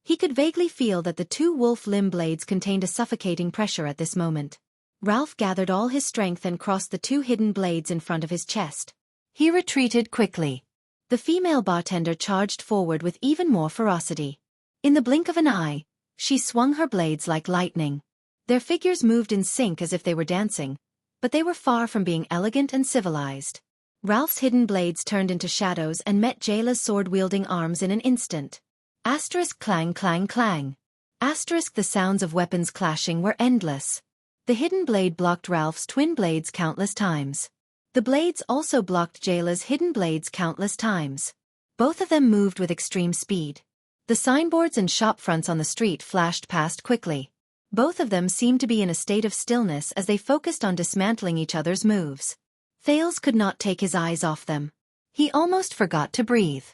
He could vaguely feel that the two wolf limb blades contained a suffocating pressure at this moment. Ralph gathered all his strength and crossed the two hidden blades in front of his chest.
He retreated quickly.
The female bartender charged forward with even more ferocity. In the blink of an eye, she swung her blades like lightning. Their figures moved in sync as if they were dancing, but they were far from being elegant and civilized. Ralph's hidden blades turned into shadows and met Jayla's sword-wielding arms in an instant. Asterisk clang clang clang. Asterisk the sounds of weapons clashing were endless. The hidden blade blocked Ralph's twin blades countless times. The blades also blocked Jayla's hidden blades countless times. Both of them moved with extreme speed. The signboards and shop fronts on the street flashed past quickly. Both of them seemed to be in a state of stillness as they focused on dismantling each other's moves. Thales could not take his eyes off them. He almost forgot to breathe.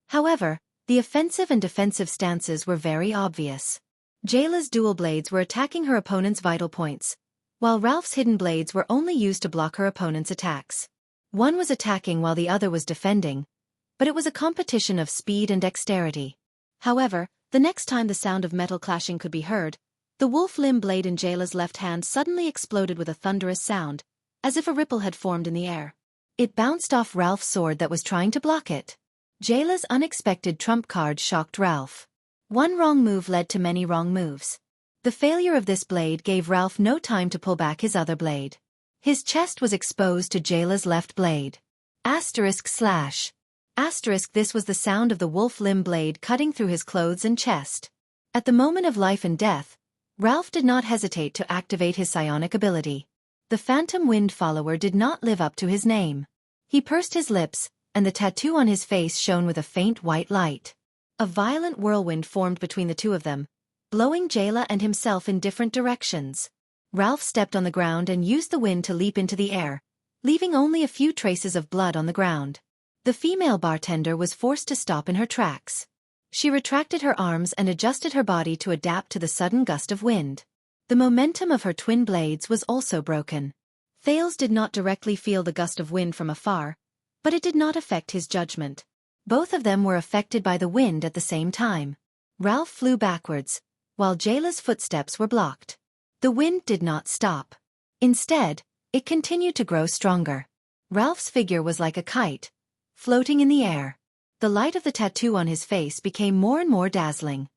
However, the offensive and defensive stances were very obvious. Jayla's dual blades were attacking her opponent's vital points, while Ralph's hidden blades were only used to block her opponent's attacks. One was attacking while the other was defending, but it was a competition of speed and dexterity. However, the next time the sound of metal clashing could be heard, the wolf limb blade in Jayla's left hand suddenly exploded with a thunderous sound, as if a ripple had formed in the air. It bounced off Ralph's sword that was trying to block it. Jayla's unexpected trump card shocked Ralph. One wrong move led to many wrong moves. The failure of this blade gave Ralph no time to pull back his other blade. His chest was exposed to Jayla's left blade. Asterisk slash. Asterisk this was the sound of the wolf limb blade cutting through his clothes and chest. At the moment of life and death, Ralph did not hesitate to activate his psionic ability. The phantom wind follower did not live up to his name. He pursed his lips, and the tattoo on his face shone with a faint white light. A violent whirlwind formed between the two of them, blowing Jayla and himself in different directions. Ralph stepped on the ground and used the wind to leap into the air, leaving only a few traces of blood on the ground. The female bartender was forced to stop in her tracks. She retracted her arms and adjusted her body to adapt to the sudden gust of wind. The momentum of her twin blades was also broken. Thales did not directly feel the gust of wind from afar, but it did not affect his judgment. Both of them were affected by the wind at the same time. Ralph flew backwards, while Jayla's footsteps were blocked. The wind did not stop. Instead, it continued to grow stronger. Ralph's figure was like a kite, floating in the air. The light of the tattoo on his face became more and more dazzling.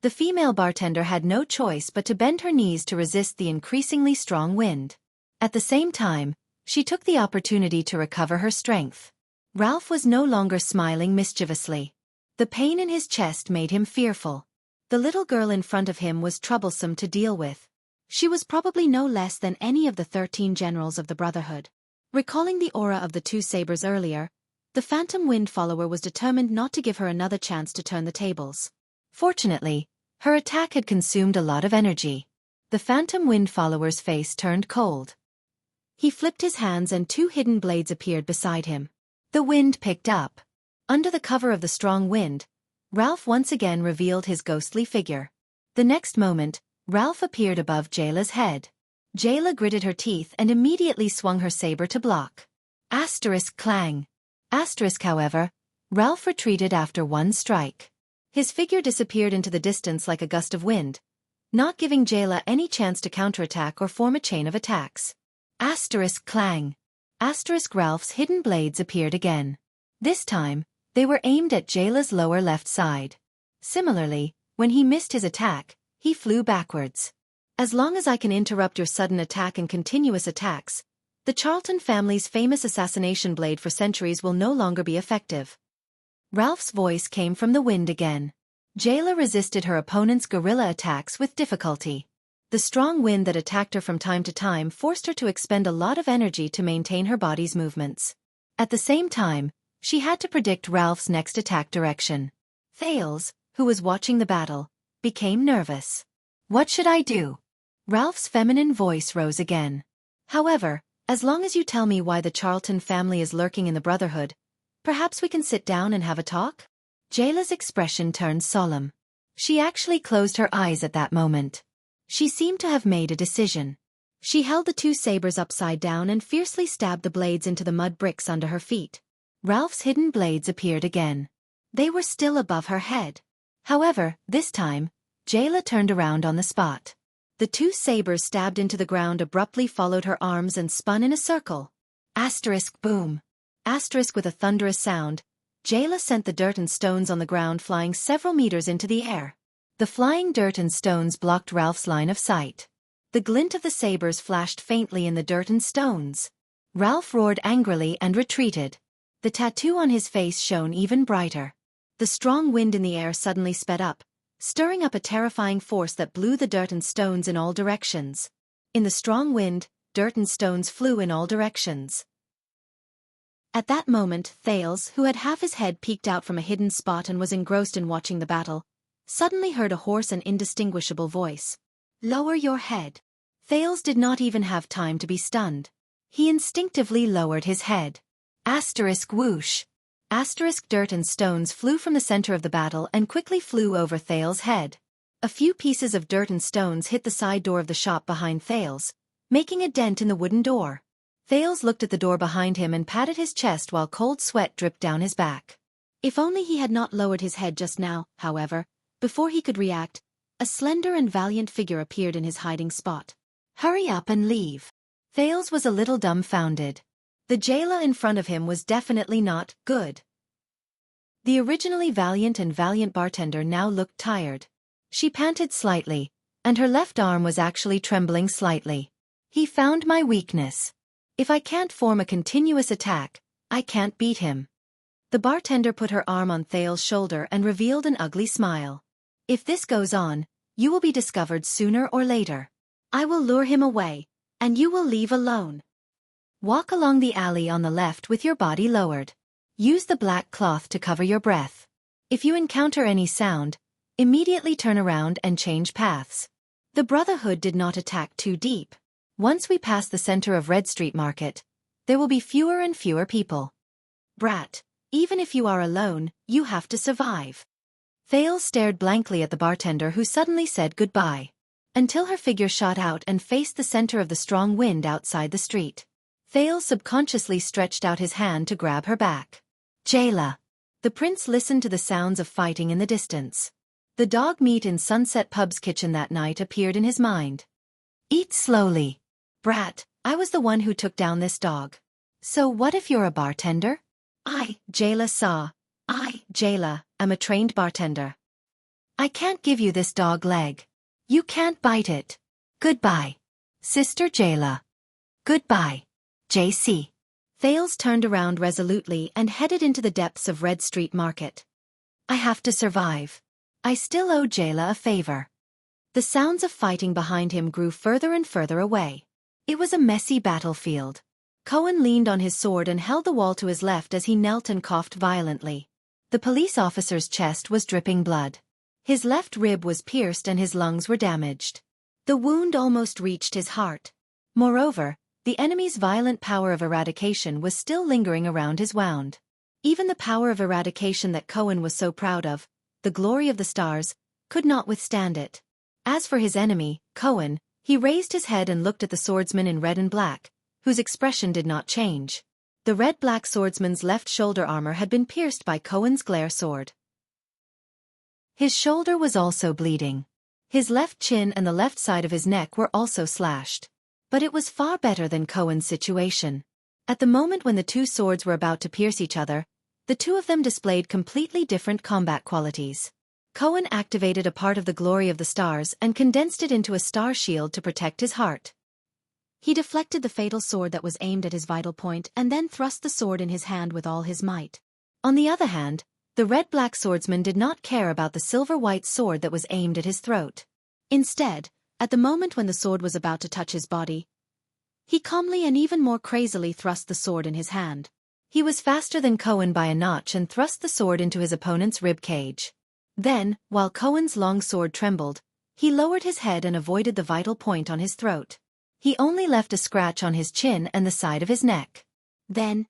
The female bartender had no choice but to bend her knees to resist the increasingly strong wind. At the same time, she took the opportunity to recover her strength. Ralph was no longer smiling mischievously. The pain in his chest made him fearful. The little girl in front of him was troublesome to deal with. She was probably no less than any of the 13 generals of the Brotherhood. Recalling the aura of the two sabers earlier, the phantom wind follower was determined not to give her another chance to turn the tables. Fortunately, her attack had consumed a lot of energy. The phantom wind follower's face turned cold. He flipped his hands and two hidden blades appeared beside him. The wind picked up. Under the cover of the strong wind, Ralph once again revealed his ghostly figure. The next moment, Ralph appeared above Jayla's head. Jayla gritted her teeth and immediately swung her saber to block. Asterisk clang. Asterisk however, Ralph retreated after one strike. His figure disappeared into the distance like a gust of wind, not giving Jayla any chance to counterattack or form a chain of attacks. Asterisk clang. Asterisk Ralph's hidden blades appeared again. This time, they were aimed at Jayla's lower left side. Similarly, when he missed his attack, he flew backwards. As long as I can interrupt your sudden attack and continuous attacks, the Charlton family's famous assassination blade for centuries will no longer be effective. Ralph's voice came from the wind again. Jayla resisted her opponent's guerrilla attacks with difficulty. The strong wind that attacked her from time to time forced her to expend a lot of energy to maintain her body's movements. At the same time, she had to predict Ralph's next attack direction. Thales, who was watching the battle, became nervous.
What should I do?
Ralph's feminine voice rose again. However, as long as you tell me why the Charlton family is lurking in the Brotherhood, perhaps we can sit down and have a talk?
Jayla's expression turned solemn. She actually closed her eyes at that moment.
She seemed to have made a decision. She held the two sabers upside down and fiercely stabbed the blades into the mud bricks under her feet.
Ralph's hidden blades appeared again.
They were still above her head.
However, this time, Jayla turned around on the spot.
The two sabers stabbed into the ground abruptly followed her arms and spun in a circle.
Asterisk boom.
Asterisk with a thunderous sound, Jayla sent the dirt and stones on the ground flying several meters into the air.
The flying dirt and stones blocked Ralph's line of sight.
The glint of the sabers flashed faintly in the dirt and stones.
Ralph roared angrily and retreated.
The tattoo on his face shone even brighter. The strong wind in the air suddenly sped up, stirring up a terrifying force that blew the dirt and stones in all directions. In the strong wind, dirt and stones flew in all directions. At that moment, Thales, who had half his head peeked out from a hidden spot and was engrossed in watching the battle, suddenly heard a hoarse and indistinguishable voice. "Lower your head." Thales did not even have time to be stunned. He instinctively lowered his head.
Asterisk whoosh.
Asterisk dirt and stones flew from the center of the battle and quickly flew over Thales' head. A few pieces of dirt and stones hit the side door of the shop behind Thales, making a dent in the wooden door. Thales looked at the door behind him and patted his chest while cold sweat dripped down his back. If only he had not lowered his head just now, however, before he could react, a slender and valiant figure appeared in his hiding spot.
Hurry up and leave.
Thales was a little dumbfounded. The jailer in front of him was definitely not good. The originally valiant bartender now looked tired. She panted slightly, and her left arm was actually trembling slightly.
He found my weakness.
If I can't form a continuous attack, I can't beat him. The bartender put her arm on Thales' shoulder and revealed an ugly smile. If this goes on, you will be discovered sooner or later. I will lure him away, and you will leave alone. Walk along the alley on the left with your body lowered. Use the black cloth to cover your breath. If you encounter any sound, immediately turn around and change paths. The Brotherhood did not attack too deep. Once we pass the center of Red Street Market, there will be fewer and fewer people. Brat, even if you are alone, you have to survive. Thales stared blankly at the bartender who suddenly said goodbye, until her figure shot out and faced the center of the strong wind outside the street. Thales subconsciously stretched out his hand to grab her back.
Jayla.
The prince listened to the sounds of fighting in the distance. The dog meat in Sunset Pub's kitchen that night appeared in his mind.
Eat slowly.
Brat, I was the one who took down this dog.
So what if you're a bartender?
Jayla, am a trained bartender.
I can't give you this dog leg. You can't bite it. Goodbye, Sister Jayla. Goodbye, JC.
Thales turned around resolutely and headed into the depths of Red Street Market. I have to survive. I still owe Jayla a favor. The sounds of fighting behind him grew further and further away. It was a messy battlefield. Cohen leaned on his sword and held the wall to his left as he knelt and coughed violently. The police officer's chest was dripping blood. His left rib was pierced and his lungs were damaged. The wound almost reached his heart. Moreover, the enemy's violent power of eradication was still lingering around his wound. Even the power of eradication that Cohen was so proud of, the glory of the stars, could not withstand it. As for his enemy, Cohen, he raised his head and looked at the swordsman in red and black, whose expression did not change. The red-black swordsman's left shoulder armor had been pierced by Cohen's glare sword. His shoulder was also bleeding. His left chin and the left side of his neck were also slashed. But it was far better than Cohen's situation. At the moment when the two swords were about to pierce each other, the two of them displayed completely different combat qualities.
Cohen activated a part of the glory of the stars and condensed it into a star shield to protect his heart.
He deflected the fatal sword that was aimed at his vital point and then thrust the sword in his hand with all his might.
On the other hand, the red-black swordsman did not care about the silver-white sword that was aimed at his throat.
Instead, at the moment when the sword was about to touch his body, he calmly and even more crazily thrust the sword in his hand.
He was faster than Cohen by a notch and thrust the sword into his opponent's rib cage. Then, while Cohen's long sword trembled, he lowered his head and avoided the vital point on his throat. He only left a scratch on his chin and the side of his neck.
Then,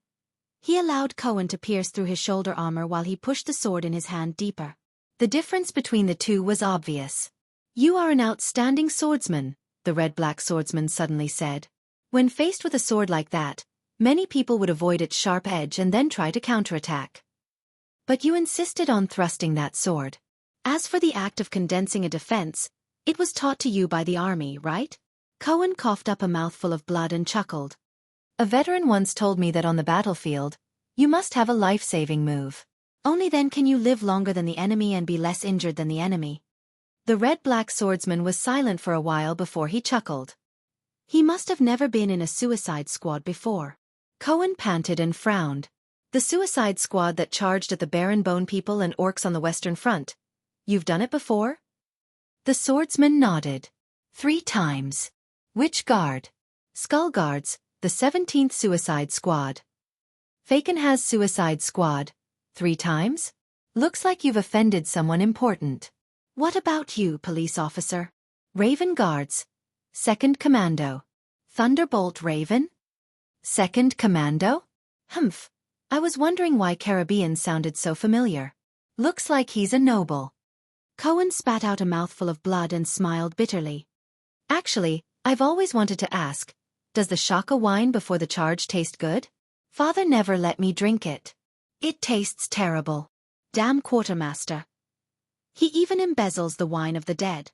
he allowed Cohen to pierce through his shoulder armor while he pushed the sword in his hand deeper.
The difference between the two was obvious. "You are an outstanding swordsman," the red-black swordsman suddenly said. When faced with a sword like that, many people would avoid its sharp edge and then try to counterattack. But you insisted on thrusting that sword.
As for the act of condensing a defense, it was taught to you by the army, right? Cohen coughed up a mouthful of blood and chuckled.
A veteran once told me that on the battlefield, you must have a life-saving move.
Only then can you live longer than the enemy and be less injured than the enemy.
The red-black swordsman was silent for a while before he chuckled.
He must have never been in a suicide squad before.
Cohen panted and frowned. The suicide squad that charged at the Baron Bone people and orcs on the Western Front. You've done it before? The swordsman nodded. 3 times. Which guard? Skull Guards, the 17th Suicide Squad. Faken has Suicide Squad. 3 times? Looks like you've offended someone important.
What about you, police officer?
Raven Guards. 2nd Commando. Thunderbolt Raven? 2nd Commando? Humph. I was wondering why Caribbean sounded so familiar. Looks like he's a noble.
Cohen spat out a mouthful of blood and smiled bitterly.
Actually, I've always wanted to ask, does the Shaka wine before the charge taste good? Father never let me drink it. It tastes terrible.
Damn quartermaster. He even embezzles the wine of the dead.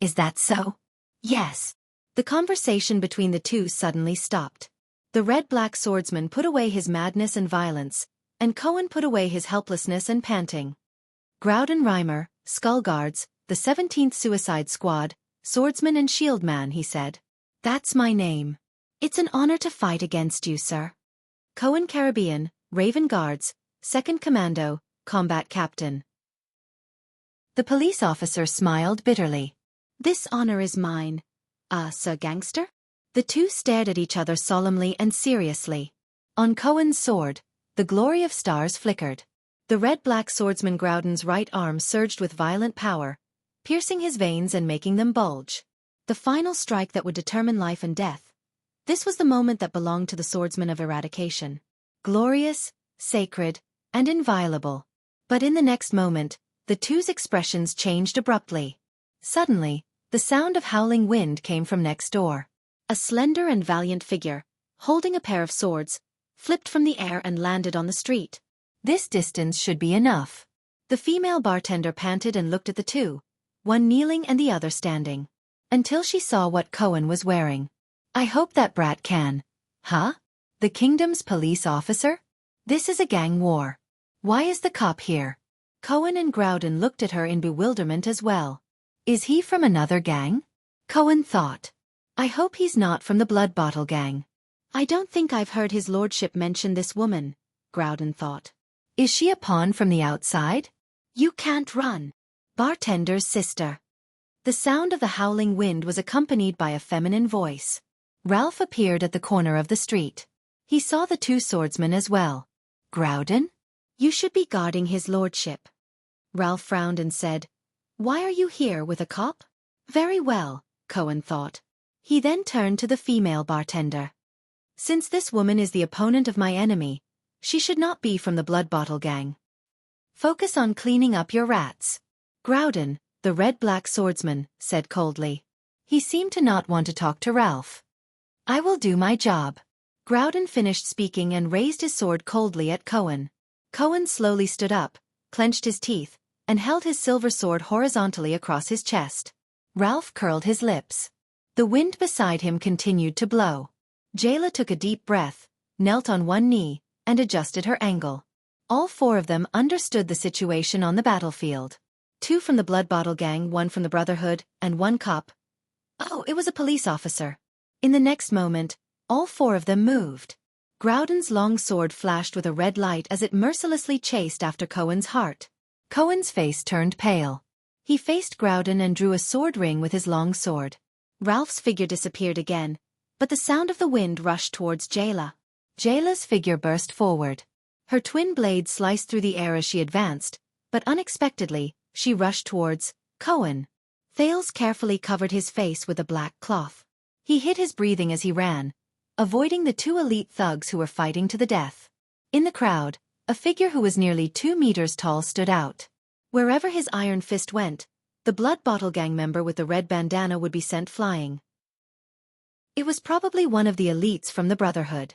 Is that so? Yes. The conversation between the two suddenly stopped. The red-black swordsman put away his madness and violence, and Cohen put away his helplessness and panting. Groudon Reimer, Skull Guards, the 17th Suicide Squad, Swordsman and Shield Man, he said. That's my name. It's an honor to fight against you, sir. Cohen Caribbean, Raven Guards, 2nd Commando, Combat Captain. The police officer smiled bitterly.
This honor is mine. Sir Gangster?
The two stared at each other solemnly and seriously. On Cohen's sword, the glory of stars flickered. The red-black swordsman Groudon's right arm surged with violent power, piercing his veins and making them bulge.
The final strike that would determine life and death. This was the moment that belonged to the swordsman of eradication.
Glorious, sacred, and inviolable. But in the next moment, the two's expressions changed abruptly. Suddenly, the sound of howling wind came from next door.
A slender and valiant figure, holding a pair of swords, flipped from the air and landed on the street.
This distance should be enough. The female bartender panted and looked at the two, one kneeling and the other standing, until she saw what Cohen was wearing. I hope that brat can. Huh? The kingdom's police officer? This is a gang war. Why is the cop here? Cohen and Groudon looked at her in bewilderment as well. Is he from another gang? Cohen thought. I hope he's not from the Blood Bottle gang.
I don't think I've heard his lordship mention this woman, Groudon thought.
Is she a pawn from the outside?
You can't run.
Bartender's sister. The sound of the howling wind was accompanied by a feminine voice. Ralph appeared at the corner of the street. He saw the two swordsmen as well. Groudon?
You should be guarding his lordship. Ralph frowned and said, Why are you here with a cop?
Very well, Cohen thought. He then turned to the female bartender. Since this woman is the opponent of my enemy, she should not be from the Blood Bottle gang. Focus on cleaning up your rats. Groudon, the red-black swordsman, said coldly. He seemed to not want to talk to Ralph. I will do my job. Groudon finished speaking and raised his sword coldly at Cohen. Cohen slowly stood up, clenched his teeth, and held his silver sword horizontally across his chest. Ralph curled his lips. The wind beside him continued to blow. Jayla took a deep breath, knelt on one knee, and adjusted her angle. All 4 of them understood the situation on the battlefield.
2 from the Blood Bottle Gang, 1 from the Brotherhood, and 1 cop. Oh, it was a police officer. In the next moment, all 4 of them moved. Groudon's long sword flashed with a red light as it mercilessly chased after Cohen's heart.
Cohen's face turned pale.
He faced Groudon and drew a sword ring with his long sword. Ralph's figure disappeared again, but the sound of the wind rushed towards Jayla.
Jayla's figure burst forward.
Her twin blades sliced through the air as she advanced, but unexpectedly, she rushed towards Cohen. Thales carefully covered his face with a black cloth. He hid his breathing as he ran, avoiding the 2 elite thugs who were fighting to the death. In the crowd, a figure who was nearly 2 meters tall stood out. Wherever his iron fist went, the Blood Bottle Gang member with the red bandana would be sent flying. It was probably one of the elites from the Brotherhood.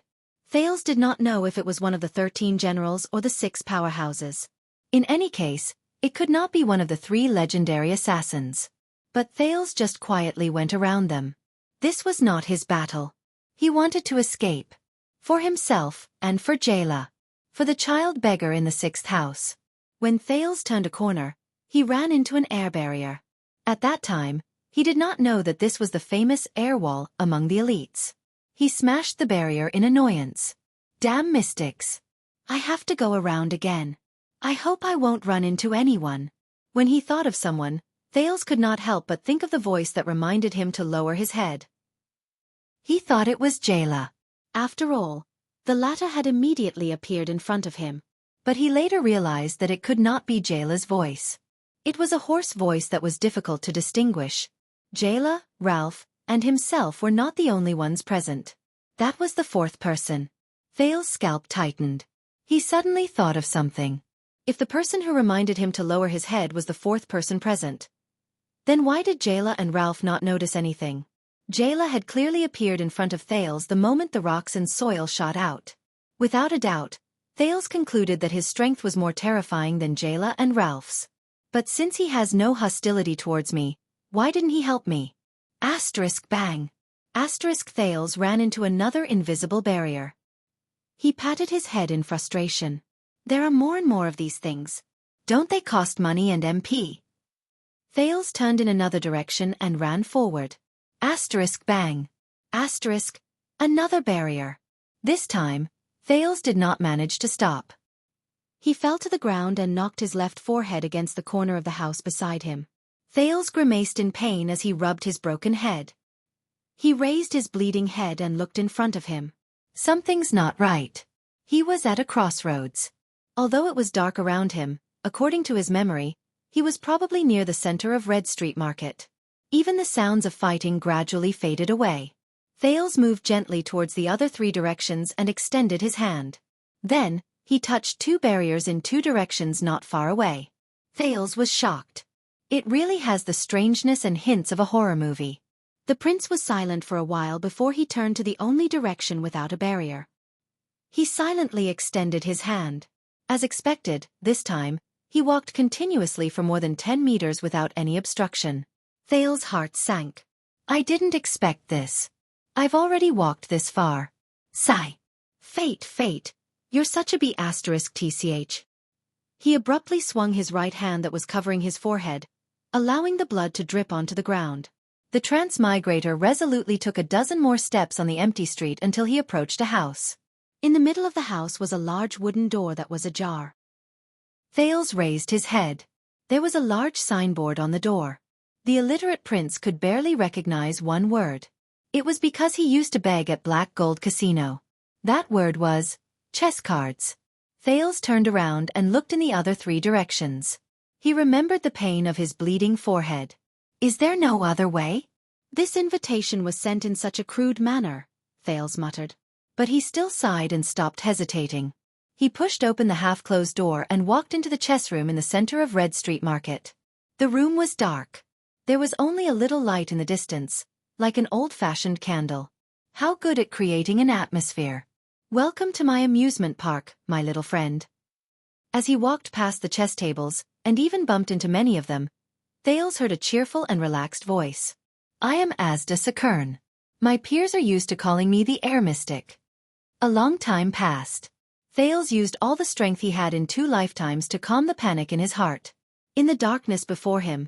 Thales did not know if it was one of the 13 generals or the 6 powerhouses. In any case, it could not be one of the 3 legendary assassins. But Thales just quietly went around them. This was not his battle. He wanted to escape. For himself, and for Jayla. For the child beggar in the 6th house. When Thales turned a corner, he ran into an air barrier. At that time, he did not know that this was the famous air wall among the elites. He smashed the barrier in annoyance. Damn mystics. I have to go around again. I hope I won't run into anyone. When he thought of someone, Thales could not help but think of the voice that reminded him to lower his head.
He thought it was Jayla.
After all, the latter had immediately appeared in front of him.
But he later realized that it could not be Jayla's voice.
It was a hoarse voice that was difficult to distinguish. Jayla, Ralph, and himself were not the only ones present. That was the 4th person.
Thales' scalp tightened. He suddenly thought of something.
If the person who reminded him to lower his head was the 4th person present, then why did Jayla and Ralph not notice anything? Jayla had clearly appeared in front of Thales the moment the rocks and soil shot out. Without a doubt, Thales concluded that his strength was more terrifying than Jayla and Ralph's. But since he has no hostility towards me, why didn't he help me? Asterisk bang. Asterisk Thales ran into another invisible barrier. He patted his head in frustration. There are more and more of these things. Don't they cost money and MP? Thales turned in another direction and ran forward. Asterisk bang. Asterisk. Another barrier. This time, Thales did not manage to stop. He fell to the ground and knocked his left forehead against the corner of the house beside him. Thales grimaced in pain as he rubbed his broken head. He raised his bleeding head and looked in front of him.
Something's not right.
He was at a crossroads. Although it was dark around him, according to his memory, he was probably near the center of Red Street Market. Even the sounds of fighting gradually faded away. Thales moved gently towards the other 3 directions and extended his hand. Then, he touched 2 barriers in 2 directions not far away. Thales was shocked. It really has the strangeness and hints of a horror movie. The prince was silent for a while before he turned to the only direction without a barrier. He silently extended his hand. As expected, this time, he walked continuously for more than 10 meters without any obstruction. Thales' heart sank. I didn't expect this. I've already walked this far. Sigh. Fate. You're such a B***tch. He abruptly swung his right hand that was covering his forehead, allowing the blood to drip onto the ground. The transmigrator resolutely took a dozen more steps on the empty street until he approached a house. In the middle of the house was a large wooden door that was ajar.
Thales raised his head.
There was a large signboard on the door. The illiterate prince could barely recognize one word. It was because he used to beg at Black Gold Casino. That word was chess cards. Thales turned around and looked in the other 3 directions. He remembered the pain of his bleeding forehead. Is there no other way? This invitation was sent in such a crude manner, Thales muttered. But he still sighed and stopped hesitating. He pushed open the half-closed door and walked into the chess room in the center of Red Street Market. The room was dark. There was only a little light in the distance, like an old-fashioned candle. How good at creating an atmosphere. Welcome to my amusement park, my little friend. As he walked past the chess tables, and even bumped into many of them, Thales heard a cheerful and relaxed voice. I am Asda Sakern. My peers are used to calling me the Air Mystic. A long time passed. Thales used all the strength he had in 2 lifetimes to calm the panic in his heart.
In the darkness before him,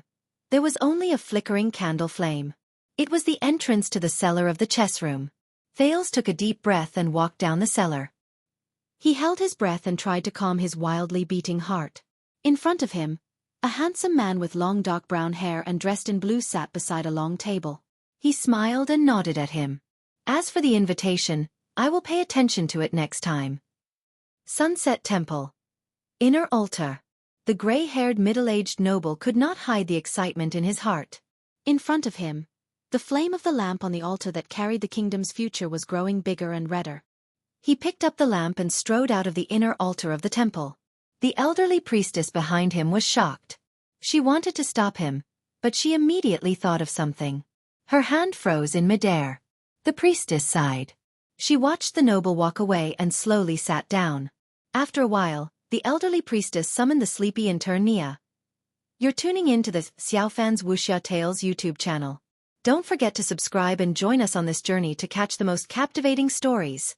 there was only a flickering candle flame. It was the entrance to the cellar of the chess room. Thales took a deep breath and walked down the cellar.
He held his breath and tried to calm his wildly beating heart. In front of him, a handsome man with long dark brown hair and dressed in blue sat beside a long table.
He smiled and nodded at him. As for the invitation, I will pay attention to it next time. Sunset Temple. Inner altar. The gray-haired middle-aged noble could not hide the excitement in his heart.
In front of him, the flame of the lamp on the altar that carried the kingdom's future was growing bigger and redder.
He picked up the lamp and strode out of the inner altar of the temple. The elderly priestess behind him was shocked. She wanted to stop him, but she immediately thought of something. Her hand froze in midair. The priestess sighed. She watched the noble walk away and slowly sat down. After a while, the elderly priestess summoned the sleepy intern Nia. You're tuning in to the Xiaofan's Wuxia Tales YouTube channel. Don't forget to subscribe and join us on this journey to catch the most captivating stories.